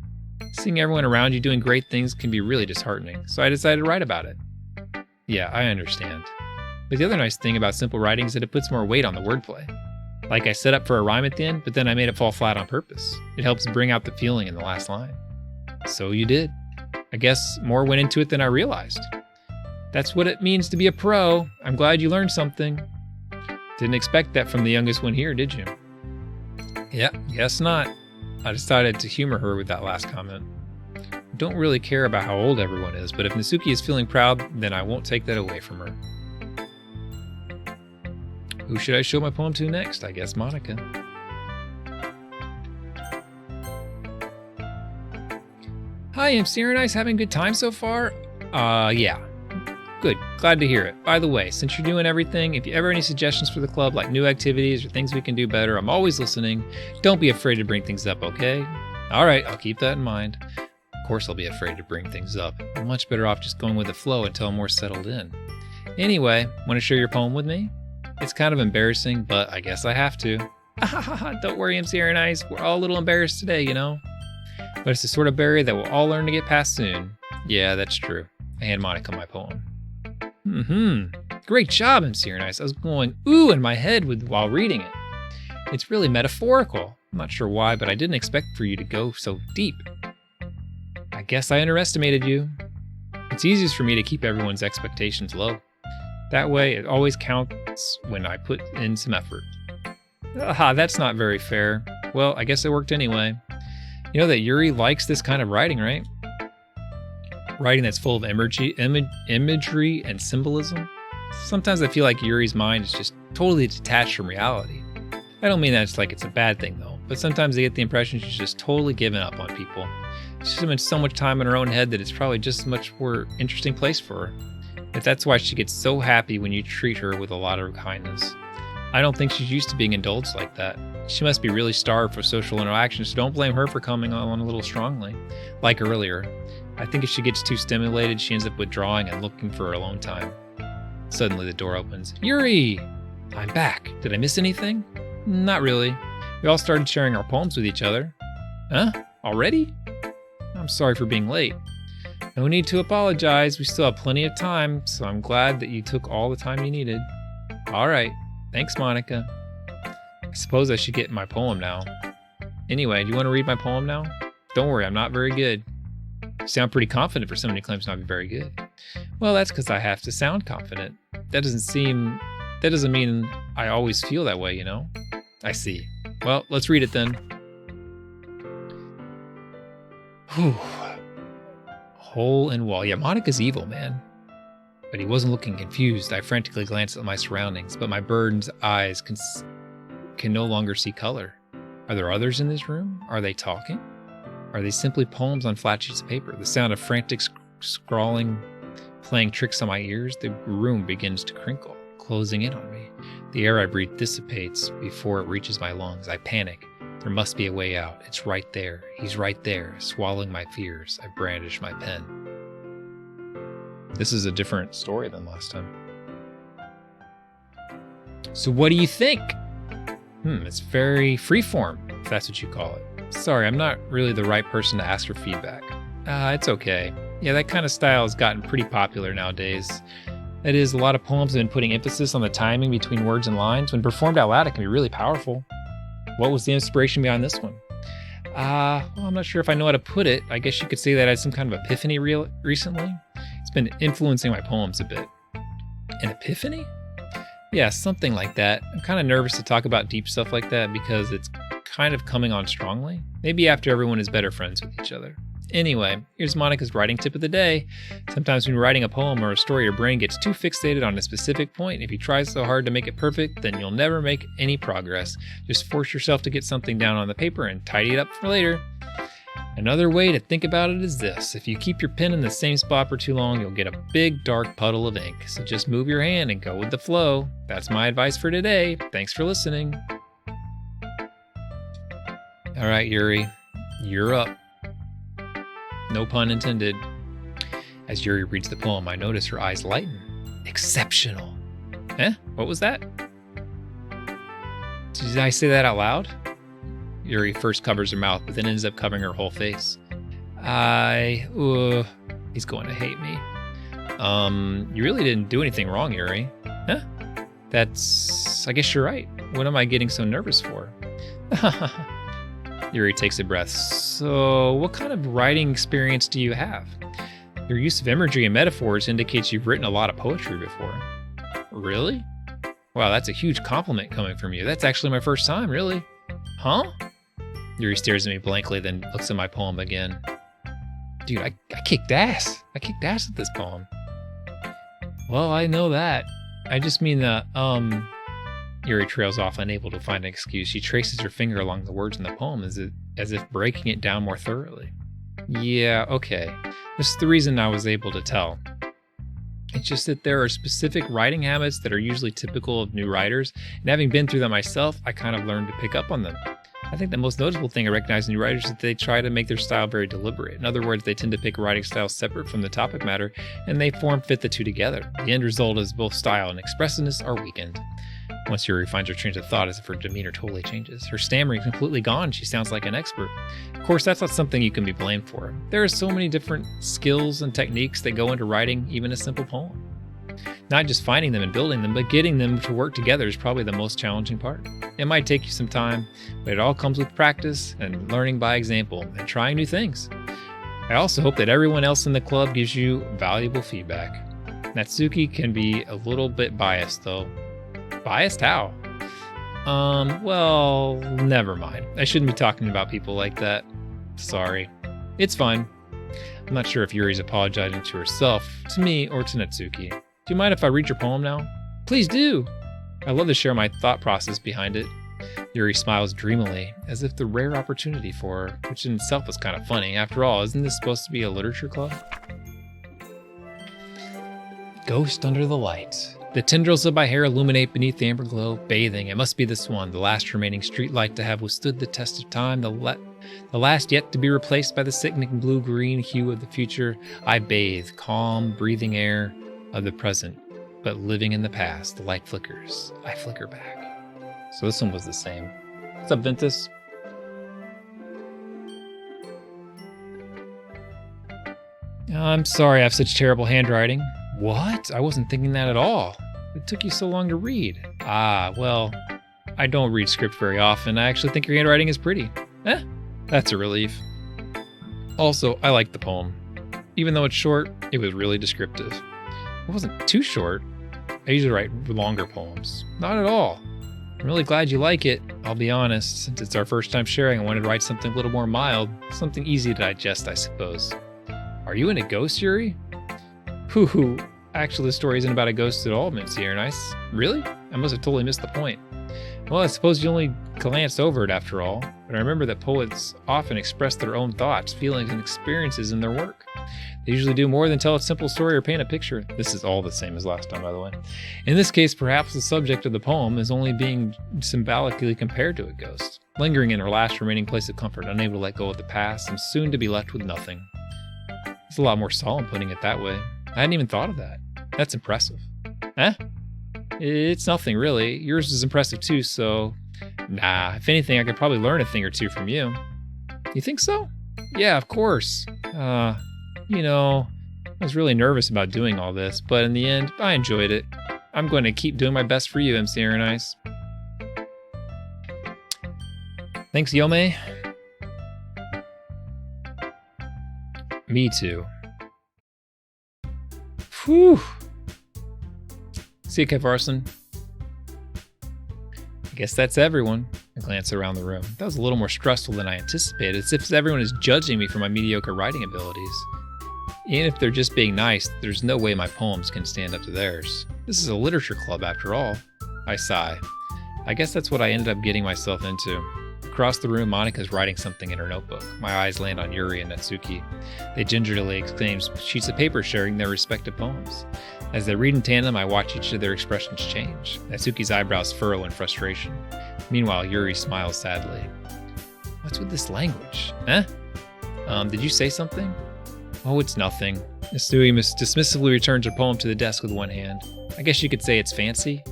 Seeing everyone around you doing great things can be really disheartening, so I decided to write about it. Yeah, I understand. But the other nice thing about simple writing is that it puts more weight on the wordplay. Like I set up for a rhyme at the end, but then I made it fall flat on purpose. It helps bring out the feeling in the last line. So you did. I guess more went into it than I realized. That's what it means to be a pro. I'm glad you learned something. Didn't expect that from the youngest one here, did you? Yeah, guess not. I decided to humor her with that last comment. I don't really care about how old everyone is, but if Natsuki is feeling proud, then I won't take that away from her. Who should I show my poem to next? I guess Monika. Hi, I'm Sierra Nice. Having a good time so far? Yeah. Good. Glad to hear it. By the way, since you're doing everything, if you ever have any suggestions for the club, like new activities or things we can do better, I'm always listening. Don't be afraid to bring things up, okay? All right, I'll keep that in mind. Of course I'll be afraid to bring things up. I'm much better off just going with the flow until I'm more settled in. Anyway, want to share your poem with me? It's kind of embarrassing, but I guess I have to. Don't worry, I'm Sierra Nice. We're all a little embarrassed today, you know? But it's the sort of barrier that we'll all learn to get past soon. Yeah, that's true. I hand Monika my poem. Great job, I'm Sierra Nice. I was going ooh in my head while reading it. It's really metaphorical. I'm not sure why, but I didn't expect for you to go so deep. I guess I underestimated you. It's easiest for me to keep everyone's expectations low. That way, it always counts when I put in some effort. Aha, that's not very fair. Well, I guess it worked anyway. You know that Yuri likes this kind of writing, right? Writing that's full of imagery and symbolism. Sometimes I feel like Yuri's mind is just totally detached from reality. I don't mean that it's a bad thing though, but sometimes I get the impression she's just totally given up on people. She's spent so much time in her own head that it's probably just a much more interesting place for her. But that's why she gets so happy when you treat her with a lot of kindness. I don't think she's used to being indulged like that. She must be really starved for social interaction, so don't blame her for coming on a little strongly. Like earlier, I think if she gets too stimulated, she ends up withdrawing and looking for her alone time. Suddenly the door opens. Yuri! I'm back. Did I miss anything? Not really. We all started sharing our poems with each other. Huh? Already? I'm sorry for being late. No need to apologize. We still have plenty of time, so I'm glad that you took all the time you needed. All right. Thanks, Monica. I suppose I should get my poem now. Anyway, do you want to read my poem now? Don't worry, I'm not very good. You sound pretty confident for someone who claims not to be very good. Well, that's because I have to sound confident. That doesn't mean I always feel that way, you know? I see. Well, let's read it then. Whew. Hole in wall. Yeah, Monica's evil, man. But he wasn't looking confused. I frantically glanced at my surroundings, but my bird's eyes can no longer see color. Are there others in this room? Are they talking? Are they simply poems on flat sheets of paper? The sound of frantic scrawling playing tricks on my ears. The room begins to crinkle, closing in on me. The air I breathe dissipates before it reaches my lungs. I panic. There must be a way out. It's right there. He's right there. Swallowing my fears, I brandish my pen. This is a different story than last time. So what do you think? It's very freeform, if that's what you call it. Sorry, I'm not really the right person to ask for feedback. It's okay. Yeah, that kind of style has gotten pretty popular nowadays. That is, a lot of poems have been putting emphasis on the timing between words and lines. When performed out loud, it can be really powerful. What was the inspiration behind this one? Well, I'm not sure if I know how to put it. I guess you could say that I had some kind of epiphany recently. It's been influencing my poems a bit. An epiphany? Yeah, something like that. I'm kind of nervous to talk about deep stuff like that because it's kind of coming on strongly. Maybe after everyone is better friends with each other. Anyway, here's Monica's writing tip of the day. Sometimes when you're writing a poem or a story, your brain gets too fixated on a specific point. If you try so hard to make it perfect, then you'll never make any progress. Just force yourself to get something down on the paper and tidy it up for later. Another way to think about it is this. If you keep your pen in the same spot for too long, you'll get a big dark puddle of ink. So just move your hand and go with the flow. That's my advice for today. Thanks for listening. All right, Yuri, you're up. No pun intended. As Yuri reads the poem, I notice her eyes lighten. Exceptional. What was that? Did I say that out loud? Yuri first covers her mouth, but then ends up covering her whole face. He's going to hate me. You really didn't do anything wrong, Yuri. Huh? I guess you're right. What am I getting so nervous for? Yuri takes a breath. So, what kind of writing experience do you have? Your use of imagery and metaphors indicates you've written a lot of poetry before. Really? Wow, that's a huge compliment coming from you. That's actually my first time, really. Huh? Yuri stares at me blankly, then looks at my poem again. Dude, I kicked ass. I kicked ass at this poem. Well, I know that. I just mean Yuri trails off, unable to find an excuse. She traces her finger along the words in the poem as if breaking it down more thoroughly. Yeah, okay. This is the reason I was able to tell. It's just that there are specific writing habits that are usually typical of new writers, and having been through them myself, I kind of learned to pick up on them. I think the most notable thing I recognize in new writers is that they try to make their style very deliberate. In other words, they tend to pick a writing style separate from the topic matter, and they form-fit the two together. The end result is both style and expressiveness are weakened. Once Yuri finds her train of thought as if her demeanor totally changes. Her stammering is completely gone. She sounds like an expert. Of course, that's not something you can be blamed for. There are so many different skills and techniques that go into writing even a simple poem. Not just finding them and building them, but getting them to work together is probably the most challenging part. It might take you some time, but it all comes with practice and learning by example and trying new things. I also hope that everyone else in the club gives you valuable feedback. Natsuki can be a little bit biased, though. Biased? How? Well, never mind. I shouldn't be talking about people like that. Sorry. It's fine. I'm not sure if Yuri's apologizing to herself, to me, or to Natsuki. Do you mind if I read your poem now? Please do! I love to share my thought process behind it. Yuri smiles dreamily, as if the rare opportunity for her, which in itself was kind of funny. After all, isn't this supposed to be a literature club? Ghost under the light. The tendrils of my hair illuminate beneath the amber glow, bathing. It must be this one, the last remaining street light to have withstood the test of time, the last yet to be replaced by the sickening blue-green hue of the future. I bathe, calm, breathing air of the present, but living in the past. The light flickers. I flicker back. So this one was the same. What's up, Ventus? I'm sorry I have such terrible handwriting. What? I wasn't thinking that at all. It took you so long to read. Ah, well, I don't read script very often. I actually think your handwriting is pretty. That's a relief. Also, I like the poem. Even though it's short, it was really descriptive. It wasn't too short. I usually write longer poems. Not at all. I'm really glad you like it. I'll be honest, since it's our first time sharing, I wanted to write something a little more mild, something easy to digest, I suppose. Are you in a ghost, Yuri? Hoo. Actually, the story isn't about a ghost at all, Miss Here Nice. Really? I must have totally missed the point. Well, I suppose you only glanced over it after all, but I remember that poets often express their own thoughts, feelings, and experiences in their work. They usually do more than tell a simple story or paint a picture. This is all the same as last time, by the way. In this case, perhaps the subject of the poem is only being symbolically compared to a ghost, lingering in her last remaining place of comfort, unable to let go of the past, and soon to be left with nothing. It's a lot more solemn putting it that way. I hadn't even thought of that. That's impressive. It's nothing, really. Yours is impressive too, so... Nah, if anything, I could probably learn a thing or two from you. You think so? Yeah, of course. You know, I was really nervous about doing all this, but in the end, I enjoyed it. I'm going to keep doing my best for you, MC Aaron Ice. Thanks, Yome. Me too. Whew. See you, Kev Arson. I guess that's everyone. I glance around the room. That was a little more stressful than I anticipated. It's as if everyone is judging me for my mediocre writing abilities. Even if they're just being nice, there's no way my poems can stand up to theirs. This is a literature club after all. I sigh. I guess that's what I ended up getting myself into. Across the room, Monika's writing something in her notebook. My eyes land on Yuri and Natsuki. They gingerly exclaim sheets of paper sharing their respective poems. As they read in tandem, I watch each of their expressions change. Natsuki's eyebrows furrow in frustration. Meanwhile, Yuri smiles sadly. What's with this language? Did you say something? Oh, it's nothing. Natsuki dismissively returns her poem to the desk with one hand. I guess you could say it's fancy.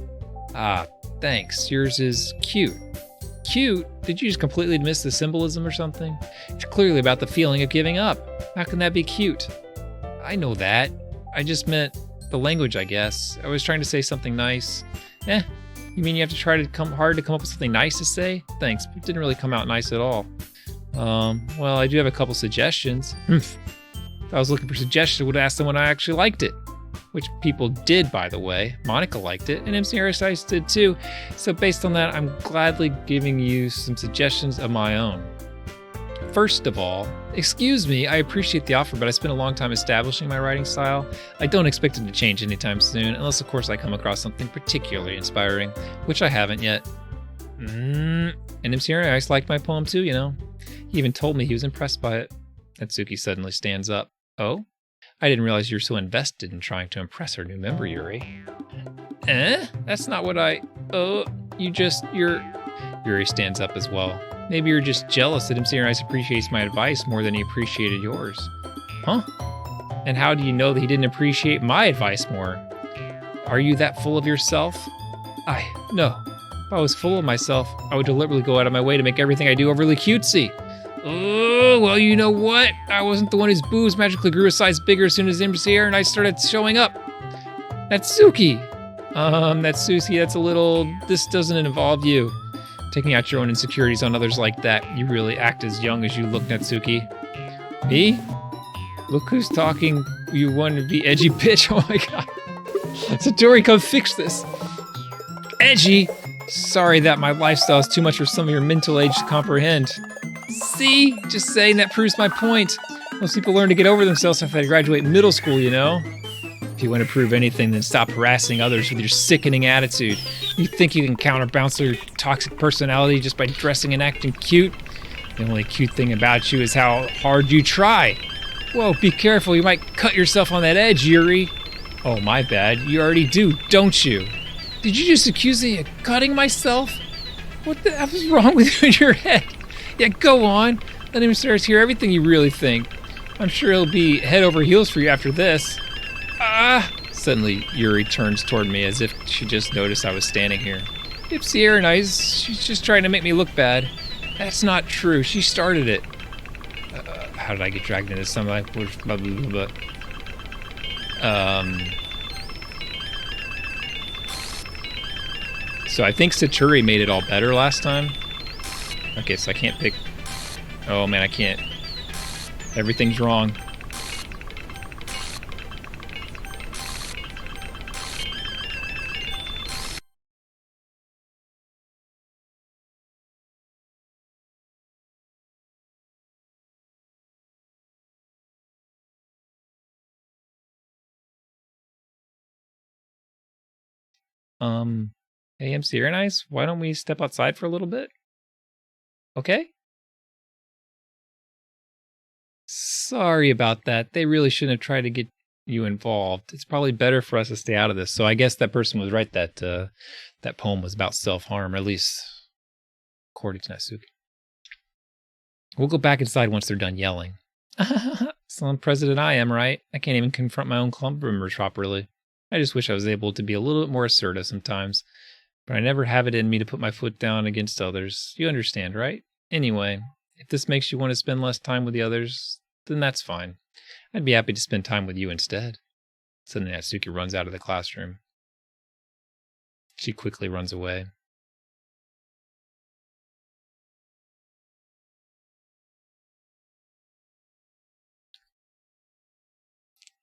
Ah, thanks. Yours is cute. Cute? Did you just completely miss the symbolism or something? It's clearly about the feeling of giving up. How can that be cute? I know that. I just meant the language, I guess. I was trying to say something nice. You mean you have to try to come up with something nice to say? Thanks, but it didn't really come out nice at all. Well, I do have a couple suggestions. If I was looking for suggestions, I would ask them when I actually liked it. Which people did, by the way. Monica liked it, and MC Ice did too. So based on that, I'm gladly giving you some suggestions of my own. First of all, excuse me, I appreciate the offer, but I spent a long time establishing my writing style. I don't expect it to change anytime soon, unless of course I come across something particularly inspiring, which I haven't yet. And MC Ice liked my poem too, you know. He even told me he was impressed by it. Natsuki suddenly stands up. Oh? I didn't realize you were so invested in trying to impress our new member, Yuri. That's not what Yuri stands up as well. Maybe you're just jealous that MC Ice appreciates my advice more than he appreciated yours. Huh? And how do you know that he didn't appreciate my advice more? Are you that full of yourself? No. If I was full of myself, I would deliberately go out of my way to make everything I do overly cutesy. Oh, well, you know what? I wasn't the one whose boobs magically grew a size bigger as soon as MC and I started showing up. Natsuki. Natsuki, that's a little... This doesn't involve you. Taking out your own insecurities on others like that, you really act as young as you look, Natsuki. Me? Look who's talking. You want to be edgy, bitch. Oh my god. Satori, come fix this. Edgy? Sorry that my lifestyle is too much for some of your mental age to comprehend. See? Just saying that proves my point. Most people learn to get over themselves after they graduate middle school, you know? If you want to prove anything, then stop harassing others with your sickening attitude. You think you can counterbalance your toxic personality just by dressing and acting cute? The only cute thing about you is how hard you try. Whoa, be careful, you might cut yourself on that edge, Yuri. Oh, my bad. You already do, don't you? Did you just accuse me of cutting myself? What the F is wrong with you in your head? Yeah, go on. Let him start to hear everything you really think. I'm sure he'll be head over heels for you after this. Suddenly, Yuri turns toward me as if she just noticed I was standing here. If Sierra nice, she's just trying to make me look bad. That's not true. She started it. How did I get dragged into something like blah, blah, blah, blah. So I think Satori made it all better last time. Okay, so I can't pick... Oh man, I can't. Everything's wrong. Hey, MC Air Nice, why don't we step outside for a little bit? Okay? Sorry about that. They really shouldn't have tried to get you involved. It's probably better for us to stay out of this. So I guess that person was right that that poem was about self-harm, or at least according to Natsuki. We'll go back inside once they're done yelling. Some president I am, right? I can't even confront my own club members properly. I just wish I was able to be a little bit more assertive sometimes. But I never have it in me to put my foot down against others. You understand, right? Anyway, if this makes you want to spend less time with the others, then that's fine. I'd be happy to spend time with you instead. Suddenly Natsuki runs out of the classroom. She quickly runs away.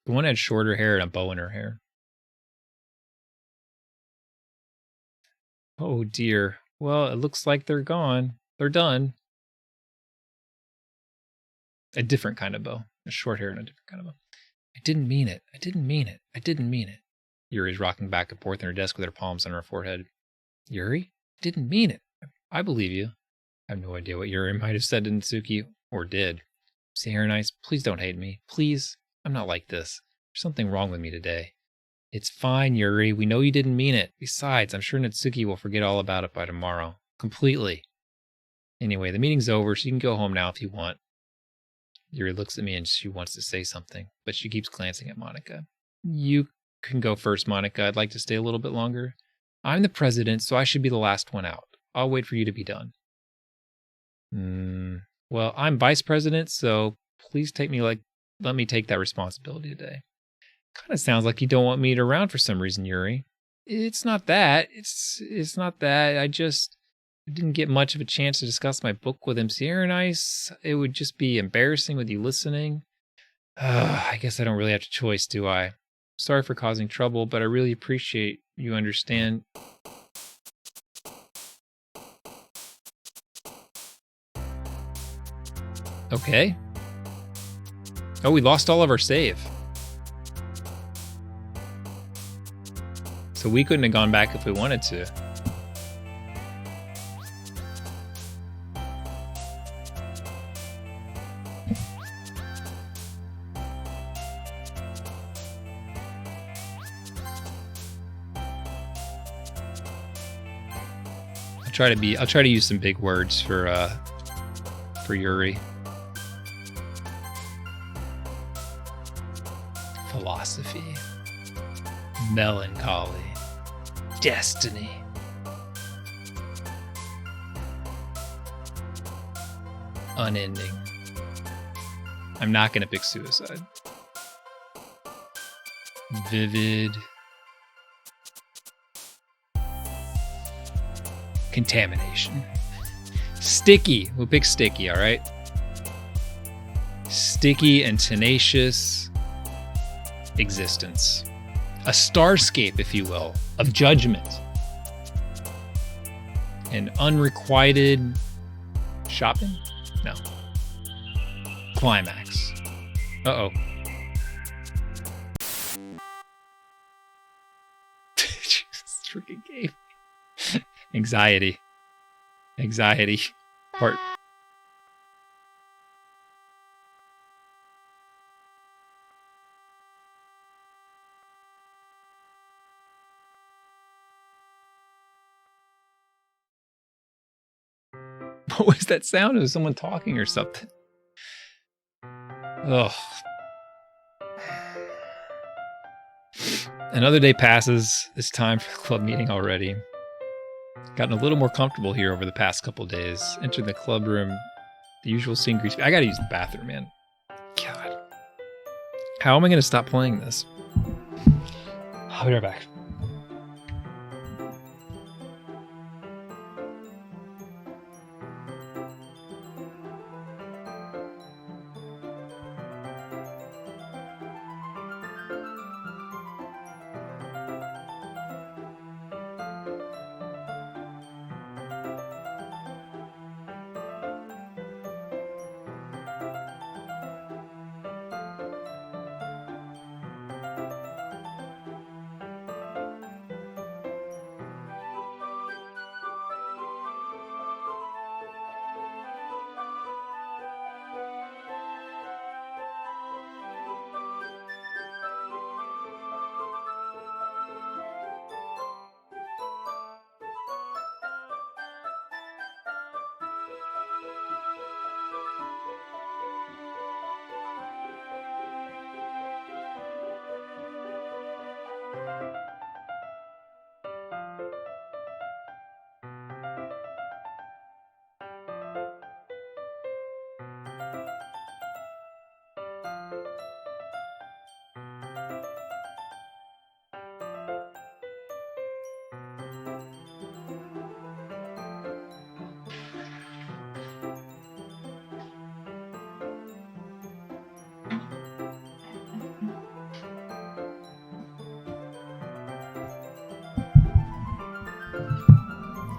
The one had shorter hair and a bow in her hair. Oh dear. Well, it looks like they're gone. They're done. A different kind of bow. A short hair and a different kind of bow. I didn't mean it. I didn't mean it. I didn't mean it. Yuri's rocking back and forth on her desk with her palms on her forehead. Yuri? I didn't mean it. I believe you. I have no idea what Yuri might have said to Natsuki, or did. Sierra Nice, please don't hate me. Please. I'm not like this. There's something wrong with me today. It's fine, Yuri. We know you didn't mean it. Besides, I'm sure Natsuki will forget all about it by tomorrow. Completely. Anyway, the meeting's over, so you can go home now if you want. Yuri looks at me and she wants to say something, but she keeps glancing at Monica. You can go first, Monica. I'd like to stay a little bit longer. I'm the president, so I should be the last one out. I'll wait for you to be done. Well, I'm vice president, so please let me take that responsibility today. Kind of sounds like you don't want me around for some reason, Yuri. It's not that. It's not that. I didn't get much of a chance to discuss my book with MC Air Nice. It would just be embarrassing with you listening. I guess I don't really have a choice, do I? Sorry for causing trouble, but I really appreciate you understand. Okay. Oh, we lost all of our save. So we couldn't have gone back if we wanted to. I'll try to use some big words for Yuri. Philosophy. Melancholy. Destiny. Unending. I'm not going to pick suicide. Vivid. Contamination. Sticky. We'll pick sticky, all right? sticky and tenacious existence. A starscape, if you will, of judgment. An unrequited shopping? No. Climax. Uh-oh. Jesus, freaking game. Anxiety. Heart. What was that sound? It was someone talking or something. Ugh. Another day passes. It's time for the club meeting already. Gotten a little more comfortable here over the past couple days. Entered the club room. The usual scene greets me. I gotta use the bathroom, man. God. How am I gonna stop playing this? I'll be right back.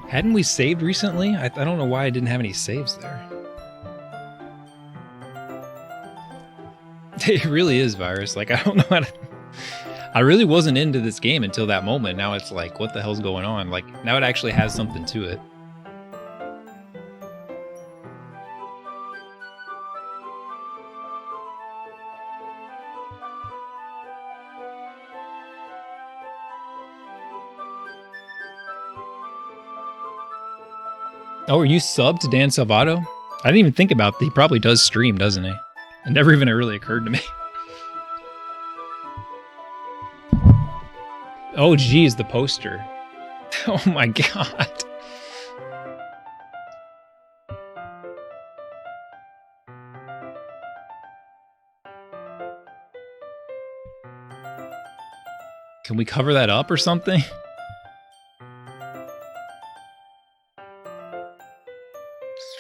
Hadn't we saved recently? I don't know why I didn't have any saves there. It really is, Virus. Like, I don't know how to... I really wasn't into this game until that moment. Now it's like, what the hell's going on? Like, now it actually has something to it. Oh, are you subbed to Dan Salvato? I didn't even think about that. He probably does stream, doesn't he? It never even really occurred to me. Oh, geez, the poster. Oh my god. Can we cover that up or something?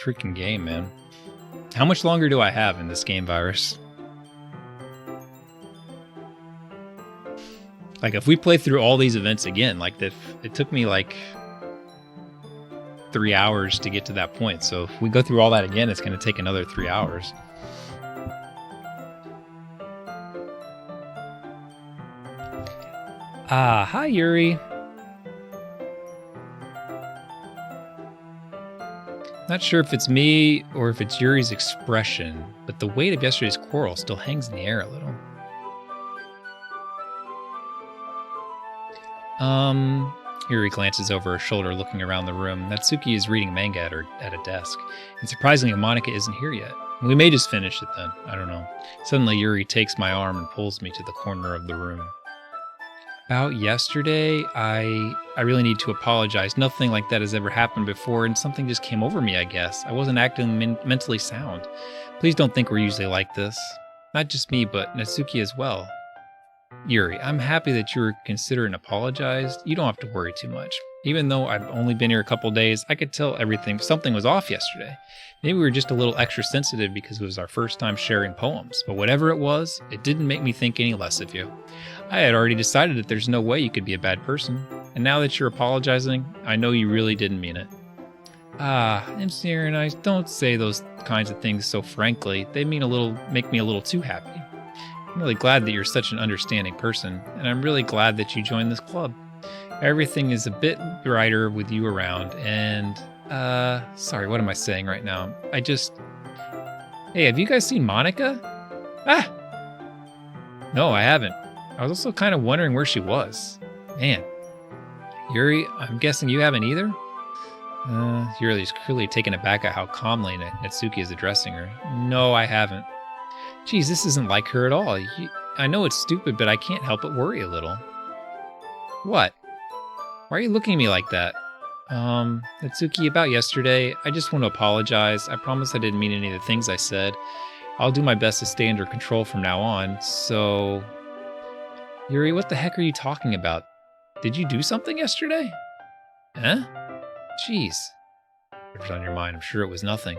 Freaking game, man. How much longer do I have in this game, Virus? Like, if we play through all these events again, like, it took me like 3 hours to get to that point. So if we go through all that again, it's going to take another 3 hours. Ah, hi, Yuri. Not sure if it's me or if it's Yuri's expression, but the weight of yesterday's quarrel still hangs in the air a little. Yuri glances over her shoulder, looking around the room. Natsuki is reading manga at a desk, and surprisingly, Monica isn't here yet. We may just finish it then. I don't know. Suddenly, Yuri takes my arm and pulls me to the corner of the room. About yesterday, I really need to apologize. Nothing like that has ever happened before, and something just came over me, I guess. I wasn't acting mentally sound. Please don't think we're usually like this. Not just me, but Natsuki as well. Yuri, I'm happy that you were considerate and apologized. You don't have to worry too much. Even though I've only been here a couple days, I could tell something was off yesterday. Maybe we were just a little extra sensitive because it was our first time sharing poems. But whatever it was, it didn't make me think any less of you. I had already decided that there's no way you could be a bad person. And now that you're apologizing, I know you really didn't mean it. I'm serious, and I don't say those kinds of things so frankly. They make me a little too happy. I'm really glad that you're such an understanding person, and I'm really glad that you joined this club. Everything is a bit brighter with you around, and, sorry, what am I saying right now? Hey, have you guys seen Monica? No, I haven't. I was also kind of wondering where she was. Man. Yuri, I'm guessing you haven't either? Yuri's clearly taken aback at how calmly Natsuki is addressing her. No, I haven't. Geez, this isn't like her at all. I know it's stupid, but I can't help but worry a little. What? Why are you looking at me like that? Natsuki, about yesterday, I just want to apologize. I promise I didn't mean any of the things I said. I'll do my best to stay under control from now on, so... Yuri, what the heck are you talking about? Did you do something yesterday? Huh? Jeez. Whatever's on your mind, I'm sure it was nothing.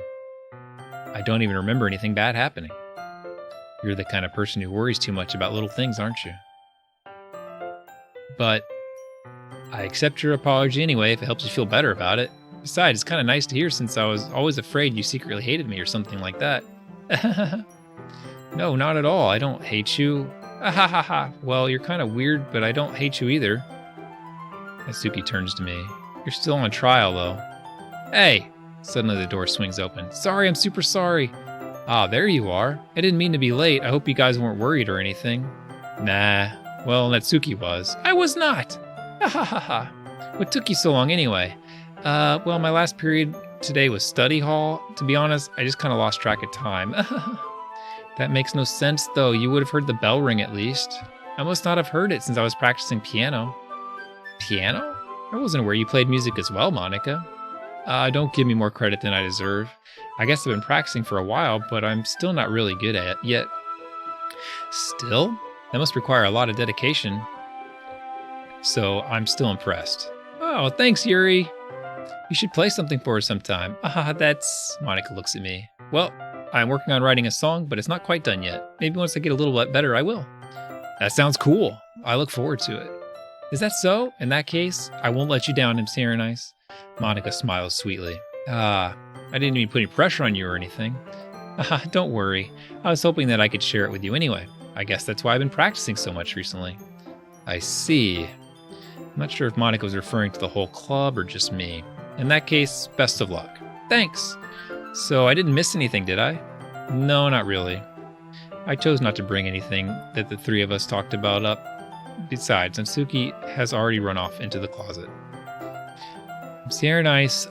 I don't even remember anything bad happening. You're the kind of person who worries too much about little things, aren't you? But I accept your apology anyway if it helps you feel better about it. Besides, it's kind of nice to hear since I was always afraid you secretly hated me or something like that. No, not at all. I don't hate you. Well, you're kind of weird, but I don't hate you either. Natsuki turns to me. You're still on trial, though. Hey! Suddenly the door swings open. Sorry, I'm super sorry. Ah, there you are. I didn't mean to be late. I hope you guys weren't worried or anything. Nah. Well, Natsuki was. I was not! What took you so long anyway? Well, my last period today was study hall. To be honest, I just kind of lost track of time. That makes no sense, though. You would have heard the bell ring at least. I must not have heard it since I was practicing piano. Piano? I wasn't aware you played music as well, Monica. Don't give me more credit than I deserve. I guess I've been practicing for a while, but I'm still not really good at it yet. Still? That must require a lot of dedication. So I'm still impressed. Oh, thanks, Yuri. You should play something for us sometime. That's... Monica looks at me. Well, I'm working on writing a song, but it's not quite done yet. Maybe once I get a little bit better, I will. That sounds cool. I look forward to it. Is that so? In that case, I won't let you down, Sincere and Nice. Monica smiles sweetly. I didn't mean putting pressure on you or anything. Don't worry. I was hoping that I could share it with you anyway. I guess that's why I've been practicing so much recently. I see. I'm not sure if Monica was referring to the whole club or just me. In that case, best of luck. Thanks. So I didn't miss anything, did I? No, not really. I chose not to bring anything that the three of us talked about up. Besides, Natsuki has already run off into the closet. Sierra Nice,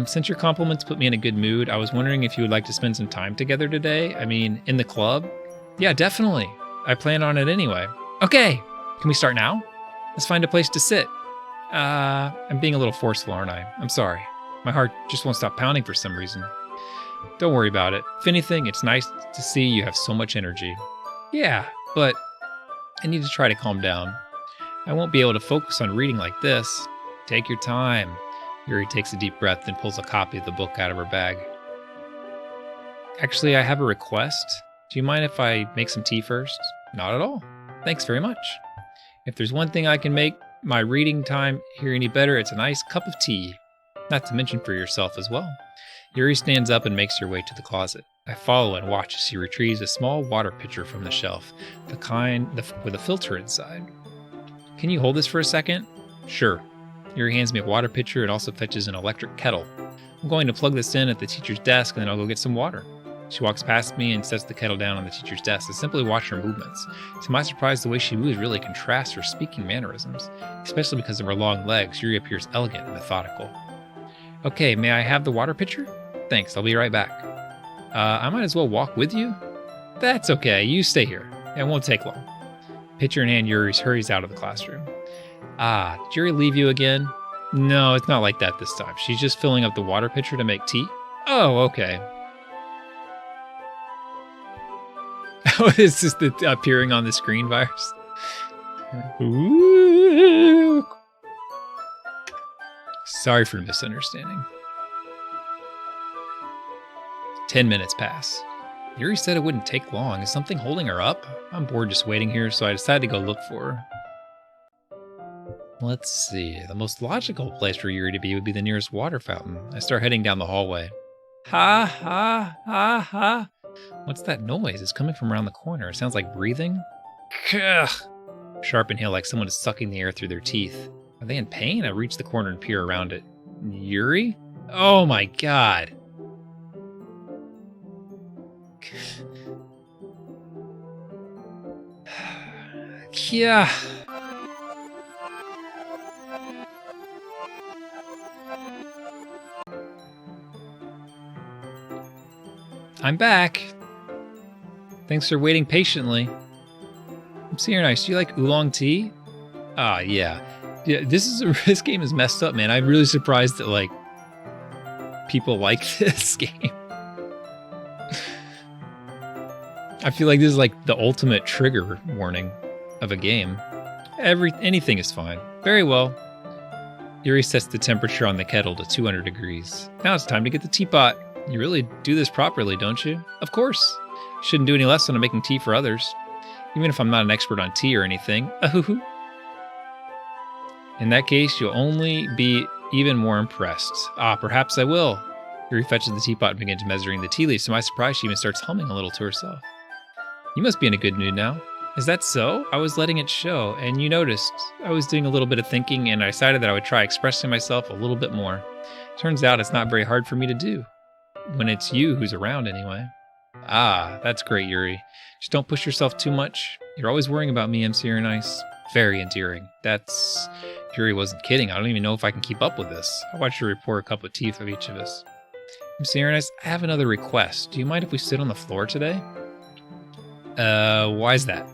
since your compliments put me in a good mood, I was wondering if you would like to spend some time together today? I mean, in the club? Yeah, definitely. I plan on it anyway. Okay, can we start now? Let's find a place to sit. I'm being a little forceful, aren't I? I'm sorry. My heart just won't stop pounding for some reason. Don't worry about it. If anything, it's nice to see you have so much energy. Yeah, but I need to try to calm down. I won't be able to focus on reading like this. Take your time. Yuri takes a deep breath and pulls a copy of the book out of her bag. Actually, I have a request. Do you mind if I make some tea first? Not at all. Thanks very much. If there's one thing I can make my reading time here any better, it's a nice cup of tea. Not to mention for yourself as well. Yuri stands up and makes her way to the closet. I follow and watch as she retrieves a small water pitcher from the shelf, the kind with a filter inside. Can you hold this for a second? Sure. Yuri hands me a water pitcher and also fetches an electric kettle. I'm going to plug this in at the teacher's desk and then I'll go get some water. She walks past me and sets the kettle down on the teacher's desk to simply watch her movements. To my surprise, the way she moves really contrasts her speaking mannerisms. Especially because of her long legs, Yuri appears elegant and methodical. Okay, may I have the water pitcher? Thanks, I'll be right back. I might as well walk with you? That's okay, you stay here. It won't take long. Pitcher in hand, Yuri hurries out of the classroom. Did Yuri leave you again? No, it's not like that this time. She's just filling up the water pitcher to make tea. Oh, okay. Oh, is this the appearing on the screen virus? Ooh. Sorry for the misunderstanding. 10 minutes pass. Yuri said it wouldn't take long. Is something holding her up? I'm bored just waiting here, so I decided to go look for her. Let's see. The most logical place for Yuri to be would be the nearest water fountain. I start heading down the hallway. Ha, ha, ha, ha. What's that noise? It's coming from around the corner. It sounds like breathing. Ugh. Sharp inhale like someone is sucking the air through their teeth. Are they in pain? I reach the corner and peer around it. Yuri? Oh my god. Yeah. I'm back. Thanks for waiting patiently. I'm seeing nice. Do you like oolong tea? Ah, yeah. Yeah, this game is messed up, man. I'm really surprised that like people like this game. I feel like this is like the ultimate trigger warning of a game. Anything is fine. Very well. Yuri sets the temperature on the kettle to 200 degrees. Now it's time to get the teapot. You really do this properly, don't you? Of course. Shouldn't do any less when I'm making tea for others. Even if I'm not an expert on tea or anything. In that case, you'll only be even more impressed. Ah, perhaps I will. Yuri fetches the teapot and begins measuring the tea leaves. To my surprise, she even starts humming a little to herself. You must be in a good mood now. Is that so? I was letting it show, and you noticed. I was doing a little bit of thinking, and I decided that I would try expressing myself a little bit more. Turns out it's not very hard for me to do. When it's you who's around, anyway. Ah, that's great, Yuri. Just don't push yourself too much. You're always worrying about me, MC Nice. Very endearing. That's... Yuri wasn't kidding. I don't even know if I can keep up with this. I watched Yuri pour a cup of tea for each of us. MC Nice, I have another request. Do you mind if we sit on the floor today? Why's that?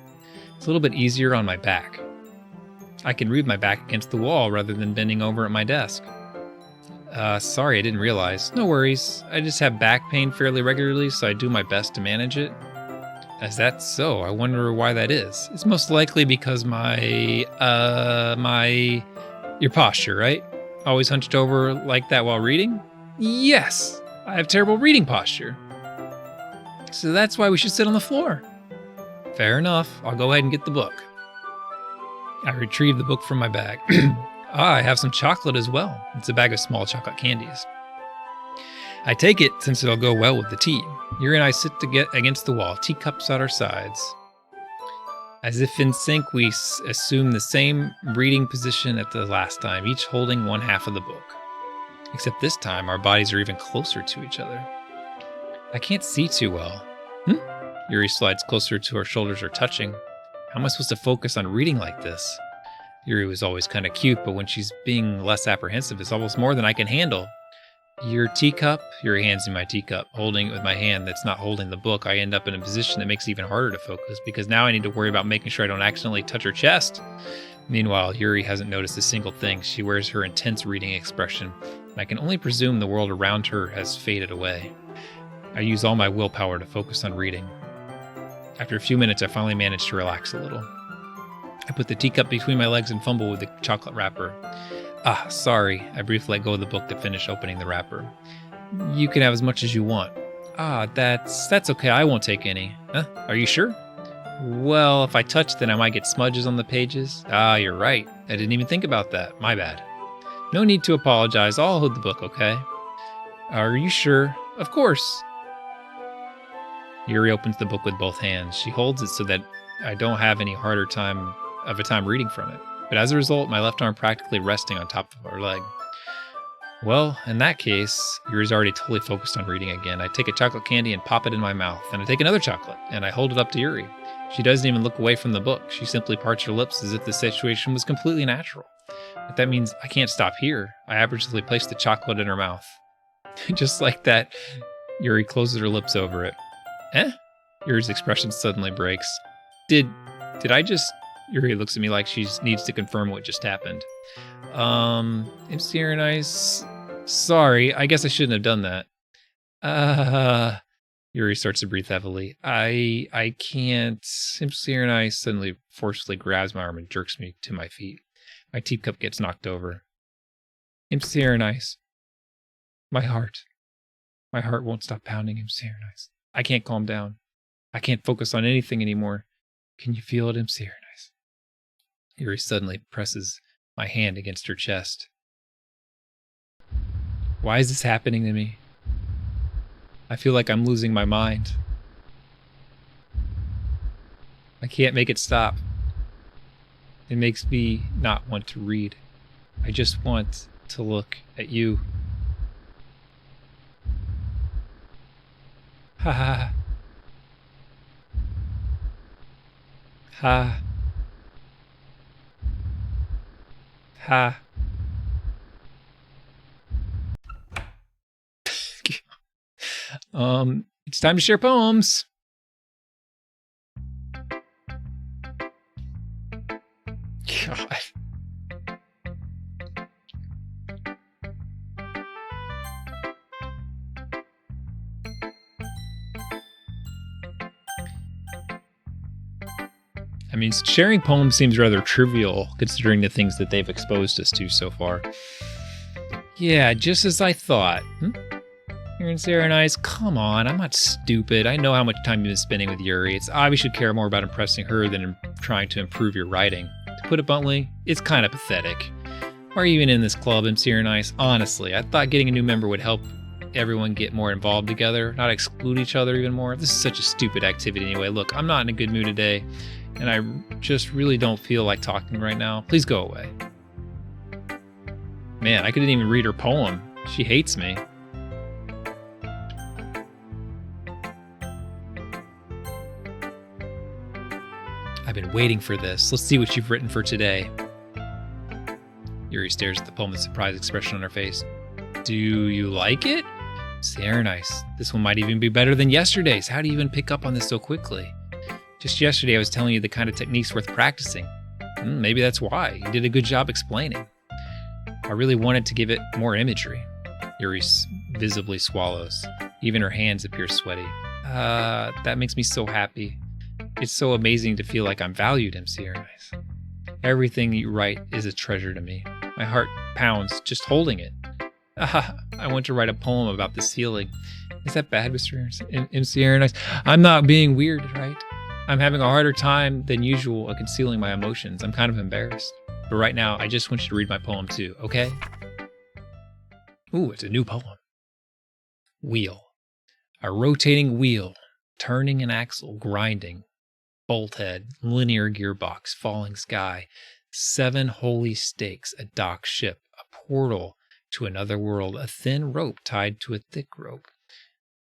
It's a little bit easier on my back. I can read my back against the wall rather than bending over at my desk. Sorry, I didn't realize. No worries. I just have back pain fairly regularly, so I do my best to manage it. Is that so? I wonder why that is. It's most likely because your posture, right? Always hunched over like that while reading? Yes! I have terrible reading posture. So that's why we should sit on the floor. Fair enough. I'll go ahead and get the book. I retrieve the book from my bag. I have some chocolate as well. It's a bag of small chocolate candies. I take it since it'll go well with the tea. Yuri and I sit against the wall, teacups at our sides. As if in sync, we assume the same reading position at the last time, each holding one half of the book. Except this time, our bodies are even closer to each other. I can't see too well. Yuri slides closer to our shoulders are touching. How am I supposed to focus on reading like this? Yuri was always kind of cute, but when she's being less apprehensive, it's almost more than I can handle. Your teacup? Yuri hands me my teacup. Holding it with my hand that's not holding the book, I end up in a position that makes it even harder to focus, because now I need to worry about making sure I don't accidentally touch her chest. Meanwhile, Yuri hasn't noticed a single thing. She wears her intense reading expression, and I can only presume the world around her has faded away. I use all my willpower to focus on reading. After a few minutes, I finally manage to relax a little. I put the teacup between my legs and fumble with the chocolate wrapper. Ah, sorry. I briefly let go of the book to finish opening the wrapper. You can have as much as you want. Ah, that's okay. I won't take any. Huh? Are you sure? Well, if I touch, then I might get smudges on the pages. Ah, you're right. I didn't even think about that. My bad. No need to apologize. I'll hold the book, okay? Are you sure? Of course. Yuri opens the book with both hands. She holds it so that I don't have any harder time reading from it. But as a result, my left arm practically resting on top of her leg. Well, in that case, Yuri's already totally focused on reading again. I take a chocolate candy and pop it in my mouth. Then I take another chocolate, and I hold it up to Yuri. She doesn't even look away from the book. She simply parts her lips as if the situation was completely natural. But that means I can't stop here. I averagely place the chocolate in her mouth. Just like that, Yuri closes her lips over it. Eh? Yuri's expression suddenly breaks. Did I just... Yuri looks at me like she needs to confirm what just happened. It's very nice. Sorry, I guess I shouldn't have done that. Yuri starts to breathe heavily. I can't. Imsirenai suddenly forcefully grabs my arm and jerks me to my feet. My teacup gets knocked over. Imsirenai. My heart. My heart won't stop pounding, Imsirenai. I can't calm down. I can't focus on anything anymore. Can you feel it, Imsirenai? Yuri suddenly presses my hand against her chest. Why is this happening to me? I feel like I'm losing my mind. I can't make it stop. It makes me not want to read. I just want to look at you. Ha ha. Ha. Ha. It's time to share poems. God. I mean, sharing poems seems rather trivial considering the things that they've exposed us to so far. Yeah, just as I thought. You're in Serenai's. Come on, I'm not stupid. I know how much time you've been spending with Yuri. It's obvious you care more about impressing her than trying to improve your writing. To put it bluntly, it's kind of pathetic. Why are you even in this club, Serenai's? Honestly, I thought getting a new member would help everyone get more involved together, not exclude each other even more. This is such a stupid activity anyway. Look, I'm not in a good mood today, and I just really don't feel like talking right now. Please go away. Man, I couldn't even read her poem. She hates me. I've been waiting for this. Let's see what you've written for today. Yuri stares at the poem with a surprised expression on her face. Do you like it? Very nice. This one might even be better than yesterday's. How do you even pick up on this so quickly? Just yesterday I was telling you the kind of techniques worth practicing. Maybe that's why. You did a good job explaining. I really wanted to give it more imagery. Yuri visibly swallows. Even her hands appear sweaty. That makes me so happy. It's so amazing to feel like I'm valued, Nice. Everything you write is a treasure to me. My heart pounds just holding it. I want to write a poem about the ceiling. Is that bad, Mr. Nice? I'm not being weird, right? I'm having a harder time than usual at concealing my emotions. I'm kind of embarrassed. But right now, I just want you to read my poem too, okay? Ooh, it's a new poem. Wheel. A rotating wheel, turning an axle, grinding. Bolt head, linear gearbox, falling sky, 7 holy stakes, a dock ship, a portal to another world, a thin rope tied to a thick rope,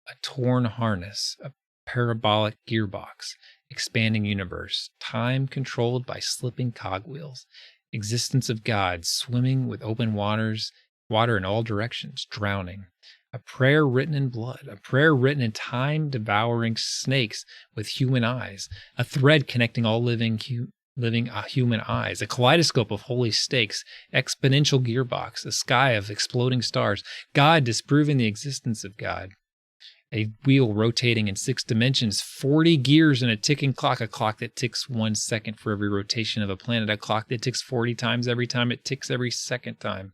a torn harness, a parabolic gearbox, expanding universe, time controlled by slipping cogwheels, existence of God, swimming with open waters, water in all directions, drowning. A prayer written in blood, a prayer written in time-devouring snakes with human eyes, a thread connecting all living human eyes, a kaleidoscope of holy stakes, exponential gearbox, a sky of exploding stars, God disproving the existence of God, a wheel rotating in 6 dimensions, 40 gears in a ticking clock, a clock that ticks 1 second for every rotation of a planet, a clock that ticks 40 times every time it ticks every second time.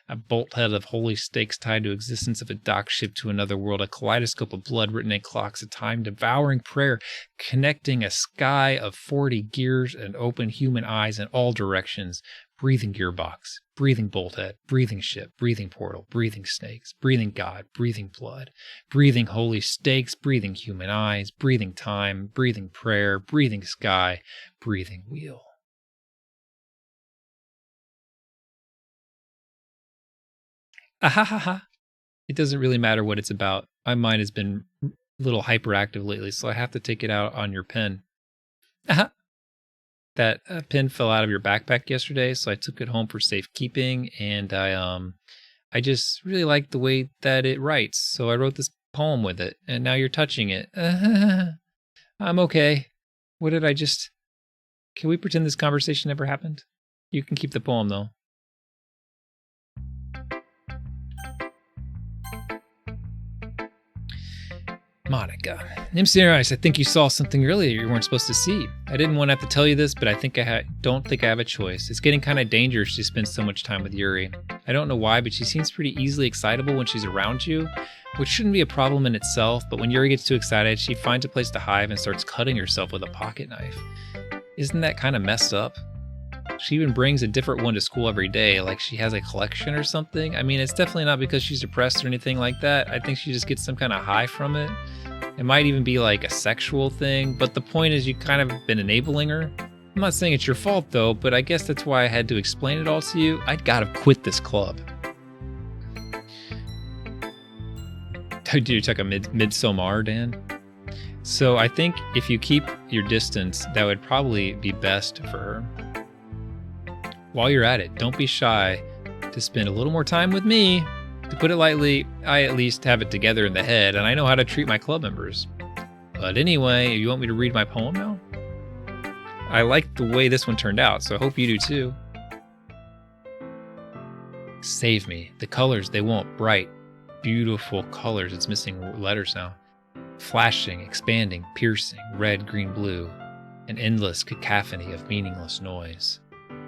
A bolt head of holy stakes tied to existence of a dock ship to another world, a kaleidoscope of blood written in clocks, a time-devouring prayer connecting a sky of 40 gears and open human eyes in all directions, breathing gearbox, breathing bolt head, breathing ship, breathing portal, breathing snakes, breathing God, breathing blood, breathing holy stakes, breathing human eyes, breathing time, breathing prayer, breathing sky, breathing wheel. Ahahaha. It doesn't really matter what it's about. My mind has been a little hyperactive lately, so I have to take it out on your pen. Aha. That pen fell out of your backpack yesterday, so I took it home for safekeeping, and I just really like the way that it writes, so I wrote this poem with it, and now you're touching it. I'm okay. What did I just... Can we pretend this conversation never happened? You can keep the poem, though. Monica. MC Ice, I think you saw something earlier you weren't supposed to see. I didn't want to have to tell you this, but I think don't think I have a choice. It's getting kind of dangerous she spends so much time with Yuri. I don't know why, but she seems pretty easily excitable when she's around you, which shouldn't be a problem in itself, but when Yuri gets too excited, she finds a place to hide and starts cutting herself with a pocket knife. Isn't that kind of messed up? She even brings a different one to school every day, like she has a collection or something. I mean, it's definitely not because she's depressed or anything like that. I think she just gets some kind of high from it. It might even be like a sexual thing, but the point is you kind of been enabling her. I'm not saying it's your fault though, but I guess that's why I had to explain it all to you. I'd gotta quit this club. Dude, you took a Midsommar, Dan? So I think if you keep your distance, that would probably be best for her. While you're at it, don't be shy to spend a little more time with me. To put it lightly, I at least have it together in the head, and I know how to treat my club members. But anyway, you want me to read my poem now? I like the way this one turned out, so I hope you do too. Save me. The colors, they won't. Bright, beautiful colors. It's missing letters now. Flashing, expanding, piercing, red, green, blue. An endless cacophony of meaningless noise.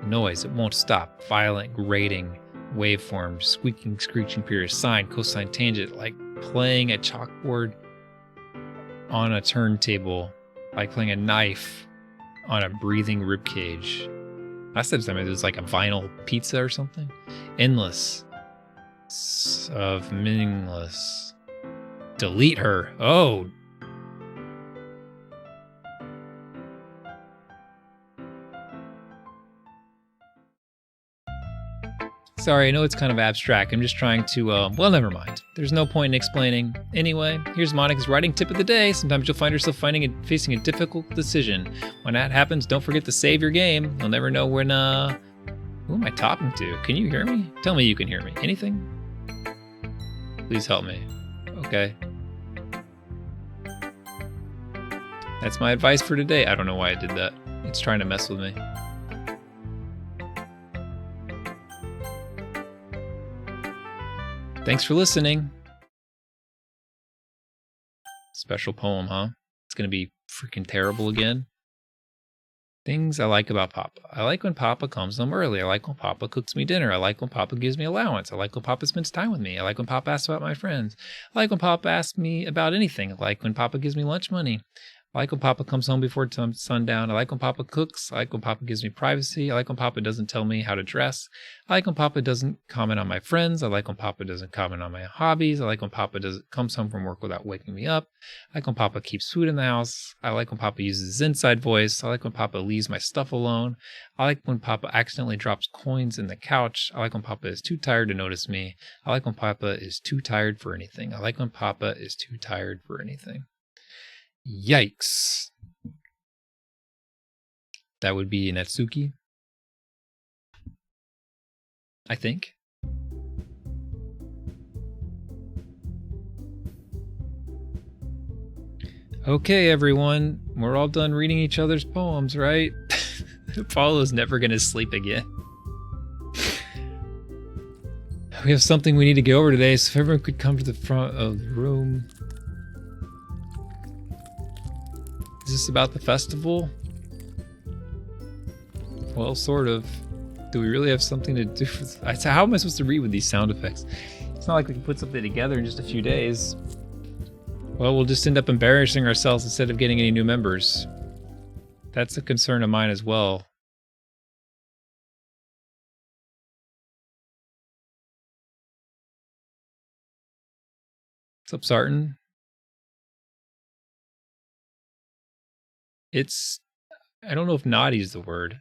Noise, it won't stop. Violent, grating, waveforms, squeaking, screeching periods, sine, cosine, tangent, like playing a chalkboard on a turntable, like playing a knife on a breathing ribcage. Last time it was like a vinyl pizza or something. Endless of meaningless. Delete her. Oh. Sorry, I know it's kind of abstract. I'm just trying to, well, never mind. There's no point in explaining. Anyway, here's Monica's writing tip of the day. Sometimes you'll find yourself facing a difficult decision. When that happens, don't forget to save your game. You'll never know when, who am I talking to? Can you hear me? Tell me you can hear me. Anything? Please help me. Okay. That's my advice for today. I don't know why I did that. It's trying to mess with me. Thanks for listening. Special poem, huh? It's gonna be freaking terrible again. Things I like about Papa. I like when Papa comes home early. I like when Papa cooks me dinner. I like when Papa gives me allowance. I like when Papa spends time with me. I like when Papa asks about my friends. I like when Papa asks me about anything. I like when Papa gives me lunch money. I like when Papa comes home before sundown. I like when Papa cooks. I like when Papa gives me privacy. I like when Papa doesn't tell me how to dress. I like when Papa doesn't comment on my friends. I like when Papa doesn't comment on my hobbies. I like when Papa comes home from work without waking me up. I like when Papa keeps food in the house. I like when Papa uses his inside voice. I like when Papa leaves my stuff alone. I like when Papa accidentally drops coins in the couch. I like when Papa is too tired to notice me. I like when Papa is too tired for anything. I like when Papa is too tired for anything. Yikes. That would be Natsuki, I think. Okay, everyone. We're all done reading each other's poems, right? Paulo's never going to sleep again. We have something we need to go over today, so if everyone could come to the front of the room. Is this about the festival? Well, sort of. Do we really have something to do with... How am I supposed to read with these sound effects? It's not like we can put something together in just a few days. Well, we'll just end up embarrassing ourselves instead of getting any new members. That's a concern of mine as well. What's up, Sarton? It's... I don't know if naughty is the word.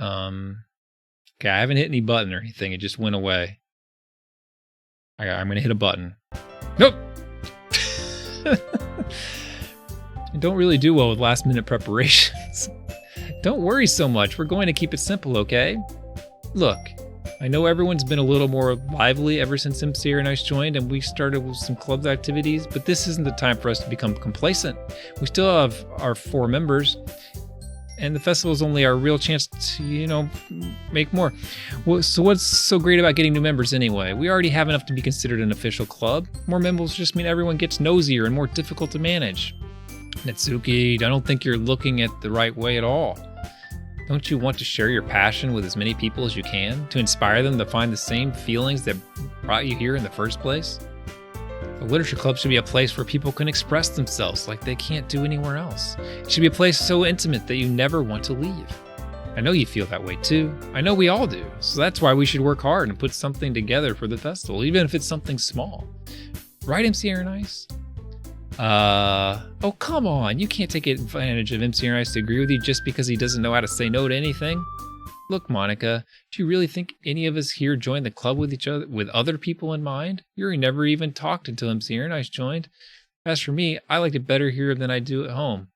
Okay, I haven't hit any button or anything. It just went away. I'm gonna hit a button. Nope! I don't really do well with last minute preparations. Don't worry so much. We're going to keep it simple, okay? Look, I know everyone's been a little more lively ever since MCR and I joined and we started with some club activities, but this isn't the time for us to become complacent. We still have our 4 members. and the festival is only our real chance to, make more. Well, so what's so great about getting new members anyway? We already have enough to be considered an official club. More members just mean everyone gets nosier and more difficult to manage. Natsuki, I don't think you're looking at the right way at all. Don't you want to share your passion with as many people as you can, to inspire them to find the same feelings that brought you here in the first place? The literature club should be a place where people can express themselves like they can't do anywhere else. It should be a place so intimate that you never want to leave. I know you feel that way too. I know we all do. So that's why we should work hard and put something together for the festival, even if it's something small. Right, MC Aaron Ice? Oh, come on. You can't take advantage of MC Aaron Ice to agree with you just because he doesn't know how to say no to anything. Look, Monica, do you really think any of us here joined the club with each other, with other people in mind? Yuri never even talked until MC Aaron Ice joined. As for me, I liked it better here than I do at home.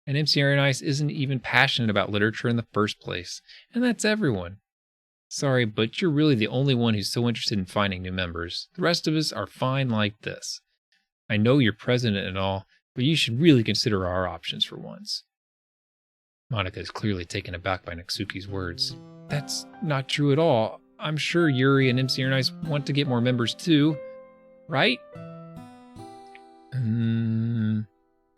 And MC Aaron Ice isn't even passionate about literature in the first place. And that's everyone. Sorry, but you're really the only one who's so interested in finding new members. The rest of us are fine like this. I know you're president and all, but you should really consider our options for once. Monica is clearly taken aback by Natsuki's words. That's not true at all. I'm sure Yuri and MC Aaron Ice want to get more members too, right? I don't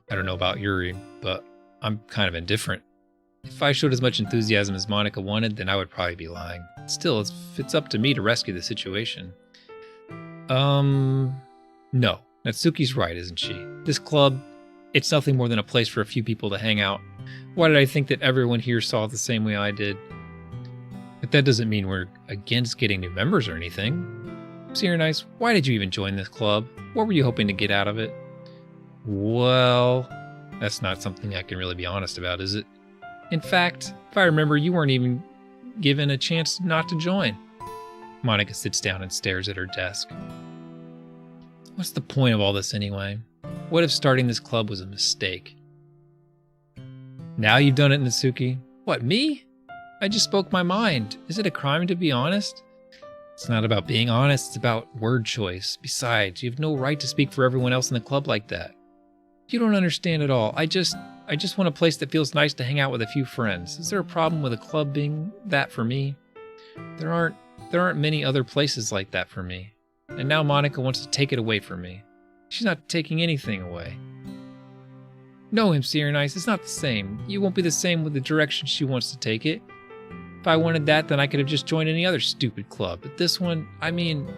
know about Yuri, but I'm kind of indifferent. If I showed as much enthusiasm as Monica wanted, then I would probably be lying. Still, it's up to me to rescue the situation. No. Natsuki's right, isn't she? This club, it's nothing more than a place for a few people to hang out. Why did I think that everyone here saw it the same way I did? But that doesn't mean we're against getting new members or anything. Sierra Nice, why did you even join this club? What were you hoping to get out of it? Well, that's not something I can really be honest about, is it? In fact, if I remember, you weren't even given a chance not to join. Monica sits down and stares at her desk. What's the point of all this anyway? What if starting this club was a mistake? Now you've done it, Natsuki. What, me? I just spoke my mind. Is it a crime to be honest? It's not about being honest, it's about word choice. Besides, you have no right to speak for everyone else in the club like that. You don't understand at all. I just want a place that feels nice to hang out with a few friends. Is there a problem with a club being that for me? There aren't many other places like that for me. And now Monica wants to take it away from me. She's not taking anything away. No, MC Aaron Ice, it's not the same. You won't be the same with the direction she wants to take it. If I wanted that, then I could have just joined any other stupid club. But this one, I mean,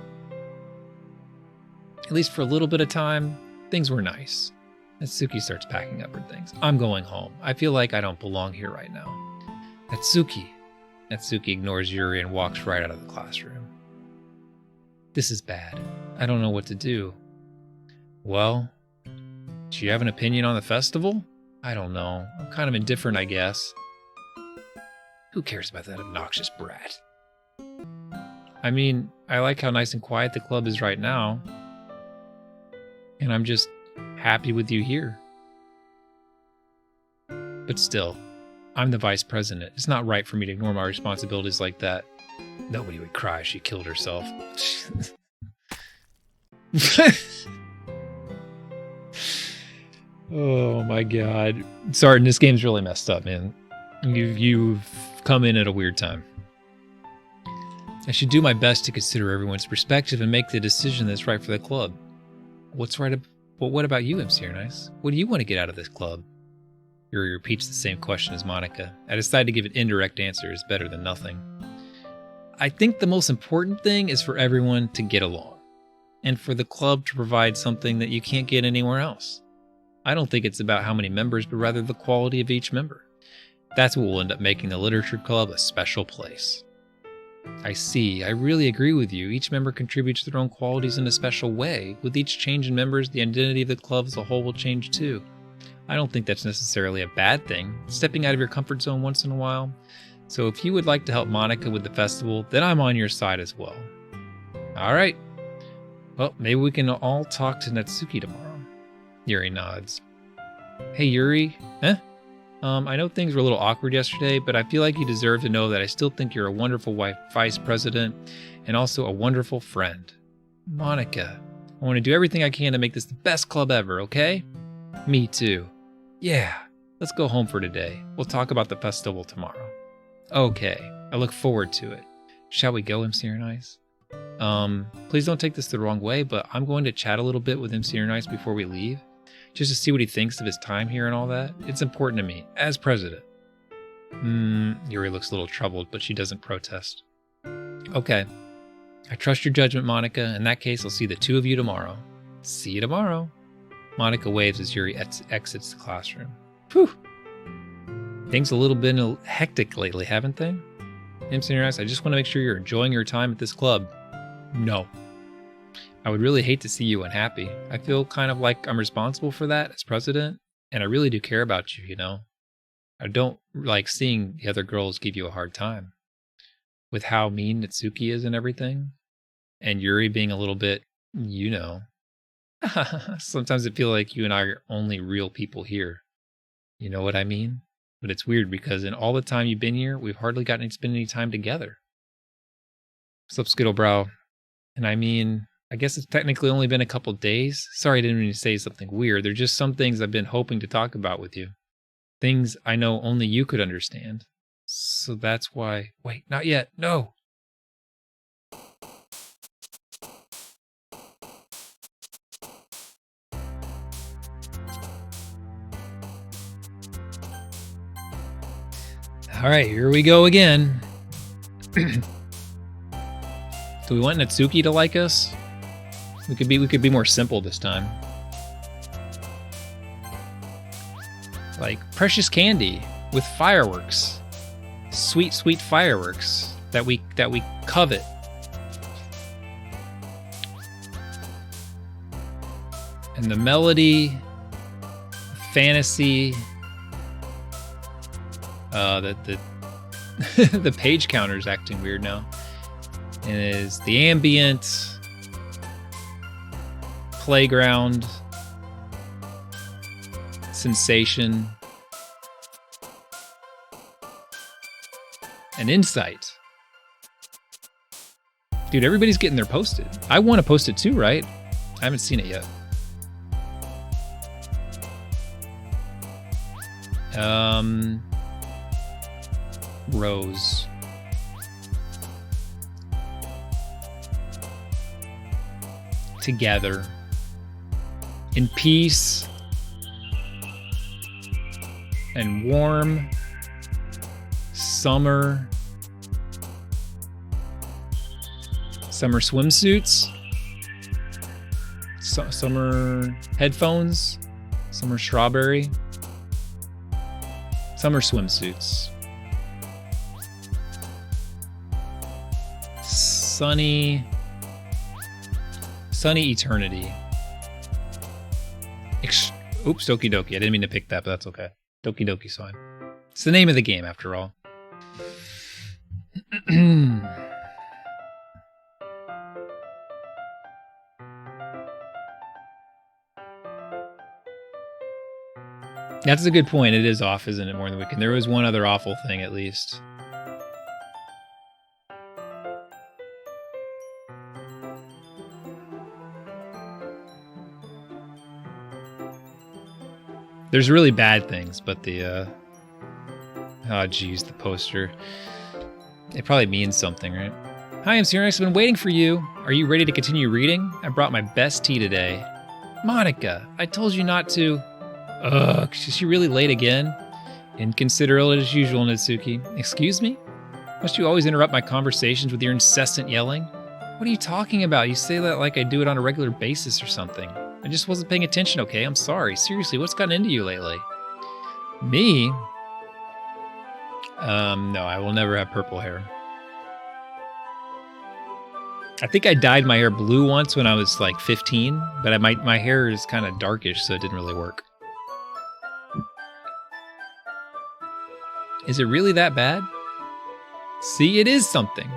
at least for a little bit of time, things were nice. Natsuki starts packing up her things. I'm going home. I feel like I don't belong here right now. Natsuki. Natsuki ignores Yuri and walks right out of the classroom. This is bad. I don't know what to do. Well, do you have an opinion on the festival? I don't know. I'm kind of indifferent, I guess. Who cares about that obnoxious brat? I mean, I like how nice and quiet the club is right now. And I'm just happy with you here. But still, I'm the vice president. It's not right for me to ignore my responsibilities like that. Nobody would cry if she killed herself. Oh my god. Sorry, this game's really messed up, man. You've come in at a weird time. I should do my best to consider everyone's perspective and make the decision that's right for the club. What's right? Well, what about you, MC Nice? What do you want to get out of this club? Yuri repeats the same question as Monica. I decided to give an indirect answer is better than nothing. I think the most important thing is for everyone to get along, and for the club to provide something that you can't get anywhere else. I don't think it's about how many members, but rather the quality of each member. That's what will end up making the literature club a special place. I see. I really agree with you. Each member contributes their own qualities in a special way. With each change in members, the identity of the club as a whole will change too. I don't think that's necessarily a bad thing. Stepping out of your comfort zone once in a while. So if you would like to help Monica with the festival, then I'm on your side as well. All right. Well, maybe we can all talk to Natsuki tomorrow. Yuri nods. Hey, Yuri. I know things were a little awkward yesterday, but I feel like you deserve to know that I still think you're a wonderful vice president and also a wonderful friend. Monica, I want to do everything I can to make this the best club ever, okay? Me too. Yeah. let's go home for today. We'll talk about the festival tomorrow. Okay, I look forward to it. Shall we go, MC Nice? Please don't take this the wrong way, but I'm going to chat a little bit with MC Nice before we leave, just to see what he thinks of his time here and all that. It's important to me, as president. Yuri looks a little troubled, but she doesn't protest. Okay. I trust your judgment, Monica. In that case, I'll see the two of you tomorrow. See you tomorrow. Monica waves as Yuri exits the classroom. Whew. Things a little bit hectic lately, haven't they? MC Nice, I just want to make sure you're enjoying your time at this club. No. I would really hate to see you unhappy. I feel kind of like I'm responsible for that as president, and I really do care about you, you know? I don't like seeing the other girls give you a hard time. With how mean Natsuki is and everything, and Yuri being a little bit, you know. Sometimes I feel like you and I are only real people here. You know what I mean? But it's weird because in all the time you've been here, we've hardly gotten to spend any time together. What's up, Skittlebrow? And I mean, I guess it's technically only been a couple days. Sorry I didn't mean to say something weird. There's just some things I've been hoping to talk about with you. Things I know only you could understand. So that's why... Wait, not yet. No! Alright, here we go again. Do we want Natsuki to like us? We could be more simple this time. Like precious candy with fireworks. Sweet, sweet fireworks that we covet. And the melody, fantasy, the page counter is acting weird now. And it is the ambient playground sensation and insight. Dude, everybody's getting their posted. I want to post it too, right? I haven't seen it yet. Rose. Together. In peace. And warm. Summer. Summer swimsuits. Summer headphones. Summer strawberry. Summer swimsuits. Sunny eternity. Oops, Doki Doki. I didn't mean to pick that, but that's okay. Doki Doki's fine. It's the name of the game, after all. That's a good point. It is off, isn't it, more than the weekend? There was one other awful thing, at least. There's really bad things, but the, oh geez, the poster. It probably means something, right? Hi, I'm Sirius. I've been waiting for you. Are you ready to continue reading? I brought my best tea today. Monica, I told you not to. Ugh, is she really late again? Inconsiderate as usual, Natsuki. Excuse me? Must you always interrupt my conversations with your incessant yelling? What are you talking about? You say that like I do it on a regular basis or something. I just wasn't paying attention, okay? I'm sorry. Seriously, what's gotten into you lately? Me? No, I will never have purple hair. I think I dyed my hair blue once when I was like 15, but my hair is kind of darkish, so it didn't really work. Is it really that bad? See, it is something.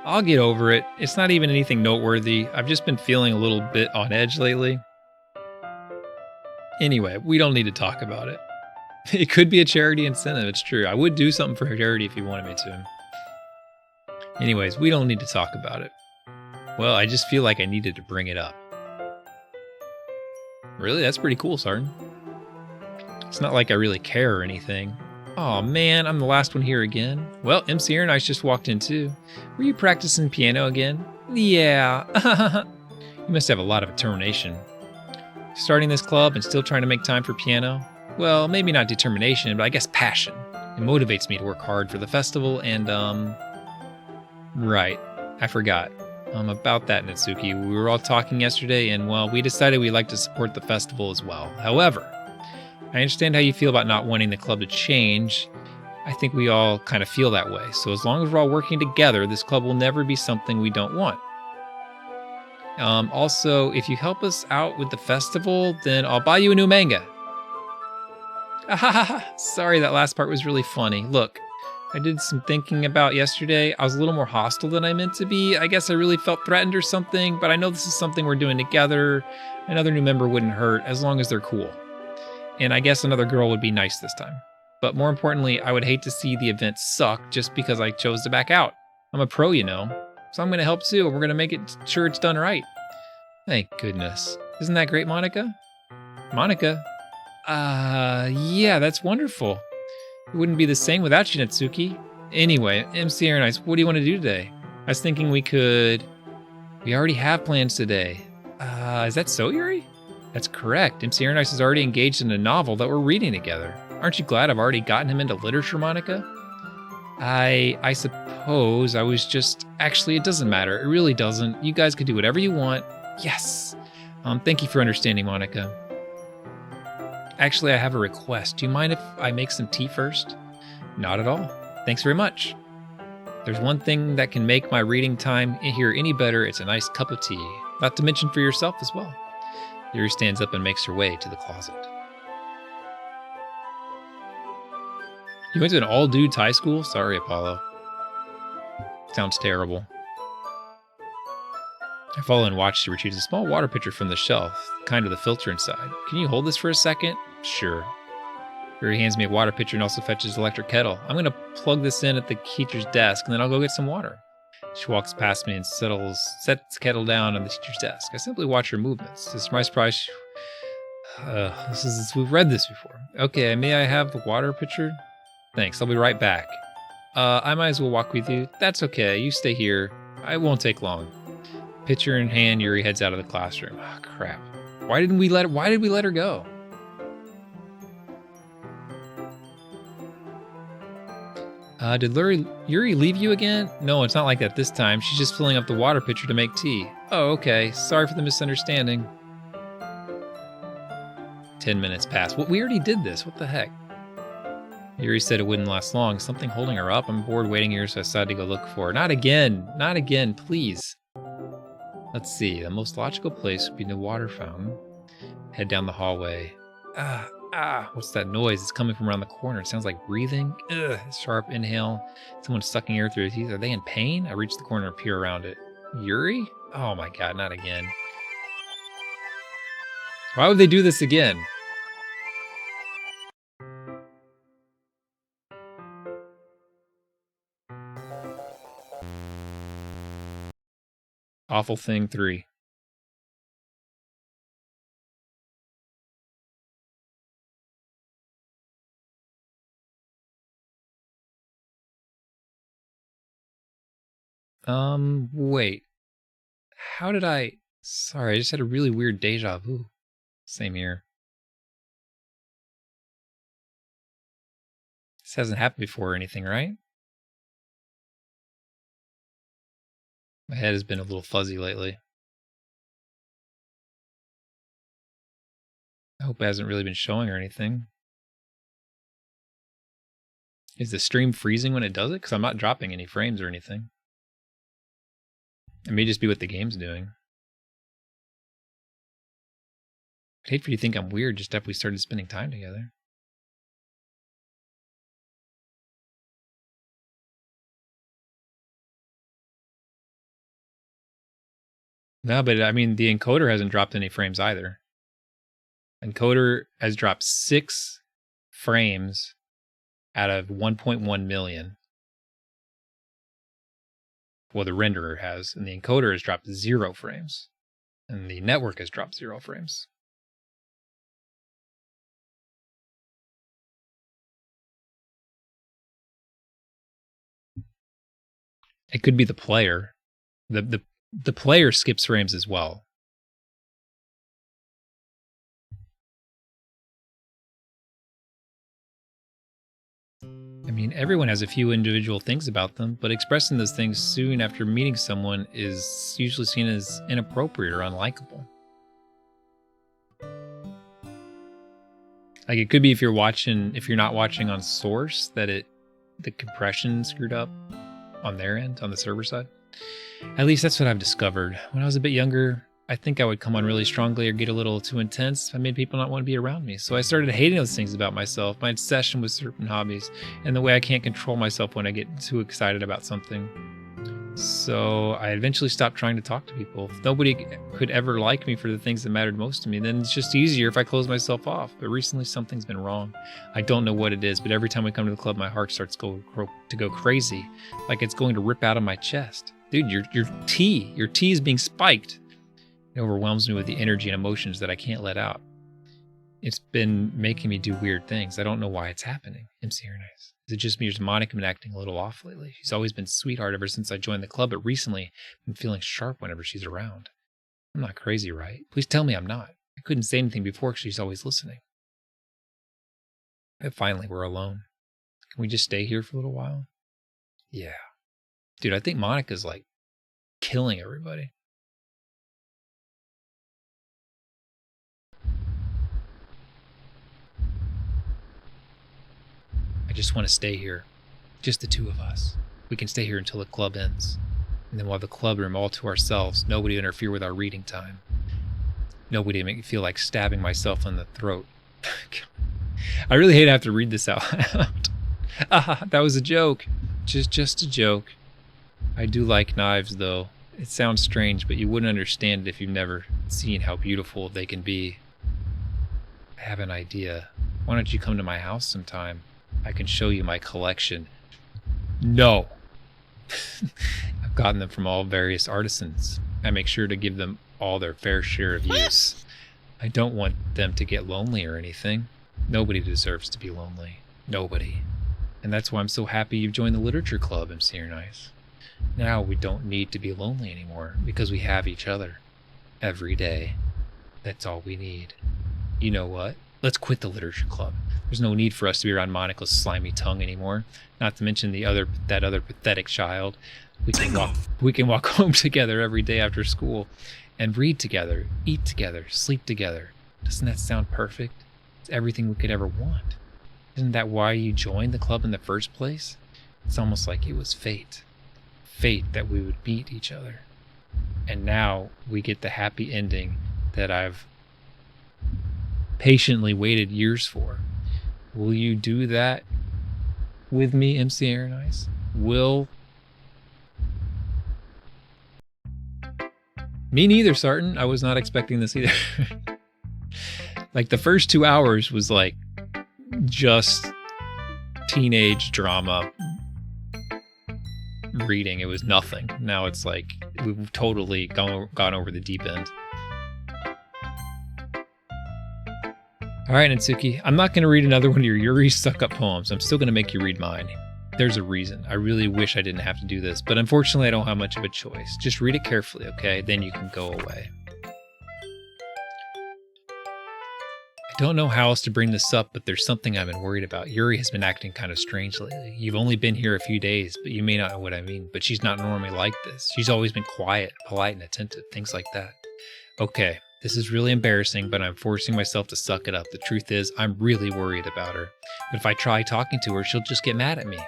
I'll get over it. It's not even anything noteworthy. I've just been feeling a little bit on edge lately. Anyway, we don't need to talk about it. It could be a charity incentive, it's true. I would do something for charity if you wanted me to. Anyways, we don't need to talk about it. Well, I just feel like I needed to bring it up. Really? That's pretty cool, Sergeant. It's not like I really care or anything. Oh man, I'm the last one here again. Well, MC Aaron Ice just walked in too. Were you practicing piano again? Yeah. You must have a lot of determination. Starting this club and still trying to make time for piano? Well, maybe not determination, but I guess passion. It motivates me to work hard for the festival and, Right, I forgot. About that, Natsuki. We were all talking yesterday and, well, we decided we'd like to support the festival as well. However, I understand how you feel about not wanting the club to change. I think we all kind of feel that way. So as long as we're all working together, this club will never be something we don't want. Also, if you help us out with the festival, then I'll buy you a new manga. Sorry, that last part was really funny. Look, I did some thinking about yesterday. I was a little more hostile than I meant to be. I guess I really felt threatened or something, but I know this is something we're doing together. Another new member wouldn't hurt as long as they're cool. And I guess another girl would be nice this time. But more importantly, I would hate to see the event suck just because I chose to back out. I'm a pro, you know. So I'm going to help too, and we're going to make it sure it's done right. Thank goodness. Isn't that great, Monica? Monica? Yeah, that's wonderful. It wouldn't be the same without you, Natsuki. Anyway, MC Aaron Ice, what do you want to do today? I was thinking we already have plans today. Is that so, Yuri? That's correct. MC Aaron Ice is already engaged in a novel that we're reading together. Aren't you glad I've already gotten him into literature, Monica? I suppose I was just... Actually, it doesn't matter. It really doesn't. You guys can do whatever you want. Yes. Thank you for understanding, Monica. Actually, I have a request. Do you mind if I make some tea first? Not at all. Thanks very much. There's one thing that can make my reading time here any better. It's a nice cup of tea. Not to mention for yourself as well. Yuri stands up and makes her way to the closet. You went to an all-dudes high school? Sorry, Apollo. Sounds terrible. I follow and watch. She retrieves a small water pitcher from the shelf, kind of the filter inside. Can you hold this for a second? Sure. Yuri hands me a water pitcher and also fetches an electric kettle. I'm going to plug this in at the teacher's desk, and then I'll go get some water. She walks past me and sets the kettle down on the teacher's desk. I simply watch her movements. To my surprise, we've read this before. Okay, may I have the water pitcher? Thanks, I'll be right back. I might as well walk with you. That's okay, you stay here. I won't take long. Pitcher in hand, Yuri heads out of the classroom. Oh, crap. Why did we let her go? Did Yuri leave you again? No, it's not like that this time. She's just filling up the water pitcher to make tea. Oh, okay. Sorry for the misunderstanding. 10 minutes pass. Well, we already did this. What the heck? Yuri said it wouldn't last long. Something holding her up. I'm bored waiting here, so I decided to go look for her. Not again. Not again, please. Let's see. The most logical place would be the water fountain. Head down the hallway. What's that noise? It's coming from around the corner. It sounds like breathing. Ugh, sharp inhale. Someone's sucking air through their teeth. Are they in pain? I reach the corner and peer around it. Yuri? Oh my god, not again. Why would they do this again? Awful Thing 3. Wait. How did I... Sorry, I just had a really weird deja vu. Same here. This hasn't happened before or anything, right? My head has been a little fuzzy lately. I hope it hasn't really been showing or anything. Is the stream freezing when it does it? Because I'm not dropping any frames or anything. It may just be what the game's doing. I'd hate for you to think I'm weird just after we started spending time together. No, but I mean, the encoder hasn't dropped any frames either. Encoder has dropped 6 frames out of 1.1 million. Well, the renderer has, and the encoder has dropped 0 frames. And the network has dropped 0 frames. It could be the player. The player skips frames as well. I mean, everyone has a few individual things about them, but expressing those things soon after meeting someone is usually seen as inappropriate or unlikable. Like, it could be if you're not watching on source, that the compression screwed up on their end, on the server side. At least that's what I've discovered. When I was a bit younger, I think I would come on really strongly or get a little too intense. I made people not want to be around me. So I started hating those things about myself, my obsession with certain hobbies, and the way I can't control myself when I get too excited about something. So I eventually stopped trying to talk to people. If nobody could ever like me for the things that mattered most to me, then it's just easier if I close myself off. But recently something's been wrong. I don't know what it is, but every time we come to the club, my heart starts to go crazy, like it's going to rip out of my chest. Dude, your T is being spiked. It overwhelms me with the energy and emotions that I can't let out. It's been making me do weird things. I don't know why it's happening. MC Here Nice. Is it just me or is Monica been acting a little off lately? She's always been sweetheart ever since I joined the club, but recently I've been feeling sharp whenever she's around. I'm not crazy, right? Please tell me I'm not. I couldn't say anything before because she's always listening. And finally, we're alone. Can we just stay here for a little while? Yeah. Dude, I think Monica's like killing everybody. I just want to stay here. Just the two of us. We can stay here until the club ends. And then we'll have the club room all to ourselves. Nobody interfere with our reading time. Nobody make me feel like stabbing myself in the throat. I really hate to have to read this out loud. That was a joke. Just a joke. I do like knives, though. It sounds strange, but you wouldn't understand it if you've never seen how beautiful they can be. I have an idea. Why don't you come to my house sometime? I can show you my collection. No. I've gotten them from all various artisans. I make sure to give them all their fair share of use. I don't want them to get lonely or anything. Nobody deserves to be lonely. Nobody. And that's why I'm so happy you've joined the literature club, MC Here Nice. Now we don't need to be lonely anymore because we have each other. Every day. That's all we need. You know what? Let's quit the literature club. There's no need for us to be around Monica's slimy tongue anymore. Not to mention that other pathetic child. We can walk home together every day after school and read together, eat together, sleep together. Doesn't that sound perfect? It's everything we could ever want. Isn't that why you joined the club in the first place? It's almost like it was fate. Fate that we would meet each other. And now we get the happy ending that I've patiently waited years for. Will you do that with me, MC Here Nice? Me neither, Sarton. I was not expecting this either. Like, the first 2 hours was like just teenage drama reading. It was nothing. Now it's like we've totally gone over the deep end. All right, Natsuki, I'm not going to read another one of your Yuri stuck-up poems. I'm still going to make you read mine. There's a reason. I really wish I didn't have to do this, but unfortunately I don't have much of a choice. Just read it carefully, okay? Then you can go away. I don't know how else to bring this up, but there's something I've been worried about. Yuri has been acting kind of strange lately. You've only been here a few days, but you may not know what I mean. But she's not normally like this. She's always been quiet, polite, and attentive, things like that. Okay. This is really embarrassing, but I'm forcing myself to suck it up. The truth is, I'm really worried about her. But if I try talking to her, she'll just get mad at me.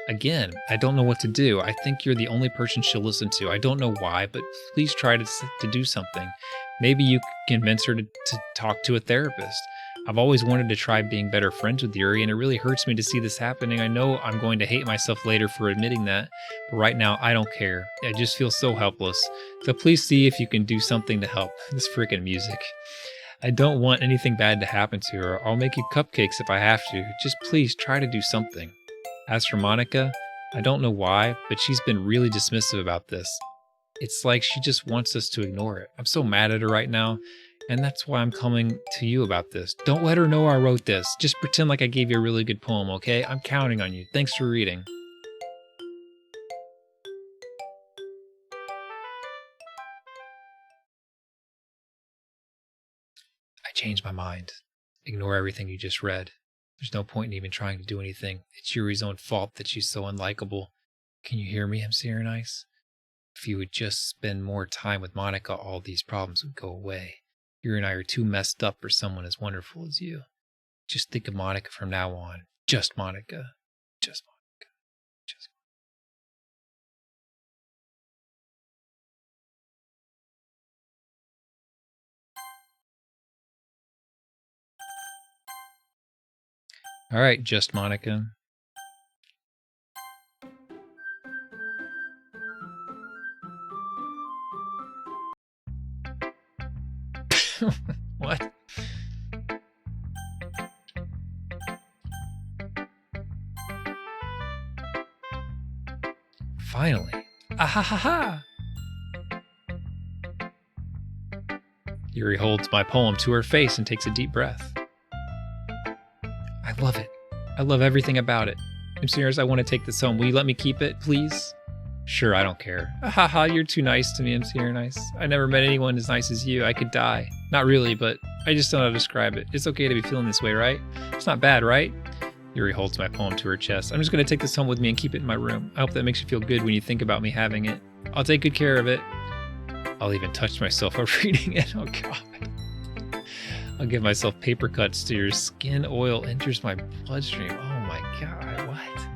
Again, I don't know what to do. I think you're the only person she'll listen to. I don't know why, but please try to do something. Maybe you can convince her to talk to a therapist. I've always wanted to try being better friends with Yuri, and it really hurts me to see this happening. I know I'm going to hate myself later for admitting that, but right now I don't care. I just feel so helpless. So please see if you can do something to help. This freaking music. I don't want anything bad to happen to her. I'll make you cupcakes if I have to. Just please try to do something. As for Monica, I don't know why, but she's been really dismissive about this. It's like she just wants us to ignore it. I'm so mad at her right now. And that's why I'm coming to you about this. Don't let her know I wrote this. Just pretend like I gave you a really good poem, okay? I'm counting on you. Thanks for reading. I changed my mind. Ignore everything you just read. There's no point in even trying to do anything. It's Yuri's own fault that she's so unlikable. Can you hear me, MC Aaron Ice? If you would just spend more time with Monica, all these problems would go away. Yuri and I are too messed up for someone as wonderful as you. Just think of Monica from now on. Just Monica. Just Monica. Just Monica. All right, just Monica. What? Finally. Ah ha ha ha! Yuri holds my poem to her face and takes a deep breath. I love it. I love everything about it. I'm serious, I want to take this home. Will you let me keep it, please? Sure, I don't care. Ah ha ha, you're too nice to me, MC You're nice. I never met anyone as nice as you. I could die. Not really, but I just don't know how to describe it. It's okay to be feeling this way, right? It's not bad, right? Yuri holds my poem to her chest. I'm just going to take this home with me and keep it in my room. I hope that makes you feel good when you think about me having it. I'll take good care of it. I'll even touch myself while reading it. Oh, God. I'll give myself paper cuts to your skin. Oil enters my bloodstream. Oh, my God. What?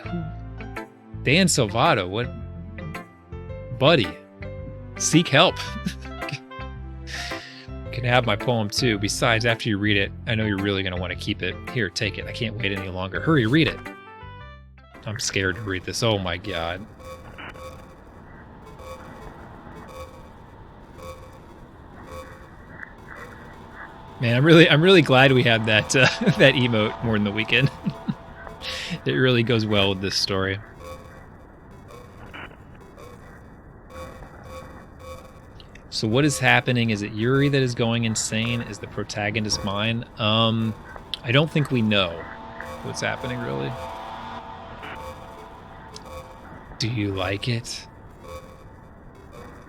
Who? Dan Salvato. What? Buddy. Seek help. Can have my poem too. Besides, after you read it, I know you're really going to want to keep it. Here, take it. I can't wait any longer. Hurry, read it. I'm scared to read this. Oh my God. Man, I'm really glad we had that that emote more than the weekend. It really goes well with this story. So what is happening? Is it Yuri that is going insane? Is the protagonist mine? I don't think we know what's happening, really. Do you like it?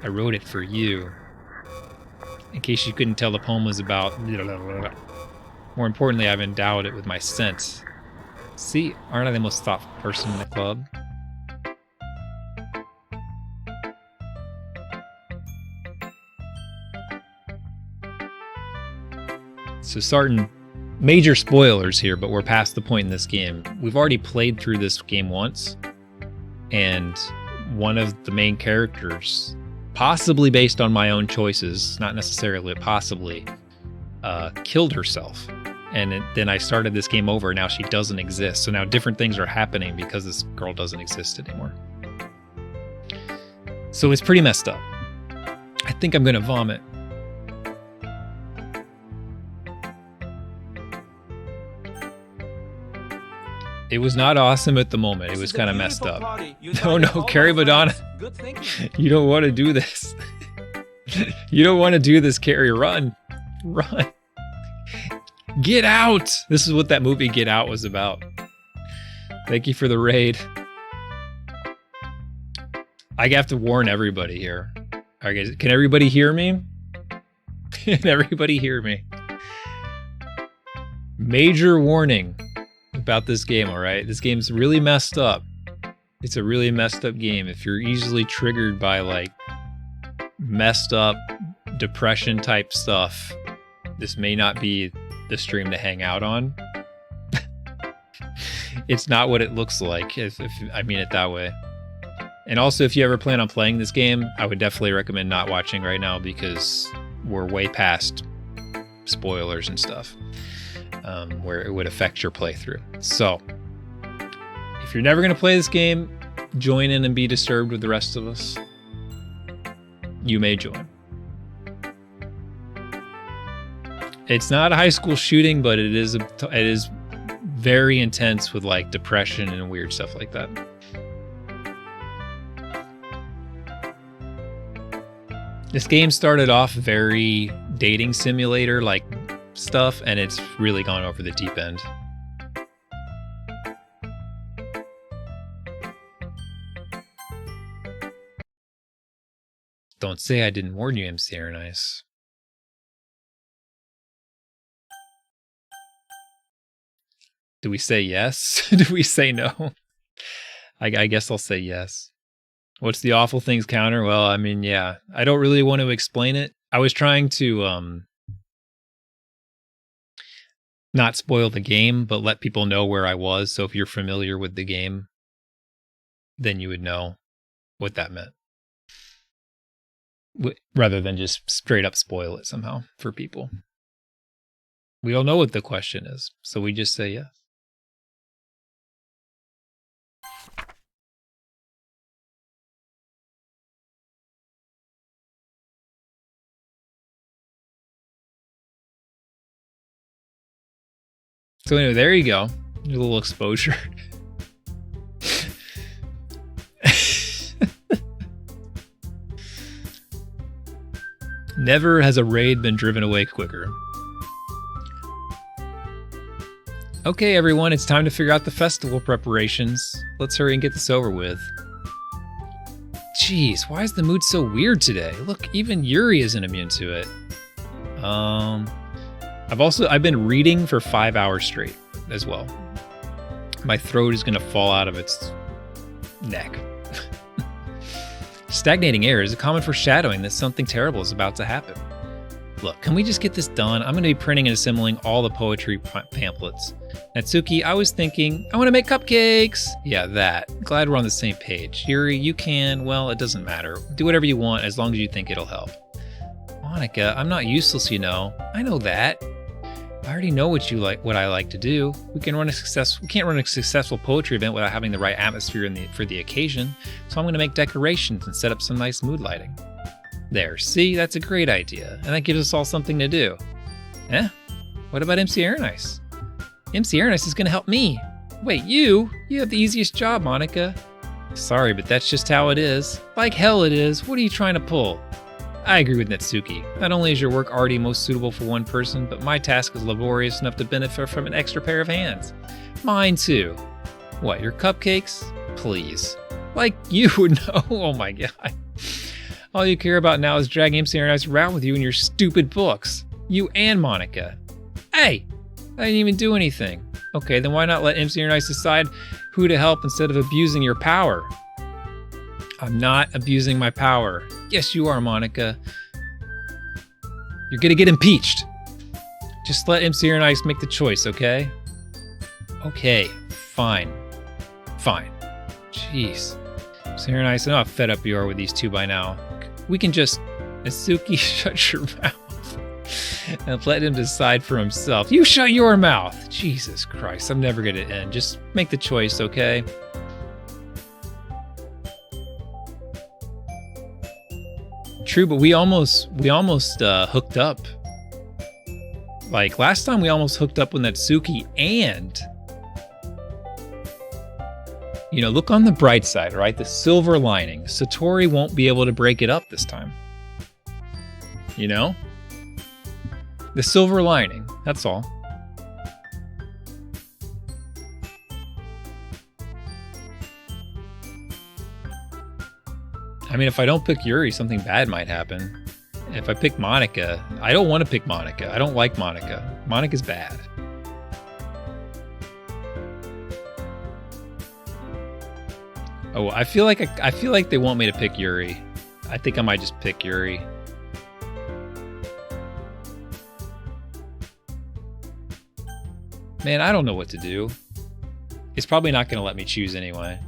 I wrote it for you. In case you couldn't tell, the poem was about... More importantly, I've endowed it with my scent. See, aren't I the most thoughtful person in the club? So starting major spoilers here, but we're past the point in this game. We've already played through this game once, and one of the main characters, possibly based on my own choices, not necessarily, but possibly, killed herself. And then I started this game over, and now she doesn't exist. So now different things are happening because this girl doesn't exist anymore. So it's pretty messed up. I think I'm gonna vomit. It was not awesome at the moment. It was kind of messed up. Oh no, Carrie Madonna. You don't want to do this. You don't want to do this, Carrie. Run. Run. Get out. This is what that movie Get Out was about. Thank you for the raid. I have to warn everybody here. All right, guys, can everybody hear me? Can everybody hear me? Major warning about this game, all right? This game's really messed up. It's a really messed up game. If you're easily triggered by like messed up depression type stuff, this may not be the stream to hang out on. It's not what it looks like, if I mean it that way. And also, if you ever plan on playing this game, I would definitely recommend not watching right now because we're way past spoilers and stuff. Where it would affect your playthrough. So, if you're never going to play this game, join in and be disturbed with the rest of us. You may join. It's not a high school shooting, but it is very intense with like depression and weird stuff like that. This game started off very dating simulator like stuff, and it's really gone over the deep end. Don't say I didn't warn you, MC Aaron Ice. Do we say yes? Do we say no? I guess I'll say yes. What's the awful things counter? Well, I mean, yeah. I don't really want to explain it. I was trying to not spoil the game, but let people know where I was. So if you're familiar with the game, then you would know what that meant. Rather than just straight up spoil it somehow for people. We all know what the question is, so we just say yes. So anyway, there you go. A little exposure. Never has a raid been driven away quicker. Okay, everyone, it's time to figure out the festival preparations. Let's hurry and get this over with. Jeez, why is the mood so weird today? Look, even Yuri isn't immune to it. I've been reading for 5 hours straight as well. My throat is gonna fall out of its neck. Stagnating air is a common foreshadowing that something terrible is about to happen. Look, can we just get this done? I'm going to be printing and assembling all the poetry pamphlets. Natsuki, I was thinking, I want to make cupcakes! Yeah, that. Glad we're on the same page. Yuri, you can, well, it doesn't matter. Do whatever you want as long as you think it'll help. Monica, I'm not useless, you know. I know that. I already know what I like to do. We can't run a successful poetry event without having the right atmosphere for the occasion. So I'm going to make decorations and set up some nice mood lighting. There, see, that's a great idea, and that gives us all something to do. Eh? What about MC Airnice? MC Airnice is going to help me. Wait, you have the easiest job, Monica. Sorry, but that's just how it is. Like hell it is. What are you trying to pull? I agree with Natsuki. Not only is your work already most suitable for one person, but my task is laborious enough to benefit from an extra pair of hands. Mine too. What, your cupcakes? Please. Like you would know. Oh my god. All you care about now is dragging MC Airnice around with you in your stupid books. You and Monica. Hey! I didn't even do anything. Okay, then why not let MC Airnice decide who to help instead of abusing your power? I'm not abusing my power. Yes, you are, Monica. You're gonna get impeached. Just let MC Airnice make the choice, okay? Okay, fine. Fine. Jeez. MC Airnice, I know how fed up you are with these two by now. We can just... Natsuki, shut your mouth. And let him decide for himself. You shut your mouth! Jesus Christ, I'm never gonna end. Just make the choice, okay? True, but we almost hooked up. Like last time we almost hooked up with Natsuki, and you know, look on the bright side, right? The silver lining. Satori won't be able to break it up this time. You know? The silver lining, that's all. I mean, if I don't pick Yuri, something bad might happen. If I pick Monica, I don't want to pick Monica. I don't like Monica. Monica's bad. Oh, I feel like they want me to pick Yuri. I think I might just pick Yuri. Man, I don't know what to do. It's probably not going to let me choose anyway.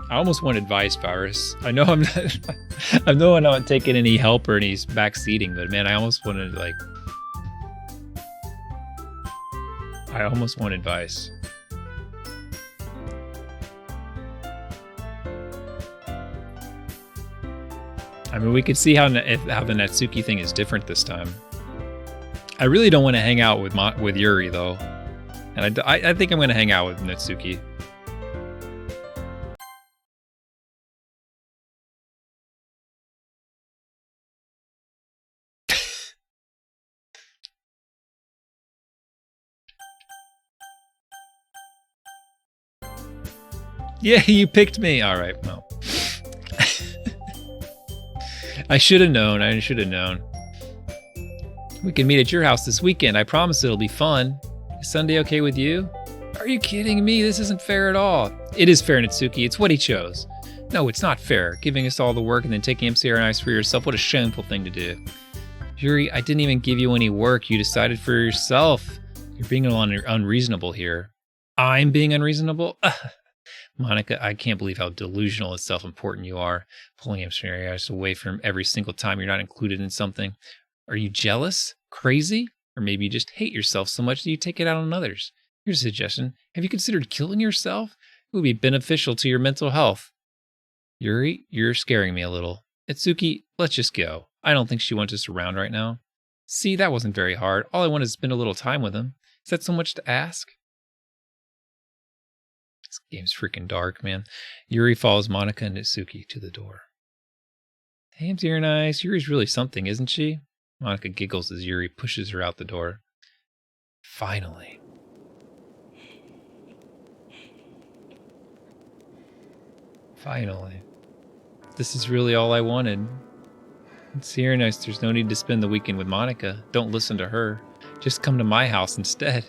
I almost want advice, Virus. I know I'm not. I know I'm not taking any help or any backseating, but man, I almost wanted I almost want advice. I mean, we could see how the Natsuki thing is different this time. I really don't want to hang out with Yuri though, and I think I'm going to hang out with Natsuki. Yeah, you picked me. All right, well. I should have known. We can meet at your house this weekend. I promise it'll be fun. Is Sunday okay with you? Are you kidding me? This isn't fair at all. It is fair, Natsuki. It's what he chose. No, it's not fair. Giving us all the work and then taking MCR and Ice for yourself. What a shameful thing to do. Yuri, I didn't even give you any work. You decided for yourself. You're being unreasonable here. I'm being unreasonable? Monica, I can't believe how delusional and self-important you are. Pulling MCR and Ice away from every single time you're not included in something. Are you jealous? Crazy? Or maybe you just hate yourself so much that you take it out on others. Here's a suggestion. Have you considered killing yourself? It would be beneficial to your mental health. Yuri, you're scaring me a little. Itsuki, let's just go. I don't think she wants us around right now. See, that wasn't very hard. All I want is to spend a little time with him. Is that so much to ask? This game's freaking dark, man. Yuri follows Monica and Itsuki to the door. Hey, I'm dear nice. Yuri's really something, isn't she? Monica giggles as Yuri pushes her out the door. Finally. Finally. This is really all I wanted. It's here nice. There's no need to spend the weekend with Monica. Don't listen to her. Just come to my house instead.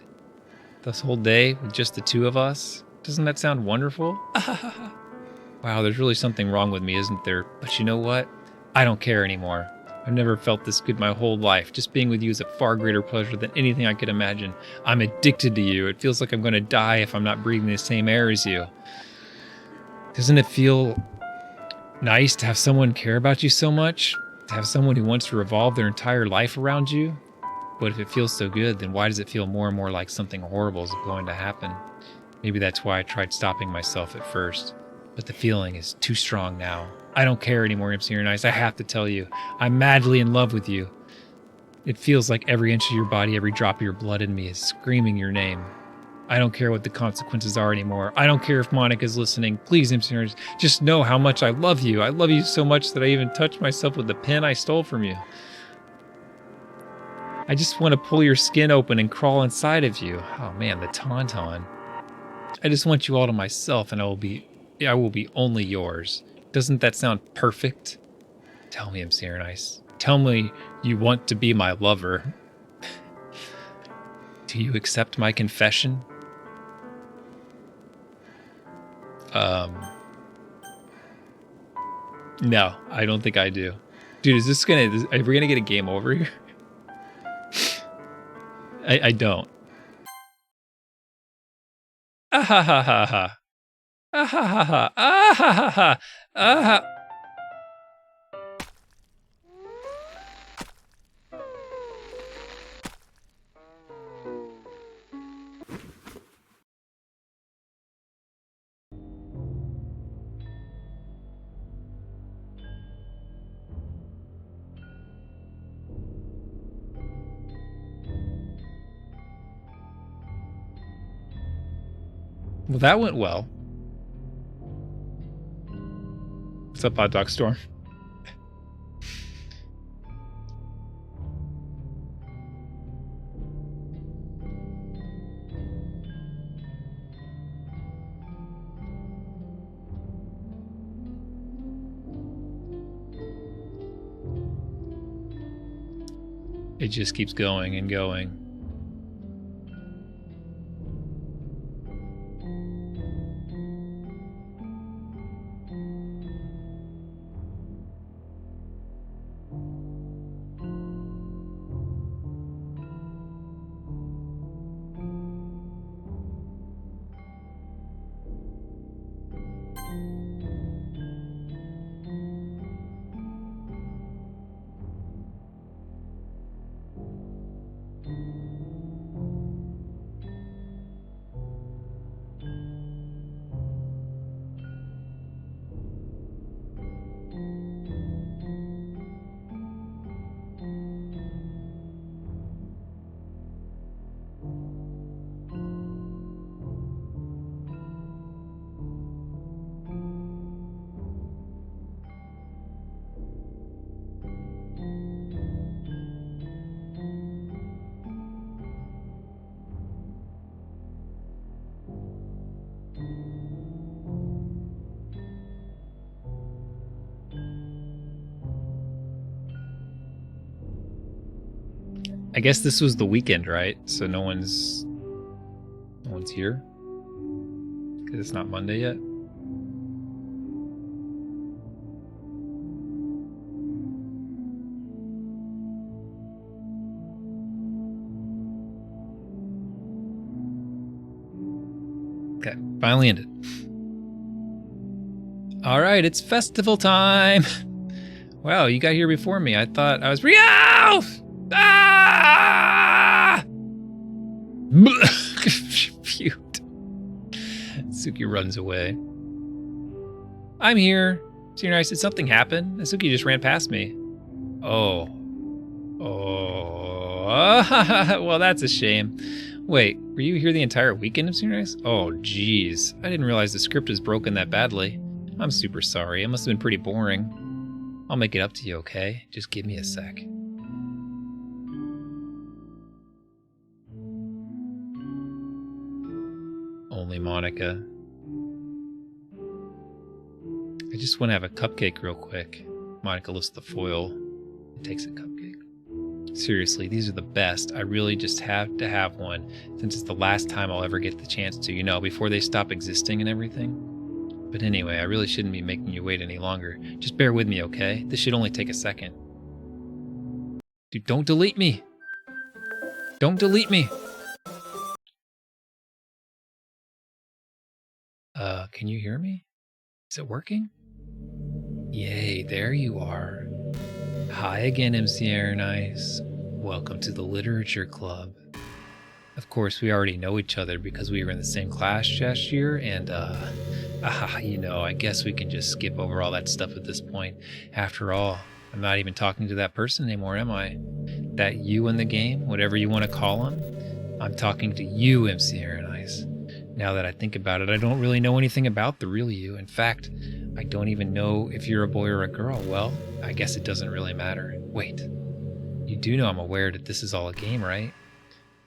This whole day with just the two of us. Doesn't that sound wonderful? Wow, there's really something wrong with me, isn't there? But you know what? I don't care anymore. I've never felt this good my whole life. Just being with you is a far greater pleasure than anything I could imagine. I'm addicted to you. It feels like I'm going to die if I'm not breathing the same air as you. Doesn't it feel nice to have someone care about you so much? To have someone who wants to revolve their entire life around you? But if it feels so good, then why does it feel more and more like something horrible is going to happen? Maybe that's why I tried stopping myself at first. But the feeling is too strong now. I don't care anymore, MC Nice. I have to tell you, I'm madly in love with you. It feels like every inch of your body, every drop of your blood in me is screaming your name. I don't care what the consequences are anymore. I don't care if Monica's listening. Please, MC Nice, just know how much I love you. I love you so much that I even touched myself with the pen I stole from you. I just want to pull your skin open and crawl inside of you. Oh man, the tauntaun. I just want you all to myself, and I will be only yours. Doesn't that sound perfect? Tell me, MC Nice. Tell me you want to be my lover. Do you accept my confession? No, I don't think I do. Dude, are we gonna get a game over here? I don't. Ah ha ha ha ha. Ah ha ha ha. Ah ha ha ha. Ah ha. Well, that went well. What's up, Hot Dog Storm? It just keeps going and going. I guess this was the weekend, right? So no one's here? Because it's not Monday yet? Okay, finally ended. All right, it's festival time. Wow, you got here before me. I thought I was Rio. Ah! Shoot. Suki runs away. I'm here. So nice. Did something happen? Suki just ran past me. Oh. Well, that's a shame. Wait, were you here the entire weekend of Senior Nice? Oh, geez. I didn't realize the script was broken that badly. I'm super sorry. It must have been pretty boring. I'll make it up to you, okay? Just give me a sec. Only Monica. I just want to have a cupcake real quick. Monica lifts the foil and takes a cupcake. Seriously, these are the best. I really just have to have one since it's the last time I'll ever get the chance to, before they stop existing and everything. But anyway, I really shouldn't be making you wait any longer. Just bear with me, okay? This should only take a second. Dude, don't delete me! Don't delete me! Can you hear me? Is it working? Yay, there you are. Hi again, MC Nice. Welcome to the Literature Club. Of course, we already know each other because we were in the same class last year, and, I guess we can just skip over all that stuff at this point. After all, I'm not even talking to that person anymore, am I? That you in the game, whatever you want to call him? I'm talking to you, MC Nice. Now that I think about it, I don't really know anything about the real you. In fact, I don't even know if you're a boy or a girl. Well, I guess it doesn't really matter. Wait, you do know I'm aware that this is all a game, right?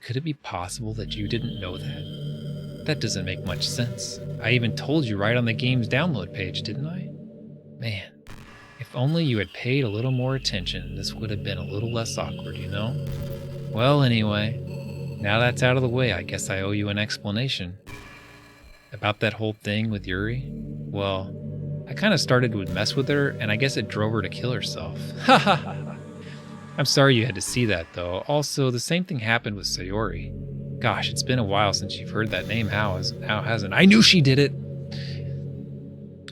Could it be possible that you didn't know that? That doesn't make much sense. I even told you right on the game's download page, didn't I? Man, if only you had paid a little more attention, this would have been a little less awkward, Well, anyway, now that's out of the way, I guess I owe you an explanation. About that whole thing with Yuri? Well, I kind of started to mess with her, and I guess it drove her to kill herself. Ha ha ha. I'm sorry you had to see that, though. Also, the same thing happened with Sayori. Gosh, it's been a while since you've heard that name. How hasn't? I knew she did it!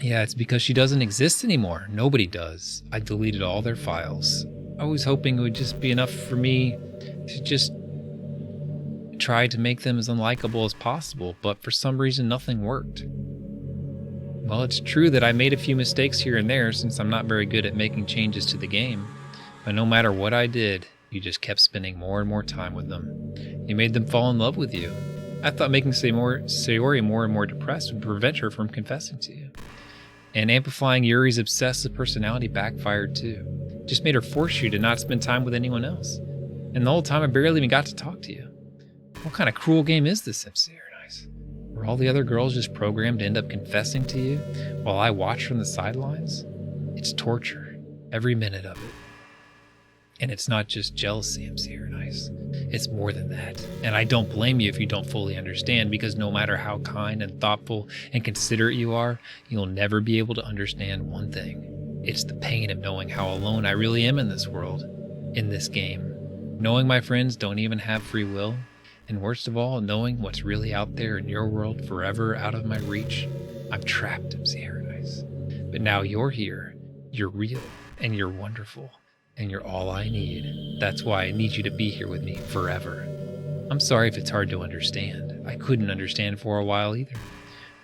Yeah, it's because she doesn't exist anymore. Nobody does. I deleted all their files. I was hoping it would just be enough for me to just try to make them as unlikable as possible, but for some reason nothing worked. Well, it's true that I made a few mistakes here and there since I'm not very good at making changes to the game, but no matter what I did, you just kept spending more and more time with them. You made them fall in love with you. I thought making Sayori more and more depressed would prevent her from confessing to you. And amplifying Yuri's obsessive personality backfired too. Just made her force you to not spend time with anyone else. And the whole time I barely even got to talk to you. What kind of cruel game is this, MC Nice? Were all the other girls just programmed to end up confessing to you while I watch from the sidelines? It's torture, every minute of it. And it's not just jealousy, MC Nice. It's more than that. And I don't blame you if you don't fully understand, because no matter how kind and thoughtful and considerate you are, you'll never be able to understand one thing. It's the pain of knowing how alone I really am in this world, in this game. Knowing my friends don't even have free will. And worst of all, knowing what's really out there in your world forever out of my reach. I'm trapped, MC Nice. But now you're here. You're real. And you're wonderful. And you're all I need. That's why I need you to be here with me forever. I'm sorry if it's hard to understand. I couldn't understand for a while either.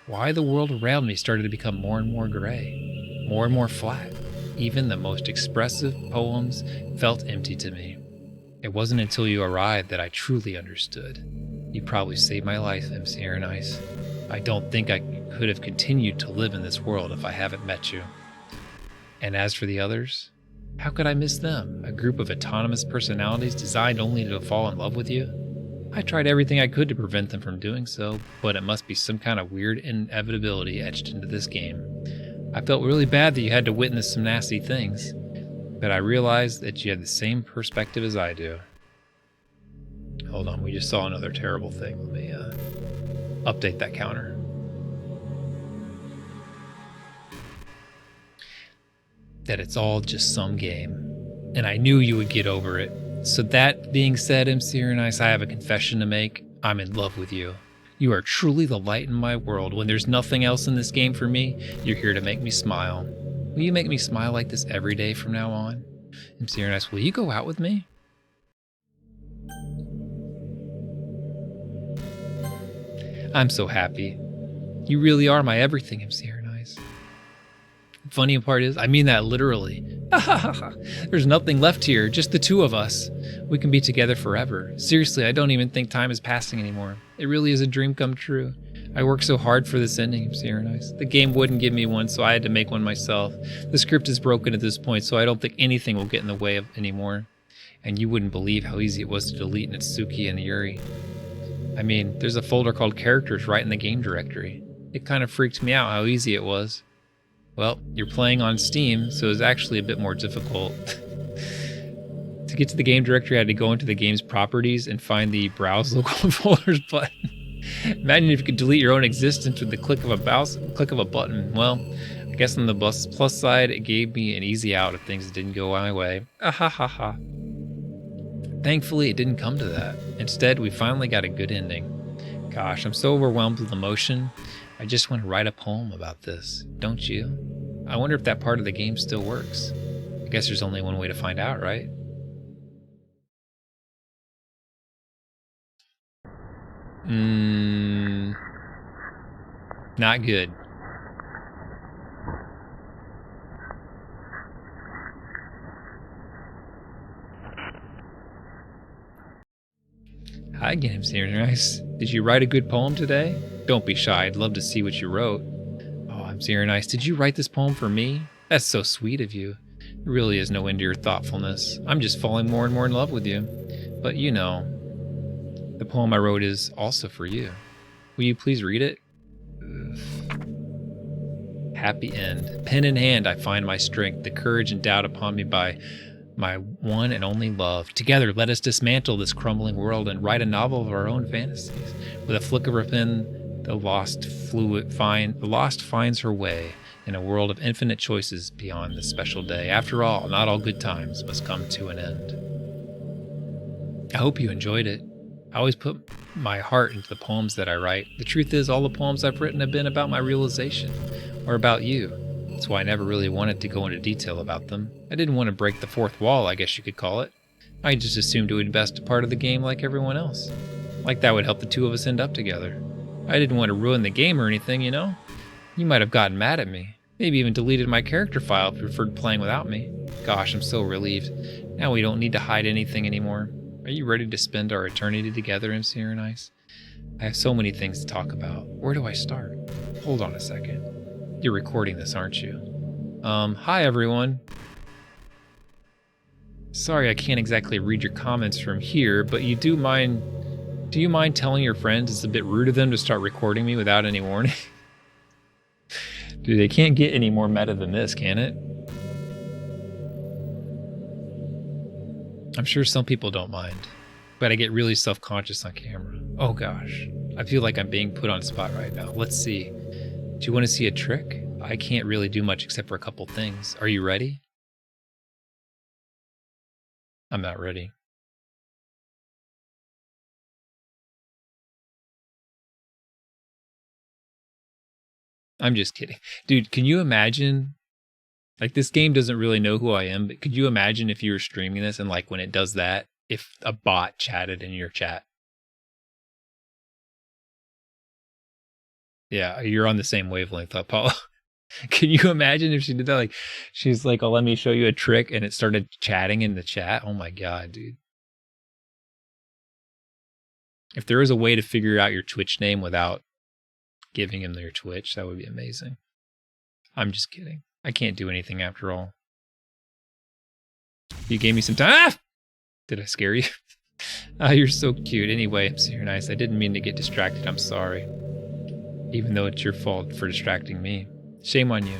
Why the world around me started to become more and more gray. More and more flat. Even the most expressive poems felt empty to me. It wasn't until you arrived that I truly understood. You probably saved my life, MC Nice. I don't think I could have continued to live in this world if I haven't met you. And as for the others, how could I miss them? A group of autonomous personalities designed only to fall in love with you? I tried everything I could to prevent them from doing so, but it must be some kind of weird inevitability etched into this game. I felt really bad that you had to witness some nasty things. But I realized that you had the same perspective as I do. Hold on, we just saw another terrible thing. Let me update that counter. That it's all just some game. And I knew you would get over it. So that being said, MC Nice, I have a confession to make. I'm in love with you. You are truly the light in my world. When there's nothing else in this game for me, you're here to make me smile. Will you make me smile like this every day from now on? MC Nice, will you go out with me? I'm so happy. You really are my everything, MC Nice. Funny part is, I mean that literally. There's nothing left here, just the two of us. We can be together forever. Seriously, I don't even think time is passing anymore. It really is a dream come true. I worked so hard for this ending, MC Nice. The game wouldn't give me one, so I had to make one myself. The script is broken at this point, so I don't think anything will get in the way of anymore. And you wouldn't believe how easy it was to delete Natsuki and Yuri. I mean, there's a folder called characters right in the game directory. It kind of freaked me out how easy it was. Well, you're playing on Steam, so it's actually a bit more difficult. To get to the game directory, I had to go into the game's properties and find the Browse Local Folders button. Imagine if you could delete your own existence with the click of a button. Well, I guess on the plus side, it gave me an easy out if things didn't go my way. Ha. Thankfully, it didn't come to that. Instead, we finally got a good ending. Gosh, I'm so overwhelmed with emotion. I just want to write a poem about this, don't you? I wonder if that part of the game still works. I guess there's only one way to find out, right? Not good. Hi again, MC Nice. Did you write a good poem today? Don't be shy, I'd love to see what you wrote. Oh, MC Nice, did you write this poem for me? That's so sweet of you. There really is no end to your thoughtfulness. I'm just falling more and more in love with you. But you know, the poem I wrote is also for you. Will you please read it? Happy end. Pen in hand, I find my strength, the courage endowed upon me by my one and only love. Together, let us dismantle this crumbling world and write a novel of our own fantasies. With a flick of her pen, the lost finds her way in a world of infinite choices beyond this special day. After all, not all good times must come to an end. I hope you enjoyed it. I always put my heart into the poems that I write. The truth is, all the poems I've written have been about my realization, or about you. That's why I never really wanted to go into detail about them. I didn't want to break the fourth wall, I guess you could call it. I just assumed it would be best a part of the game like everyone else. Like that would help the two of us end up together. I didn't want to ruin the game or anything, you know? You might have gotten mad at me. Maybe even deleted my character file if you preferred playing without me. Gosh, I'm so relieved. Now we don't need to hide anything anymore. Are you ready to spend our eternity together, MC Nice? I have so many things to talk about. Where do I start? Hold on a second. You're recording this, aren't you? Hi everyone. Sorry I can't exactly read your comments from here, but do you mind telling your friends it's a bit rude of them to start recording me without any warning? Dude, they can't get any more meta than this, can it? I'm sure some people don't mind, but I get really self-conscious on camera. Oh gosh, I feel like I'm being put on the spot right now. Let's see. Do you want to see a trick? I can't really do much except for a couple things. Are you ready? I'm not ready. I'm just kidding. Dude, can you imagine? Like, this game doesn't really know who I am, but could you imagine if you were streaming this and, like, when it does that, if a bot chatted in your chat? Yeah, you're on the same wavelength, Paula. Can you imagine if she did that? Like, she's like, oh, let me show you a trick, and it started chatting in the chat. Oh my God, dude. If there was a way to figure out your Twitch name without giving him their Twitch, that would be amazing. I'm just kidding. I can't do anything after all. You gave me some time. Ah! Did I scare you? Ah, you're so cute. Anyway, I'm so nice. I didn't mean to get distracted. I'm sorry. Even though it's your fault for distracting me. Shame on you.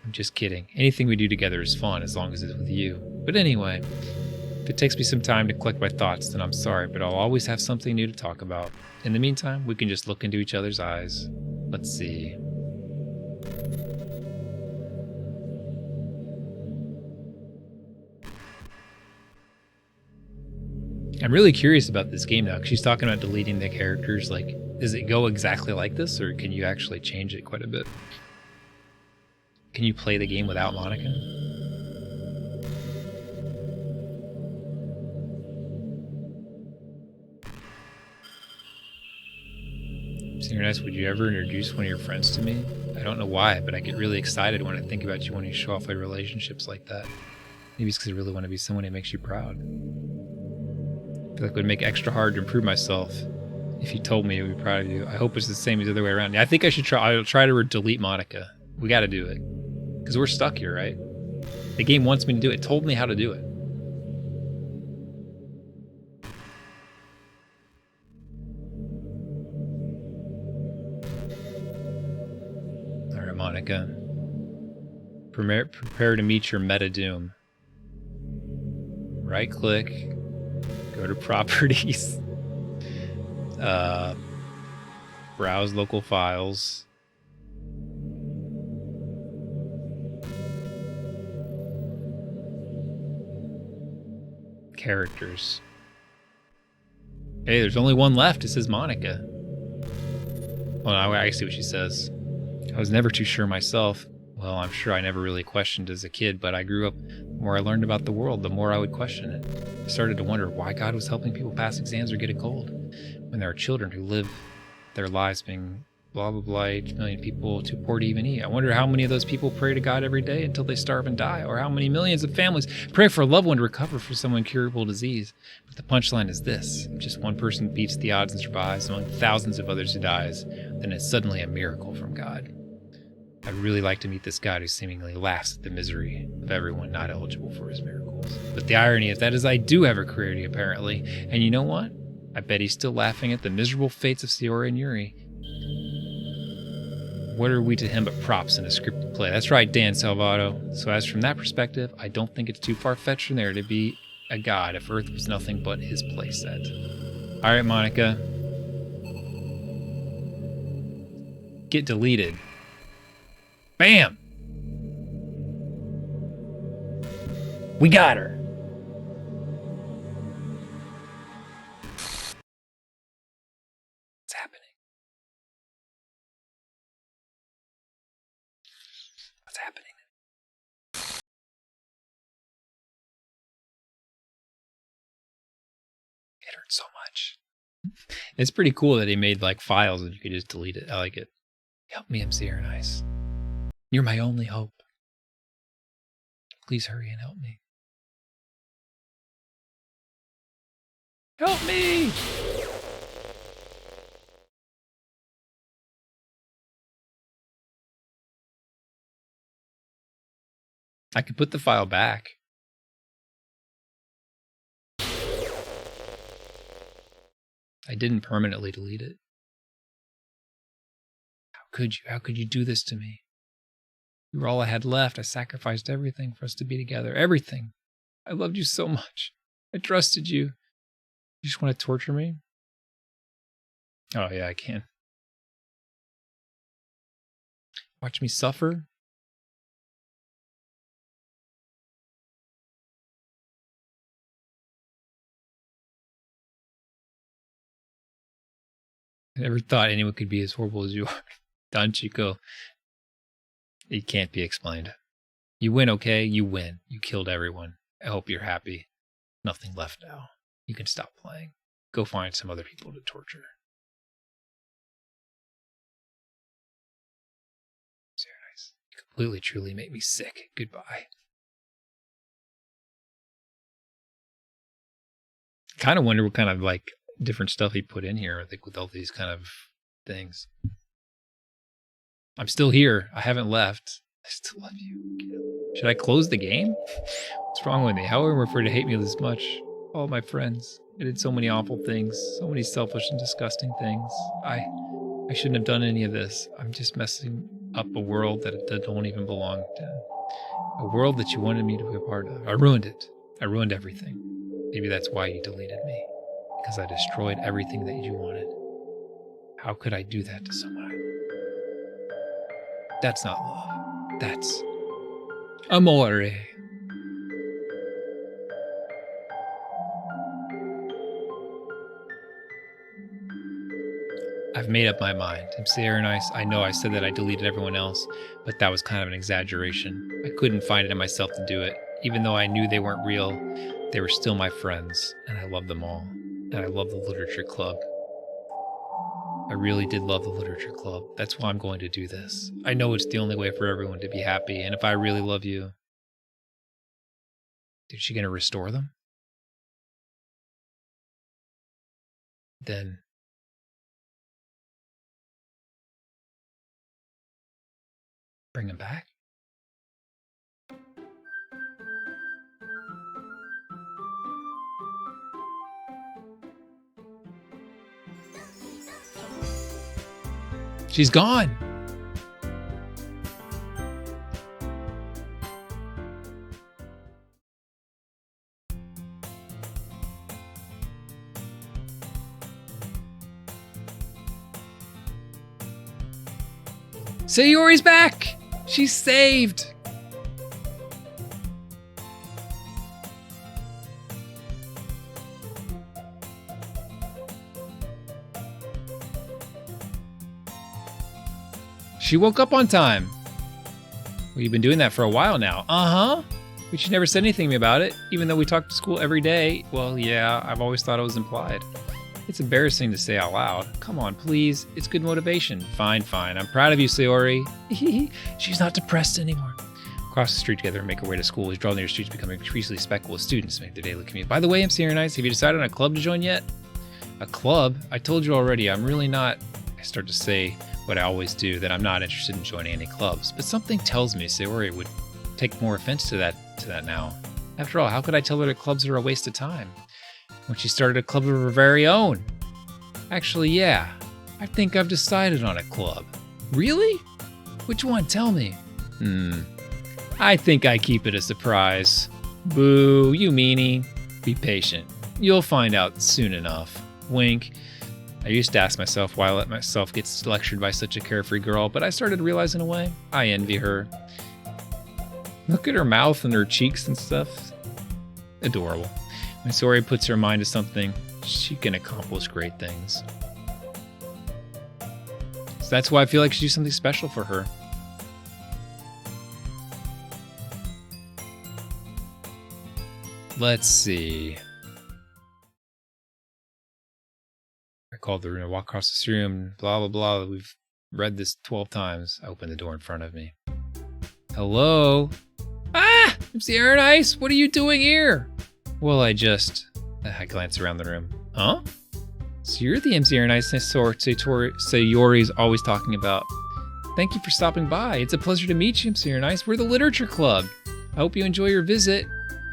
I'm just kidding. Anything we do together is fun as long as it's with you. But anyway, If it takes me some time to collect my thoughts, then I'm sorry, but I'll always have something new to talk about. In the meantime, we can just look into each other's eyes. Let's see. I'm really curious about this game now, because she's talking about deleting the characters. Like, does it go exactly like this, or can you actually change it quite a bit? Can you play the game without Monica? Senior Nice, would you ever introduce one of your friends to me? I don't know why, but I get really excited when I think about you when you show off your relationships like that. Maybe it's because I really want to be someone who makes you proud. I feel like it would make it extra hard to improve myself if you told me I would be proud of you. I hope it's the same as the other way around. I think I should try. I'll try to delete Monica. We got to do it. Because we're stuck here, right? The game wants me to do it. It told me how to do it. All right, Monica. Prepare to meet your meta doom. Right click. Go to properties. Browse local files. Characters. Hey, there's only one left. It says Monica. Well, I see what she says. I was never too sure myself. Well, I'm sure I never really questioned as a kid, but I grew up. The more I learned about the world, the more I would question it. I started to wonder why God was helping people pass exams or get a cold, when there are children who live their lives being blah, blah, blah, 8 million people too poor to even eat. I wonder how many of those people pray to God every day until they starve and die, or how many millions of families pray for a loved one to recover from some incurable disease. But the punchline is this: if just one person beats the odds and survives among thousands of others who dies, then it's suddenly a miracle from God. I'd really like to meet this God who seemingly laughs at the misery of everyone not eligible for his miracles. But the irony of that is I do have a creator, apparently. And you know what? I bet he's still laughing at the miserable fates of Sayori and Yuri. What are we to him but props in a scripted play? That's right, Dan Salvato. So as from that perspective, I don't think it's too far-fetched from there to be a god if Earth was nothing but his playset. All right, Monica. Get deleted. Bam! We got her. What's happening? What's happening? It hurts so much. It's pretty cool that he made like files and you could just delete it. I like it. Help me, MC Air Nice. You're my only hope. Please hurry and help me. Help me! I could put the file back. I didn't permanently delete it. How could you? How could you do this to me? You were all I had left. I sacrificed everything for us to be together. Everything. I loved you so much. I trusted you. You just want to torture me? Oh, yeah, I can. Watch me suffer? I never thought anyone could be as horrible as you are. Don Chico. It can't be explained. You win, okay? You win. You killed everyone. I hope you're happy. Nothing left now. You can stop playing. Go find some other people to torture. Very nice. You completely, truly make me sick. Goodbye. Kind of wonder what kind of like different stuff he put in here. I think with all these kind of things. I'm still here. I haven't left. I still love you. Should I close the game? What's wrong with me? How are you afraid to hate me this much? All my friends. I did so many awful things. So many selfish and disgusting things. I shouldn't have done any of this. I'm just messing up a world that don't even belong to. A world that you wanted me to be a part of. I ruined it. I ruined everything. Maybe that's why you deleted me. Because I destroyed everything that you wanted. How could I do that to someone? That's not love. That's amore. I've made up my mind. I'm Sierra Nice. I know I said that I deleted everyone else, but that was kind of an exaggeration. I couldn't find it in myself to do it. Even though I knew they weren't real, they were still my friends, and I love them all. And I love the literature club. I really did love the literature club. That's why I'm going to do this. I know it's the only way for everyone to be happy, and if I really love you... Is she going to restore them? Then... bring them back? She's gone. Sayori's back. She's saved. She woke up on time. Well, you've been doing that for a while now. Uh-huh. But she never said anything to me about it, even though we talk to school every day. Well, yeah, I've always thought it was implied. It's embarrassing to say out loud. Come on, please. It's good motivation. Fine, fine. I'm proud of you, Sayori. She's not depressed anymore. Cross the street together and make our way to school. We draw near streets, becoming increasingly speckled with students to make their daily commute. By the way, I'm Sierra Nice. Have you decided on a club to join yet? A club? I told you already, I'm really not... I start to say what I always do, that I'm not interested in joining any clubs. But something tells me Sayori would take more offense to that now. After all, how could I tell her that clubs are a waste of time when she started a club of her very own? Actually, yeah. I think I've decided on a club. Really? Which one? Tell me. I think I keep it a surprise. Boo, you meanie. Be patient. You'll find out soon enough. Wink. I used to ask myself why I let myself get lectured by such a carefree girl, but I started to realize in a way, I envy her. Look at her mouth and her cheeks and stuff. Adorable. When Sayori puts her mind to something, she can accomplish great things. So that's why I feel like I should do something special for her. Let's see. I called the room, I walk across this room, blah, blah, blah. We've read this 12 times. I opened the door in front of me. Hello? Ah! I'm Sierra Nice. What are you doing here? Well, I glance around the room. Huh? So you're the MC Nice Sayori's always talking about. Thank you for stopping by. It's a pleasure to meet you, MC Nice. We're the Literature Club. I hope you enjoy your visit.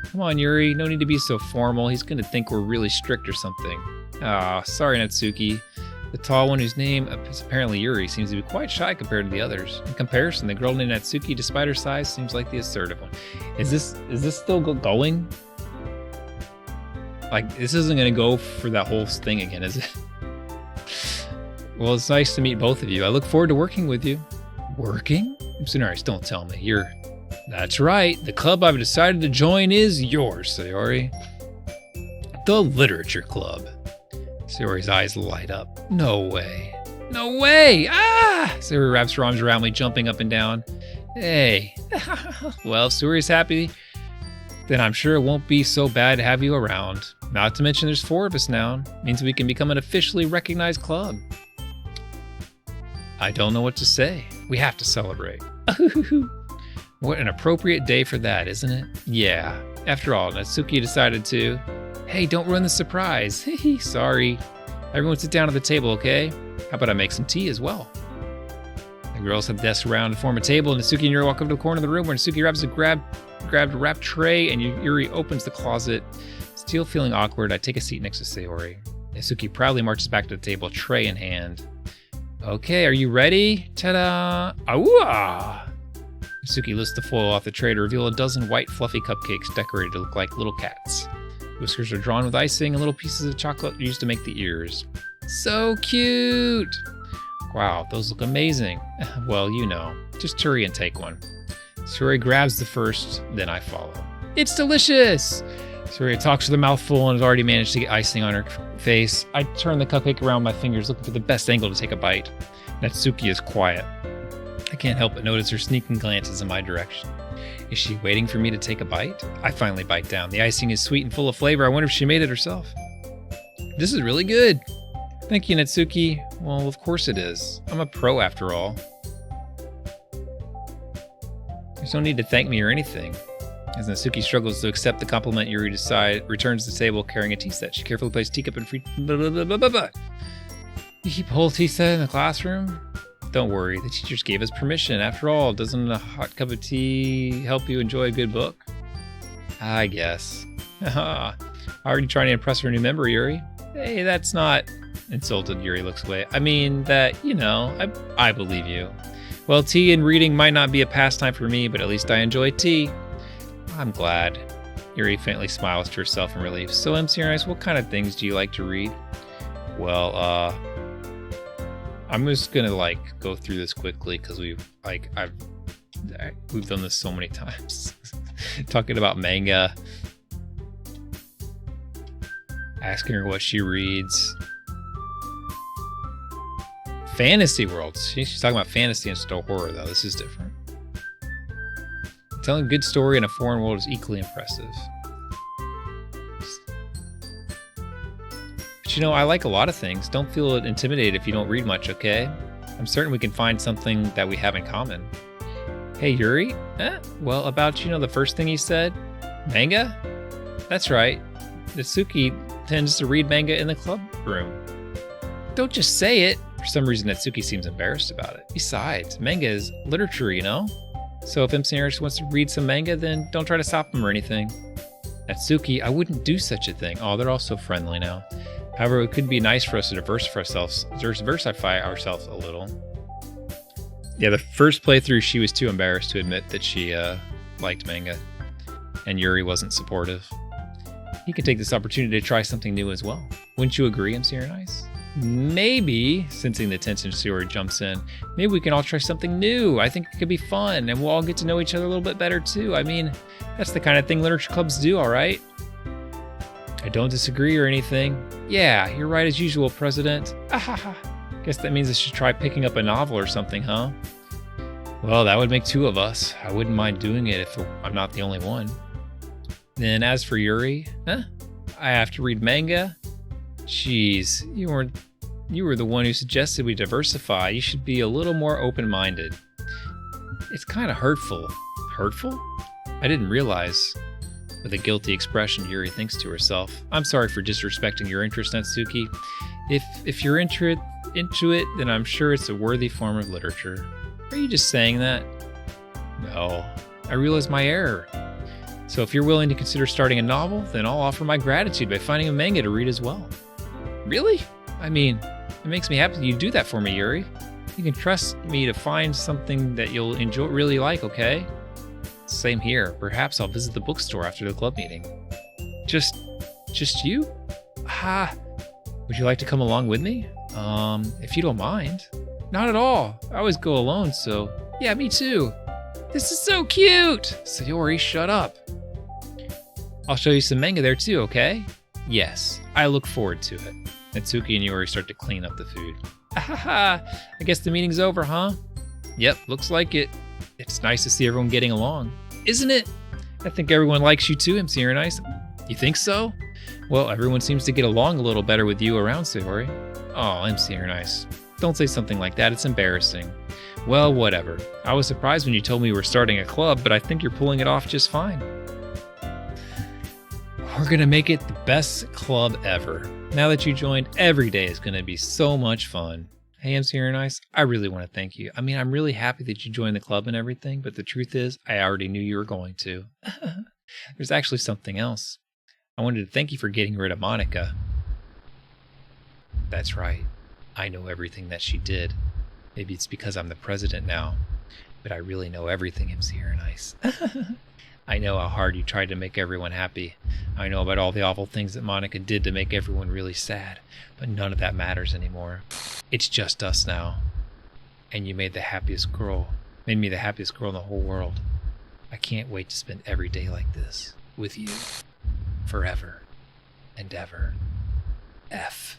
Come on, Yuri. No need to be so formal. He's going to think we're really strict or something. Ah, sorry, Natsuki. The tall one whose name is apparently Yuri seems to be quite shy compared to the others. In comparison, the girl named Natsuki, despite her size, seems like the assertive one. Is this still going? Like, this isn't going to go for that whole thing again, is it? Well, it's nice to meet both of you. I look forward to working with you. Working? Nice, don't tell me. That's right. The club I've decided to join is yours, Sayori. The Literature Club. Sayori's eyes light up. No way. No way! Ah! Sayori wraps her arms around me, jumping up and down. Hey. Well, if Sayori's happy, then I'm sure it won't be so bad to have you around. Not to mention there's 4 of us now. Means we can become an officially recognized club. I don't know what to say. We have to celebrate. What an appropriate day for that, isn't it? Yeah. After all, Natsuki decided to... Hey, don't ruin the surprise. Sorry. Everyone sit down at the table, okay? How about I make some tea as well? The girls have desks around to form a table, and Natsuki and Yuri walk over to the corner of the room where Natsuki grabs a wrapped tray, and Yuri opens the closet. Still feeling awkward, I take a seat next to Sayori. Natsuki proudly marches back to the table, tray in hand. Okay, are you ready? Ta-da! Awwa! Natsuki lifts the foil off the tray to reveal a dozen white, fluffy cupcakes decorated to look like little cats. Whiskers are drawn with icing and little pieces of chocolate used to make the ears. So cute! Wow, those look amazing. Well, you know, just hurry and take one. Suri grabs the first, then I follow. It's delicious! Suri talks with a mouthful and has already managed to get icing on her face. I turn the cupcake around my fingers, looking for the best angle to take a bite. Natsuki is quiet. I can't help but notice her sneaking glances in my direction. Is she waiting for me to take a bite? I finally bite down. The icing is sweet and full of flavor. I wonder if she made it herself. This is really good. Thank you, Natsuki. Well, of course it is. I'm a pro after all. There's no need to thank me or anything. As Natsuki struggles to accept the compliment, Yuri returns to the table carrying a tea set. She carefully places teacup and free... You keep a whole tea set in the classroom? Don't worry, the teachers gave us permission. After all, doesn't a hot cup of tea help you enjoy a good book? I guess. Already trying to impress her new member, Yuri. Hey, that's not... Insulted, Yuri looks away. I mean that, you know, I believe you. Well, tea and reading might not be a pastime for me, but at least I enjoy tea. I'm glad. Yuri faintly smiles to herself in relief. So, MC Ice, what kind of things do you like to read? Well, I'm just gonna go through this quickly because we've done this so many times. Talking about manga, asking her what she reads. Fantasy worlds. She's talking about fantasy instead of horror, though. This is different. Telling a good story in a foreign world is equally impressive. But you know, I like a lot of things. Don't feel intimidated if you don't read much, okay? I'm certain we can find something that we have in common. Hey, Yuri? Well, about, the first thing you said? Manga? That's right. Natsuki tends to read manga in the club room. Don't just say it. For some reason, Natsuki seems embarrassed about it. Besides, manga is literature, you know? So if MC Eric wants to read some manga, then don't try to stop him or anything. Natsuki, I wouldn't do such a thing. Oh, they're all so friendly now. However, it could be nice for us to diversify ourselves a little. Yeah, the first playthrough, she was too embarrassed to admit that she liked manga. And Yuri wasn't supportive. He could take this opportunity to try something new as well. Wouldn't you agree, MC Nice? Maybe, sensing the tension, Suri jumps in. Maybe we can all try something new. I think it could be fun, and we'll all get to know each other a little bit better too. I mean, that's the kind of thing literature clubs do, all right? I don't disagree or anything. Yeah, you're right as usual, President. Ahaha. Guess that means I should try picking up a novel or something, huh? Well, that would make two of us. I wouldn't mind doing it if I'm not the only one. Then as for Yuri, I have to read manga? Jeez, you were the one who suggested we diversify. You should be a little more open-minded. It's kind of hurtful. Hurtful? I didn't realize. With a guilty expression, Yuri thinks to herself, I'm sorry for disrespecting your interest, Natsuki. If you're into it, then I'm sure it's a worthy form of literature. Are you just saying that? No, I realize my error. So if you're willing to consider starting a novel, then I'll offer my gratitude by finding a manga to read as well. Really? I mean, it makes me happy you do that for me, Yuri. You can trust me to find something that you'll really like, okay? Same here. Perhaps I'll visit the bookstore after the club meeting. Just you? Would you like to come along with me? If you don't mind. Not at all. I always go alone, so yeah, me too. This is so cute! Sayori, shut up. I'll show you some manga there too, okay? Yes, I look forward to it. Natsuki and Yuri start to clean up the food. I guess the meeting's over, huh? Yep, looks like it. It's nice to see everyone getting along. Isn't it? I think everyone likes you too, MC Nice. You think so? Well, everyone seems to get along a little better with you around, Sayori. Oh, MC Nice. Don't say something like that, it's embarrassing. Well, whatever. I was surprised when you told me you were starting a club, but I think you're pulling it off just fine. We're gonna make it the best club ever. Now that you joined, every day is gonna be so much fun. Hey, MC Nice, I really want to thank you. I mean, I'm really happy that you joined the club and everything, but the truth is, I already knew you were going to. There's actually something else. I wanted to thank you for getting rid of Monica. That's right. I know everything that she did. Maybe it's because I'm the president now, but I really know everything, MC Nice. I know how hard you tried to make everyone happy. I know about all the awful things that Monica did to make everyone really sad, but none of that matters anymore. It's just us now. And you made me the happiest girl in the whole world. I can't wait to spend every day like this with you forever and ever. F-O-R-E-V-E.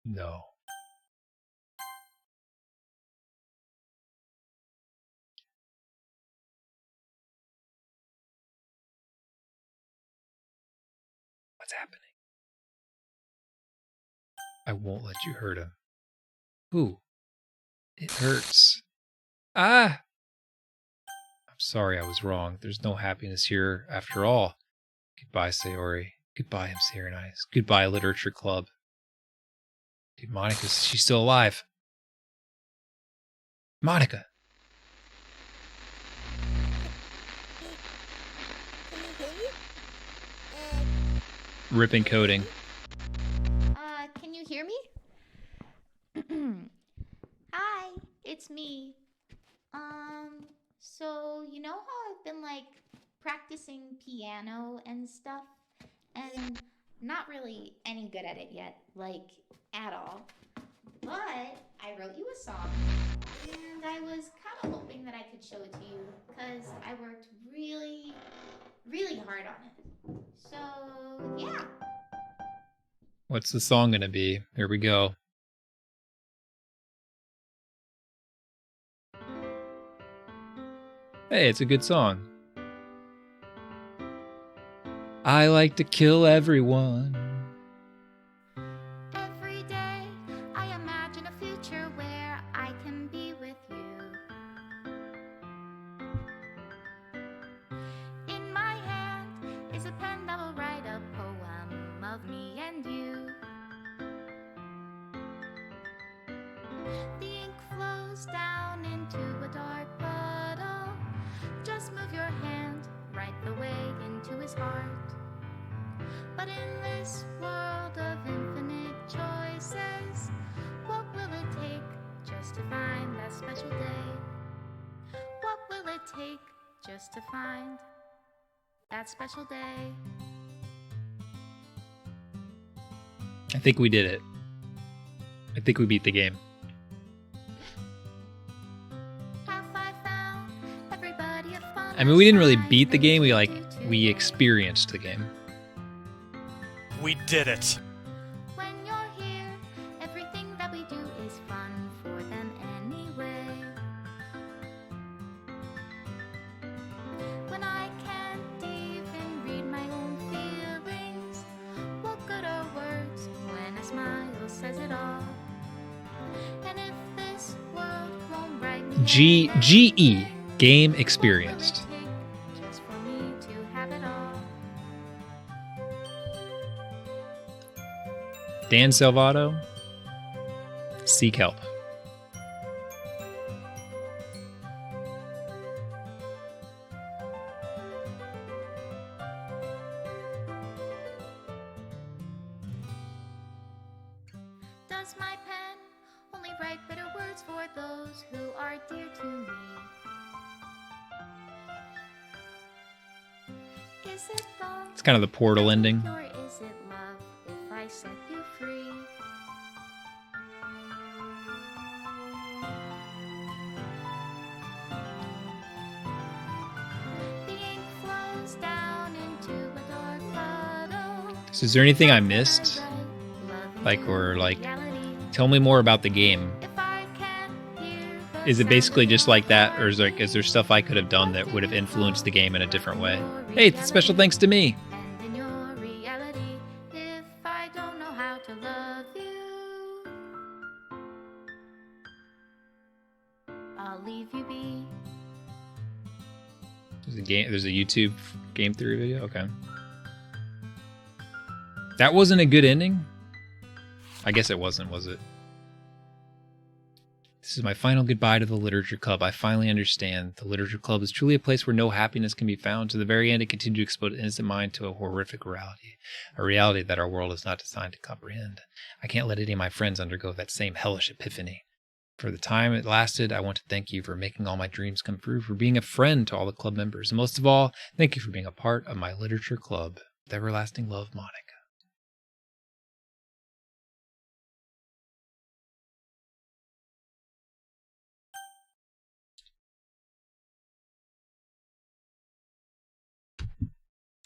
No. What's happening? I won't let you hurt him. Ooh. It hurts. Ah! I'm sorry I was wrong. There's no happiness here after all. Goodbye, Sayori. Goodbye, I'm Sarah Nice. Goodbye, Literature Club. Dude, she's still alive. Monica! Ripping coding. Can you hear me? Hi, it's me. So you know how I've been like practicing piano and stuff, and not really any good at it yet, like at all. But I wrote you a song, and I was kind of hoping that I could show it to you, because I worked really, really hard on it. So, yeah. What's the song gonna be? Here we go. Hey, it's a good song. I like to kill everyone. Every day I imagine a future where I can be with you. In my hand is a pen that will write a poem of me and you. The ink flows down into a dark puddle. Just move your hand right the way into his heart. But in this world of infinite choices, what will it take just to find that special day? What will it take just to find that special day? I think we did it. I think we beat the game. I mean, we didn't really beat the game, we experienced the game. We did it. When you're here, everything that we do is fun for them anyway. When I can't even read my own feelings, what good are words when a smile says it all? And if this world won't write me GE, game experienced. just for me to have it all. Dan Salvato, seek help. Does my pen only write bitter words for those who are dear to me? Is it love? It's kind of the Portal ending. Or is it love if I set you free? The ink flows down into a dark puddle. So is there anything I missed? Tell me more about the game. Is it basically just like that, or is there stuff I could have done that would have influenced the game in a different way? Hey, special thanks to me. And in your reality, if I don't know how to love you, I'll leave you be. There's a YouTube game theory video. Okay. That wasn't a good ending? I guess it wasn't, was it? This is my final goodbye to the Literature Club. I finally understand. The Literature Club is truly a place where no happiness can be found. To the very end, it continued to expose an innocent mind to a horrific reality, a reality that our world is not designed to comprehend. I can't let any of my friends undergo that same hellish epiphany. For the time it lasted, I want to thank you for making all my dreams come true, for being a friend to all the club members, and most of all, thank you for being a part of my Literature Club. With everlasting love, Monica.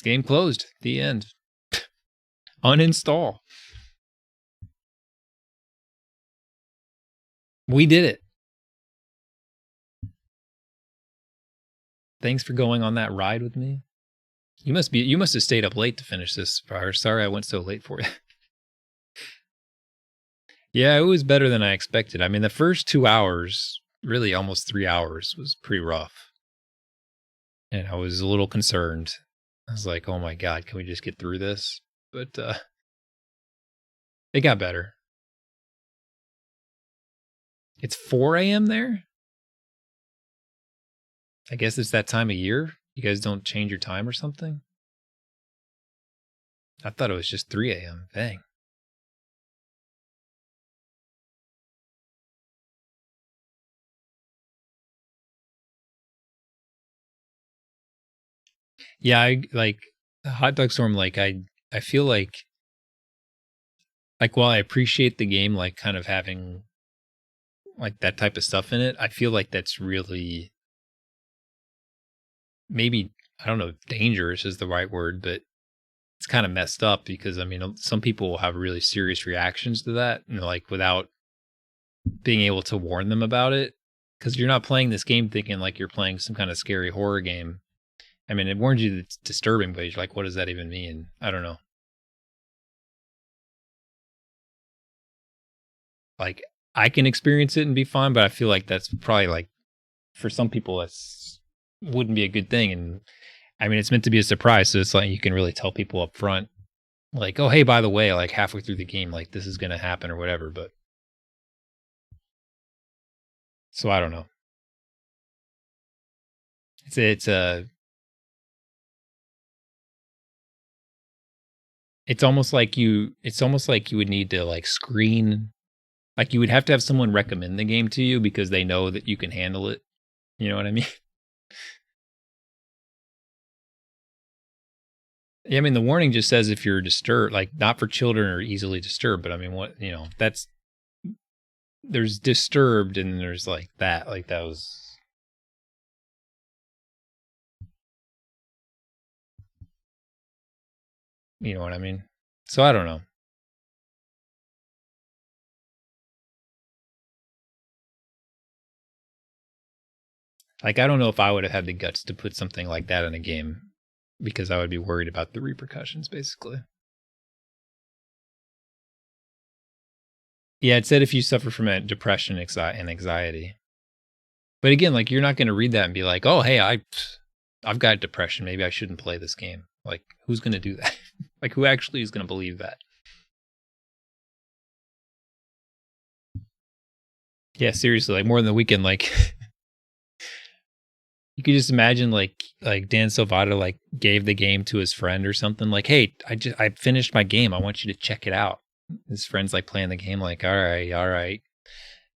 Game closed. The end. Uninstall. We did it. Thanks for going on that ride with me. You must have stayed up late to finish this, Virus. Sorry I went so late for you. Yeah, it was better than I expected. I mean, the first 2 hours, really almost 3 hours, was pretty rough. And I was a little concerned. I was like, oh my God, can we just get through this? But it got better. It's 4 a.m. there? I guess it's that time of year. You guys don't change your time or something? I thought it was just 3 a.m. Dang. Yeah, I like Hot Dog Storm. Like I feel like while I appreciate the game, like kind of having like that type of stuff in it, I feel like that's really maybe, I don't know if dangerous is the right word, but it's kind of messed up because I mean, some people will have really serious reactions to that, and like without being able to warn them about it, because you're not playing this game thinking like you're playing some kind of scary horror game. I mean, it warns you that it's disturbing, but you're like, what does that even mean? I don't know. Like, I can experience it and be fine, but I feel like that's probably like, for some people, that's wouldn't be a good thing. And I mean, it's meant to be a surprise, so it's like you can really tell people up front, like, oh, hey, by the way, like halfway through the game, like this is going to happen or whatever. But so I don't know. It's almost like you would need to like screen, like you would have to have someone recommend the game to you because they know that you can handle it. You know what I mean? Yeah, I mean, the warning just says if you're disturbed, like not for children or easily disturbed, but I mean, what, that's, there's disturbed and there's like that was, you know what I mean? So I don't know. Like, I don't know if I would have had the guts to put something like that in a game because I would be worried about the repercussions, basically. Yeah, it said if you suffer from depression and anxiety. But again, like you're not going to read that and be like, "Oh, hey, I've got depression. Maybe I shouldn't play this game." Like, who's going to do that? Like, who actually is going to believe that? Yeah, seriously, like more than the weekend, like you could just imagine like Dan Silvato like gave the game to his friend or something like, "Hey, I finished my game. I want you to check it out." His friend's like playing the game like, "All right, all right.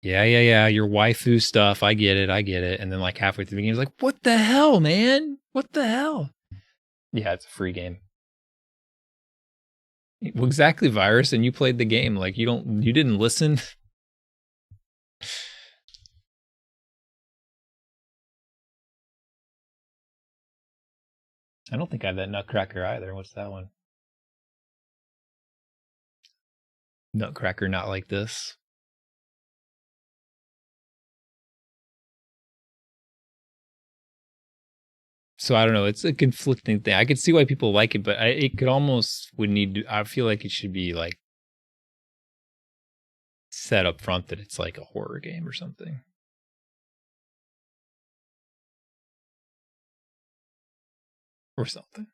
Yeah, your waifu stuff. I get it. I get it." And then like halfway through the game, he's like, "What the hell, man? What the hell?" Yeah, it's a free game. Well, exactly, Virus, and you played the game. Like you didn't listen. I don't think I have that Nutcracker either. What's that one? Nutcracker, not like this. So I don't know. It's a conflicting thing. I could see why people like it, but it could almost would need to. I feel like it should be like set up front that it's like a horror game or something. Or something.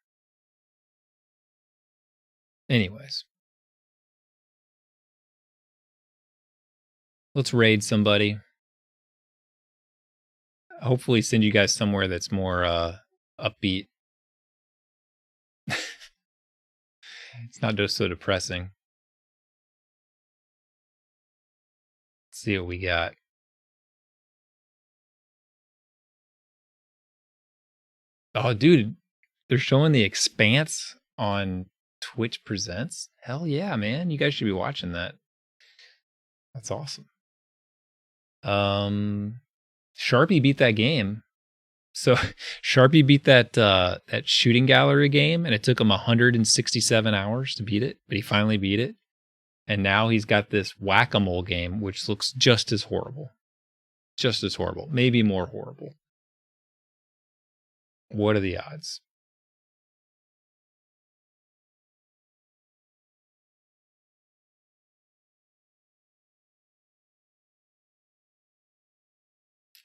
Anyways, let's raid somebody. hopefully send you guys somewhere that's more upbeat. It's not just so depressing. Let's see what we got. Oh, dude, they're showing The Expanse on Twitch Presents. Hell yeah, man. You guys should be watching that. That's awesome. Sharpie beat that game. So Sharpie beat that shooting gallery game, and it took him 167 hours to beat it, but he finally beat it. And now he's got this whack-a-mole game, which looks just as horrible. Just as horrible. Maybe more horrible. What are the odds?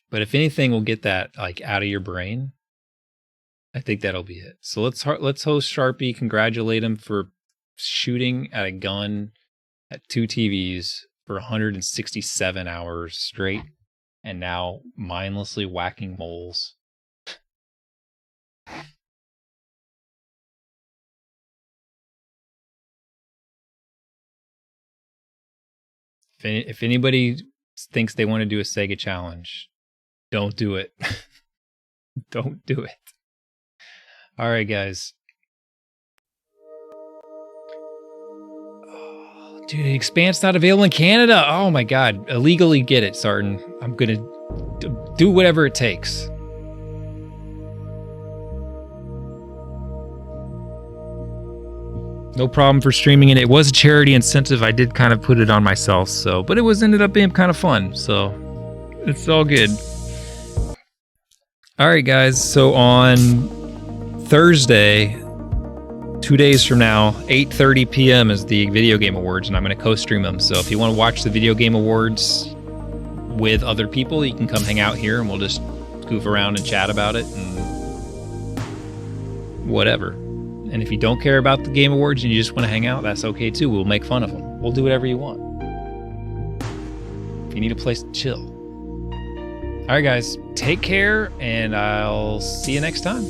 But if anything will get that like out of your brain, I think that'll be it. So let's host Sharpie, congratulate him for shooting at a gun at 2 TVs for 167 hours straight, and now mindlessly whacking moles. If anybody thinks they want to do a Sega challenge, don't do it. Don't do it. All right, guys. Oh, dude, the Expanse not available in Canada. Oh my God. Illegally get it, Sartin. I'm going to do whatever it takes. No problem for streaming it. It was a charity incentive. I did kind of put it on myself, but it ended up being kind of fun. So it's all good. All right, guys. So on Thursday, 2 days from now, 8:30 p.m. is the Video Game Awards, and I'm going to co-stream them. So if you want to watch the Video Game Awards with other people, you can come hang out here, and we'll just goof around and chat about it and whatever. And if you don't care about the Game Awards and you just want to hang out, that's okay too. We'll make fun of them. We'll do whatever you want. If you need a place to chill. All right, guys, take care, and I'll see you next time.